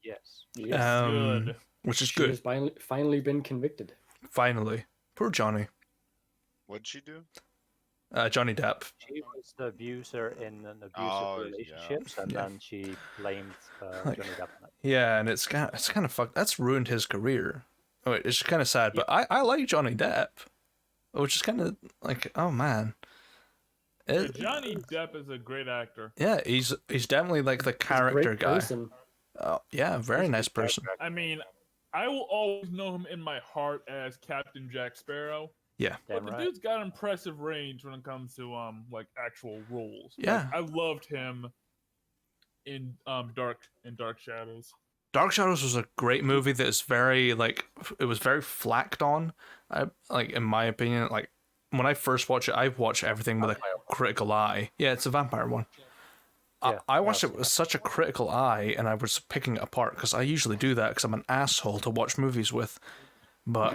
Yes. Yes, good. Which is she has good. finally been convicted. Finally, poor Johnny. What'd she do? Johnny Depp. She was the abuser in an abusive Oh, yeah. relationships, and Yeah. then she blamed Like- Johnny Depp. on it. Yeah, and it's kind of fucked. That's ruined his career. Oh, it's kind of sad, but I like Johnny Depp, which is kind of like, oh man. Johnny Depp is a great actor. Yeah, he's definitely like the He's a character great guy. person. Oh, yeah, very He's a nice good person. character I mean, I will always know him in my heart as Captain Jack Sparrow. Yeah. But Damn the right. dude's got impressive range when it comes to like actual roles. Like, Yeah. I loved him in Dark Shadows. Dark Shadows was a great movie that is very like it was very flacked on. Like in my opinion, like when I first watched it, I watched everything with a critical eye. Yeah, it's a vampire one. Yeah, I watched yeah. it with such a critical eye, and I was picking it apart because I usually do that because I'm an asshole to watch movies with. But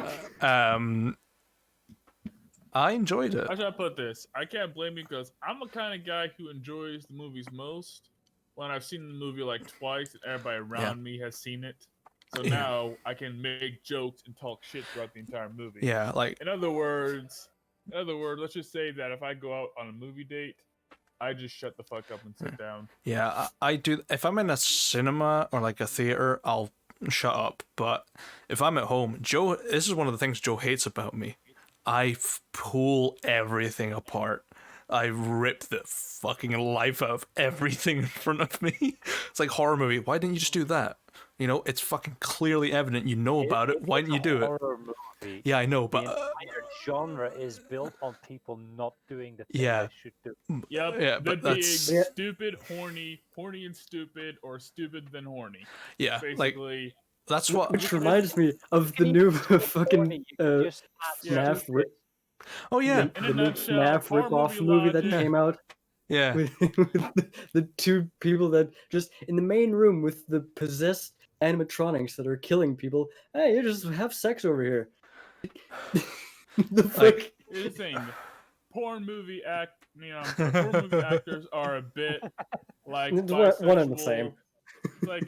I enjoyed it. How should I put this? I can't blame you because I'm the kind of guy who enjoys the movies most when I've seen the movie like twice and everybody around me has seen it. So Yeah. now I can make jokes and talk shit throughout the entire movie. Yeah, like In other words, let's just say that if I go out on a movie date, I just shut the fuck up and sit down. yeah, I do. If I'm in a cinema or like a theater, I'll shut up. But if I'm at home, this is one of the things Joe hates about me. I pull everything apart. I rip the fucking life out of everything in front of me. It's like horror movie. Why didn't you just do that? You know, it's fucking clearly evident. You know about it. Why didn't you do it? Horror movie. Yeah, I know, The but entire genre is built on people not doing the thing Yeah. they should do. Yep. Yeah, but they're being that's- Yeah. stupid, horny and stupid, or stupid then horny. yeah, like Basically, that's what. Which reminds me of the new fucking Just add FNAF stupid. rip, Oh yeah, In a the new nutshell, FNAF horror rip-off movie movie that logic- came out yeah, with, the two people that just in the main room with the possessed animatronics that are killing people. Hey, you just have sex over here. The fuck? Like- here's the thing: porn movie actors are a bit like It's one and the same. bisexual. It's like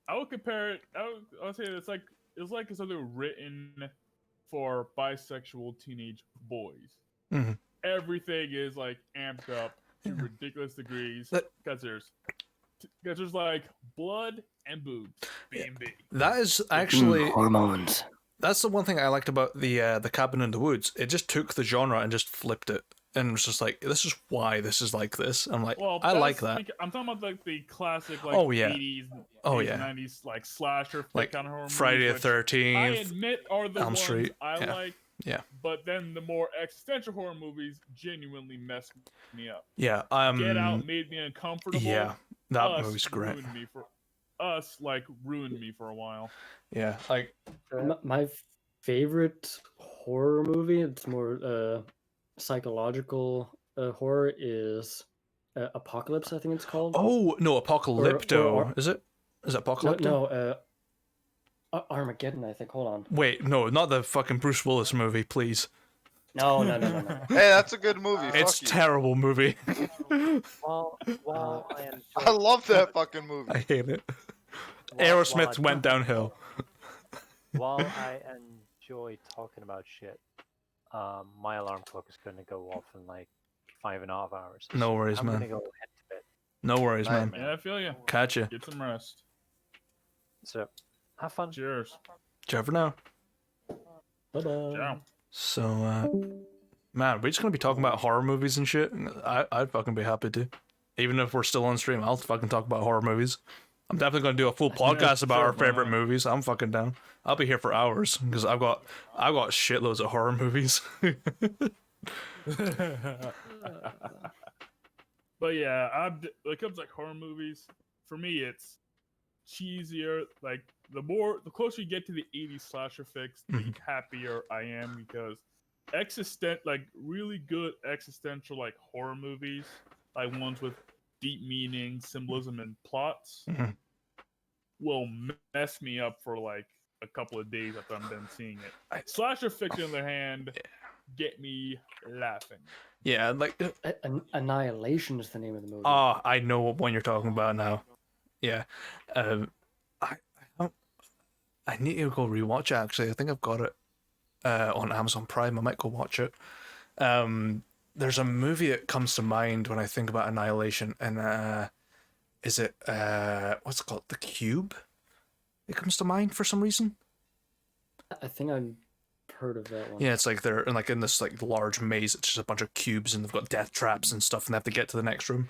I would compare it. I would say it's like something written for bisexual teenage boys. Mhm. Everything is like amped up to ridiculous degrees because there's like blood and boobs. B&B. That is actually hormones. that's the one thing I liked about the Cabin in the Woods. It just took the genre and just flipped it, and was just like, this is why this is like this. I'm like, Well, I like that. I'm talking about like the classic like Oh, yeah. 80s, Oh, 80s, yeah. 90s like slasher Like kind of horror Friday movies, the which I 13th. admit are the Elm ones Street, I yeah. like. Yeah. But then the more existential horror movies genuinely messed me up. Yeah. Get Out made me uncomfortable. Yeah, that Us movie's great. ruined me for a while. Yeah, like My favorite horror movie, it's more psychological horror, is Apocalypse, I think it's called. oh no, Apocalypto. or- Is it? Is it Apocalypto? No, Armageddon, I think. Hold on. Wait, no, not the fucking Bruce Willis movie, please. No. Hey, that's a good movie. It's Fuck you. terrible movie. While I enjoy, I love that fucking movie. I hate it. while Aerosmith I- went downhill. While I enjoy talking about shit, my alarm clock is going to go off in like 5.5 hours. No worries, I'm man. going to go head to bed. No worries, man. Nightmare. Yeah, I feel you. Catch ya. Get some rest. So, have fun. Cheers. Ciao for now. Bye-bye. Ciao. So, man, we're just gonna be talking about horror movies and shit. I'd fucking be happy to. Even if we're still on stream, I'll fucking talk about horror movies. I'm definitely gonna do a full podcast about sure, our why favorite not? movies. I'm fucking down. I'll be here for hours because I've got shitloads of horror movies. But yeah, when it comes to like horror movies, for me it's cheesier. Like the closer you get to the 80s slasher fix, the happier I am, because really good existential like horror movies, like ones with deep meaning, symbolism, and plots, Mhm. will mess me up for like a couple of days after I'm done seeing it. Slasher fiction, on the other hand, get me laughing. Yeah, like Annihilation is the name of the movie. I know what one you're talking about now. Yeah, I need to go rewatch it. Actually, I think I've got it on Amazon Prime. I might go watch it. There's a movie that comes to mind when I think about Annihilation, and is it what's it called? The Cube. It comes to mind for some reason. I think I've heard of that one. Yeah, it's like they're in this like large maze. It's just a bunch of cubes, and they've got death traps and stuff, and they have to get to the next room.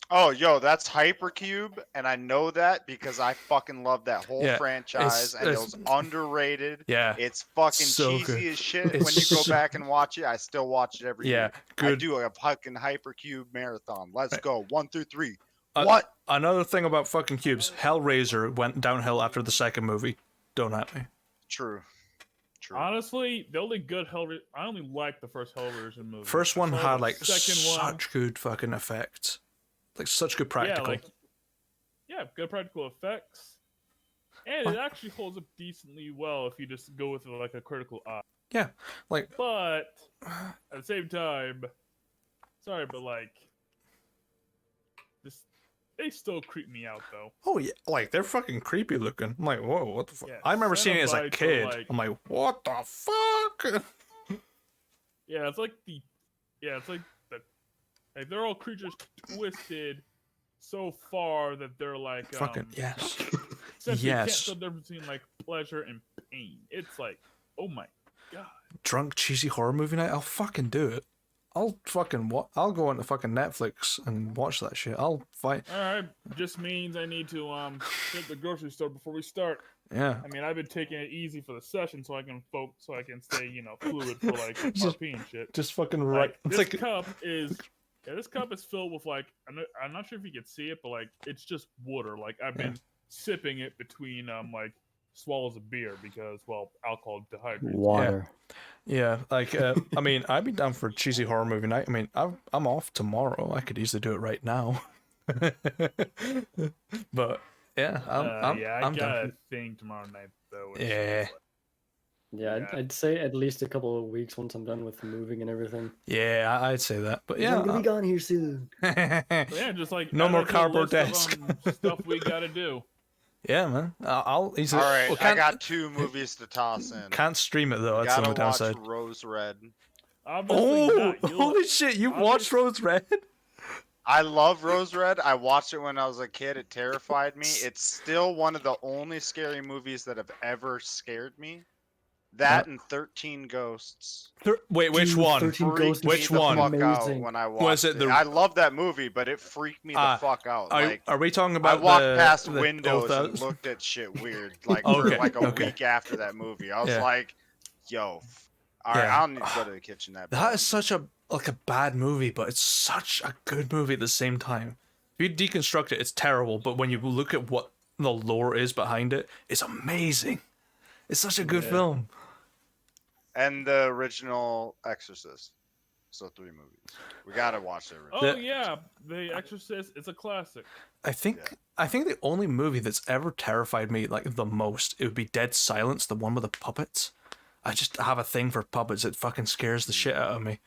Oh, yo, that's Hypercube, and I know that because I fucking love that whole Yeah, franchise, and it it's- was underrated. Yeah, It's fucking So cheesy good. as shit. It's When you go so- back and watch it, I still watch it every yeah, year. I good. do a fucking Hypercube marathon. Let's Right. go. 1 through 3. Uh, What? Another thing about fucking cubes, Hellraiser went downhill after the second movie. Don't at me. True. Honestly, the only good Hellraiser, I only like the first Hellraiser movie. First I one saw had the like second one. such good fucking effects, like such good practical. Yeah, good practical effects, and it actually holds up decently well if you just go with like a critical eye. Yeah, like But at the same time, sorry, but like, they still creep me out though. oh yeah, like they're fucking creepy looking. I'm like, whoa, what the fuck? Yeah, I remember seeing it as a Cenobites are kid. like- I'm like, what the fuck? Yeah, it's like they're all creatures twisted so far that they're like Fucking yes. essentially can't Yes. tell the difference between like pleasure and pain. It's like, oh my god. Drunk cheesy horror movie night. I'll fucking do it. I'll fucking I'll go onto fucking Netflix and watch that shit. I'll fight. All right, just means I need to hit the grocery store before we start. Yeah. I mean, I've been taking it easy for the session so I can stay, fluid for like RP and shit. Just fucking right. Like, It's this like cup is filled with like I'm not sure if you can see it, but like it's just water. Like I've been sipping it between like swallows of beer because alcohol dehydrates. Water. yeah, like I mean, I'd be down for a cheesy horror movie night. I mean, I'm off tomorrow. I could easily do it right now. But yeah, I'm I got down. a thing tomorrow night though. Yeah. Yeah, Yeah. I'd say at least a couple of weeks once I'm done with moving and everything. Yeah, I'd say that. But I'm yeah, gonna be gone here soon. But yeah, just like No add more it to the cardboard list of, desk. stuff we gotta do. Yeah, man. I'll easily. All right, well, I got 2 movies to toss in. Can't stream it though. That's the Gotta only watch downside. Rose Red. Obviously Oh, not. You'll, holy shit! You watched Rose Red? I love Rose Red. I watched it when I was a kid. It terrified me. It's still one of the only scary movies that have ever scared me. That and 13 Ghosts. Wait, which Dude, one? 13 Freaked Ghosts me Which the one? fuck out Amazing. when I watched Was it it. the- I love that movie, but it freaked me the fuck out. Like, Are we talking I about walked the, past the windows and 0,000? looked at shit weird, like Okay, for like a okay. week after that movie. I was Yeah. like, "Yo, all right, Yeah. I don't need to go to the kitchen that bad." That is such a bad movie, but it's such a good movie at the same time. If you deconstruct it, it's terrible, but when you look at what the lore is behind it, it's amazing. It's such a good film. And the original Exorcist. So 3 movies. We gotta watch the original. Oh yeah, The Exorcist. It's a classic. I think the only movie that's ever terrified me like the most, it would be Dead Silence, the one with the puppets. I just have a thing for puppets. It fucking scares the shit out of me.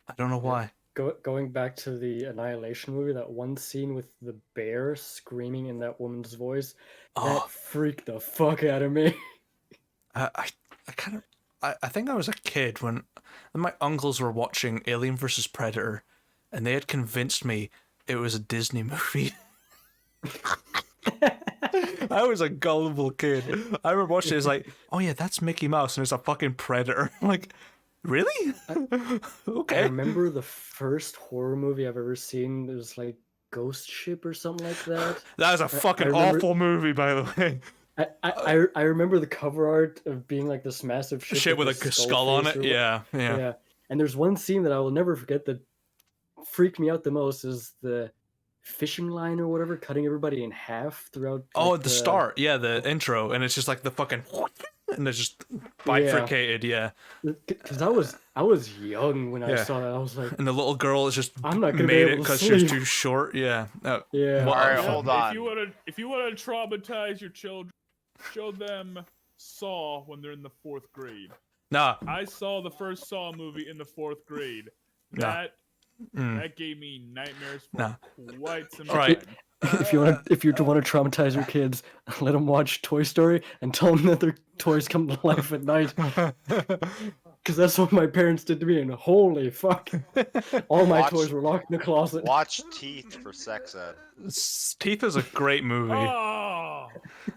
I don't know why. Going back to the Annihilation movie, that one scene with the bear screaming in that woman's voice, Oh. that freaked the fuck out of me. I think I was a kid when my uncles were watching Alien vs Predator, and they had convinced me it was a Disney movie. I was a gullible kid. I remember watching it, it's like, oh yeah, that's Mickey Mouse, and it's a fucking predator. I'm like, really? I Okay. remember the first horror movie I've ever seen. It was like Ghost Ship or something like that. That is a fucking remember- awful movie, by the way. I remember the cover art of being like this massive Shit with a skull on face it. or what- Yeah. Yeah. And there's one scene that I will never forget that freaked me out the most is the fishing line or whatever cutting everybody in half throughout. Oh, like, the start. Yeah, the intro, and it's just like the fucking, and it's just bifurcated. Yeah. Because I was young when I Yeah. saw that. I was like, And the little girl is just I'm not gonna be made it able to because she was sleep. too short. Yeah. yeah. What- All right, Yeah. hold on. If you wanna traumatize your children, show them Saw when they're in the 4th grade. Nah. I saw the first Saw movie in the 4th grade. Nah. That gave me nightmares for Nah. quite some Right. time. If you want to traumatize your kids, let them watch Toy Story and tell them that their toys come to life at night. Because that's what my parents did to me, and holy fuck, all my Watch- toys were locked in the closet. Watch Teeth for sex ed. Teeth is a great movie. Oh,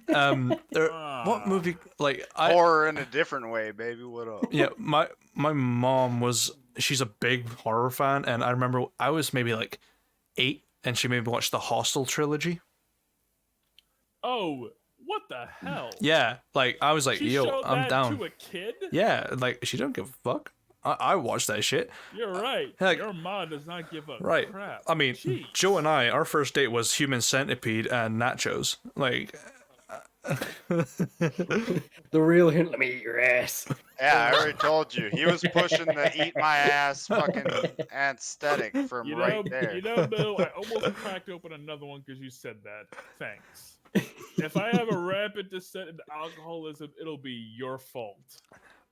What movie? Like Horror in a different way, baby. What up? yeah, my mom she's a big horror fan, and I remember I was maybe like 8, and she made me watch the Hostel trilogy. oh, what the hell? Yeah, like I was like, She yo, showed I'm that down. to a kid? Yeah, like she don't give a fuck. I watched that shit. You're right. Heck, Your mom does not give a Right. crap. I mean, Jeez. Joe and I, our first date was Human Centipede and nachos. Like, The real hint, let me eat your ass. Yeah, I already told you. He was pushing the eat my ass fucking aesthetic from You know, right there. you know, Bill, I almost cracked open another one because you said that. Thanks. If I have a rampant descent into alcoholism, it'll be your fault.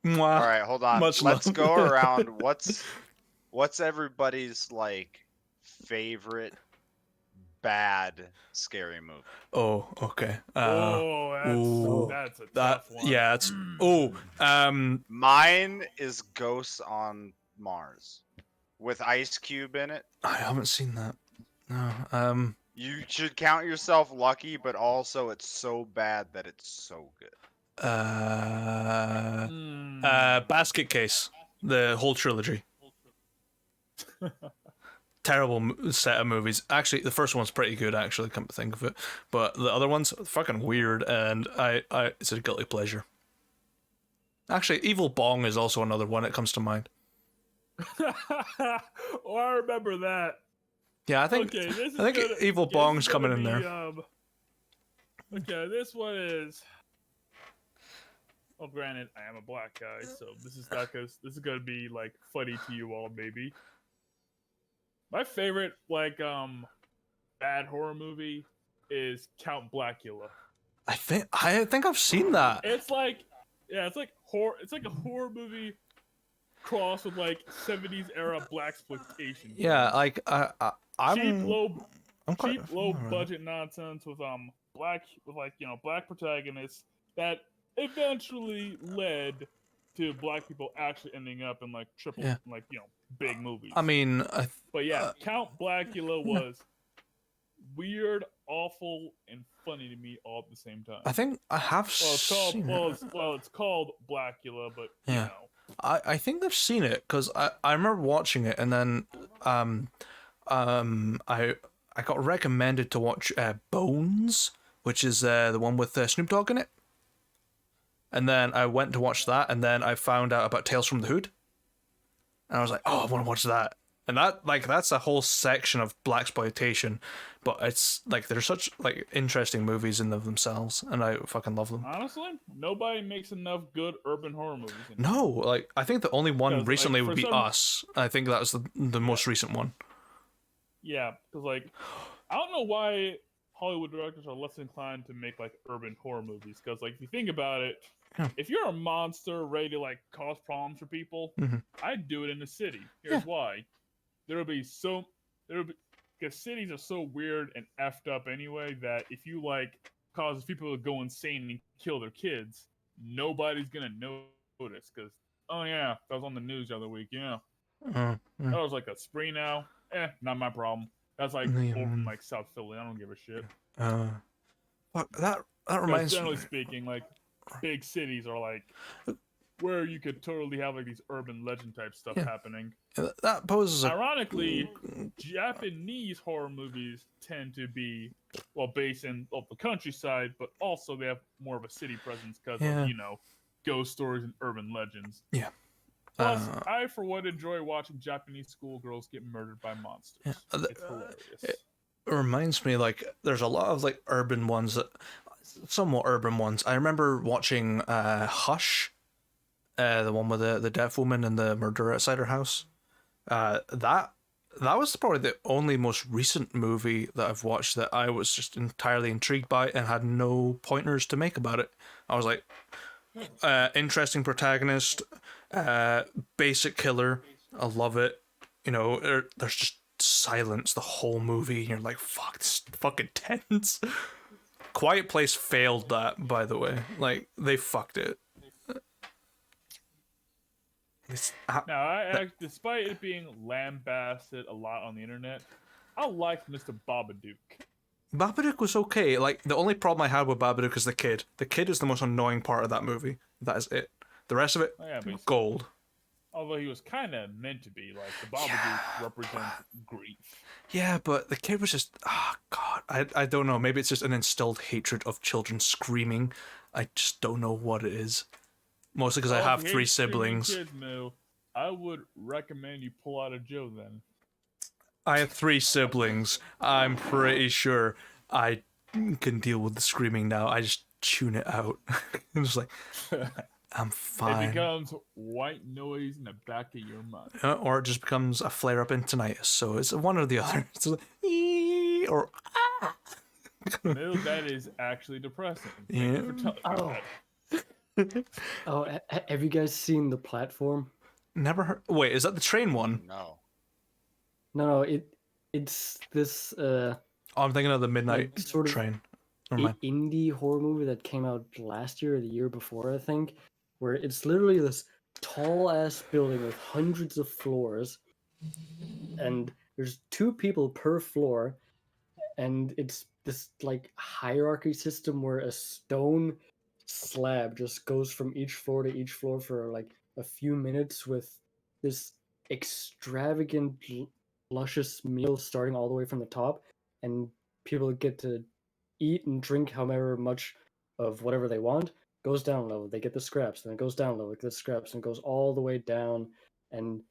mwah. All right, hold on. Much Let's love. go around. What's everybody's like favorite bad scary movie? Oh, okay. Oh, that's a tough one. Yeah, it's Mine is Ghosts on Mars with Ice Cube in it. I haven't seen that. No. You should count yourself lucky, but also it's so bad that it's so good. Basket Case, the whole trilogy. Terrible set of movies. Actually, the first one's pretty good. Actually, come to think of it, but the other one's fucking weird, and I it's a guilty pleasure. Actually, Evil Bong is also another one that comes to mind. Oh, I remember that. Yeah, I think Okay, this is I think gonna- Evil this Bong's is coming gonna in be, there. Okay, this one is. Well, granted, I am a black guy, so this is gonna be like funny to you all, maybe. My favorite bad horror movie is Count Blackula. I think I've seen that. It's like horror. It's like a horror movie crossed with like 70s era blaxploitation. Yeah, like I'm cheap low I'm quite cheap low familiar with budget nonsense with black protagonists that eventually led to black people actually ending up in like big movies. I mean, But yeah, Count Blackula was weird, awful, and funny to me all at the same time. I think I have seen it. It's called Blackula, but Yeah. you know. I think I've seen it because I remember watching it, and then I got recommended to watch Bones, which is the one with Snoop Dogg in it. And then I went to watch that, and then I found out about Tales from the Hood. And I was like, oh, I want to watch that. And that's a whole section of blaxploitation, but it's like they're such like interesting movies in themselves, and I fucking love them. Honestly, nobody makes enough good urban horror movies. No, like I think the only one recently would be some... Us. I think that was the most recent one. Yeah, because like I don't know why Hollywood directors are less inclined to make like urban horror movies. Because like if you think about it, if you're a monster ready to like cause problems for people, I'd do it in the city. Here's why: because cities are so weird and effed up anyway that if you like cause people to go insane and kill their kids, nobody's gonna notice. Because oh yeah, that was on the news the other week. Yeah, that was like a spree now. Not my problem. That's like over in like South Philly. I don't give a shit. Fuck, that reminds me. Generally speaking, like big cities are like where you could totally have like these urban legend type stuff happening. That poses ironically, Japanese horror movies tend to be based in the countryside, but also they have more of a city presence because of ghost stories and urban legends. Yeah. Plus, I for one enjoy watching Japanese schoolgirls get murdered by monsters. It's hilarious. It reminds me, like, there's a lot of like urban ones, somewhat urban ones. I remember watching Hush, the one with the deaf woman and the murderer outside her house. That was probably the only most recent movie that I've watched that I was just entirely intrigued by and had no pointers to make about it. I was like, interesting protagonist, basic killer. I love it. You know, there's just silence the whole movie, and you're like, fuck, this is fucking tense. Quiet Place failed that, by the way. Like, they fucked it. Despite it being lambasted a lot on the internet, I liked Mr. Babadook. Babadook was okay. Like, the only problem I had with Babadook is the kid. The kid is the most annoying part of that movie. That is it. The rest of it, gold. Although he was kind of meant to be. Like, the Babadook represents grief. Yeah, but the kid was just... Oh, God. I don't know. Maybe it's just an instilled hatred of children screaming. I just don't know what it is. Mostly because I have 3 siblings. Kids, I would recommend you pull out a Joe then. I have 3 siblings. I'm pretty sure I can deal with the screaming now. I just tune it out. I'm just like, I'm fine. It becomes white noise in the back of your mind. Or it just becomes a flare-up in tinnitus. So it's one or the other. It's like, or ah. No, that is actually depressing. Yeah. Have you guys seen The Platform? Never heard. Wait, is that the train one? No, it's this I'm thinking of the Midnight like, sort of Train. Indie horror movie that came out last year or the year before, I think, where it's literally this tall ass building with hundreds of floors, and there's 2 people per floor, and it's this like hierarchy system where a stone slab just goes from each floor to each floor for like a few minutes with this extravagant luscious meal starting all the way from the top, and people get to eat and drink however much of whatever they want. Goes down a level, they get the scraps, then it goes down a level, they get the scraps, and it goes all the way down, and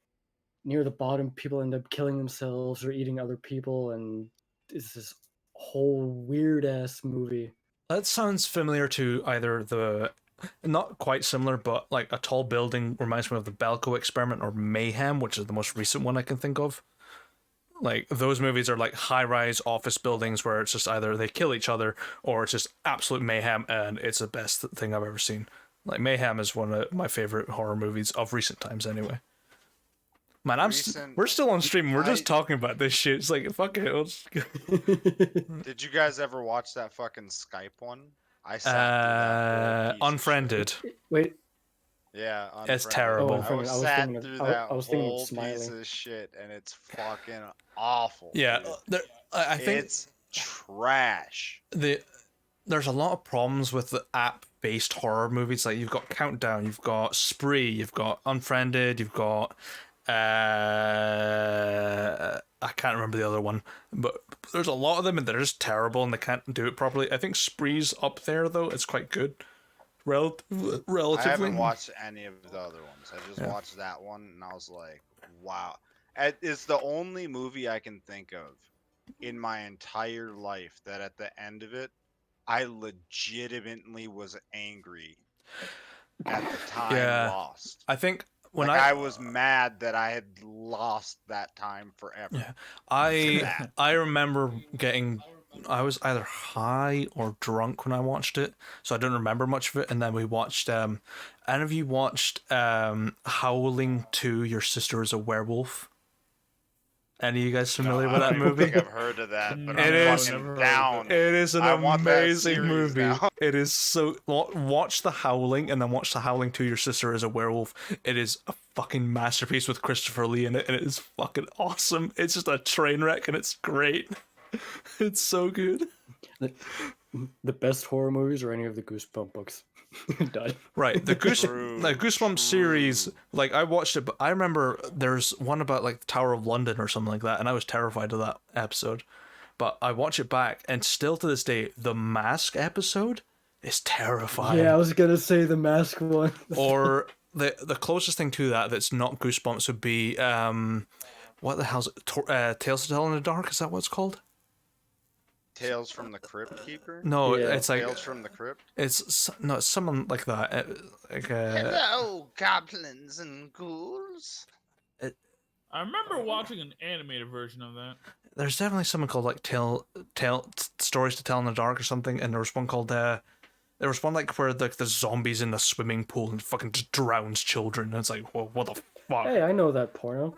near the bottom people end up killing themselves or eating other people, and it's this whole weird ass movie. That sounds familiar to either the... Not quite similar, but like a tall building reminds me of the Belko Experiment or Mayhem, which is the most recent one I can think of. Like, those movies are like high-rise office buildings where it's just either they kill each other or it's just absolute mayhem, and it's the best thing I've ever seen. Like, Mayhem is one of my favorite horror movies of recent times anyway. Man, we're still on stream. We're just talking about this shit. It's like, fuck it. Did you guys ever watch that fucking Skype one? I sat through that whole piece Unfriended. Of shit. Wait. Yeah, It's Unfriended. terrible. Oh, Unfriended. I was sat thinking of- through I- that I was thinking of whole piece Smiling. of shit, and it's fucking awful. Yeah, dude. I think It's trash. there's a lot of problems with the app-based horror movies. Like, you've got Countdown, you've got Spree, you've got Unfriended, you've got I can't remember the other one, but there's a lot of them and they're just terrible and they can't do it properly. I think Spree's up there though. It's quite good. Relatively. I haven't watched any of the other ones. I just watched that one and I was like, wow. It's the only movie I can think of in my entire life that at the end of it, I legitimately was angry at the time lost. I think when I was mad that I had lost that time forever. Yeah. I remember I was either high or drunk when I watched it, so I don't remember much of it. And then we watched any of you watched Howling 2, Your Sister is a Werewolf? Any of you guys familiar with that movie? I think I've heard of that, but It I'm is fucking down. It is an amazing movie. Now. It is so. Watch The Howling and then watch The Howling 2, Your Sister is a Werewolf. It is a fucking masterpiece with Christopher Lee in it, and it is fucking awesome. It's just a train wreck, and it's great. It's so good. The best horror movies or any of the Goosebump books. Done. Right, the Goosebumps series, like, I watched it, but I remember there's one about like the Tower of London or something like that, and I was terrified of that episode. But I watch it back, and still to this day, the Mask episode is terrifying. Yeah, I was gonna say the Mask one. Or the closest thing to that that's not Goosebumps would be what the hell's it? Tales to Tell in the Dark? Is that what it's called? Tales from the Crypt Keeper? No, it's like Tales from the Crypt? It's someone like that. Hello, goblins and ghouls. I remember watching an animated version of that. There's definitely something called like Stories to Tell in the Dark or something, and there was one called there was one like where the zombies in the swimming pool and fucking just drowns children. And it's like, well, what the fuck? Hey, I know that porno.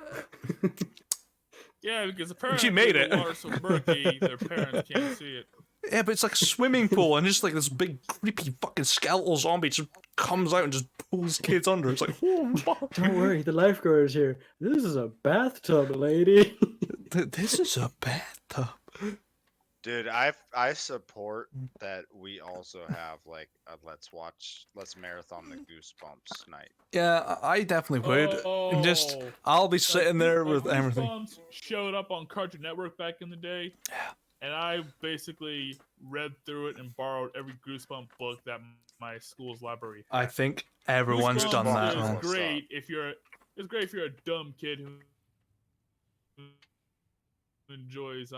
Yeah, because apparently you made it. the water's so murky, their parents can't see it. Yeah, but it's like a swimming pool, and just like this big creepy fucking skeletal zombie just comes out and just pulls kids under. It's like, oh, fuck. Don't worry, the lifeguard is here. This is a bathtub, lady. This is a bathtub. Dude, I support that we also have like a let's marathon the Goosebumps night. Yeah, I definitely would. And just I'll be sitting there with everything. Goosebumps showed up on Cartoon Network back in the day. Yeah. And I basically read through it and borrowed every Goosebump book that my school's library had. I think everyone's Goosebumps done that. is Man. great if you're a dumb kid who enjoys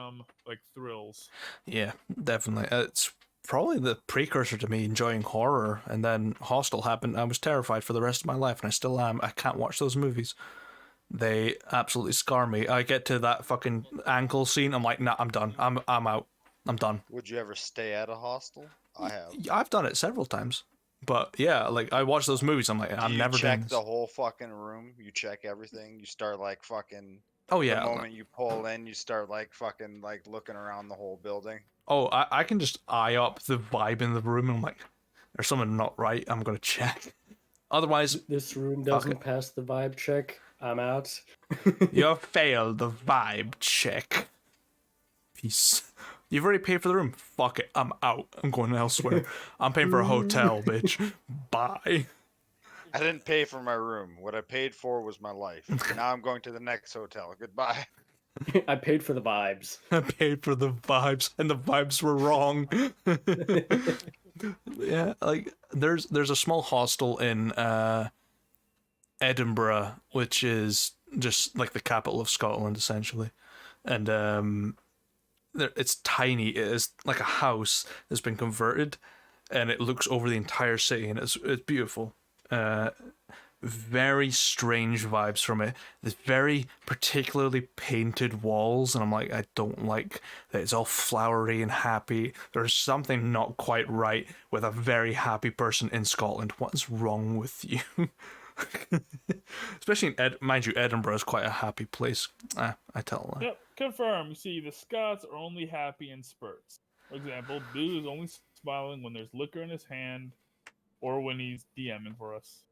like thrills. Yeah, definitely. It's probably the precursor to me enjoying horror, and then Hostel happened. I was terrified for the rest of my life, and I still am. I can't watch those movies. They absolutely scar me. I get to that fucking ankle scene, I'm like, nah, I'm done. I'm out. I'm done. Would you ever stay at a hostel? I have. I've done it several times. But yeah, like I watch those movies, I'm like, I'm never doing check this. the whole fucking room. You check everything. You start like fucking. Oh yeah. The moment you pull in, you start like fucking like looking around the whole building. Oh, I can just eye up the vibe in the room, and I'm like, there's something not right. I'm gonna check. Otherwise, This room doesn't pass the vibe check. I'm out. you failed the vibe check. Peace. You've already paid for the room. Fuck it. I'm out. I'm going elsewhere. I'm paying for a hotel, bitch. Bye. I didn't pay for my room. What I paid for was my life. Now I'm going to the next hotel. Goodbye. I paid for the vibes. I paid for the vibes, and the vibes were wrong. Yeah, like there's a small hostel in Edinburgh, which is just like the capital of Scotland, essentially, and it's tiny. It is like a house that's been converted, and it looks over the entire city, and it's beautiful. Very strange vibes from it. There's very particularly painted walls, and I'm like, I don't like that it's all flowery and happy. There's something not quite right with a very happy person in Scotland. What is wrong with you? Especially in mind you, Edinburgh is quite a happy place. I tell her. Yep, confirm. You see, the Scots are only happy in spurts. For example, Boo is only smiling when there's liquor in his hand or when he's DMing for us.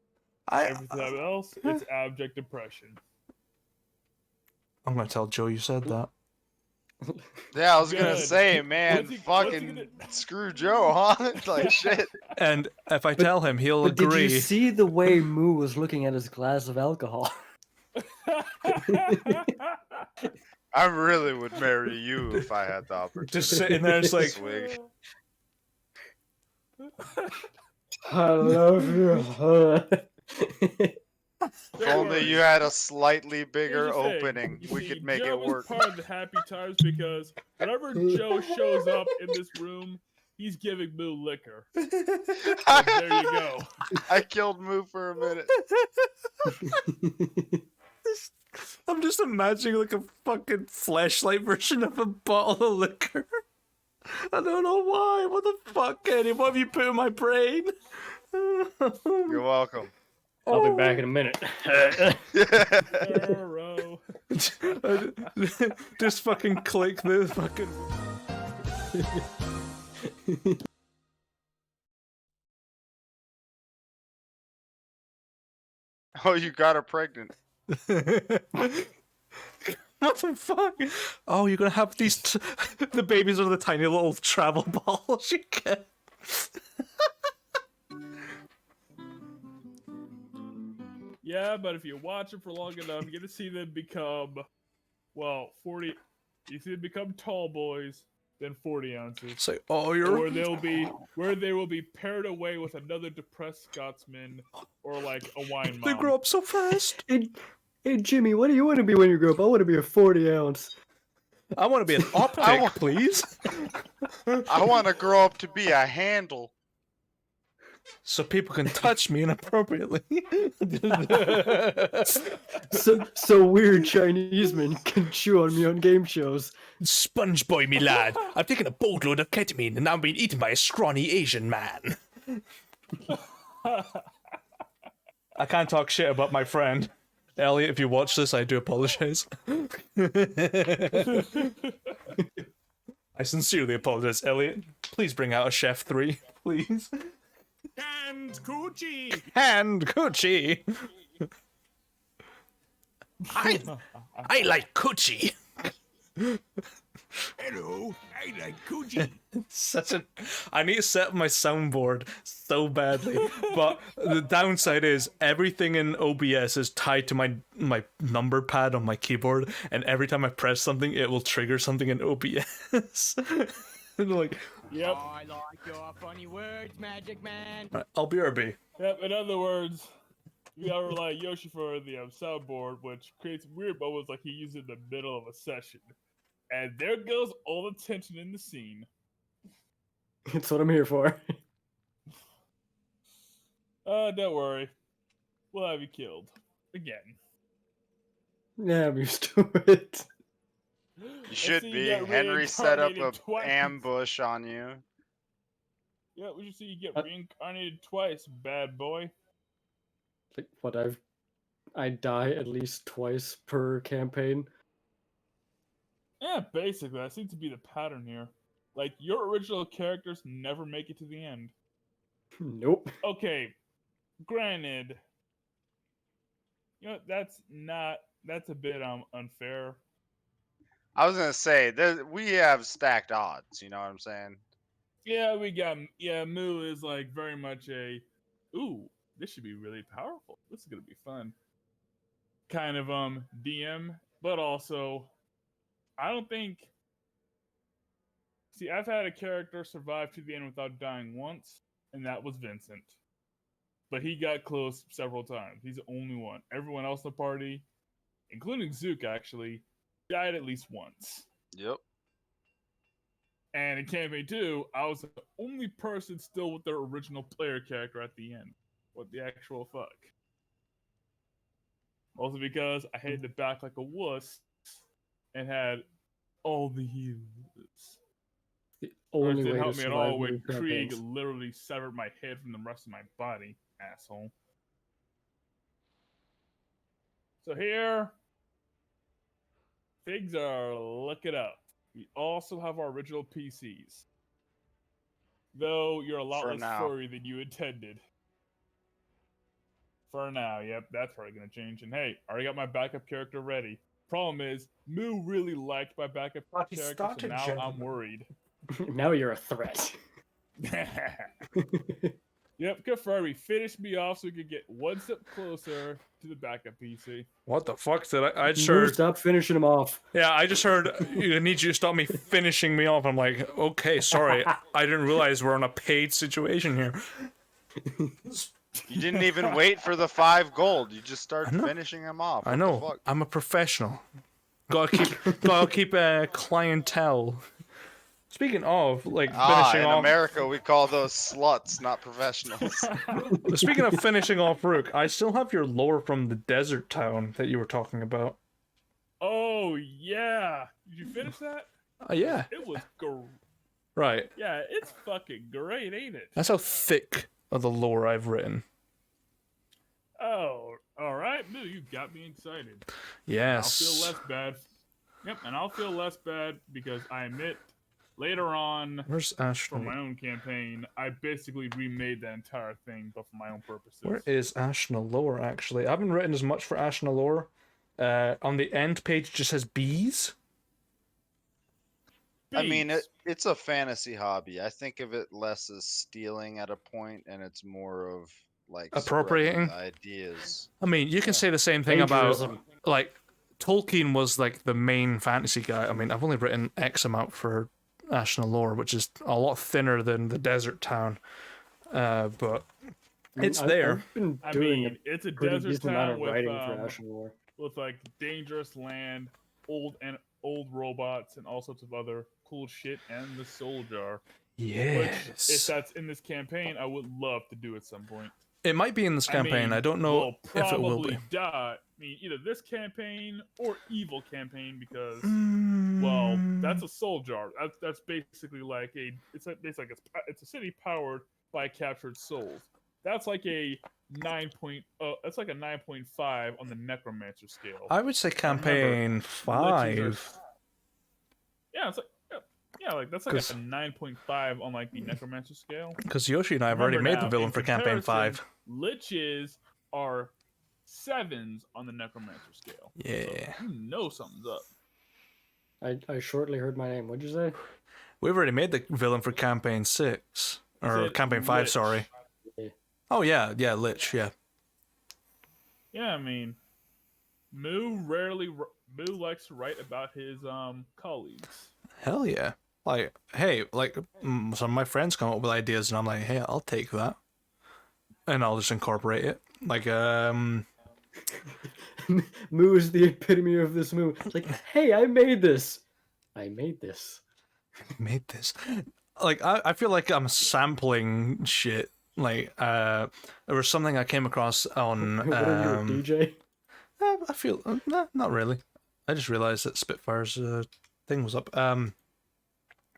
Everything else, it's abject depression. I'm gonna tell Joe you said that. Yeah, I was gonna Good. say, man, What's he fucking gonna- screw Joe, huh? Like shit. And if I tell him, he'll But did you agree. see the way Moo was looking at his glass of alcohol? I really would marry you if I had the opportunity. Just sitting there, it's like, Swig. I love you. If only you had a slightly Here's bigger the thing. opening, You we see, could make Joe it work. is part of the happy times because whenever Joe shows up in this room, he's giving Moo liquor. So there you go. I killed Moo for a minute. I'm just imagining like a fucking flashlight version of a bottle of liquor. I don't know why. What the fuck, Eddie? What have you put in my brain? You're welcome. I'll be back in a minute. Arrow. Just fucking click the fucking. Oh, you got her pregnant. What the fuck? Oh, you're gonna have these. The babies are the tiny little travel balls you get. Yeah, but if you watch it for long enough, you get to see them become, 40. You see them become tall boys, then 40 ounces. It's like, oh, you're. Where they will be paired away with another depressed Scotsman or like a wine They mom. grow up so fast. Hey, Jimmy, what do you want to be when you grow up? I want to be a 40 ounce. I want to be an optic, please. I want to grow up to be a handle. So people can touch me inappropriately. So weird Chinese men can chew on me on game shows. Sponge boy, me lad. I've taken a boatload of ketamine and now I'm being eaten by a scrawny Asian man. I can't talk shit about my friend. Elliot, if you watch this, I do apologize. I sincerely apologize, Elliot. Please bring out a Chef 3, please. And coochie. And coochie. I like coochie. Hello, I like coochie. Such a. I need to set up my soundboard so badly, but the downside is everything in OBS is tied to my number pad on my keyboard, and every time I press something, it will trigger something in OBS. And like, Yep. Oh, I like your funny words, Magic Man. I'll be RB. Yep. In other words, you gotta rely on Yoshi for the soundboard, which creates weird moments like he used in the middle of a session. And there goes all the tension in the scene. That's what I'm here for. Don't worry. We'll have you killed. Again. Yeah, I'm used to it. You should see you be. get Henry set up a reincarnated twice. ambush on you. Yeah, we should see you get reincarnated twice, bad boy. Like what I die at least twice per campaign. Yeah, basically, that seems to be the pattern here. Like, your original characters never make it to the end. Nope. Okay, granted, you know, that's a bit unfair. I was gonna say we have stacked odds. You know what I'm saying? Yeah, Moo is like very much a, ooh, this should be really powerful. This is gonna be fun. Kind of DM, but also, I don't think. See, I've had a character survive to the end without dying once, and that was Vincent. But he got close several times. He's the only one. Everyone else in the party, including Zook actually, died at least once. Yep. And in campaign 2, I was the only person still with their original player character at the end. What the actual fuck? Also because I hated the back like a wuss and had all the heals. The Or it only didn't way to help me at survive all when new Krieg campaigns. literally severed my head from the rest of my body, asshole. So here, things are looking up. We also have our original PCs. Though you're a lot For less now. furry than you intended. For now, yep, that's probably gonna change. And hey, I already got my backup character ready. Problem is, Moo really liked my backup But he character, so started, now I'm gentlemen. worried. Now you're a threat. Yep, good furry. Finish me off so we can get one step closer to the backup PC. What the fuck did I just Moo, heard? stop finishing him off. Yeah, I just heard you need you to stop me finishing me off. I'm like, okay, sorry. I didn't realize we're on a paid situation here. You didn't even wait for the 5 gold. You just started I know. finishing them off. I What know. The fuck? I'm a professional. Gotta keep clientele. Speaking of like finishing In off, America, we call those sluts, not professionals. speaking of finishing off Rook, I still have your lore from the desert town that you were talking about. Oh yeah, did you finish that? Yeah. It was great. Right. Yeah, it's fucking great, ain't it? That's how thick of the lore I've written. Oh, all right, Moo, you got me excited. Yes. I'll feel less bad. Yep, and I'll feel less bad because I admit later on Where's for Ashnal? my own campaign, I basically remade that entire thing, but for my own purposes. Where is Ashnal lore, actually? I haven't written as much for Ashnal lore. On the end page, it just says bees. I mean, Bees. it's a fantasy hobby. I think of it less as stealing at a point, and it's more of like Appropriating? spreading ideas. I mean, you can say the same thing about, Plagiarism. like, Tolkien was, like, the main fantasy guy. I mean, I've only written X amount for Ashnal lore, which is a lot thinner than the desert town. But it's there. I've been I doing mean, it's a a pretty desert decent amount town of with writing for Ashen War. like dangerous land, old robots, and all sorts of other cool shit, and the soul jar. Which, if Yes. that's in this campaign, I would love to do at some point. It might be in this campaign. I, mean, don't know we'll if it will probably be. die. I mean, either this campaign or evil campaign because, Mm. well, that's a soul jar. That's basically like it's a city powered by captured souls. That's like a 9.0. That's like a 9.5 on the necromancer scale. I would say campaign Liches 5. Yeah, it's like like that's like Cause- a 9.5 on like the necromancer scale. Because Yoshi and I have already Remember made the now, villain in for campaign 5. comparison, Liches are 7s on the necromancer scale. Yeah. So you know something's up. I shortly heard my name. What'd you say? We've already made the villain for campaign 6. Or Said campaign 5, Lich. sorry. Yeah. Oh, yeah, Lich, yeah. Yeah, I mean, Moo likes to write about his colleagues. Hell yeah. Like, hey, like, some of my friends come up with ideas, and I'm like, hey, I'll take that. And I'll just incorporate it. Like, Moo is the epitome of this moo. It's like, hey, I made this. I made this. made this. Like, I feel like I'm sampling shit. Like, there was something I came across on. What are you, a DJ? I feel nah, not really. I just realized that Spitfire's thing was up.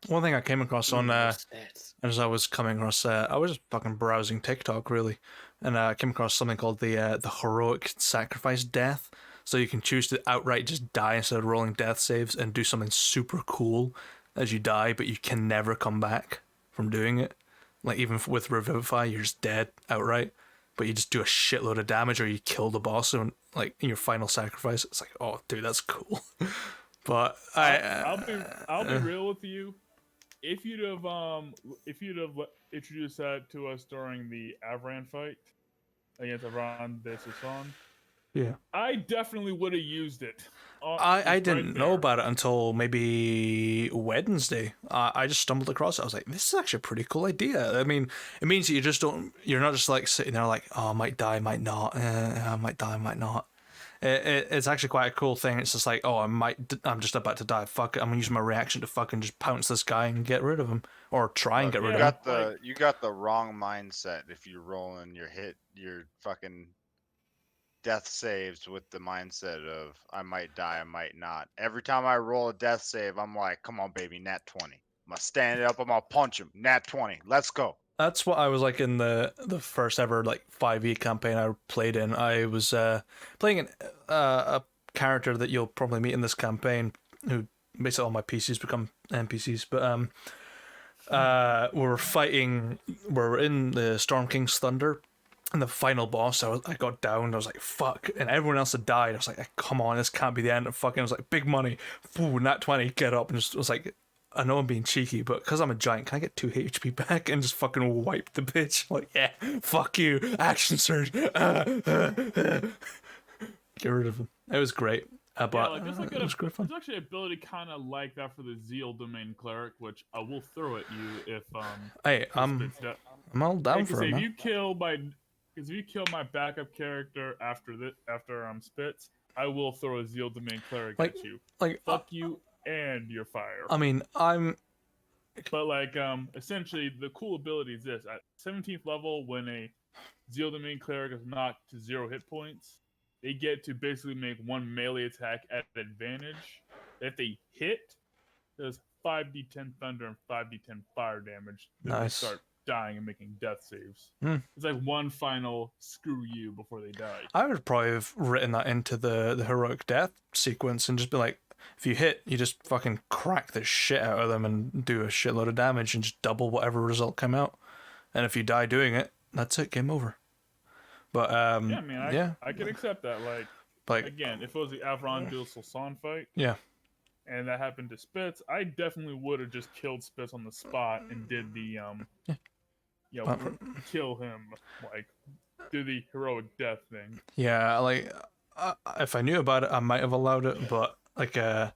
One thing I came across on as I was coming across, I was just fucking browsing TikTok really, and I came across something called the heroic sacrifice death. So you can choose to outright just die instead of rolling death saves and do something super cool as you die, but you can never come back from doing it. Like even with Revivify, you're just dead outright, but you just do a shitload of damage or you kill the boss and like in your final sacrifice. It's like, oh, dude, that's cool. But I'll be real with you. If you'd have introduced that to us during the Avran fight against Avran Desusan, yeah, I definitely would have used it. I It's didn't right know there. about it until maybe Wednesday. I just stumbled across it. I was like, this is actually a pretty cool idea. I mean, it means that you're not just like sitting there like, oh, I might die, might not. I might die, might not. It's actually quite a cool thing. It's just like, oh, I'm just about to die. Fuck it. I'm gonna use my reaction to fucking just pounce this guy and get rid of him, or try and get rid of him. You got the wrong mindset if you're rolling your fucking death saves with the mindset of I might die, I might not. Every time I roll a death save, I'm like, come on, baby, nat 20. I'm gonna stand up, I'm gonna punch him. Nat 20. Let's go. That's what I was like in the first ever like 5e campaign I played in. I was playing a character that you'll probably meet in this campaign, who basically all my PCs become NPCs. But we're in the Storm King's Thunder, and the final boss. I got down. I was like, fuck, and everyone else had died. I was like, come on, this can't be the end. Fucking, I was like, big money. Ooh, nat 20, get up, and just was like. I know I'm being cheeky, but because I'm a giant, can I get 2 HP back and just fucking wipe the bitch? Like, yeah, fuck you, action surge. Get rid of him. It was great. But Yeah, like, it was great fun. there's actually an ability kind of like that for the Zeal Domain Cleric, which I will throw at you if Hey, Spit's dead. I'm all down Hey, for it, if man. you kill my backup character after Spitz, I will throw a Zeal Domain Cleric Like- at you. Like, Fuck you and your fire. I mean, But like, essentially, the cool ability is this: at 17th level, when a Zeal Domain Cleric is knocked to 0 hit points, they get to basically make 1 melee attack at advantage. If they hit, does 5d10 thunder and 5d10 fire damage. Then Nice. they start dying and making death saves. Hmm. It's like one final screw you before they die. I would probably have written that into the heroic death sequence and just be like, if you hit, you just fucking crack the shit out of them and do a shitload of damage and just double whatever result came out. And if you die doing it, that's it, game over. But Yeah, I mean, I can accept that. like Again, if it was the Avron Duel Sulsan fight, yeah, and that happened to Spitz, I definitely would have just killed Spitz on the spot and did the kill him, like do the heroic death thing. yeah, like if I knew about it, I might have allowed it, but like I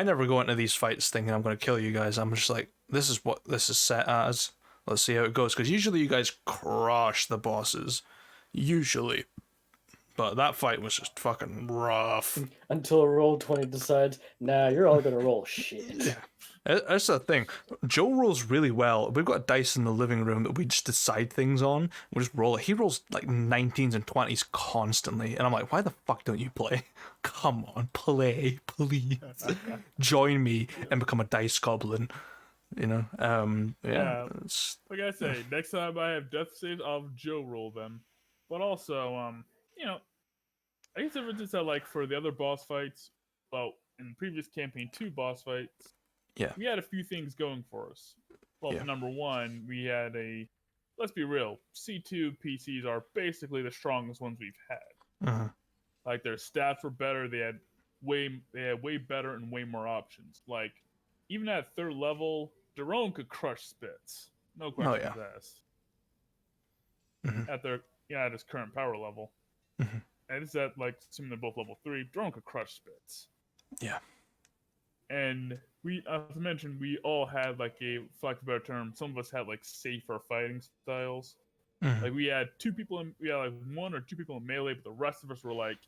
never go into these fights thinking I'm going to kill you guys. I'm just like, this is what this is set as. Let's see how it goes, because usually you guys crush the bosses, usually. But that fight was just fucking rough. Until Roll20 decides, nah, you're all gonna roll shit. That's the thing. Joe rolls really well. We've got a dice in the living room that we just decide things on. We just roll it. He rolls like 19s and 20s constantly. And I'm like, why the fuck don't you play? Come on, play, please. Join me and become a dice goblin. You know? Yeah. It's, Like I say, next time I have death saves, I'll Joe roll them. But also, I guess ever since like for the other boss fights, well, in the previous campaign, 2 boss fights, yeah. we had a few things going for us. Well, Yeah. number one, we had let's be real, C2 PCs are basically the strongest ones we've had. Uh-huh. Like their stats were better, they had way better and way more options. Like even at 3rd level, Daron could crush Spitz. No questions asked. Mhm. At his current power level. Mhm. And it's at like assuming they're both level 3, Daron could crush Spitz. Yeah. And we, as I mentioned, we all had like for lack of a better term, some of us had like safer fighting styles. Mhm. Like we had 1 or 2 people in melee, but the rest of us were like,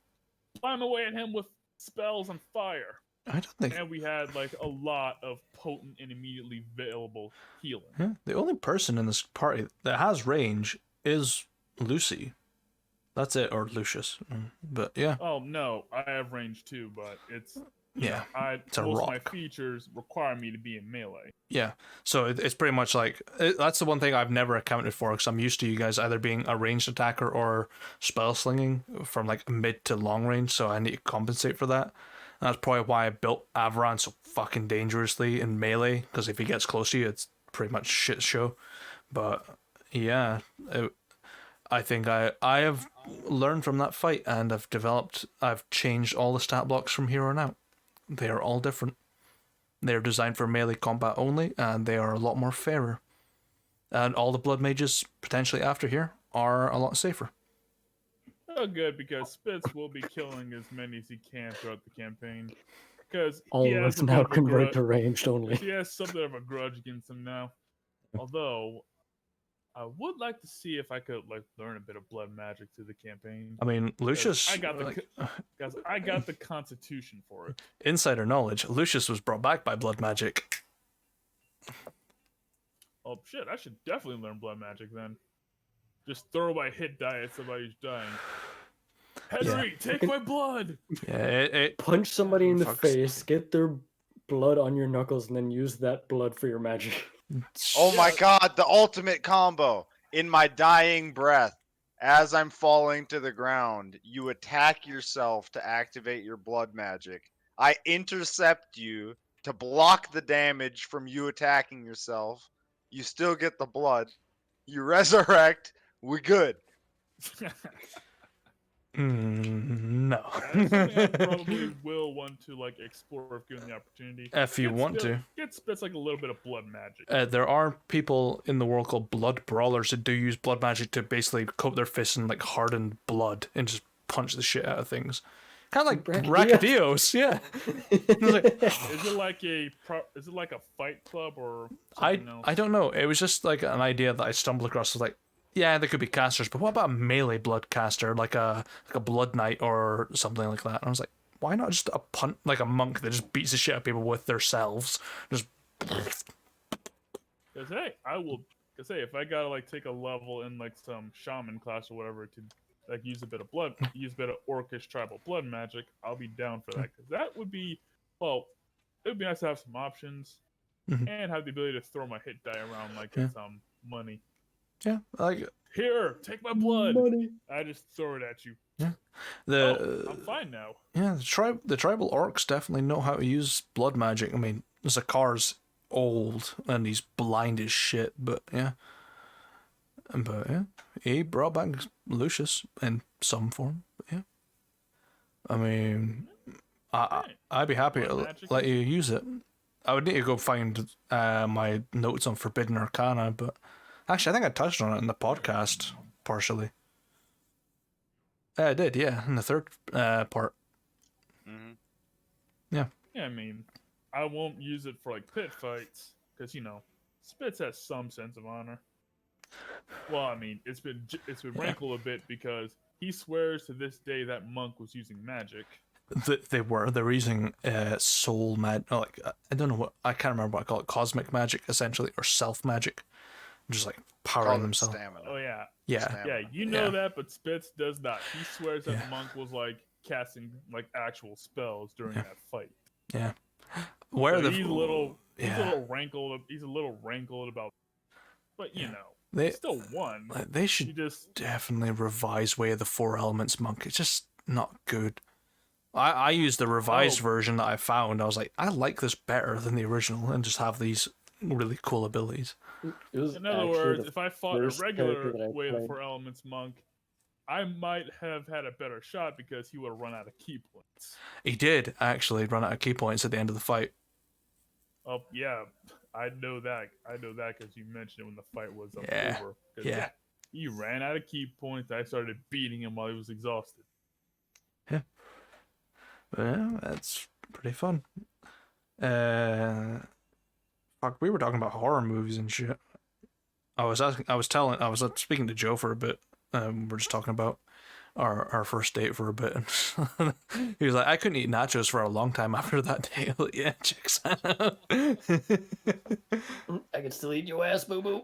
climb away at him with spells and fire. I don't think. And we had like a lot of potent and immediately available healing. Yeah, the only person in this party that has range is Lucy. That's it, or Lucius. But yeah. Oh no, I have range too, but it's Yeah. It's a most of my rock. features require me to be in melee. Yeah, so it's pretty much like that's the one thing I've never accounted for, because I'm used to you guys either being a ranged attacker or spell slinging from like mid to long range, so I need to compensate for that. And that's probably why I built Avron so fucking dangerously in melee, because if he gets close to you, it's pretty much shit show. But yeah, I think I have learned from that fight, and I've changed all the stat blocks from here on out. They are all different. They're designed for melee combat only, and they are a lot more fairer. And all the blood mages potentially after here are a lot safer. Oh, good, because Spitz will be killing as many as he can throughout the campaign. Because All he of has us a bit now of a convert to grudge. ranged only. He has something of a grudge against him now. Although, I would like to see if I could like learn a bit of blood magic through the campaign. I mean, Lucius. I got the constitution for it. Insider knowledge: Lucius was brought back by blood magic. Oh shit! I should definitely learn blood magic then. Just throw my hit die at somebody who's dying. Henry, take my blood. Yeah, Punch somebody in the Fuck's face, get their blood on your knuckles, and then use that blood for your magic. Oh my god, the ultimate combo! In my dying breath, as I'm falling to the ground, you attack yourself to activate your blood magic. I intercept you to block the damage from you attacking yourself. You still get the blood. You resurrect. We good. No. That's something I probably will want to like explore if given the opportunity. If you want to. Get spits like a little bit of blood magic. There are people in the world called blood brawlers that do use blood magic to basically coat their fists in like hardened blood and just punch the shit out of things. Kind of like Brachydios, yeah. Is it like a fight club or something else? I don't know. It was just like an idea that I stumbled across. I was like, yeah, there could be casters, but what about a melee blood caster, like a blood knight or something like that? And I was like, why not just like a monk that just beats the shit out of people with themselves? Just. Cause hey, if I gotta like take a level in like some shaman class or whatever to like use a bit of orcish tribal blood magic, I'll be down for that. Cause that would be, it would be nice to have some options and have the ability to throw my hit die around like it's money. Yeah, I like it. Here, take my blood. Money. I just throw it at you. Yeah, I'm fine now. Yeah, the tribal orcs definitely know how to use blood magic. I mean, Zakar's old and he's blind as shit, but yeah, he brought back Lucius in some form. But yeah, I mean, I'd be happy to let you use it. I would need to go find my notes on Forbidden Arcana, but. Actually, I think I touched on it in the podcast, partially. I did, yeah, in the third part. Mm-hmm. Yeah. Yeah, I mean, I won't use it for, like, pit fights, because, Spitz has some sense of honor. Well, I mean, it's been rankled a bit, because he swears to this day that monk was using magic. They were using soul magic, I don't know I can't remember what I call it, cosmic magic, essentially, or self-magic. Just like powering themselves. Stamina. Oh yeah. Yeah. Stamina. Yeah, that, but Spitz does not. He swears that Monk was like casting like actual spells during that fight. Yeah. He's a little rankled about, but they still won. They should definitely revise Way of the Four Elements Monk. It's just not good. I used the revised version that I found. I was like, I like this better than the original, and just have these really cool abilities. In other words, if I fought a regular Way of the Four Elements monk, I might have had a better shot because he would have run out of key points. He did actually run out of key points at the end of the fight. Oh yeah, I know that. Because you mentioned it when the fight was over. Yeah. He ran out of key points. I started beating him while he was exhausted. Yeah. Yeah, that's pretty fun. Fuck, we were talking about horror movies and shit. I was speaking to Joe for a bit. We're just talking about our first date for a bit. He was like, I couldn't eat nachos for a long time after that day. Like, yeah, chicks. I can still eat your ass, boo boo.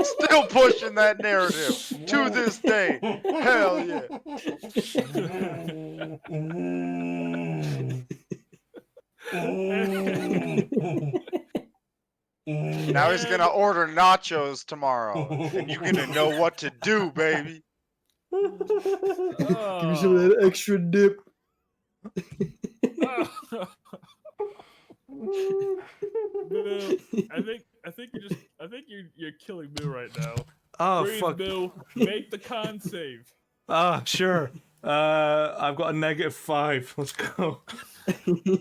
Still pushing that narrative to this day. Hell yeah. Now he's gonna order nachos tomorrow, and you're gonna know what to do, baby. Give me some of that extra dip. I think you're killing me right now. Oh, Breathe, fuck. Bill. Make the con save. Sure. I've got a -5. Let's go.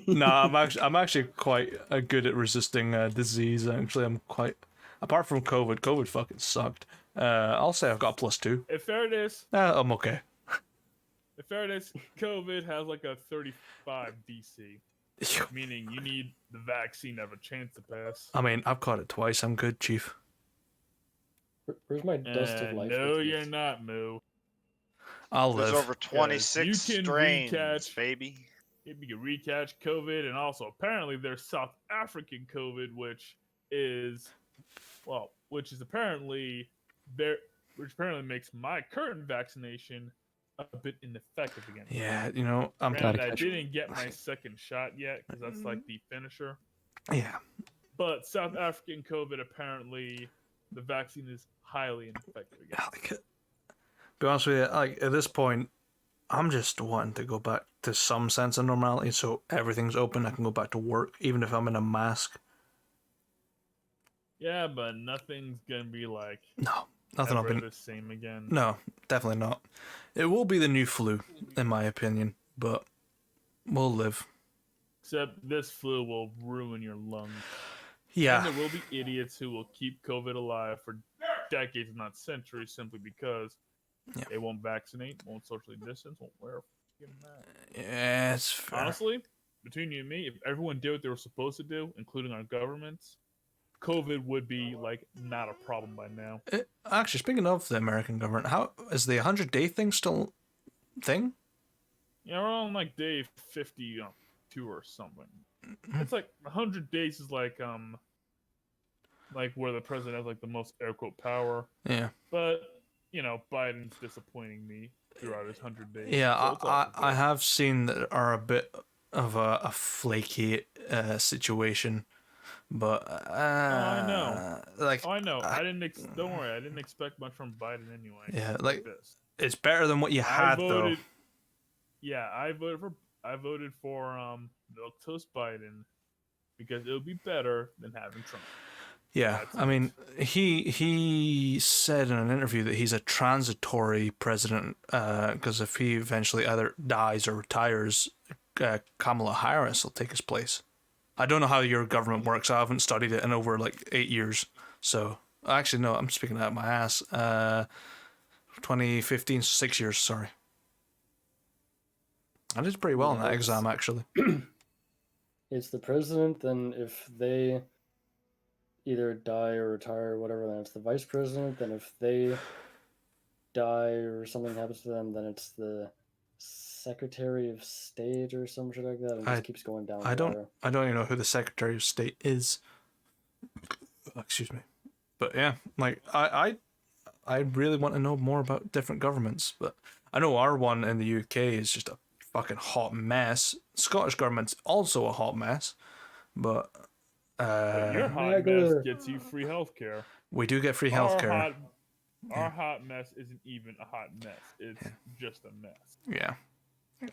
No, I'm actually quite good at resisting disease. Actually, I'm quite. Apart from COVID, COVID fucking sucked. I'll say I've got a +2. In fairness, I'm okay. In fairness, COVID has like a 35 DC, meaning you need the vaccine to have a chance to pass. I mean, I've caught it twice. I'm good, Chief. Where's my dust of life? No, you're not, Moo. I'll There's live. over 26 You can strains, recatch- baby. You can recatch COVID, and also apparently there's South African COVID, which apparently makes my current vaccination a bit ineffective again. Yeah, I'm Granted, I didn't get my second shot yet because that's like the finisher. Yeah. But South African COVID, apparently, the vaccine is highly ineffective against. Like, be honest with you, like at this point, I'm just wanting to go back to some sense of normality. So everything's open. I can go back to work, even if I'm in a mask. Yeah, but nothing's gonna be like No, nothing will ever be. the same again. No, definitely not. It will be the new flu, in my opinion, but we'll live. Except this flu will ruin your lungs. Yeah. And there will be idiots who will keep COVID alive for decades, if not centuries, simply because they won't vaccinate, won't socially distance, won't wear a fucking mask. Yeah, it's fair. Honestly, between you and me, if everyone did what they were supposed to do, including our governments, COVID would be like not a problem by now. Actually, speaking of the American government, how is the 100-day thing still thing? Yeah, we're on like day 52 or something. It's like 100 days is like where the president has like the most air quote power. Yeah. But you know, Biden's disappointing me throughout his 100 days. Yeah, so it's all I have seen that are a bit of a flaky situation, but I know. like I know. Don't worry. I didn't expect much from Biden anyway. Yeah, like this. It's better than what you had though. Yeah, I voted for milquetoast Biden because it would be better than having Trump. Yeah, I mean, he said in an interview that he's a transitory president because if he eventually either dies or retires, Kamala Harris will take his place. I don't know how your government works. I haven't studied it in over like 8 years. So, actually, no, I'm speaking out of my ass. 2015, 6 years, sorry. I did pretty well in that exam, actually. It's the president, then if they either die or retire or whatever, then it's the vice president. Then if they die or something happens to them, then it's the Secretary of State or some shit like that. And it just keeps going down. I don't even know who the Secretary of State is. Excuse me. But yeah, like I really want to know more about different governments, but I know our one in the UK is just a fucking hot mess. Scottish government's also a hot mess, but your hot mess gets you free healthcare. We do get free healthcare. Our hot mess isn't even a hot mess. It's just a mess. Yeah.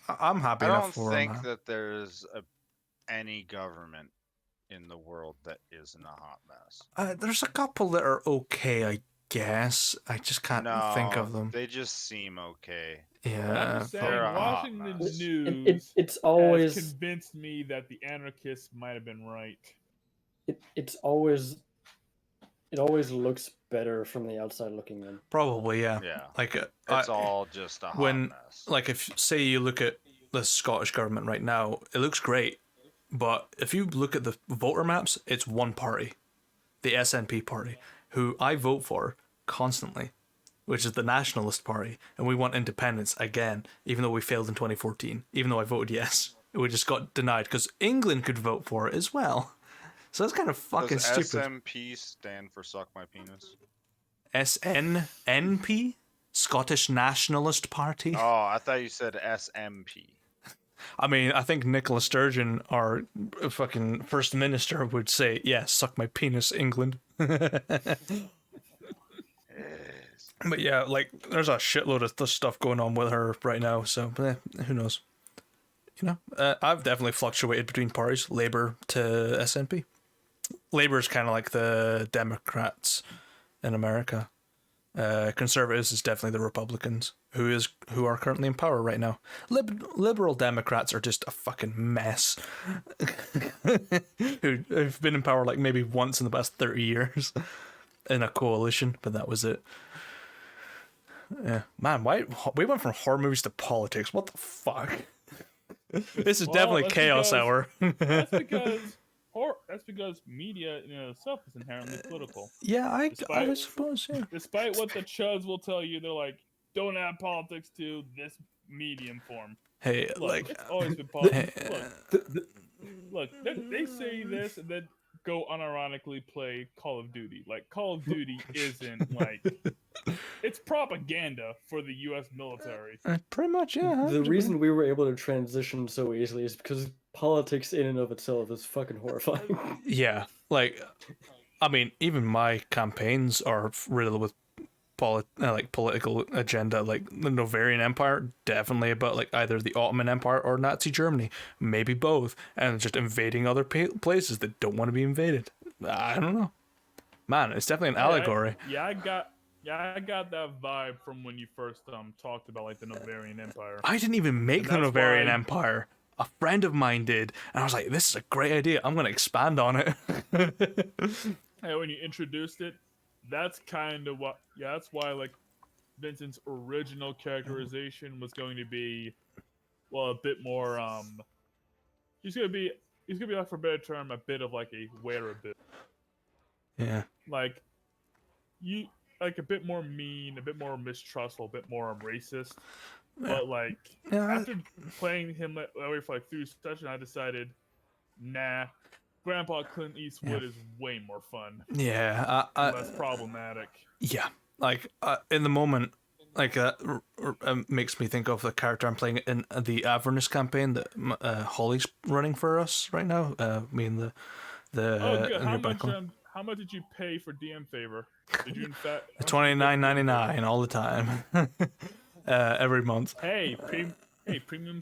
I'm happy enough for I don't think that there's any government in the world that isn't a hot mess. There's a couple that are okay, I guess. I just can't think of them. They just seem okay. Yeah. I'm just saying, watching the news it's always has convinced me that the anarchists might have been right. It always looks better from the outside looking in. Probably, yeah. Yeah. Like it's all just a hot mess. Like if say you look at the Scottish government right now, it looks great, but if you look at the voter maps, it's one party, the SNP party, who I vote for constantly, which is the Nationalist Party, and we want independence again, even though we failed in 2014. Even though I voted yes, we just got denied because England could vote for it as well. So that's kind of fucking stupid. Does SMP stand for suck my penis? SNP? Scottish Nationalist Party? Oh, I thought you said SMP. I mean, I think Nicola Sturgeon, our fucking First Minister, would say, yeah, suck my penis, England. But yeah, like, there's a shitload of stuff going on with her right now, so who knows? You know, I've definitely fluctuated between parties, Labour to SNP. Labour is kind of like the Democrats in America. Conservatives is definitely the Republicans, who are currently in power right now. Liberal Democrats are just a fucking mess. Who've been in power like maybe once in the past 30 years in a coalition, but that was it. Yeah, man, why we went from horror movies to politics? What the fuck? This is definitely chaos hour. That's because media in itself is inherently political. Yeah, I would suppose. Yeah. Despite what the chuds will tell you, they're like, don't add politics to this medium form. Hey, look, like it's always been politics. Look, they say this and then go unironically play Call of Duty. Like Call of Duty isn't like it's propaganda for the U.S. military. Pretty much, yeah. The reason we were able to transition so easily is because politics in and of itself is fucking horrifying. Yeah, like, I mean, even my campaigns are riddled with political agenda. Like the Novarian Empire, definitely about like either the Ottoman Empire or Nazi Germany, maybe both, and just invading other places that don't want to be invaded. I don't know, man. It's definitely an allegory. I got that vibe from when you first talked about like the Novarian Empire. I didn't even make the And that's Novarian why- Empire. A friend of mine did, and I was like, "This is a great idea. I'm gonna expand on it." Hey, when you introduced it, that's kind of what. Yeah, that's why like Vincent's original characterization was going to be, well, a bit more. He's gonna be like, for a better term, a bit of like a wereabit. Yeah. Like you, like a bit more mean, a bit more mistrustful, a bit more racist. But like Yeah. after playing him that way for like 3 sessions, I decided, nah, Grandpa Clint Eastwood is way more fun, Yeah. less problematic. Yeah, like in the moment, like makes me think of the character I'm playing in the Avernus campaign that Holly's running for us right now. Me and the Oh, good. and your backline. How much did you pay for DM favor? Did you in fact? $29.99 all the time, every month. Hey, premium premium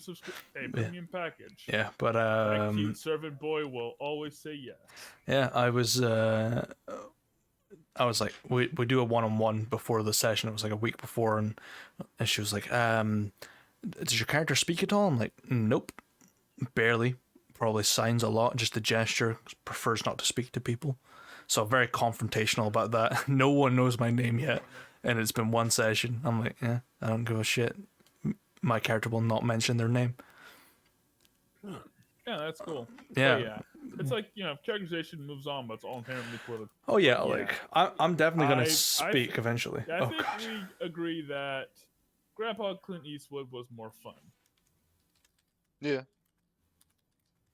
package. Yeah, but That cute servant boy will always say yes. yeah, I was like, we do a 1-on-1 before the session. It was like a week before, and she was like, does your character speak at all? I'm like, nope, barely. Probably signs a lot, just a gesture. Prefers not to speak to people. So very confrontational about that. No one knows my name yet, and it's been 1 session. I'm like, yeah, I don't give a shit. My character will not mention their name. Yeah, that's cool. Yeah. But yeah. It's like, characterization moves on, but it's all inherently political. Oh yeah, Yeah. like I'm definitely gonna I speak think- eventually. I Oh think gosh. we agree that Grandpa Clint Eastwood was more fun. Yeah.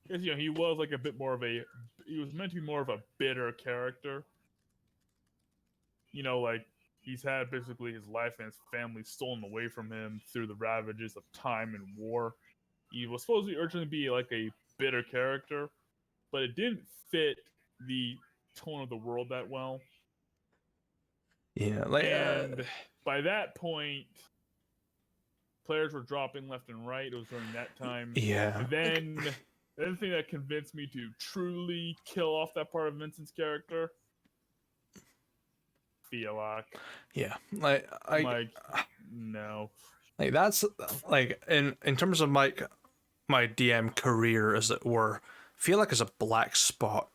Because, he was like a bit more of he was meant to be more of a bitter character. Like he's had basically his life and his family stolen away from him through the ravages of time and war. He was supposed to originally be like a bitter character, but it didn't fit the tone of the world that well. Yeah, like And by that point, players were dropping left and right. It was during that time. yeah. And then the other thing that convinced me to truly kill off that part of Vincent's character, Fialak. Yeah, like No. like that's like in terms of my DM career, as it were, feel like it's a black spot,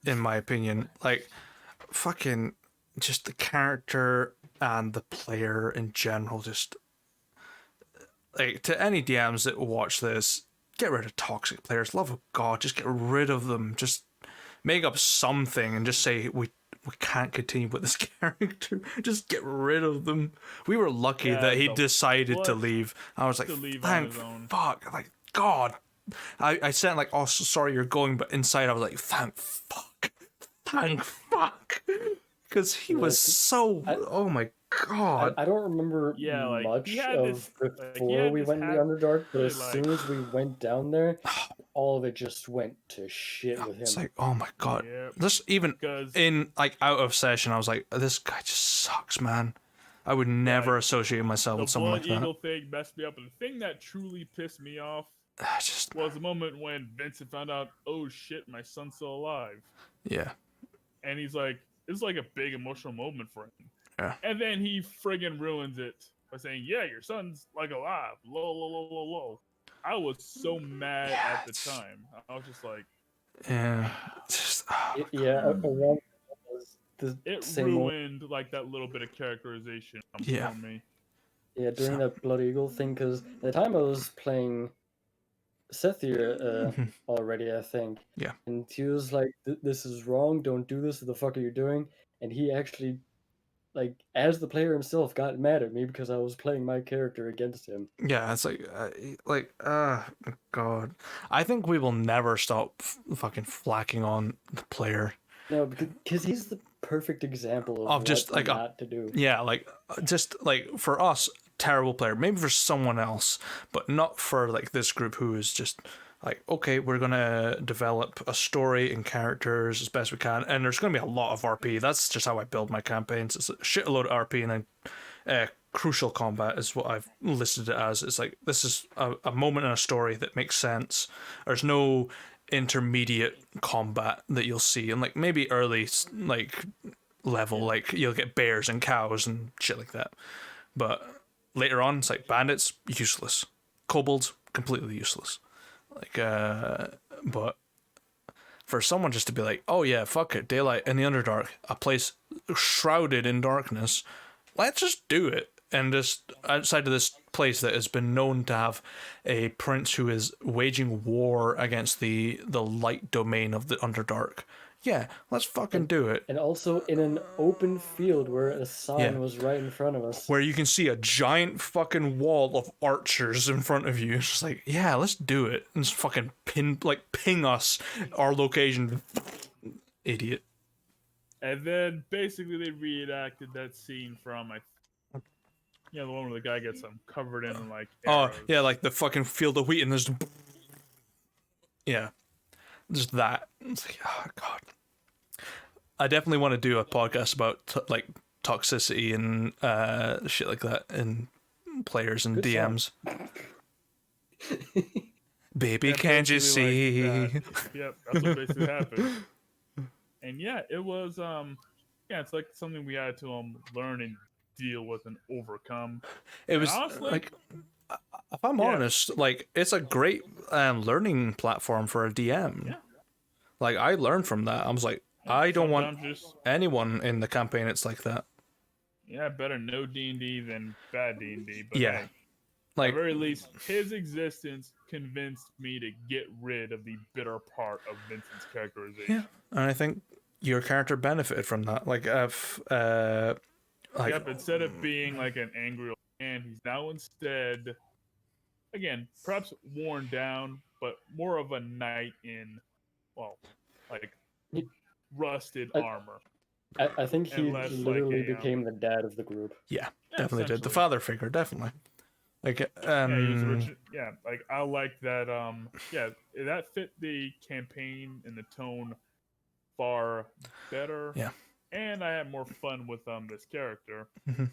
in my opinion. Like, fucking, just the character and the player in general, just like, to any DMs that watch this, get rid of toxic players. Love of God, just get rid of them. Just make up something and just say we can't continue with this character. Just get rid of them. We were lucky Yeah, that he the decided to blood leave. I was like, to leave on thank his own. fuck. Like, God. I said like, oh, sorry you're going, but inside I was like, thank fuck. Thank fuck. Because he was so, oh my God. I don't remember Yeah, like, much he had of this- like, he before had we this went in the habit, Underdark, but really, as like- soon as we went down there, all of it just went to shit with him. It's like, oh my God. Yeah. This even Because in like out of session, I was like, this guy just sucks, man. I would never Like, associate myself the with someone Blood like Eagle thing messed me up. And the thing that truly pissed me off that. Just was the moment when Vincent found out, oh shit, my son's still alive. yeah, And he's like, it's like a big emotional moment for him. Yeah. And then he friggin' ruins it by saying, yeah, your son's like alive. Lol. I was so mad at the it's- time. I was just like, yeah. Just Yeah, around was the it same moment. ruined like that little bit of characterization Yeah. for me. Yeah, during that Blood Eagle thing, because at the time I was playing Sethir already, I think. Yeah. And he was like, "This is wrong. Don't do this. What the fuck are you doing?" And he actually, like, as the player himself, got mad at me because I was playing my character against him. yeah. It's like God. I think we will never stop fucking flacking on the player. No, because he's the perfect example of Of just, what like, not to do. Yeah, like just like for us, terrible player. Maybe for someone else, but not for like this group who is just like, okay, we're gonna develop a story and characters as best we can, and there's gonna be a lot of RP. That's just how I build my campaigns. It's a shitload of RP, and then crucial combat is what I've listed it as. It's like, this is a moment in a story that makes sense. There's no intermediate combat that you'll see, and like maybe early like level, like you'll get bears and cows and shit like that, but later on it's like bandits, useless. Kobolds, completely useless. Like but for someone just to be like, oh yeah, fuck it, daylight in the Underdark, a place shrouded in darkness, let's just do it. And just outside of this place that has been known to have a prince who is waging war against the light domain of the Underdark. Yeah, let's fucking do it. And also in an open field where a sign was right in front of us. Where you can see a giant fucking wall of archers in front of you. It's just like, yeah, let's do it. And just fucking ping us our location. Idiot. And then basically they reenacted that scene from the one where the guy gets covered in like arrows. Oh yeah, like the fucking field of wheat, and there's just that. It's like, oh god. I definitely want to do a podcast about like toxicity and shit like that in players and Good DMs. Baby, can't you see? Like yep, that's what basically happened. And yeah, it was it's like something we had to learn and deal with and overcome. It was honestly, like, if I'm honest, like it's a great learning platform for a DM. Yeah. Like I learned from that. I was like, I don't want anyone in the campaign it's like that. Yeah, better no D&D than bad D&D. But yeah. Hey, like at the very least, his existence convinced me to get rid of the bitter part of Vincent's characterization. Yeah, and I think your character benefited from that. Like, instead of being like an angry old man, he's now instead, again, perhaps worn down, but more of a knight in, rusted armor. I think he literally became the dad of the group. Yeah, definitely did. The father figure, definitely. Like, he was like I like that. That fit the campaign and the tone far better. Yeah, and I had more fun with this character. Mm-hmm.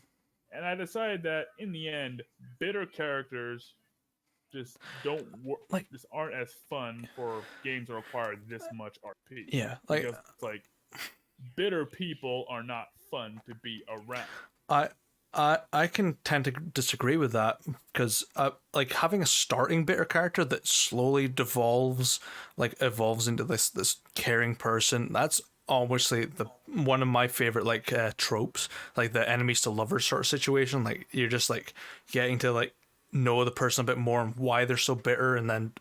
And I decided that in the end, bitter characters just just aren't as fun for games that require this much RP. Yeah, because bitter people are not fun to be around. I can tend to disagree with that because like having a starting bitter character that slowly evolves into this caring person, that's obviously one of my favorite tropes, like the enemies to lovers sort of situation. Like you're just like getting to know the person a bit more and why they're so bitter, and then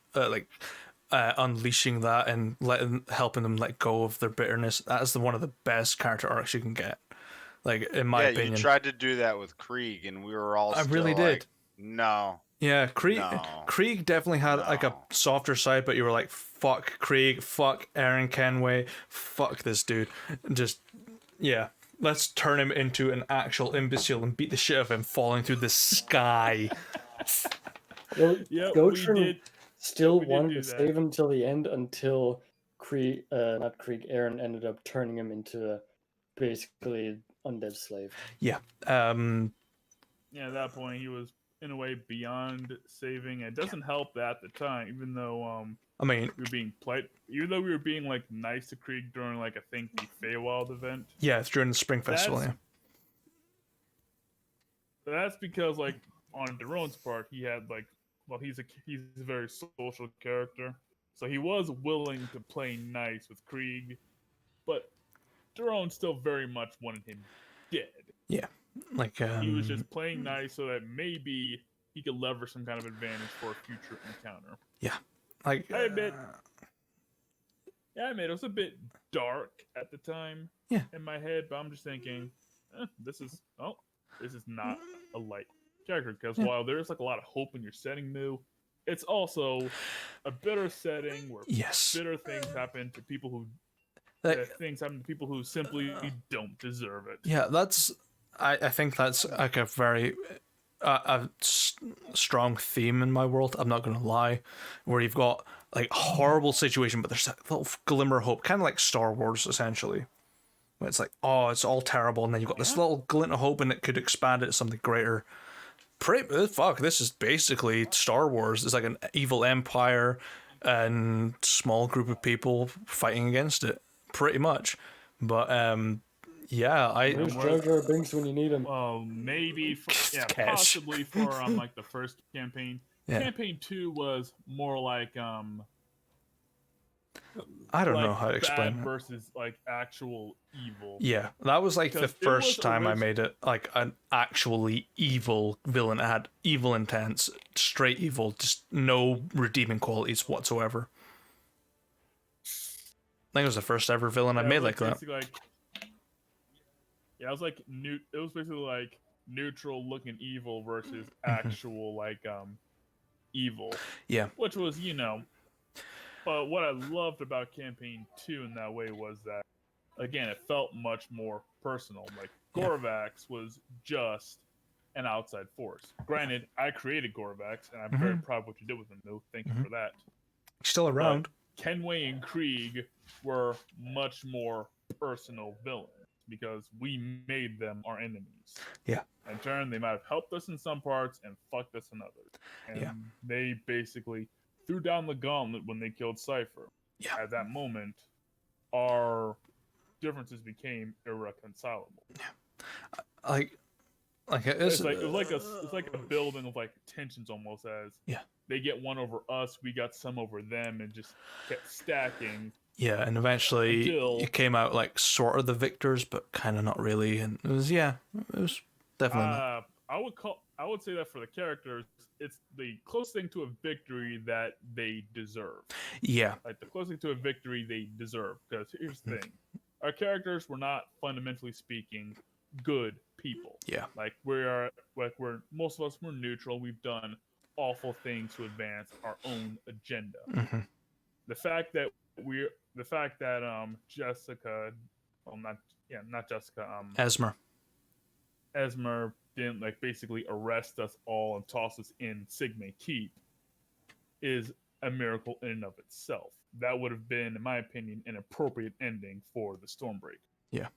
unleashing that and helping them let go of their bitterness. That's one of the best character arcs you can get. Like, in my opinion. You tried to do that with Krieg, and we were all I really did. No. Yeah, Krieg definitely had a softer side, but you were like, fuck Krieg, fuck Aaron Kenway, fuck this dude. Just, yeah. Let's turn him into an actual imbecile and beat the shit out of him falling through the sky. Well, Gotron still wanted to save him till the end until Aaron ended up turning him into basically undead slave. Yeah. At that point he was in a way beyond saving. It doesn't help that at the time, even though we were being nice to Krieg during I think the Feywild event. Yeah, it's during the Spring Festival. That's because on Daron's part he had he's a very social character, so he was willing to play nice with Krieg, but Daron still very much wanted him dead. Yeah, he was just playing nice so that maybe he could leverage some kind of advantage for a future encounter. Yeah, I admit it was a bit dark at the time. Yeah. In my head, but I'm just thinking, this is not a light character, because while there's a lot of hope in your setting new, it's also a bitter setting where bitter things happen to people who. Things happen to people who simply don't deserve it. Yeah, I think that's a very a strong theme in my world. I'm not gonna lie, where you've got like a horrible situation, but there's a little glimmer of hope, kind of like Star Wars essentially. Where it's like, oh, it's all terrible, and then you've got this little glint of hope, and it could expand it to something greater. Fuck, this is basically Star Wars. It's like an evil empire and small group of people fighting against it, pretty much. But yeah, Where's Jar Jar Binks when you need him? Maybe for, Catch. possibly for like the first campaign. Yeah. Campaign 2 was more like I don't like know how to explain bad it. versus like actual evil. Yeah, that was like the Because it first was time I made it like an actually evil villain. It had evil intents, straight evil, just no redeeming qualities whatsoever. I think it was the first ever villain I it made was like that. basically like, yeah, it was like it was basically like neutral looking evil versus actual like evil. Yeah. Which was, but what I loved about campaign 2 in that way was that, again, it felt much more personal. Like Gorvax was just an outside force. Granted, I created Gorvax, and I'm very proud of what you did with him, though. Thank you for that. Still around. Kenway and Krieg were much more personal villains because we made them our enemies. Yeah. In turn, they might have helped us in some parts and fucked us in others. And they basically threw down the gauntlet when they killed Cypher. Yeah. At that moment, our differences became irreconcilable. Like It's like a building of like tensions almost, as they get one over us, we got some over them, and just kept stacking. Yeah, and eventually Until- it came out like sort of the victors, but kind of not really. And it was definitely not. I would say that for the characters, it's the closest thing to a victory that they deserve. Yeah. Like the closest thing to a victory they deserve. Because here's the thing: our characters were not, fundamentally speaking, good people. Yeah. Like most of us were neutral. We've done awful things to advance our own agenda. Mm-hmm. The fact that Jessica, well, not Jessica, Esmer didn't like basically arrest us all and toss us in Sigma Keep is a miracle in and of itself. That would have been, in my opinion, an appropriate ending for the Stormbreaker. Yeah.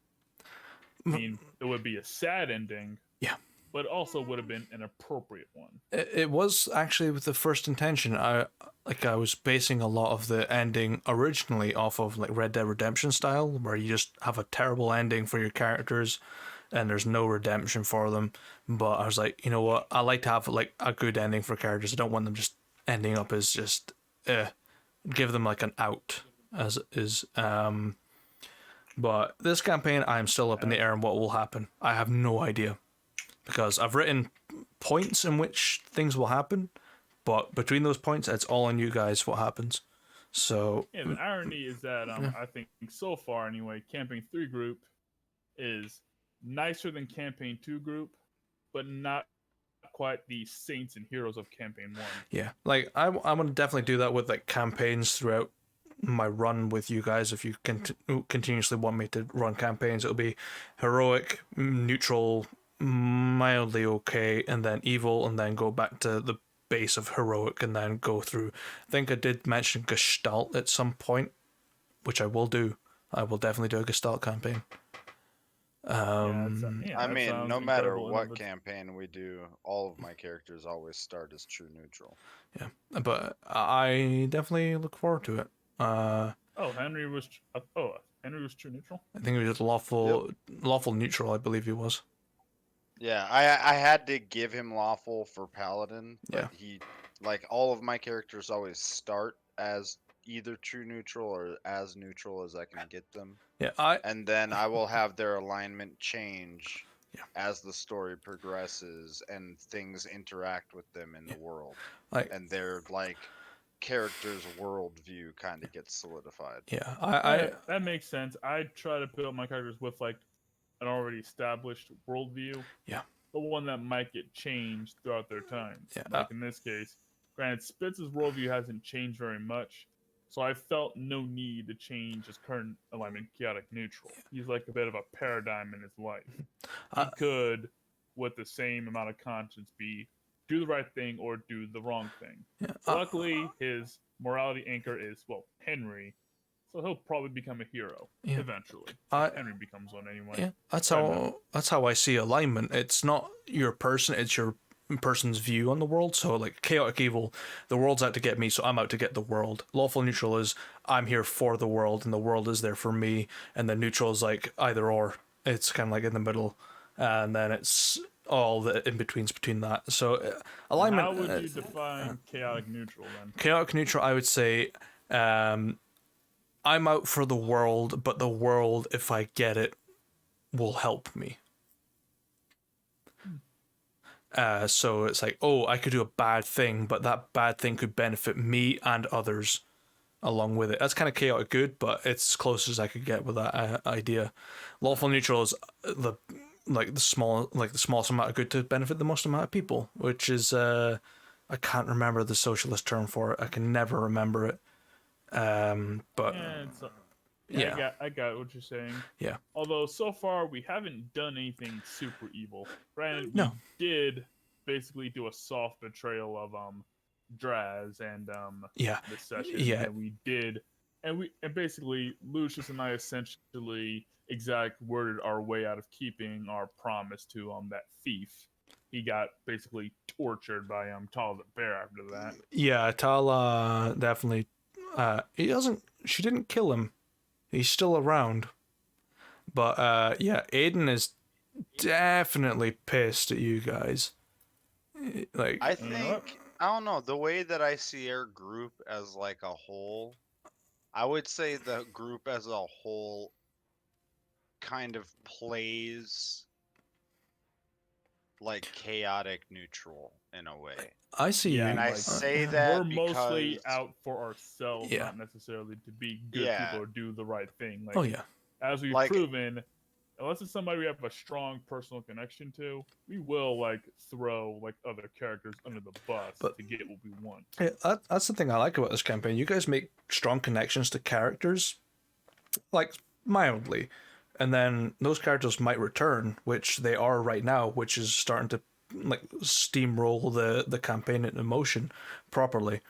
I mean, it would be a sad ending. Yeah. But also would have been an appropriate one. It was actually with the first intention. I was basing a lot of the ending originally off of like Red Dead Redemption style, where you just have a terrible ending for your characters and there's no redemption for them. But I was like, you know what? I like to have like a good ending for characters. I don't want them just ending up as just give them like an out as is. But this campaign, I'm still up in the air on what will happen. I have no idea. Because I've written points in which things will happen, but between those points, it's all on you guys what happens. So yeah, the irony is that I think so far anyway, Campaign 3 group is nicer than Campaign 2 group, but not quite the saints and heroes of Campaign 1. Yeah, like I'm gonna definitely do that with like campaigns throughout my run with you guys. If you continuously want me to run campaigns, it'll be heroic, neutral, mildly okay, and then evil, and then go back to the base of heroic, and then go through. I think I did mention Gestalt at some point, which I will do. I will definitely do a Gestalt campaign. I mean, no matter what campaign we do, all of my characters always start as true neutral. Yeah, but I definitely look forward to it. Henry was true neutral. I think he was lawful neutral. I believe he was. Yeah, I had to give him lawful for Paladin, but Yeah. he, like, all of my characters always start as either true neutral or as neutral as I can get them. Yeah, and then I will have their alignment change as the story progresses and things interact with them in the world. And their, like, character's worldview kind of gets solidified. Yeah, that makes sense. I try to build my characters with, like, an already established worldview. Yeah. But one that might get changed throughout their times. Yeah. Like in this case, granted, Spitz's worldview hasn't changed very much, so I felt no need to change his current alignment chaotic neutral. He's like a bit of a paradigm in his life. He could would the same amount of conscience be do the right thing or do the wrong thing? Yeah, Luckily, his morality anchor is, well, Henry, so he'll probably become a hero eventually. Henry becomes one anyway. Yeah, that's Fair enough. how I see alignment. It's not your person; it's your person's view on the world. So, like chaotic evil, the world's out to get me, so I'm out to get the world. Lawful neutral is I'm here for the world, and the world is there for me. And then neutral is like either or. It's kind of like in the middle, and then it's all the in betweens between that. So, alignment. How would you define chaotic neutral then? Chaotic neutral, I would say. I'm out for the world, but the world, if I get it, will help me. So it's like, oh, I could do a bad thing, but that bad thing could benefit me and others along with it. That's kind of chaotic good, but it's as close as I could get with that idea. Lawful neutral is the smallest amount of good to benefit the most amount of people, which is I can't remember the socialist term for it. I can never remember it. But I got what you're saying. Yeah. Although so far we haven't done anything super evil. Granted, No. we did basically do a soft betrayal of Draz and the session. Yeah. And we did, and basically Lucius and I essentially exact worded our way out of keeping our promise to that thief. He got basically tortured by Tala the Bear after that. Yeah, Tala definitely. She didn't kill him. He's still around. But Aiden is definitely pissed at you guys. Like, I think, I don't know, the way that I see our group as like a whole, I would say the group as a whole kind of plays like chaotic neutral in a way. I see you. And I say that we're mostly because out for ourselves, Yeah. not necessarily to be good people or do the right thing. Like, Oh yeah. as we've proven, unless it's somebody we have a strong personal connection to, we will throw other characters under the bus to get what we want. Yeah, that's the thing I like about this campaign. You guys make strong connections to characters, like mildly, and then those characters might return, which they are right now, which is starting to steamroll the campaign into motion properly.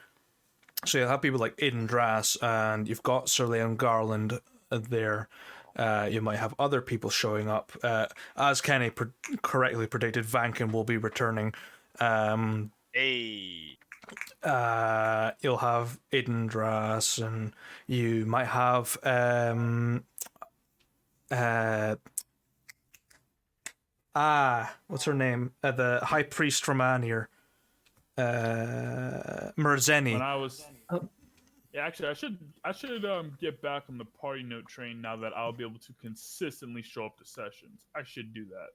So you'll have people like Aiden Drass, and you've got Sir Leon Garland there. You might have other people showing up. As Kenny correctly predicted, Vankin will be returning. You'll have Aiden Drass, and you might have what's her name? The High Priest from Anir. Merzeni. When I was, actually, I should get back on the party note train now that I'll be able to consistently show up to sessions. I should do that.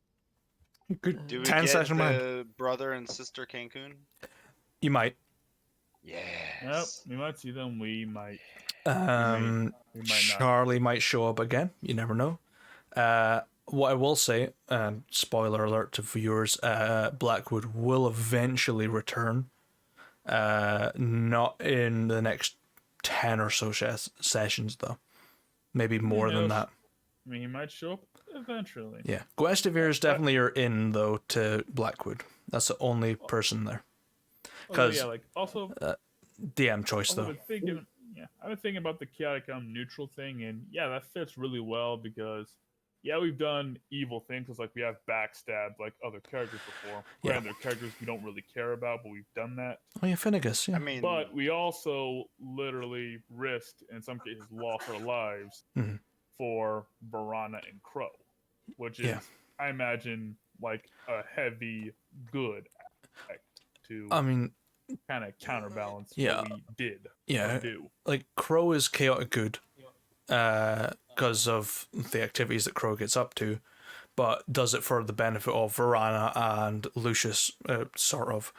Good. do we 10 get session the man. brother and sister Cancun? You might. Yes. Yep, we might see them. We might. We might not. Charlie might show up again. You never know. What I will say, spoiler alert to viewers, Blackwood will eventually return. Not in the next 10 or so sessions, though. Maybe more than that. I mean, he might show up eventually. Yeah. Guestevirs definitely are in, though, to Blackwood. That's the only person there. Because DM choice, though. I've been thinking about the chaotic neutral thing, and that fits really well because we've done evil things. It's like we have backstabbed other characters before. Yeah. They're characters we don't really care about, but we've done that. Oh yeah, Finnegas. Yeah. I mean, but we also literally risked, in some cases, lost our lives for Varana and Crow, which is, I imagine, a heavy good aspect to. I mean, kind of counterbalance what we did. Do. Like Crow is chaotic good. Because of the activities that Crow gets up to, but does it for the benefit of Varana and Lucius, sort of.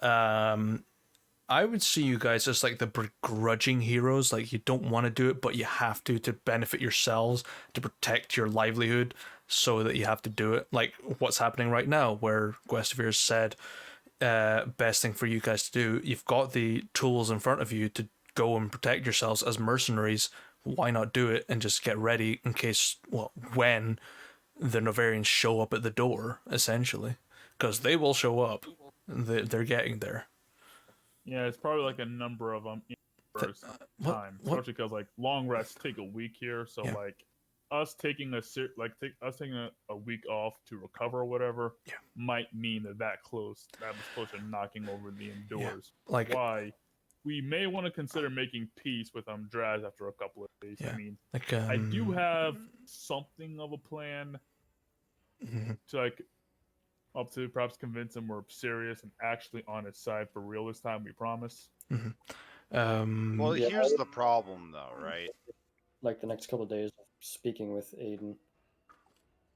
I would see you guys as the begrudging heroes. You don't want to do it, but you have to benefit yourselves, to protect your livelihood, so that you have to do it. Like what's happening right now, where Guestevere said, best thing for you guys to do, you've got the tools in front of you to go and protect yourselves as mercenaries. Why not do it and just get ready in case, when the Novarians show up at the door, essentially. because they will show up. They're getting there. Yeah, it's probably like a number of them first time, especially because like long rests take a week here. So Yeah. like us taking us taking a week off to recover or whatever might mean that was close to knocking over the indoors. Like- why we may want to consider making peace with Draz after a couple of days. Yeah. I mean, Like I do have something of a plan mhm. to like up to perhaps convince him we're serious and actually on his side for real this time. We promise. Well, Yeah. here's the problem, though, right? Like the next couple of days of speaking with Aiden.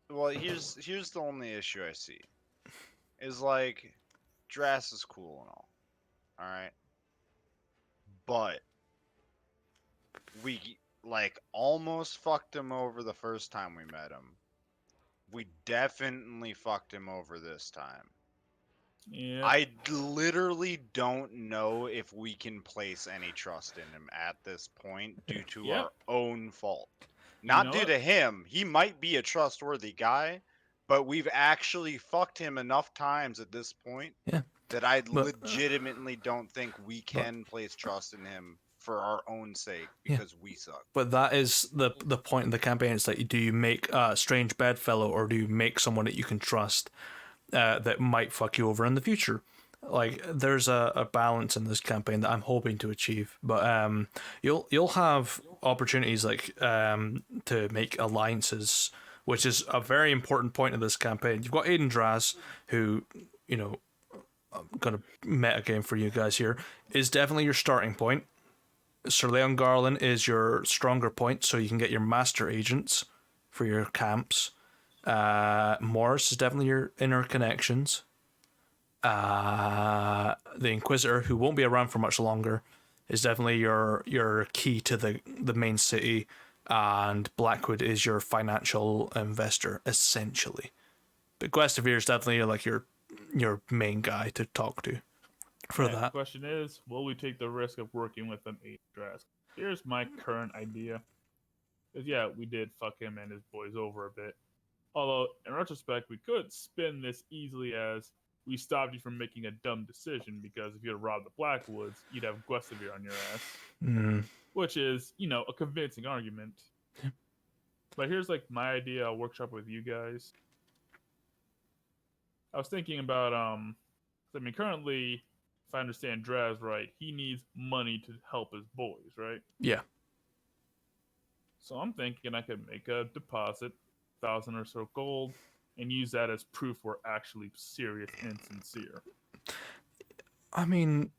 Well, here's the only issue I see is like Drass is cool and all right, but we like almost fucked him over the first time we met him. We definitely fucked him over this time. Yeah. I literally don't know if we can place any trust in him at this point due to Yep. our own fault. Not know due what? to him. He might be a trustworthy guy, but we've actually fucked him enough times at this point that I legitimately don't think we can place trust in him for our own sake because we suck. But that is the point of the campaign. It's like, do you make a strange bedfellow, or do you make someone that you can trust that might fuck you over in the future? Like, there's a balance in this campaign that I'm hoping to achieve. But you'll have opportunities like to make alliances, which is a very important point of this campaign. You've got Aiden Draz, who, you know, I'm gonna meta game for you guys here, is definitely your starting point. Sir Leon Garland is your stronger point, so you can get your master agents for your camps. Morris is definitely your inner connections. The Inquisitor, who won't be around for much longer, is definitely your key to the main city, and Blackwood is your financial investor, essentially. But Guestevere is definitely like your main guy to talk to for The that. question is, will we take the risk of working with an Draz? Here's my current idea. Because yeah, we did fuck him and his boys over a bit. Although, in retrospect, we could spin this easily as we stopped you from making a dumb decision, because if you had robbed the Blackwoods, you'd have Guestevere on your ass. Which is, you know, a convincing argument. But here's like my idea. I'll workshop with you guys. I was thinking about I mean, currently, if I understand Draz right, he needs money to help his boys, right? Yeah. So I'm thinking I could make a deposit, 1,000 or so gold, and use that as proof we're actually serious and sincere. I mean,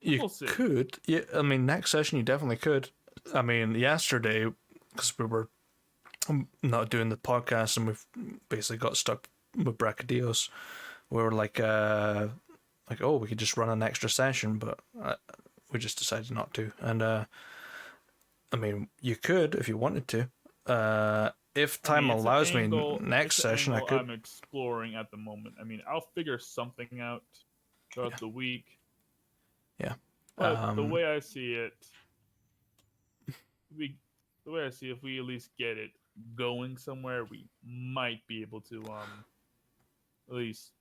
you We'll see. could. Yeah, I mean, next session you definitely could. I mean, yesterday, because we were not doing the podcast and we've basically got stuck with Bracadios, we were like, oh, we could just run an extra session, but we just decided not to. And I mean, you could if you wanted to. If time allows me, next session I could. I'm exploring at the moment. I mean, I'll figure something out throughout the week. Yeah. But the way I see it, if we at least get it going somewhere, we might be able to at least,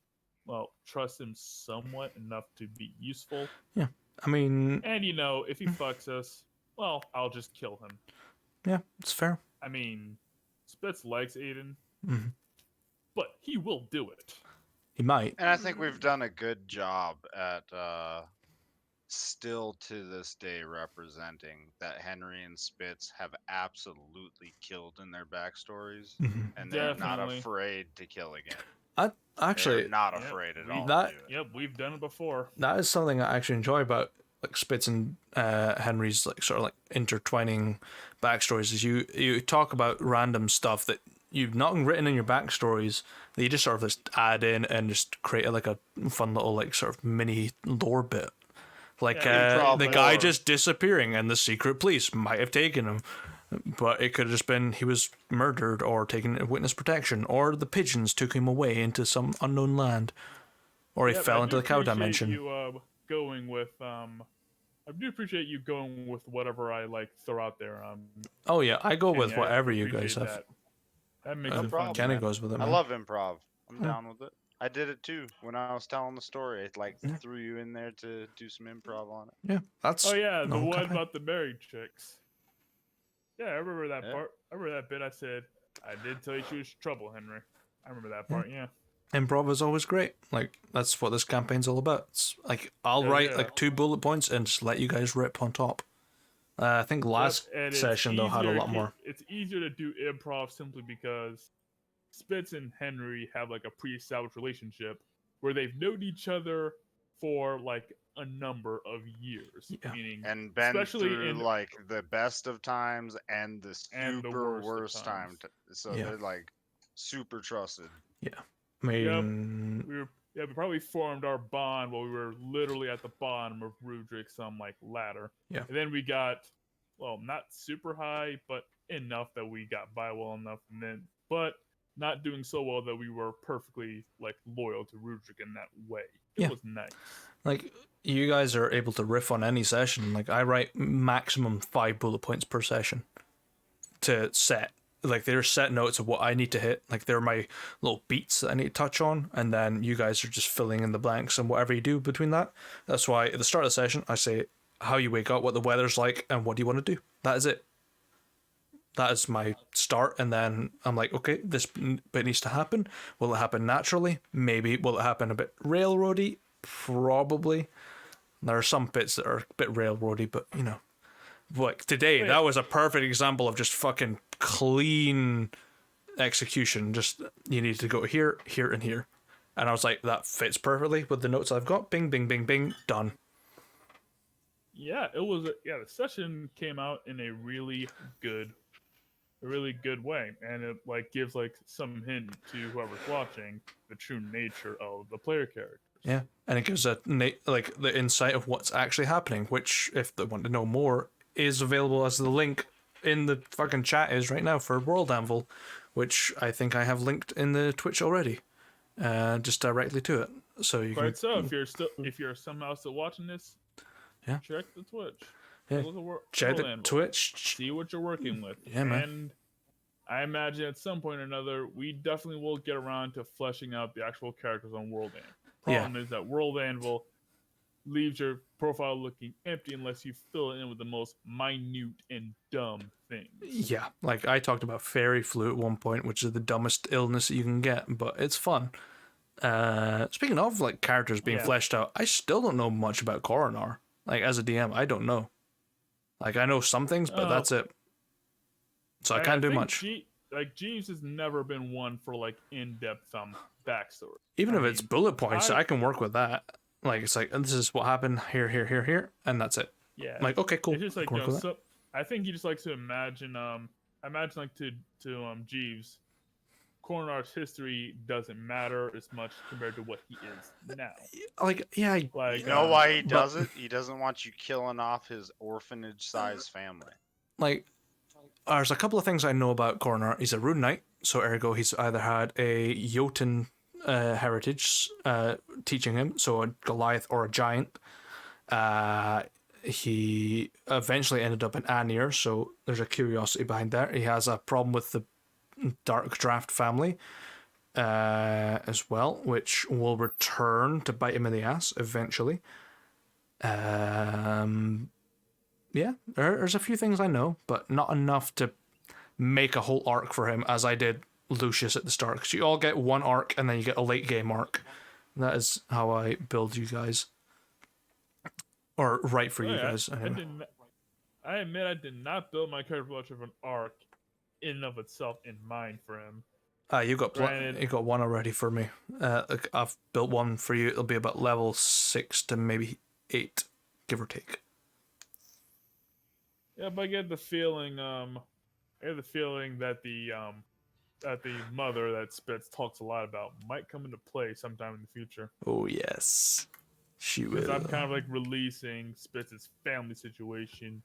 well, trust him somewhat enough to be useful. Yeah. I mean, and you know, if he fucks us, well, I'll just kill him. Yeah, it's fair. I mean, Spitz likes Aiden, Mm-hmm. but he will do it. He might. And I think we've done a good job at still to this day representing that Henry and Spitz have absolutely killed in their backstories, and they're not afraid to kill again. They're not afraid at all. Yep, we've done it before. That is something I actually enjoy about like Spitz and Henry's like sort of like intertwining backstories. Is you talk about random stuff that you've not written in your backstories that you just sort of just add in and just create like a fun little like sort of mini lore bit. Like the guy just disappearing and the secret police might have taken him, but it could have just been he was murdered or taken into witness protection, or the pigeons took him away into some unknown land, or he fell into the cow dimension. You going with I do appreciate you going with whatever I like throw out there. Oh yeah, I go with whatever you guys have. That makes it fun. Kenny goes with it. I love improv. I'm down with it. I did it too when I was telling the story. It like Yeah. threw you in there to do some improv on it. Yeah, that's Oh yeah, the no one campaign. about the married chicks. Yeah, I remember that Yeah. part. I remember that bit. I said, "I did tell you she was trouble, Henry." I remember that part. Yeah. Improv is always great. Like that's what this campaign's all about. It's like I'll Yeah, write yeah. like 2 bullet points and just let you guys rip on top. I think last Yep, and it's session though had a easier lot more. It's easier to do improv simply because Spitz and Henry have like a pre-established relationship where they've known each other for like a number of years. Yeah. Meaning, And been especially through in like the best of times and the and the super worst of times. So Yeah. they're like super trusted. I mean, we probably formed our bond while we were literally at the bottom of Rudrick's like ladder. Yeah. And then we got, well, not super high, but enough that we got by well enough, and then but not doing so well that we were perfectly like loyal to Rudrick in that way. It Yeah. was nice. like you guys are able to riff on any session. Like I write maximum 5 bullet points per session to set. Like they're set notes of what I need to hit. Like they're my little beats that I need to touch on, and then you guys are just filling in the blanks and whatever you do between that. That's why at the start of the session I say how you wake up, what the weather's like, and what do you want to do. That is it. That is my start, and then I'm like, okay, this bit needs to happen. Will it happen naturally? Maybe. Will it happen a bit railroady? Probably. There are some bits that are a bit railroady, but you know. Like today, that was a perfect example of just fucking clean execution. Just you need to go here, here, and here, and I was like, that fits perfectly with the notes I've got. Bing, bing, bing, bing, done. Yeah, it was. The session came out in a really good way, and it like gives like some hint to whoever's watching the true nature of the player characters. Yeah, and it gives like the insight of what's actually happening, which, if they want to know more, is available as the link in the fucking chat is right now for World Anvil, which I think I have linked in the Twitch already, just directly to it. So you Right. can. So if you're somehow still watching this, Yeah. check the Twitch. Yeah. Look at Check World the Anvil. Twitch. See what you're working with. Yeah, man. And I imagine at some point or another, we definitely will get around to fleshing out the actual characters on World Anvil. Problem is that World Anvil leaves your profile looking empty unless you fill it in with the most minute and dumb things. Yeah, like I talked about fairy flu at one point, which is the dumbest illness that you can get, but it's fun. Speaking of like characters being fleshed out, I still don't know much about Coronar. Like as a DM, I don't know. Like I know some things, but that's it. So I can't do much. Jeeves has never been one for like in-depth backstory. Even if it's bullet points, I can work with that. Like it's like this is what happened here, here, here, here, and that's it. Yeah. Like okay, cool. It's just like I can work with that. I think he just likes to imagine like to Jeeves, Coronar's history doesn't matter as much compared to what he is now. Like yeah, Like You know why he does it? He doesn't want you killing off his orphanage-sized family. like there's a couple of things I know about Coronar. He's a rune knight, so ergo he's either had a Jotun heritage teaching him, so a Goliath or a giant. He eventually ended up in Anir, so there's a curiosity behind that. He has a problem with the Dark Draft family as well, which will return to bite him in the ass eventually. Yeah, there's a few things I know, but not enough to make a whole arc for him as I did Lucius at the start. Because you all get one arc and then you get a late game arc. That is how I build you guys. Or write for you guys. Anyway. I admit I did not build my character much of an arc in and of itself in mind for him. You got one already for me. I've built one for you. It'll be about level 6 to maybe 8, give or take. Yeah, but I get the feeling that the mother that Spitz talks a lot about might come into play sometime in the future. Oh yes, she will. Because I'm kind of like releasing Spitz's family situation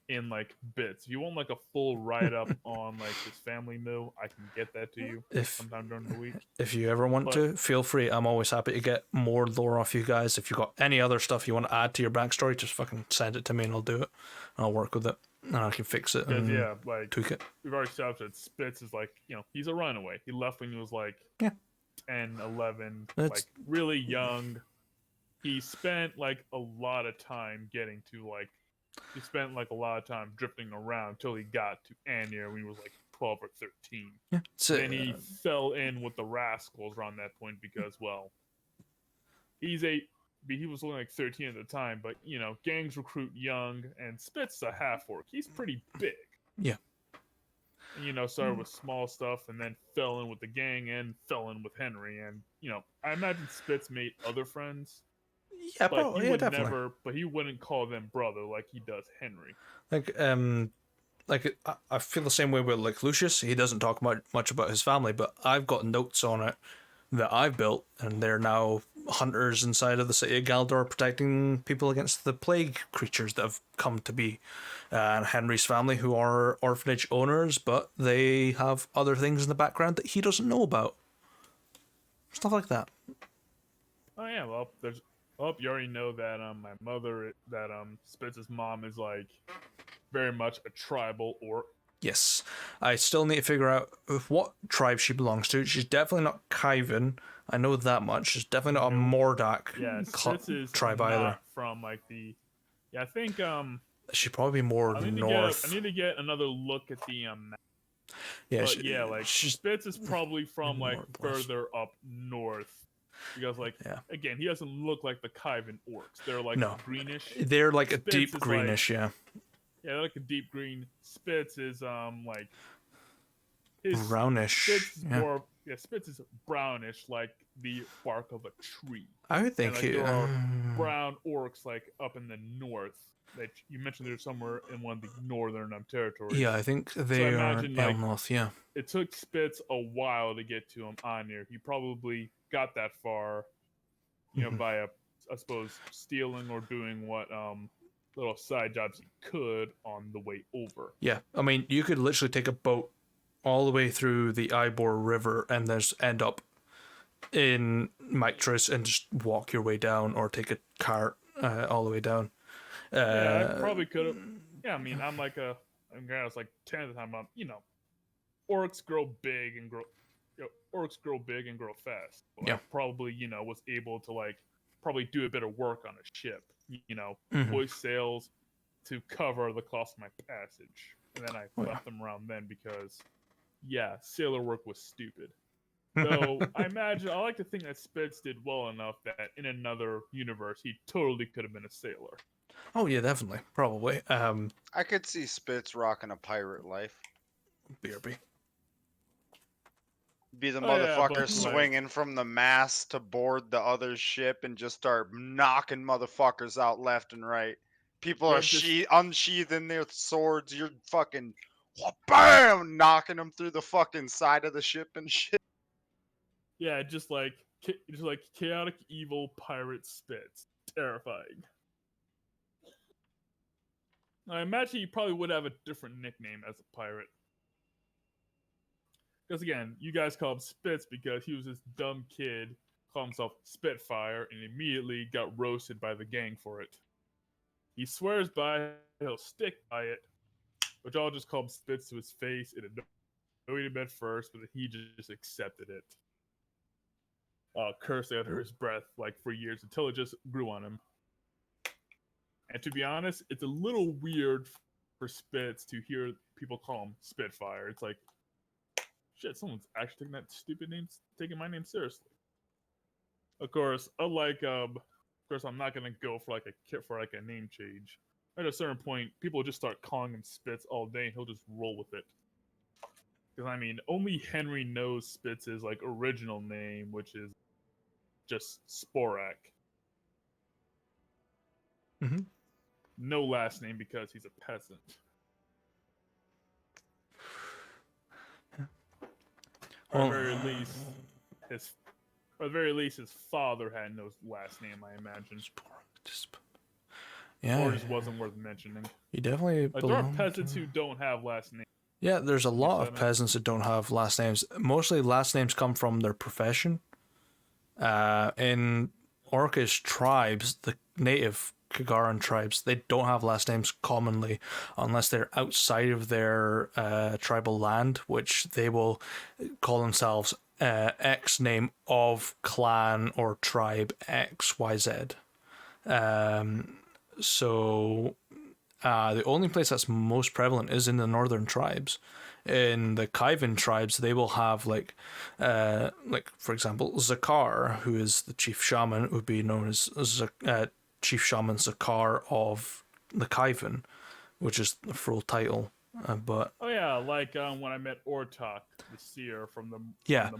in like bits. If you want like a full write up on like his family mill, I can get that to you sometime during the week. If you ever want to, feel free. I'm always happy to get more lore off you guys. If you've got any other stuff you want to add to your backstory, just fucking send it to me and I'll do it. And I'll work with it. And I can fix it and tweak it. We've already established that Spitz is like, he's a runaway. He left when he was like 10, 11, That's- like really young. He spent like a lot of time getting to like. He spent like a lot of time drifting around till he got to Anir when he was like 12 or 13. Yeah, so, Then he fell in with the Rascals around that point because, well, he was only like 13 at the time, but you know, gangs recruit young, and Spit's a half orc. He's pretty big. Yeah. And, you know, started with small stuff, and then fell in with the gang, and fell in with Henry, and you know, I imagine Spitz made other friends, yeah, but probably, he yeah, would definitely. never, but he wouldn't call them brother like he does Henry. Like I feel the same way with like Lucius. He doesn't talk much about his family, but I've got notes on it that I've built, and they're now hunters inside of the city of Galdor, protecting people against the plague creatures that have come to be. And Henry's family, who are orphanage owners, but they have other things in the background that he doesn't know about. Stuff like that. Oh yeah, well, you already know that my mother, that Spitz's mom is like very much a tribal orc. Yes, I still need to figure out what tribe she belongs to. She's definitely not Khyven. I know that much. She's definitely not a Mordak Yeah, Spitz is tribe not either. from like the. Yeah, I think She'd probably be more north. I need to get another look at the map. Yeah, But yeah, like she's Spitz is probably from like northwest. further up north. Because like Yeah. again, he doesn't look like the Khyven orcs. They're like No. greenish. They're like a Spitz deep is greenish, yeah. Yeah, they're like a deep green. Spitz is like his Brownish. Spitz is Yeah. Spitz is brownish like the bark of a tree. I would think like, there are brown orcs like up in the north. That you mentioned they're somewhere in one of the northern territories. yeah, I think they are imagine, like, Elnorth, yeah. It took Spitz a while to get to him on here. He probably got that far, you know, Mhm. by I suppose stealing or doing what little side jobs he could on the way over. Yeah, I mean, you could literally take a boat all the way through the Ivor River and then just end up in Mictris and just walk your way down, or take a cart all the way down. Yeah, I probably could have. Yeah, I mean, I'm like I was like 10 at the time. You know, orcs grow big and grow. You know, orcs grow big and grow fast. So Yeah. I probably, you know, was able to like probably do a bit of work on a ship. You know, Mhm. hoist sails to cover the cost of my passage, and then I Oh, yeah. left them around then because, yeah, sailor work was stupid. Though I like to think that Spitz did well enough that in another universe he totally could have been a sailor. Oh yeah, definitely, probably. I could see Spitz rocking a pirate life. BRB. Be the Oh, yeah, motherfucker but, like- swinging from the mast to board the other ship and just start knocking motherfuckers out left and right. People Or are just- unsheathing their swords. You're fucking, bam, knocking them through the fucking side of the ship and shit. Yeah, just like chaotic evil pirate Spitz. Terrifying. I imagine he probably would have a different nickname as a pirate. Because again, you guys call him Spitz because he was this dumb kid, called himself Spitfire, and immediately got roasted by the gang for it. He swears by it, he'll stick by it, which I'll just call him Spitz to his face. It annoyed him at first, but he just accepted it. Cursed under his breath like for years until it just grew on him. And to be honest, it's a little weird for Spitz to hear people call him Spitfire. It's like, shit, someone's actually taking that stupid name, taking my name seriously. Of course, I'm not gonna go for like a name change. At a certain point, people just start calling him Spitz all day, and he'll just roll with it. Because I mean, only Henry knows Spitz's like original name, which is just Sporak. Mhm. No last name because he's a peasant. Or at the very least, his father had no last name, I imagine. Yeah, Or just wasn't worth mentioning. you definitely Like, there are belong peasants to- who don't have last names. Yeah, there's a lot of seven. peasants that don't have last names. Mostly last names come from their profession. In Orcish tribes, the native Kagaran tribes, they don't have last names commonly unless they're outside of their tribal land, which they will call themselves X name of clan or tribe XYZ. So the only place that's most prevalent is in the northern tribes. In the Kaivan tribes, they will have like for example, Zakar, who is the chief shaman, would be known as Chief Shaman Zakar of the Kaivan, which is the full title. But Oh yeah, like when I met Ortok, the seer from the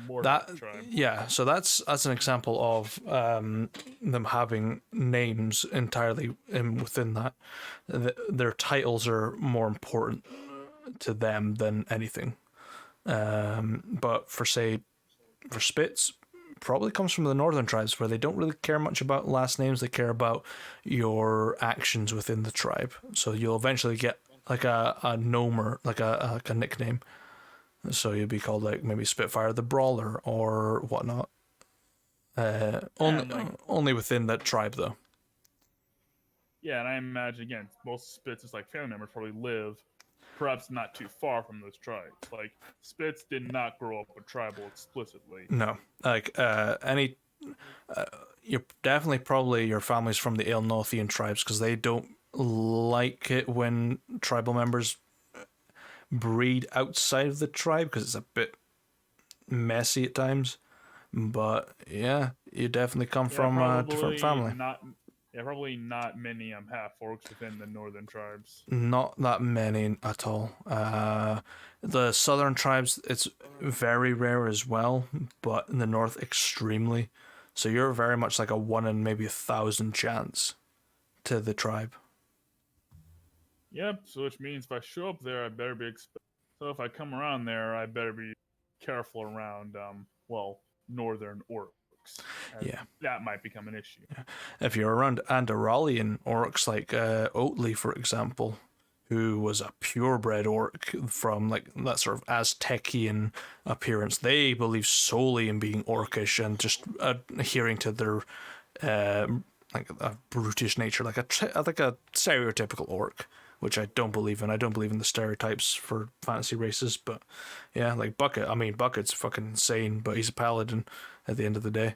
Mordok that tribe. yeah, so that's an example of them having names entirely within that. Their titles are more important to them than anything. But for Spitz, probably comes from the northern tribes where they don't really care much about last names. They care about your actions within the tribe. So you'll eventually get like a gnome or like a nickname. So you'll be called like maybe Spitfire the Brawler or whatnot. Only within that tribe though. Yeah, and I imagine again, most Spitz's like family members probably live perhaps not too far from those tribes. Like Spitz did not grow up with tribal explicitly. No, like you're definitely probably your family's from the Ilnothian tribes because they don't like it when tribal members breed outside of the tribe because it's a bit messy at times. But yeah, you definitely come from a different family. Probably not many half orcs within the northern tribes. Not that many at all. The southern tribes, it's very rare as well, but in the north, extremely. So you're very much like a 1 in maybe 1,000 chance to the tribe. Yep. So which means if I show up there, I better be. So if I come around there, I better be careful around northern orcs. Yeah, that might become an issue. Yeah. If you're around Andorralian orcs like Oatley, for example, who was a purebred orc from like that sort of Aztecian appearance, they believe solely in being orcish and just adhering to their like a brutish nature, like a stereotypical orc, which I don't believe in. I don't believe in the stereotypes for fantasy races, but yeah, like Bucket. I mean, Bucket's fucking insane, but he's a paladin at the end of the day.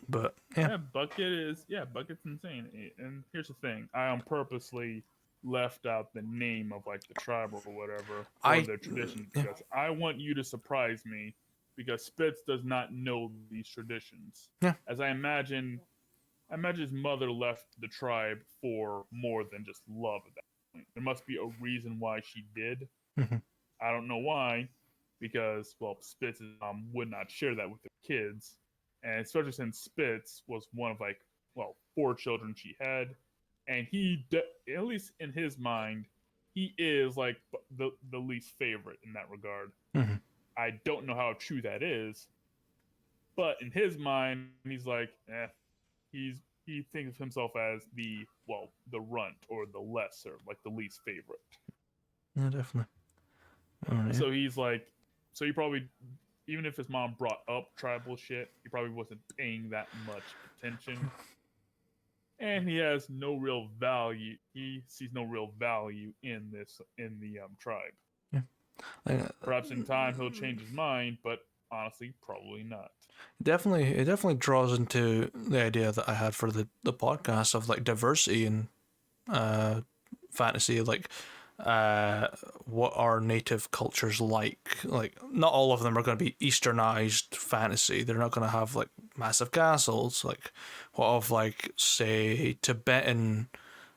But yeah, Bucket's insane. And here's the thing: I purposely left out the name of like the tribe or whatever, or their traditions, because I want you to surprise me, because Spitz does not know these traditions. Yeah, as I imagine his mother left the tribe for more than just love at that point. There must be a reason why she did. Mm-hmm. I don't know why, because Spitz's mom would not share that with the kids. And especially since Spitz was one of 4 children she had, and he, at least in his mind, he is like the least favorite in that regard. Mm-hmm. I don't know how true that is, but in his mind, he's like, he thinks of himself as the runt or the lesser, like the least favorite. Yeah, definitely. Right. So he's like, he probably, even if his mom brought up tribal shit, he probably wasn't paying that much attention. And he has no real value. He sees no real value in the tribe. Yeah. Perhaps in time he'll change his mind, but honestly, probably not. It definitely draws into the idea that I had for the podcast of like diversity in fantasy, like what are native cultures like. Like not all of them are going to be Easternized fantasy. They're not going to have like massive castles. Like what of like say Tibetan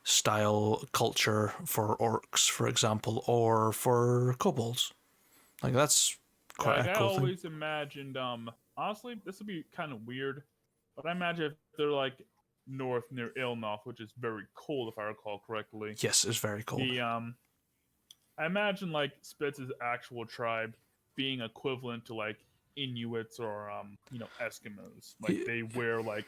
style culture for orcs, for example, or for kobolds. Like that's quite a cool thing. I always imagined honestly, this would be kind of weird, but I imagine if they're like north near Ilnoth, which is very cold if I recall correctly. Yes, it's very cold. I imagine like Spitz's actual tribe being equivalent to like Inuits or Eskimos. Like they wear like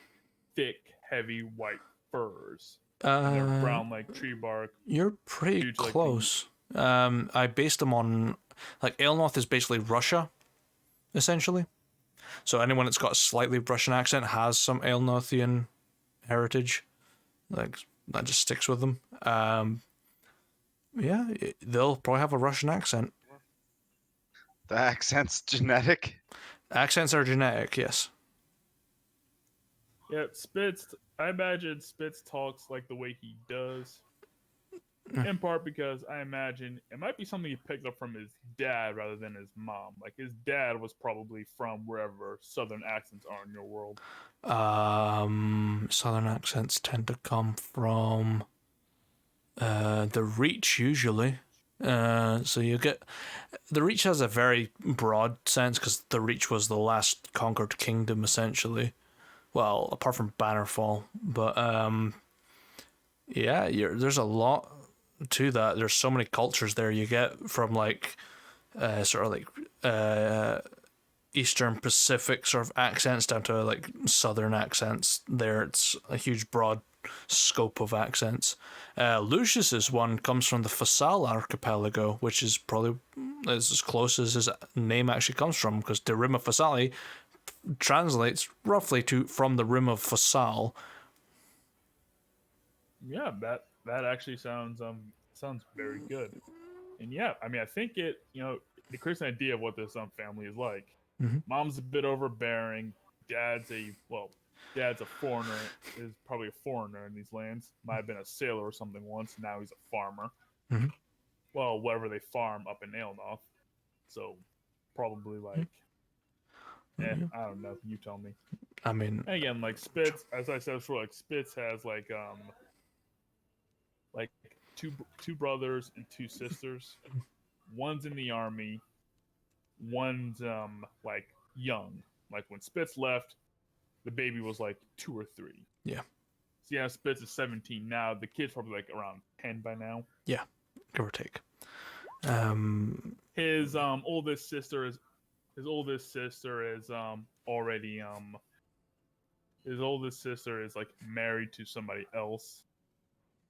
thick, heavy white furs. And they're brown like tree bark. You're pretty close. I based them on like Ilnoth is basically Russia, essentially. So anyone that's got a slightly Russian accent has some Ilnothian heritage. Like that just sticks with them. Yeah, they'll probably have a Russian accent. The accent's genetic. Accents are genetic, yes. Yeah, Spitz. I imagine Spitz talks like the way he does. In part because I imagine it might be something he picked up from his dad rather than his mom. Like his dad was probably from wherever Southern accents are in your world. Southern accents tend to come from the Reach usually. So you get the Reach has a very broad sense because the Reach was the last conquered kingdom essentially. Well, apart from Bannerfall, but yeah, there's a lot to that. There's so many cultures there. You get from like sort of like Eastern Pacific sort of accents down to like Southern accents. There, it's a huge broad scope of accents. Lucius's one comes from the Fasal archipelago, which is probably as close as his name actually comes from, because the Rim of Fasali translates roughly to from the Rim of Fasal. Yeah, that actually sounds very good. And yeah, I mean, I think it creates an idea of what this family is like. Mhm. Mom's a bit overbearing. Dad's a foreigner. Is probably a foreigner in these lands. Might have been a sailor or something once. Now he's a farmer. Mhm. Well, whatever they farm up in Aelnoth. So probably like, I don't know. You tell me. I mean, And again, like Spitz, as I said before, like Spitz has like two brothers and two sisters. One's in the army. One's like young. Like when Spitz left, the baby was like 2 or 3. Yeah. So yeah, Spitz is 17 now. The kid's probably like around 10 by now. yeah, give or take. His oldest sister is already his oldest sister is like married to somebody else.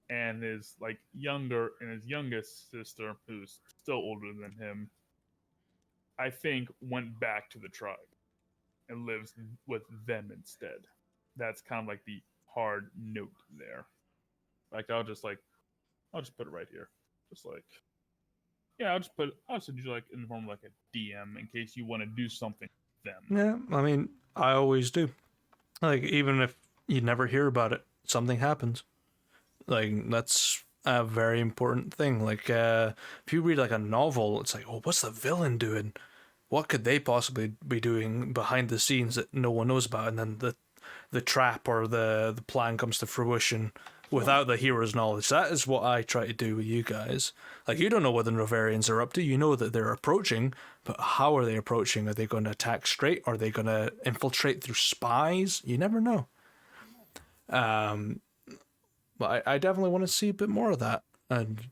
And his youngest sister, who's still older than him, I think went back to the tribe and lives with them instead. That's kind of like the hard note there. Like I'll just put it right here. Just like, yeah, I'll send you like in the form of like a DM in case you want to do something with them. Yeah, I mean, I always do. Like, even if you never hear about it, something happens. Like, that's a very important thing. Like, if you read like a novel, it's like, oh, what's the villain doing? What could they possibly be doing behind the scenes that no one knows about? And then the trap or the plan comes to fruition without the hero's knowledge. That is what I try to do with you guys. Like, you don't know what the Novarians are up to. You know that they're approaching, but how are they approaching? Are they going to attack straight? Are they going to infiltrate through spies? You never know. But I definitely want to see a bit more of that. And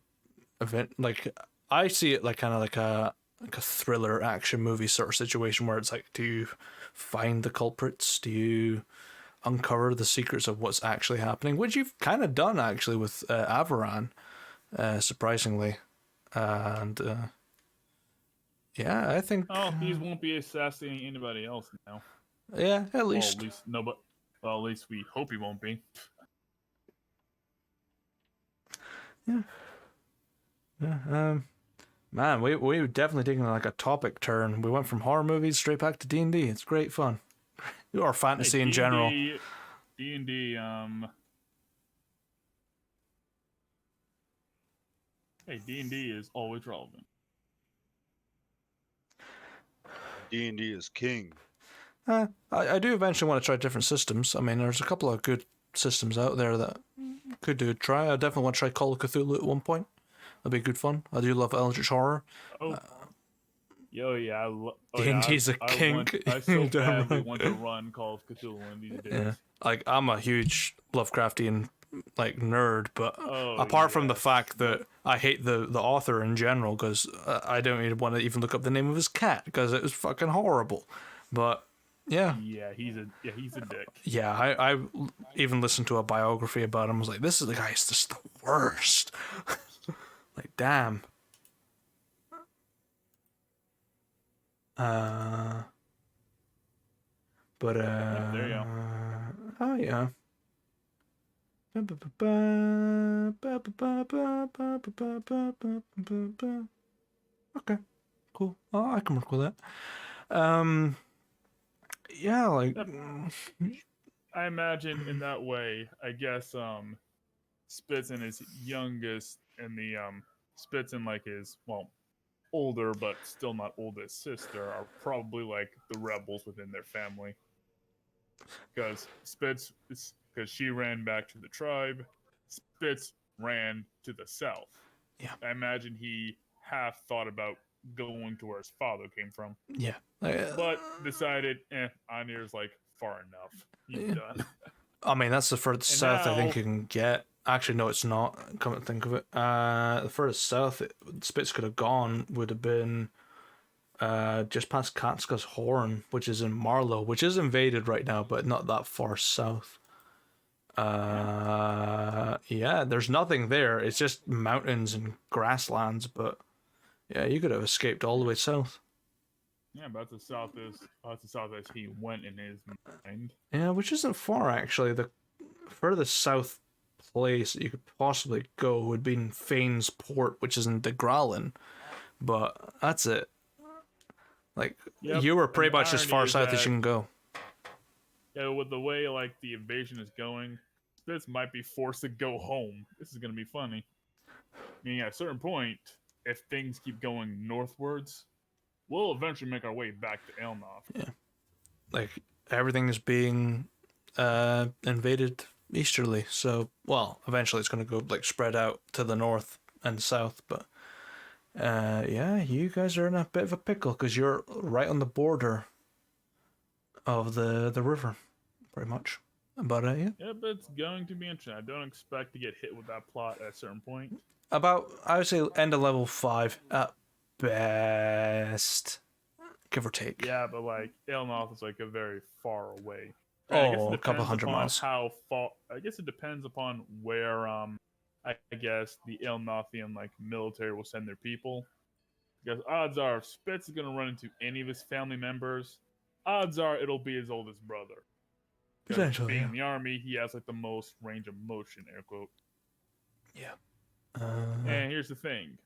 like, I see it like kind of like a thriller action movie sort of situation where it's like, do you find the culprits? Do you uncover the secrets of what's actually happening? Which you've kind of done actually with Avaran, surprisingly. And yeah, I think. Oh, he won't be assassinating anybody else now. Yeah, at least. Well, at least nobody. Well, at least we hope he won't be. Yeah. Yeah. Man, we definitely taken like a topic turn. We went from horror movies straight back to D&D. It's great fun, or fantasy in general. D&D. Hey, D&D is always relevant. D&D is king. I do eventually want to try different systems. I mean, there's a couple of good systems out there that could do a try. I definitely want to try Call of Cthulhu at one point. That'd be good fun. I do love Eldritch Horror. Oh, yeah. D&D's a kink. I so badly want to run Call of Cthulhu one of these days. Yeah. Like, I'm a huge Lovecraftian like nerd, but apart from the fact that I hate the author in general, because I don't even want to even look up the name of his cat because it was fucking horrible. But yeah, he's a dick. Yeah, I even listened to a biography about him. I was like, this is the guy's just the worst. Like, damn. But there you go. Oh yeah. Okay, cool. Oh, I can work with that. Yeah, like Yep. I imagine in that way, I guess Spitz and his youngest and the Spitz and like his older but still not oldest sister are probably like the rebels within their family. Because because she ran back to the tribe, Spitz ran to the south. Yeah. I imagine he half thought about going to where his father came from, yeah. but decided, Anir's like far enough. He's Yeah. done. I mean, that's the furthest And south I think now- you can get. Actually, no, it's not. Come to think of it, the furthest south Spitz could have gone would have been just past Catska's Horn, which is in Marlow, which is invaded right now, but not that far south. Yeah, there's nothing there. It's just mountains and grasslands, but yeah, you could have escaped all the way south. Yeah, but that's the south as he went in his mind. Yeah, which isn't far actually. The furthest south place that you could possibly go would be in Fane's Port, which is in De Gralin, but that's it. Like Yep, you were and pretty the much as irony far is south as that- you can go. Yeah, with the way like the invasion is going, Spitz might be forced to go home. This is gonna be funny. Meaning at a certain point, if things keep going northwards, we'll eventually make our way back to Elnoth. Like everything is being invaded easterly, so well, eventually it's going to go like spread out to the north and south, but yeah, you guys are in a bit of a pickle because you're right on the border of the river, pretty much. But yeah, Yeah, but it's going to be interesting. I don't expect to get hit with that plot at a certain point. about I would say end of level 5 at best, give or take. Yeah, but like Elnoth is like a very far away. Oh, a couple hundred upon miles. How far? I guess it depends upon where I guess the Elnothian like military will send their people. Because odds are, if Spitz is gonna run into any of his family members, odds are it'll be his oldest brother. 'Cause Potentially, being yeah. in the army, he has like the most range of motion, air quote. Yeah. And here's the thing.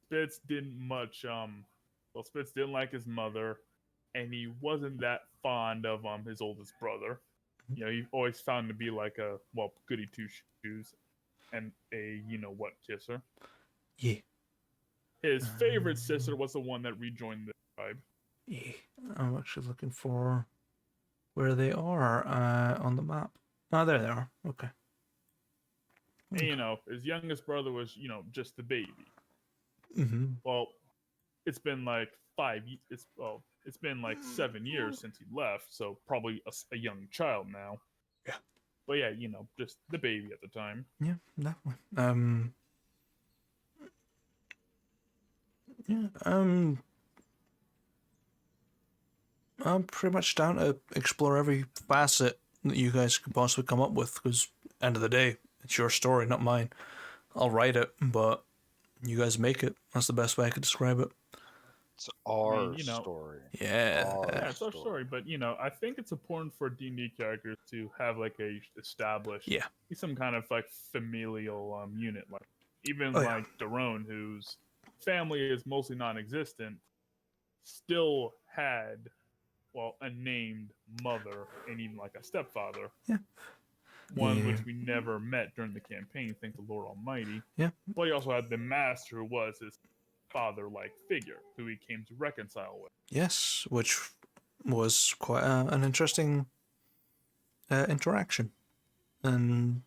Spitz didn't much Spitz didn't like his mother, and he wasn't that fond of his oldest brother. You know, he always found him to be like a goody two shoes and a kisser. Yeah. His favorite sister was the one that rejoined the tribe. Yeah. I'm actually looking for where they are on the map. Oh, there they are. Okay. And his youngest brother was just the baby. Mm-hmm. Well, it's been like 5 it's been like 7 years since he left, so probably a young child now. Yeah. But yeah, just the baby at the time. Yeah, definitely. Yeah. I'm pretty much down to explore every facet that you guys could possibly come up with. Because end of the day, it's your story, not mine. I'll write it, but you guys make it. That's the best way I could describe it. It's our you know- story. Yeah. Yeah, it's our story, but I think it's important for D&D characters to have like a established, Yeah. some kind of like familial unit. Like even Oh, yeah. like Daron, whose family is mostly non-existent, still had a named mother and even like a stepfather. Yeah. One Yeah. which we never met during the campaign, thank the Lord Almighty. Yeah. But he also had the master, who was his father-like figure, who he came to reconcile with. Yes, which was quite an interesting interaction, and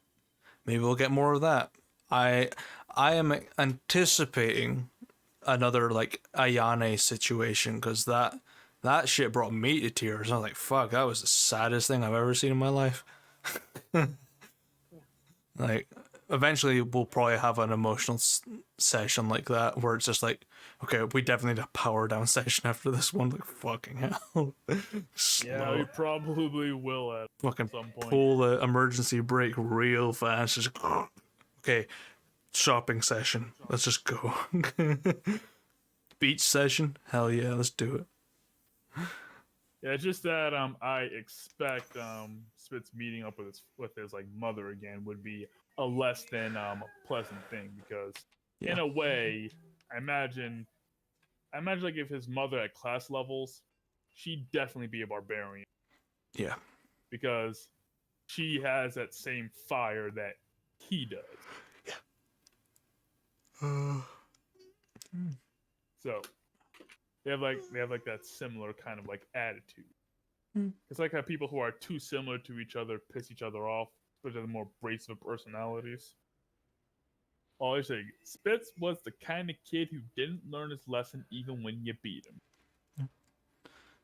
maybe we'll get more of that. I am anticipating another like Ayane situation because that shit brought me to tears. I was like, fuck, that was the saddest thing I've ever seen in my life. Like, eventually we'll probably have an emotional session like that where it's just like, okay, we definitely need a power down session after this one. Like, fucking hell. Yeah, we probably will at Fucking some point. pull the emergency brake real fast. Just, okay, shopping session. Let's just go. Beach session? Hell yeah, let's do it. Yeah, it's just that I expect Spitz meeting up with his like mother again would be a less than pleasant thing because in Yeah. a way, I imagine like if his mother at class levels, she'd definitely be a barbarian. Yeah. because she has that same fire that he does. So they have like that similar kind of like attitude. It's like how people who are too similar to each other piss each other off, especially the more abrasive personalities. Always say Spitz was the kind of kid who didn't learn his lesson even when you beat him.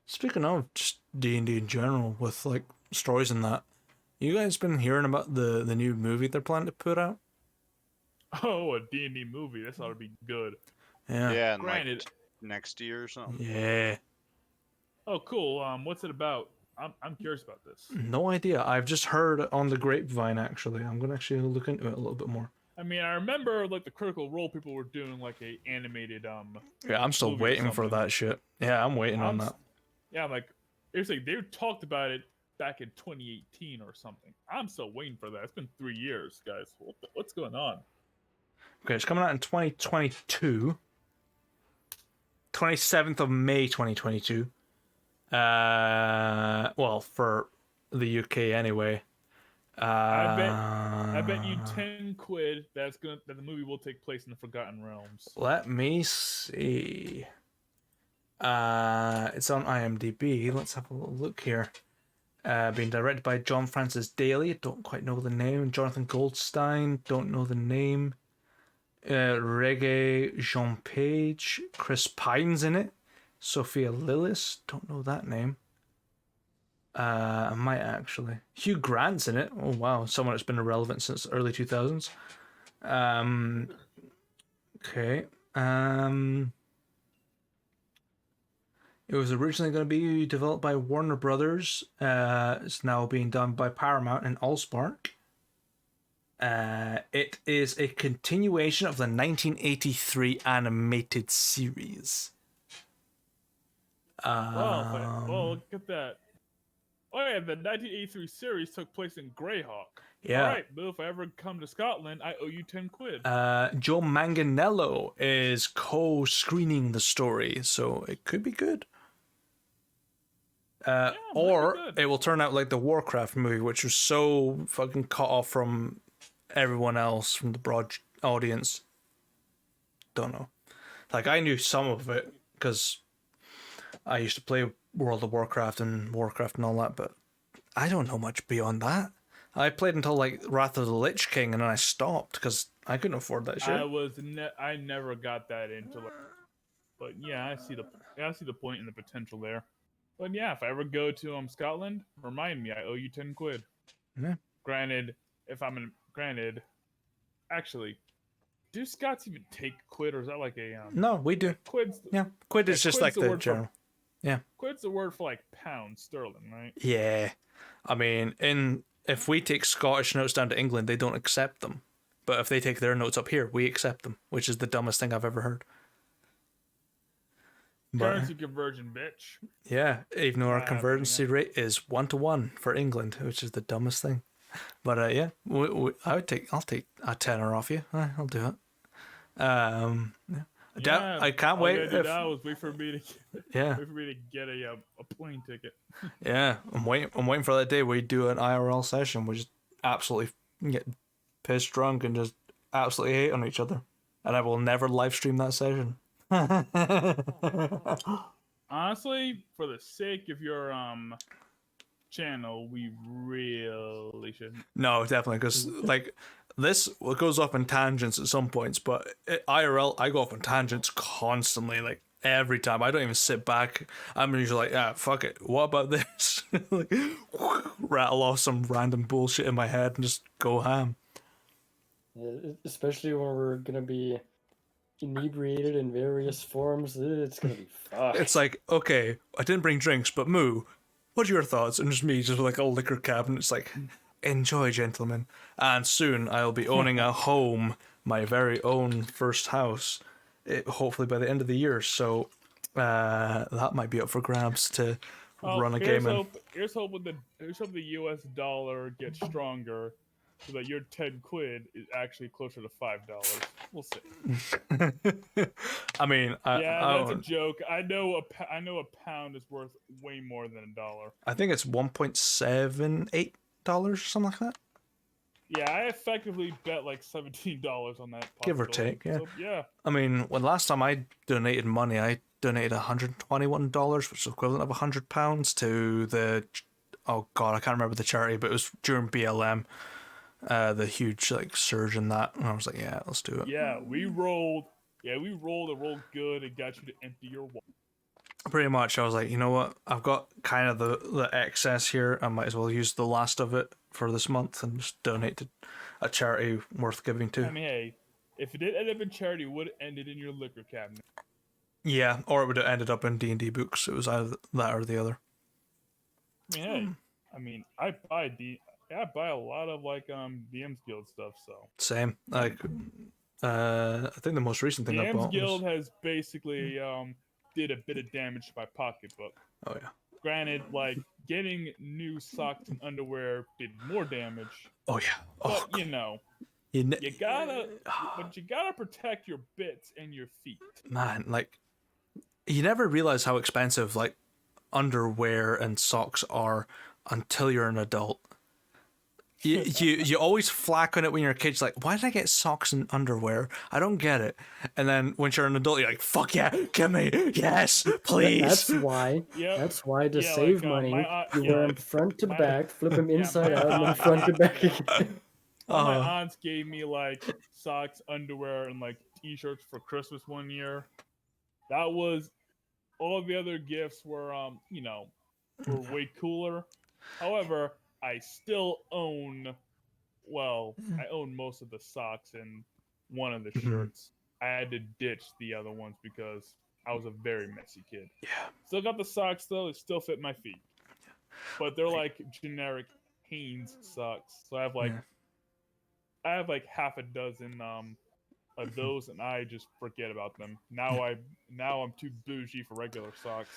Speaking of just D&D in general, with like stories and that, you guys been hearing about the new movie they're planning to put out? Oh, a D&D movie. This ought to be good. Yeah. Yeah, and Granted. like next year or something. Yeah. Oh, cool. What's it about? I'm curious about this. No idea. I've just heard on the grapevine, actually. I'm going to actually look into it a little bit more. I mean, I remember like the Critical Role people were doing like a animated Yeah, I'm still movie or waiting for something. that shit. Yeah, I'm waiting on that. Yeah, like seriously, they talked about it back in 2018 or something. I'm still waiting for that. It's been 3 years, guys. What's going on? Okay, it's coming out in 2022. 27th of May 2022. Well, for the UK anyway. I bet you 10 quid that the movie will take place in the Forgotten Realms. Let me see. It's on IMDb. Let's have a little look here. Being directed by John Francis Daly. Don't quite know the name. Jonathan Goldstein. Don't know the name. Reggae Jean Page. Chris Pine's in it. Sophia Lillis. Don't know that name. I might actually. Hugh Grant's in it. Oh wow, someone that's been irrelevant since the early 2000s. Okay. It was originally going to be developed by Warner Brothers. It's now being done by Paramount and Allspark. It is a continuation of the 1983 animated series. Well, look at that. Oh yeah, the 1983 series took place in Greyhawk. Yeah. All right, Bill, if I ever come to Scotland, I owe you 10 quid. Joe Manganiello is co-screening the story, so it could be good. Or it will turn out like the Warcraft movie, which was so fucking cut off from everyone else, from the broad audience. Don't know. Like, I knew some of it because I used to play World of Warcraft and all that, but I don't know much beyond that. I played until like Wrath of the Lich King, and then I stopped because I couldn't afford that shit. I never got that into it, but yeah, I see the point and the potential there. But yeah, if I ever go to Scotland, remind me, I owe you 10 quid. Yeah. Granted, actually, do Scots even take quid, or is that like a No, we do. Quid's Quid is just like the general. Quid's the word for like pound sterling, right? Yeah. I mean, if we take Scottish notes down to England, they don't accept them. But if they take their notes up here, we accept them, which is the dumbest thing I've ever heard. Currency conversion, bitch. Yeah, even though our convergency rate is 1-to-1 for England, which is the dumbest thing. But yeah, I'll take a tenner off you. I'll do it. Yeah. I can't wait. Wait for me to get a plane ticket. Yeah, I'm waiting for that day where we do an IRL session. We just absolutely get pissed drunk and just absolutely hate on each other, and I will never live stream that session. Honestly, for the sake of your channel, we really shouldn't. No, definitely, because like this goes off in tangents at some points, but IRL I go off on tangents constantly, like every time. I don't even sit back. I'm usually like, fuck it. What about this? Like, rattle off some random bullshit in my head and just go ham. Yeah, especially when we're gonna be inebriated in various forms, it's gonna be fucked. It's like, okay, I didn't bring drinks, but Moo, what are your thoughts? And just me, just like a liquor cabinet. It's like, enjoy, gentlemen. And soon I'll be owning a home, my very own first house, hopefully by the end of the year. So that might be up for grabs to run a game in. Here's hope the US dollar gets stronger, so that your 10 quid is actually closer to $5. We'll see. I mean, Yeah, that's a joke. I know a pound is worth way more than $1. I think it's $1.78 or something like that. Yeah, I effectively bet like $17 on that. Give or take, yeah. So, yeah. I mean, when last time I donated money, I donated $121, which is equivalent of £100 to the, oh god, I can't remember the charity, but it was during BLM, the huge like surge in that, and I was like, yeah, let's do it. Yeah, we rolled good and got you to empty your wallet. Pretty much, I was like, you know what, I've got kind of the excess here, I might as well use the last of it for this month and just donate to a charity worth giving to. I mean, hey, if it did end up in charity, it would have ended in your liquor cabinet. Yeah, or it would have ended up in D&D books. It was either that or the other. I mean, hey, I buy a lot of like DM's Guild stuff. So same. Like, I think the most recent thing I DM's bought Guild was... has basically did a bit of damage to my pocketbook. Oh yeah. Granted, like getting new socks and underwear did more damage. Oh yeah. Oh, but you know, you gotta protect your bits and your feet. Man, like, you never realize how expensive like underwear and socks are until you're an adult. You always flack on it when you're a kid. You're like, why did I get socks and underwear? I don't get it. And then when you're an adult, you're like, fuck yeah, give me, yes, please. That's why. Yep. That's why to Yeah, save like, money, you yeah, wear them like, front to my- back, flip them inside my out, and then aunt- front to back again. My aunts gave me like socks, underwear, and like t-shirts for Christmas one year. That was all the other gifts were were way cooler. However, I still own I own most of the socks and one of the shirts. I had to ditch the other ones because I was a very messy kid. Yeah. Still got the socks though, they still fit my feet. But they're like generic Hanes socks. So I have like half a dozen of those, and I just forget about them. Now I'm too bougie for regular socks.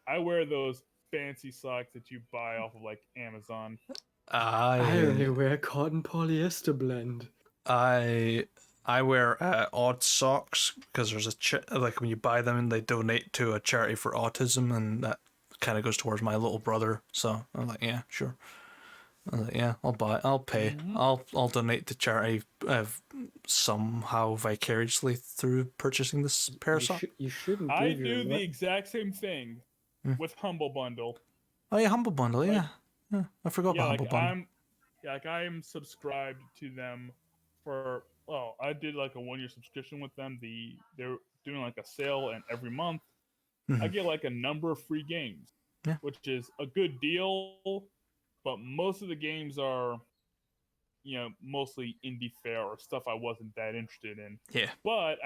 I wear those fancy socks that you buy off of like Amazon. I only wear cotton polyester blend. I wear odd socks because there's like when you buy them and they donate to a charity for autism, and that kind of goes towards my little brother. So I'm like, yeah, sure. I was like, yeah, I'll pay. I'll donate to charity somehow vicariously through purchasing this pair of socks. You shouldn't. I do the exact same thing with Humble Bundle. Oh yeah, Humble Bundle, yeah. I forgot about Humble Bundle. I am subscribed to them for I did like a 1-year subscription with them. They're doing like a sale, and every month I get like a number of free games, which is a good deal. But most of the games are, mostly indie fare or stuff I wasn't that interested in. Yeah. But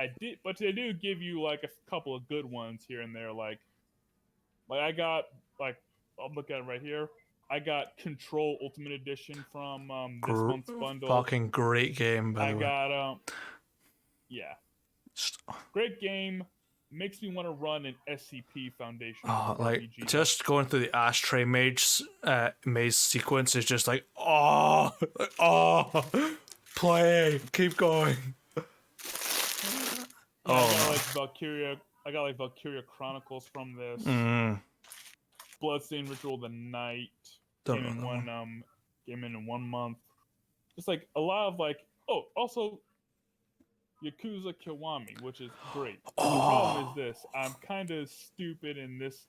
they do give you like a couple of good ones here and there. Like I got I'll look at it right here. I got Control Ultimate Edition from this month's bundle. Fucking great game, by the way. I got great game. Makes me want to run an SCP Foundation. Oh, like RPG. just going through the ashtray maze sequence is just like, play, keep going. I got like Valkyria Chronicles from this. Bloodstained Ritual of the Night. Came in one month. Just like a lot of like also Yakuza Kiwami, which is great. The problem is this: I'm kind of stupid in this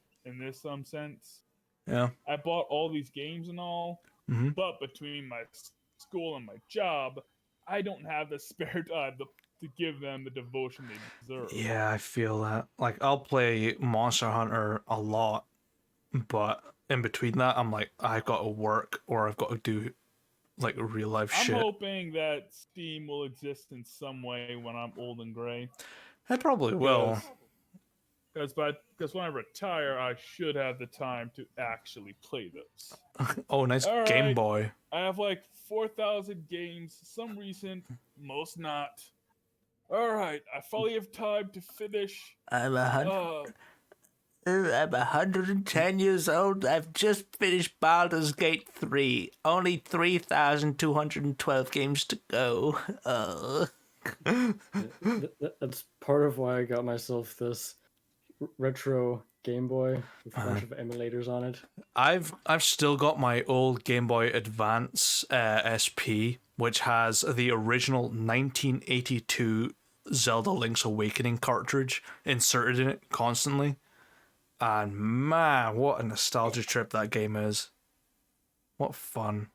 sense. Yeah. I bought all these games and all, but between my school and my job, I don't have the spare time to give them the devotion they deserve. Yeah, I feel that. Like, I'll play Monster Hunter a lot, but in between that, I'm like, I've got to work or I've got to do like real life shit. I'm hoping that Steam will exist in some way when I'm old and gray. It probably will. Because when I retire, I should have the time to actually play those. Oh, nice All Game right. Boy. I have like 4,000 games, some recent, most not. All right, I finally have time to finish. I'm I'm 110 years old. I've just finished Baldur's Gate 3. Only 3,212 games to go. That's part of why I got myself this retro Game Boy with a bunch of emulators on it. I've still got my old Game Boy Advance SP, which has the original 1982 Zelda Link's Awakening cartridge inserted in it constantly. And man, what a nostalgia trip that game is. What fun.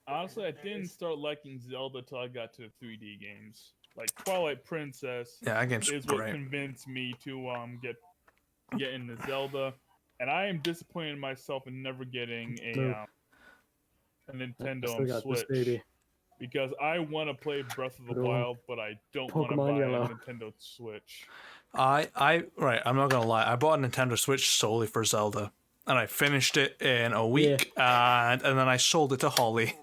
Honestly, I didn't start liking Zelda till I got to the 3D games. Like Twilight Princess Yeah, that game's is what great. convinced me to get into Zelda, and I am disappointed in myself in never getting a I Nintendo still got this Switch baby. because I want to play Breath of the Good old Wild, but I don't want to Pokemon buy Yellow. a Nintendo Switch. Right, I'm not gonna lie, I bought a Nintendo Switch solely for Zelda. And I finished it in a week, and then I sold it to Holly.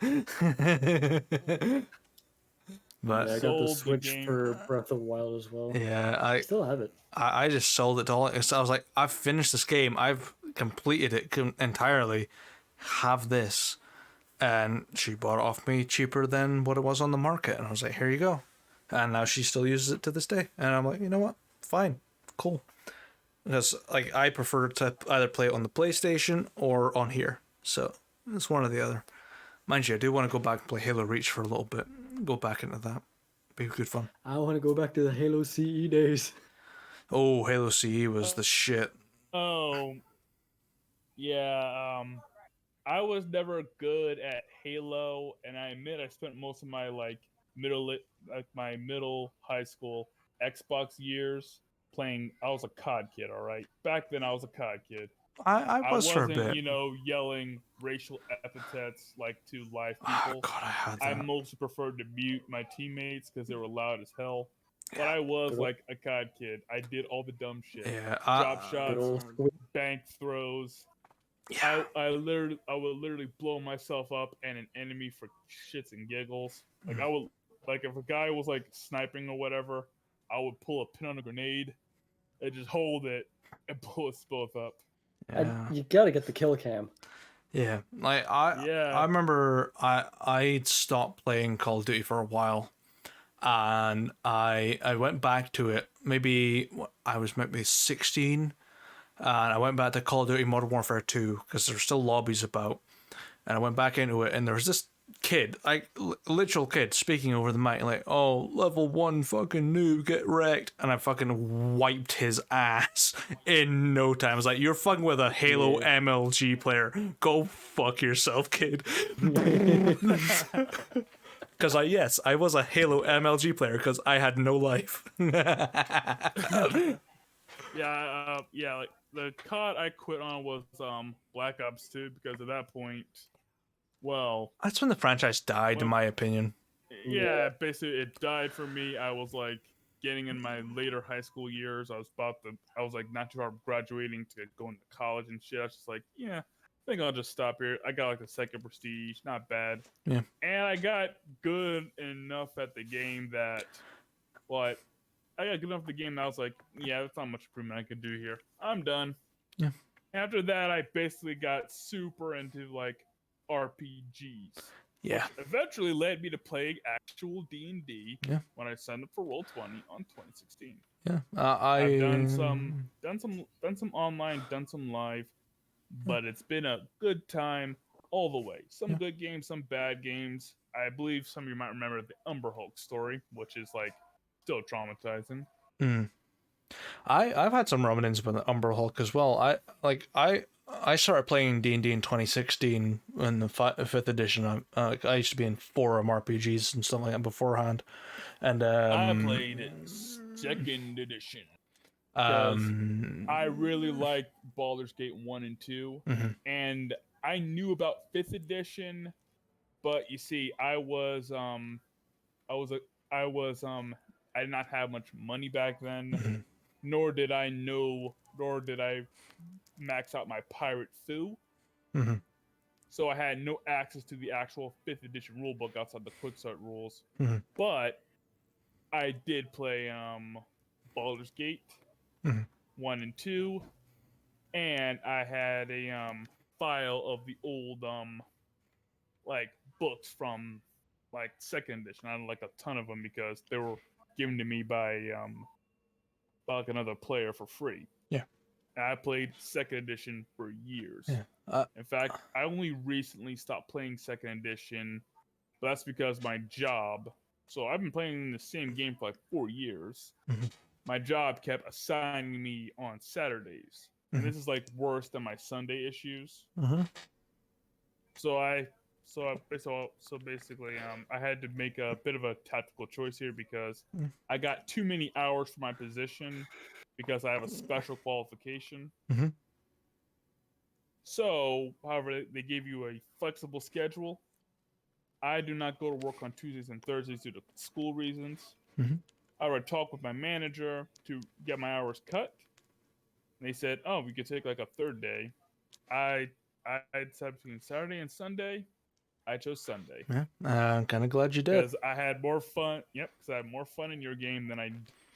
But Yeah, I got the Sold the Switch game. for Breath of the Wild as well. yeah, I still have it. I just sold it to Holly. So I was like, I've finished this game. I've completed it entirely. Have this. And she bought it off me cheaper than what it was on the market. And I was like, here you go. And now she still uses it to this day. And I'm like, you know what? Fine. Cool. Because like I prefer to either play it on the PlayStation or on here. So it's one or the other. Mind you, I do want to go back and play Halo Reach for a little bit. Go back into that. Be good fun. I want to go back to the Halo CE days. Oh, Halo CE was the shit. Oh, yeah. I was never good at Halo, and I admit I spent most of my middle high school Xbox years playing. I was a COD kid, all right. Back then, I was a COD kid. I was for a wasn't, bit. Yelling racial epithets like to live Oh, people. God, I had I that. mostly preferred to mute my teammates because they were loud as hell. But I was like a COD kid. I did all the dumb shit. Yeah, Drop Good shots, old squid. bank throws. yeah. I would literally blow myself up and an enemy for shits and giggles. Like I would, like if a guy was like sniping or whatever, I would pull a pin on a grenade and just hold it and blow us both up. Yeah. You gotta get the kill cam. Yeah. Like Yeah. I remember I'd stopped playing Call of Duty for a while, and I went back to it. Maybe I was maybe 16, and I went back to Call of Duty Modern Warfare 2 because there were still lobbies about, and I went back into it, and there was this kid, like literal kid, speaking over the mic like, "Oh, level 1 fucking noob, get wrecked," and I fucking wiped his ass in no time. I was like, "You're fucking with a Halo MLG player. Go fuck yourself, kid." Because I was a Halo MLG player because I had no life. Yeah, like the COD I quit on was Black Ops 2 because at that point, well, That's when the franchise died, in my opinion. yeah, basically it died for me. I was like getting in my later high school years. I was like not too far from graduating to going to college and shit. I was just like, yeah, I think I'll just stop here. I got like the second prestige, not bad. Yeah. And I got good enough at the game that, what? I got good enough at the game that I was like, yeah, that's not much improvement I could do here. I'm done. Yeah. After that, I basically got super into like RPGs. Yeah. Which eventually led me to playing actual D&D when I signed up for Roll20 on 2016. Yeah. I've done some online, done some live, but it's been a good time all the way. Some good games, some bad games. I believe some of you might remember the Umber Hulk story, which is like still traumatizing. I've had some run-ins with Umber Hulk as well. I started playing D&D in 2016 in the 5th edition. I used to be in forum RPGs and stuff like that beforehand, and I played it 2nd edition because I really liked Baldur's Gate 1 and 2, and I knew about 5th edition, but you see, I did not have much money back then, nor did I max out my pirate foo. So I had no access to the actual 5th edition rulebook outside the quick start rules. But I did play Baldur's Gate 1 and 2. and I had a file of the old like books from like second edition. I had like a ton of them because they were given to me by like another player for free. Yeah. And I played second edition for years. Yeah. In fact, I only recently stopped playing second edition, but that's because my job. So I've been playing the same game for like 4 years. Mhm. My job kept assigning me on Saturdays, and Mhm. this is like worse than my Sunday issues. Mm-hmm. So basically, I had to make a bit of a tactical choice here because I got too many hours for my position because I have a special qualification. Mhm. So, however, they gave you a flexible schedule. I do not go to work on Tuesdays and Thursdays due to school reasons. Mhm. I would talk with my manager to get my hours cut. And they said, "Oh, we could take like a third day." I decided between Saturday and Sunday. I chose Sunday Yeah. I'm kind of glad you did. because I had more fun. Yep, because I had more fun in your game than I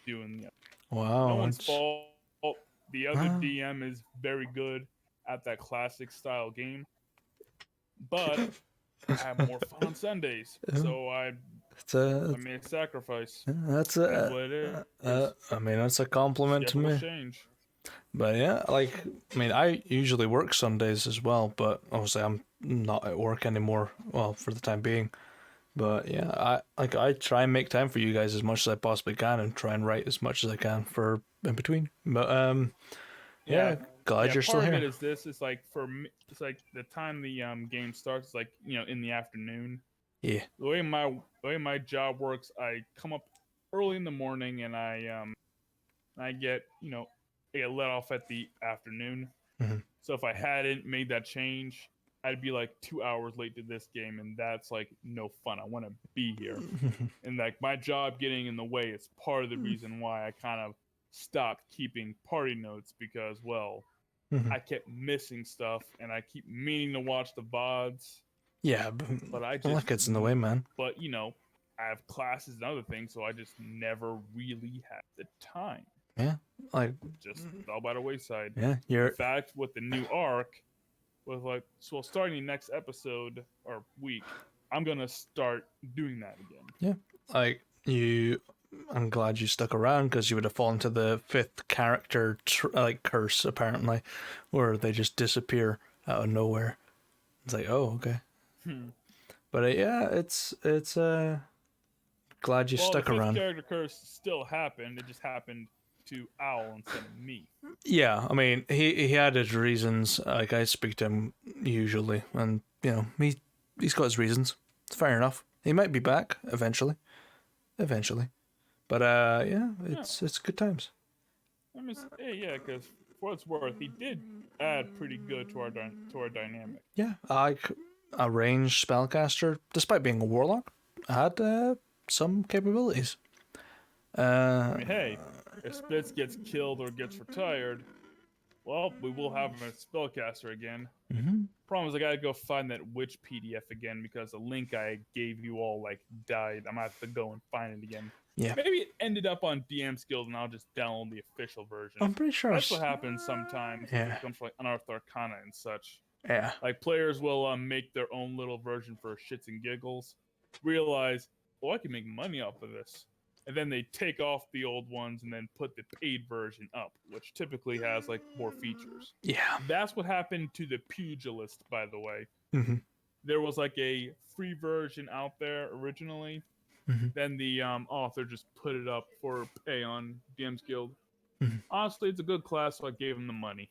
do in the other. Wow. No one's that's- fault. The other Wow. DM is very good at that classic style game, but I have more fun on Sundays, so I It's a, made a sacrifice. that's That's a, what it is. I mean, that's a compliment to Schedules me. change. But yeah, like, I mean, I usually work Sundays as well, but obviously I'm not at work anymore. Well, for the time being. But yeah, I try and make time for you guys as much as I possibly can, and try and write as much as I can for in between. But yeah, glad you're still part here. of it is this. It's like for me, it's like the time the game starts. It's like in the afternoon. Yeah. The way my job works, I come up early in the morning and I get I get let off at the afternoon. Mhm. So if I hadn't made that change, I'd be like 2 hours late to this game, and that's like no fun. I want to be here, and like my job getting in the way is part of the reason why I kind of stopped keeping party notes because Mhm. I kept missing stuff, and I keep meaning to watch the VODs, Yeah, but I well, just that gets in the way, man. but I have classes and other things, so I just never really had the time. Yeah, like, Just fell by the wayside. yeah, In you're fact, with the new arc, with starting the next episode or week, I'm gonna start doing that again. like you. I'm glad you stuck around because you would have fallen to the fifth character like curse apparently, where they just disappear out of nowhere. It's like, oh, okay. But yeah, it's glad you Well, stuck the fifth around. character curse still happened. It just happened to Owl instead of me. Yeah, I mean, he had his reasons. Like, I speak to him usually, and he's got his reasons. It's fair enough. He might be back eventually. But yeah, it's good times. I mean, because for what it's worth, he did add pretty good to our dynamic. Yeah, a ranged spellcaster, despite being a warlock, had some capabilities. I mean, hey, if Spitz gets killed or gets retired, well, we will have him as spellcaster again. Mm-hmm. Problem is, I gotta go find that witch PDF again because the link I gave you all died. I'm gonna have to go and find it again. Yeah. Maybe it ended up on DM's Guild and I'll just download the official version. I'm pretty sure That's what happens sometimes when Yeah. it comes to Unearthed Arcana and such. Yeah. Like players will make their own little version for shits and giggles, realize, oh, I can make money off of this. And then they take off the old ones and then put the paid version up, which typically has more features. Yeah. That's what happened to the Pugilist, by the way. Mm-hmm. There was a free version out there originally. Mhm. Then the author just put it up for pay on DM's Guild. Mhm. Honestly, it's a good class, so I gave him the money.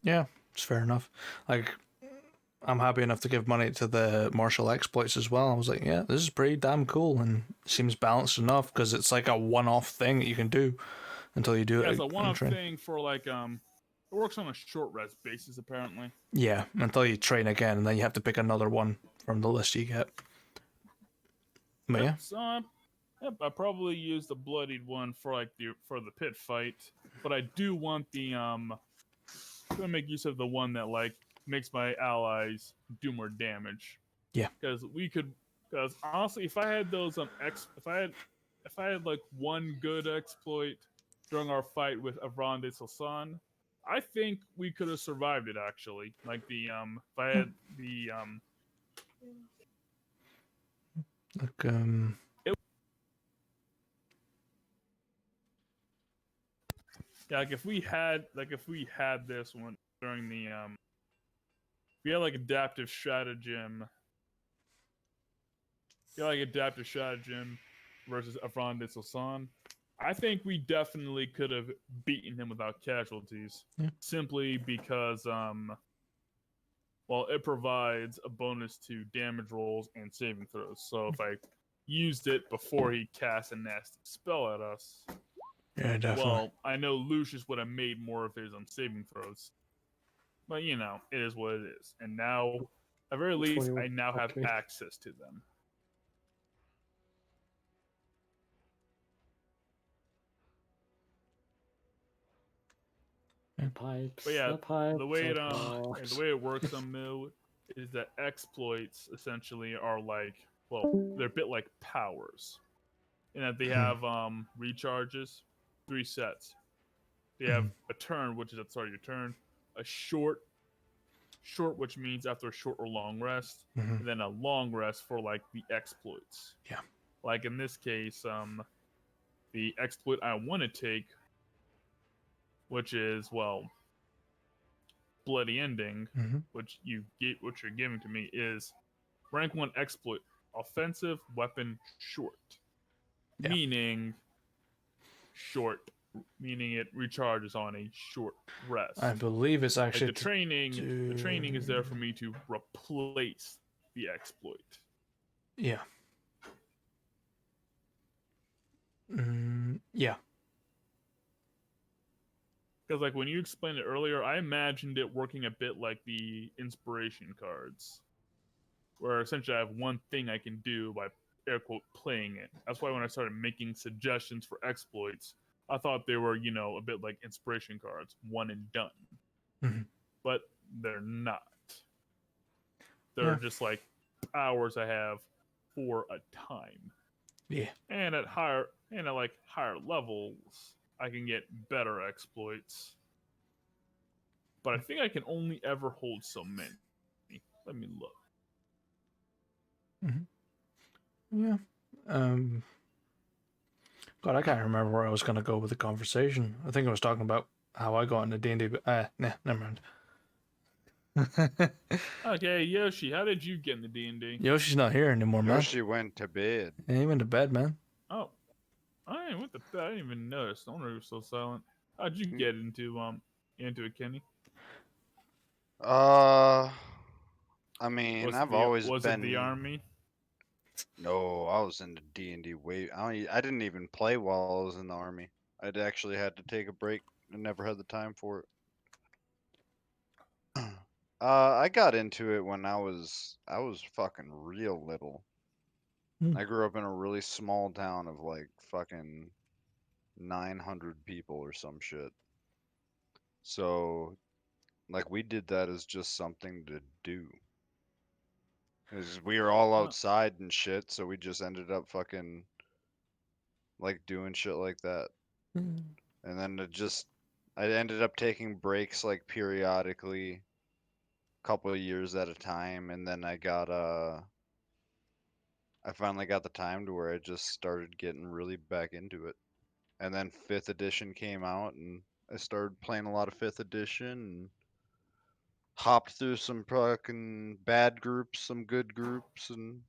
Yeah, it's fair enough. Like, I'm happy enough to give money to the martial exploits as well. I was like, yeah, this is pretty damn cool and seems balanced enough because it's like a one-off thing that you can do until you do it. Yeah, it's a and one-off train. thing for it works on a short rest basis apparently. Yeah, until you train again, and then you have to pick another one from the list you get. But yeah, So I probably use the bloodied one for the pit fight, but I do want the I'm gonna make use of the one that makes my allies do more damage. Yeah. Because honestly, if I had those if I had one good exploit during our fight with Avron de Salsan, I think we could have survived it actually. Like if I had the Like, yeah, like if we had this one during the if we had like adaptive stratagem. Yeah, like adaptive stratagem versus Avron de Sosan. I think we definitely could have beaten him without casualties. Yeah. Simply because well, it provides a bonus to damage rolls and saving throws. So if I used it before he cast a nasty spell at us, yeah, definitely. well, I know Lucius would have made more of his on saving throws. But you know, it is what it is. And now, at very least, I now have okay. access to them. Pipes, But yeah, the pipes. the way are the way it works on Mill is that exploits essentially are like, well, they're a bit like powers, in that they have recharges, 3 sets. They have a turn, which is at the start of your turn, a short, which means after a short or long rest, and then a long rest for like the exploits. Yeah. Like in this case, the exploit I want to take, which is well, bloody ending, which you're giving to me, is rank 1 exploit, offensive weapon short, Yeah. meaning it recharges on a short rest. I believe it's actually like the training is there for me to replace the exploit. Yeah. Yeah. Because like when you explained it earlier, I imagined it working a bit like the inspiration cards, where essentially I have one thing I can do by air quote playing it. That's why when I started making suggestions for exploits, I thought they were, you know, a bit like inspiration cards, one and done. But they're not. They're just like powers I have for a time. Yeah. And at higher levels, I can get better exploits. But I think I can only ever hold so many. Let me look. Yeah. God, I can't remember where I was going to go with the conversation. I think I was talking about how I got into D&D, but nah, never mind. Okay, Yoshi, how did you get into D&D? Yoshi's not here anymore, man. Yoshi went to bed. Yeah, he went to bed, man. Oh, I went to bed. I didn't even notice. No wonder you were so silent. How'd you get into it, Kenny? I mean, Was I've it always was been. it the army? No, I was into D&D way. I didn't even play while I was in the army. I'd actually had to take a break and never had the time for it. I got into it when I was fucking real little. I grew up in a really small town of like fucking 900 people or some shit. So, like, we did that as just something to do. 'Cause we were all outside and shit, so we just ended up fucking like doing shit like that. And then I ended up taking breaks like periodically, a couple of years at a time, and then I finally got the time to where I just started getting really back into it. And then 5th edition came out, and I started playing a lot of 5th edition and hopped through some fucking bad groups, some good groups, and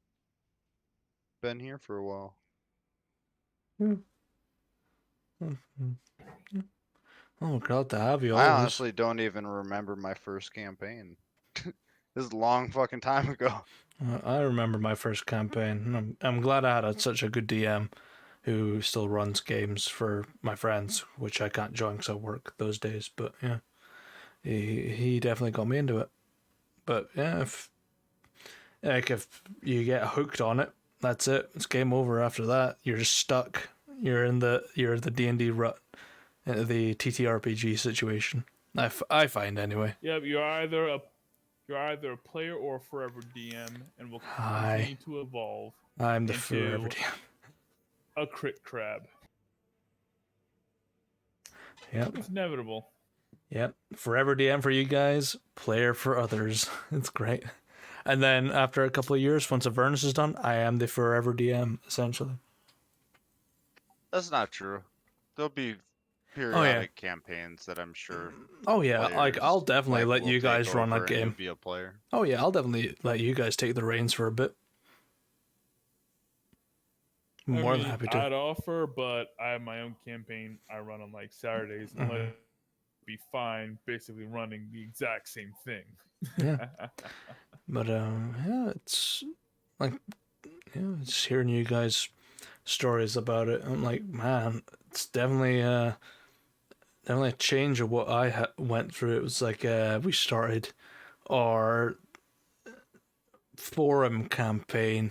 been here for a while. Oh, glad to have you I always. honestly don't even remember my first campaign. This is a long fucking time ago. I remember my first campaign, and I'm glad I had such a good DM who still runs games for my friends, which I can't join because I work those days. But yeah, he definitely got me into it. But yeah, if you get hooked on it, that's it. It's game over after that. You're just stuck. You're the D&D rut, the TTRPG situation. I find anyway. Yeah, you're either a player or a forever DM, and will continue to evolve. I'm the into forever DM. A crit crab. Yep. It's inevitable. Yep, forever DM for you guys, player for others. It's great. And then after a couple of years, once Avernus is done, I am the forever DM essentially. That's not true. There'll be periodic campaigns that I'm sure Oh yeah, like I'll players, definitely let will you take guys run a over and you'll game. be a player. Oh yeah, I'll definitely let you guys take the reins for a bit. More than happy to. I'd offer, but I have my own campaign I run on like Saturdays and let it be fine, basically running the exact same thing. Yeah. But yeah, it's like, yeah, it's hearing you guys stories about it. I'm like, man, it's definitely a change of what I went through. It was like we started our forum campaign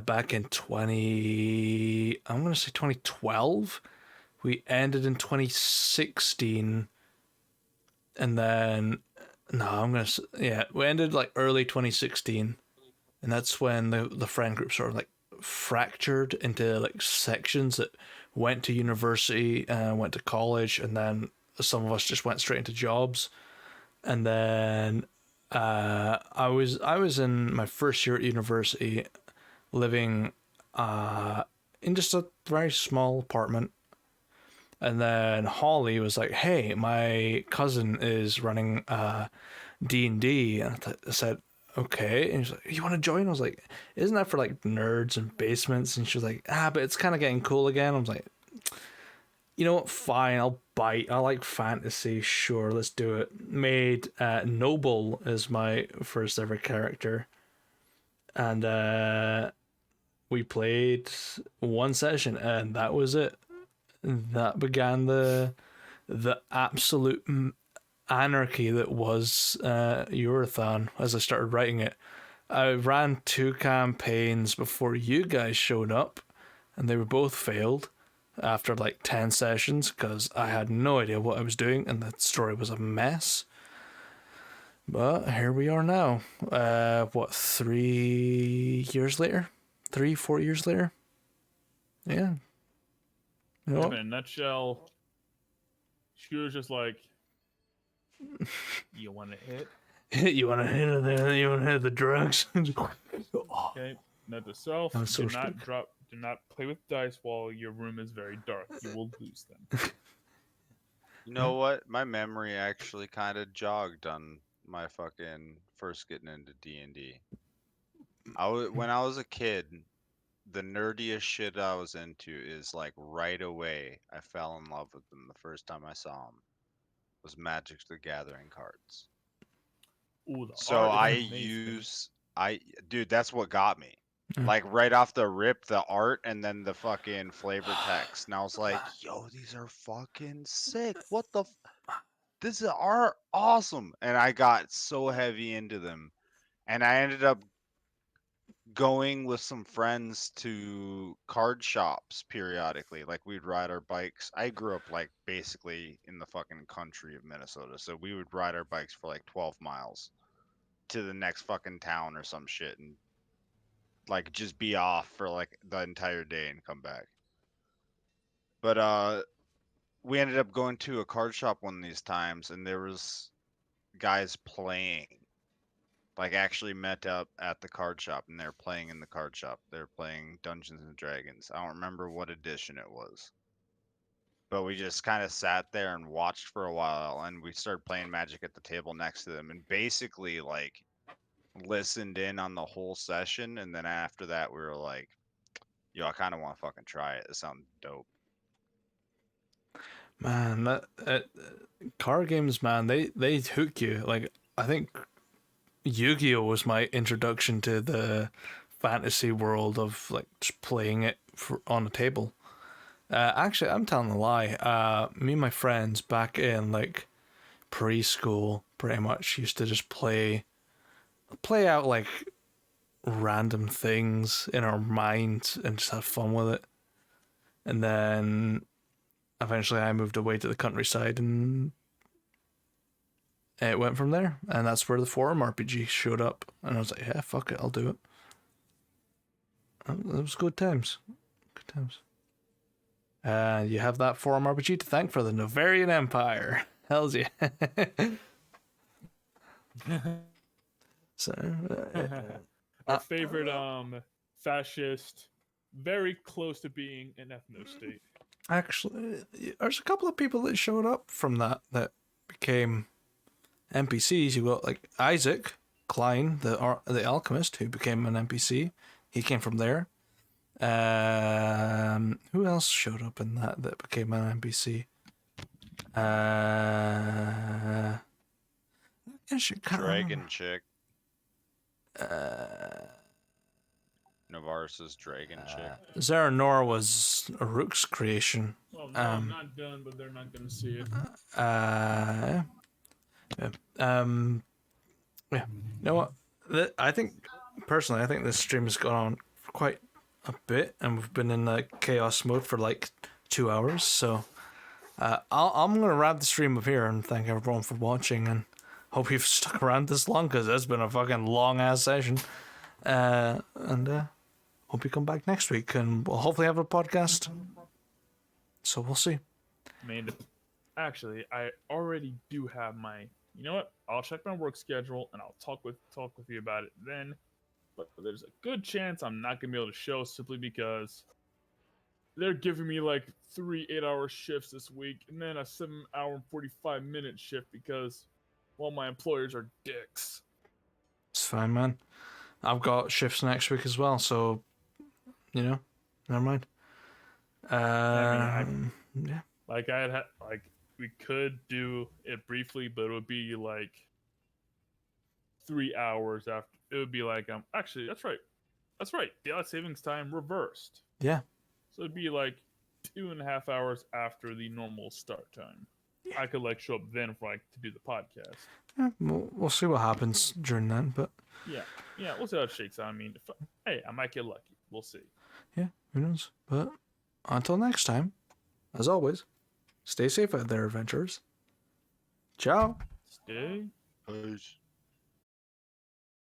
back in I'm gonna say 2012. We ended in 2016, and then we ended like early 2016, and that's when the friend group sort of like fractured into like sections that went to university and went to college, and then some of us just went straight into jobs. And then I was in my first year at university, living in just a very small apartment. And then Holly was like, "Hey, my cousin is running D&D," and I said, "Okay." And she's like, "You want to join?" I was like, "Isn't that for like nerds and basements?" And she was like, "But it's kind of getting cool again." I was like, "You know what? Fine, I'll bite. I like fantasy. Sure, let's do it." Made Noble as my first ever character, and we played one session, and that was it. That began the absolute anarchy that was Eurothon as I started writing it. I ran 2 campaigns before you guys showed up, and they were both failed after like 10 sessions because I had no idea what I was doing and the story was a mess. But here we are now. 3 years later? 4 years later? Yeah. You know In what? a nutshell, she was just like, "You want to hit?" You want to hit there? You want to hit the drugs? Okay. Note to self: That was so do not stupid. do not play with dice while your room is very dark. You will lose them. You know what? My memory actually kind of jogged on my fucking first getting into D&D. When I was a kid, the nerdiest shit I was into is like right away I fell in love with them the first time I saw them was Magic the Gathering cards. Ooh, the So art I is amazing. dude, that's what got me. Like right off the rip, the art and then the fucking flavor text. And I was like, yo, these are fucking sick. What the this is art awesome. And I got so heavy into them. And I ended up going with some friends to card shops periodically. Like we'd ride our bikes. I grew up like basically in the fucking country of Minnesota. So we would ride our bikes for like 12 miles to the next fucking town or some shit and like just be off for like the entire day and come back. But we ended up going to a card shop one of these times and there was guys playing. Like actually met up at the card shop and they're playing in the card shop. They're playing Dungeons and Dragons. I don't remember what edition it was. But we just kind of sat there and watched for a while and we started playing Magic at the table next to them and basically like listened in on the whole session and then after that we were like, yo, I kind of want to fucking try it. It sounds dope. Man, card games, man, they hook you. Like I think Yu-Gi-Oh was my introduction to the fantasy world of like just playing it on a table. Actually, I'm telling a lie. Me and my friends back in like preschool, pretty much used to just play out like random things in our minds and just have fun with it. And then eventually I moved away to the countryside and it went from there. And that's where the forum RPG showed up. And I was like, yeah, fuck it, I'll do it. It was good times. Good times. You have that forum RPG to thank for the Novarian Empire. Hells yeah. So, Our favorite fascist, very close to being an ethno state. actually, there's a couple of people that showed up from that became NPCs. You got like Isaac Klein, the alchemist, who became an NPC. He came from there. Who else showed up in that became an NPC? I can't Dragon remember. chick. Navarre's dragon chick. Zaranor was a Rook's creation. Well, no, I'm not done, but they're not gonna see it. Yeah. Yeah. You know what? I think personally, I think this stream has gone on for quite a bit, and we've been in chaos mode for like 2 hours. So I'm gonna wrap the stream up here and thank everyone for watching, and hope you've stuck around this long because it's been a fucking long ass session. And hope you come back next week, and we'll hopefully have a podcast. So we'll see. Actually, I already do have my. You know what? I'll check my work schedule and I'll talk with you about it then. But there's a good chance I'm not gonna be able to show simply because they're giving me like 3 8-hour shifts this week and then a 7-hour and 45-minute shift because, well, my employers are dicks. It's fine, man. I've got shifts next week as well, so never mind. Yeah. Like I had like we could do it briefly, but it would be like 3 hours after. It would be like actually that's right. Daylight savings time reversed. Yeah. So it'd be like 2.5 hours after the normal start time. I could like show up then for like to do the podcast. Yeah, we'll see what happens during then, but yeah, we'll see how it shakes out. I mean, hey, I might get lucky. We'll see. Yeah, who knows? But until next time, as always, stay safe out there, adventurers. Ciao. Stay. Peace.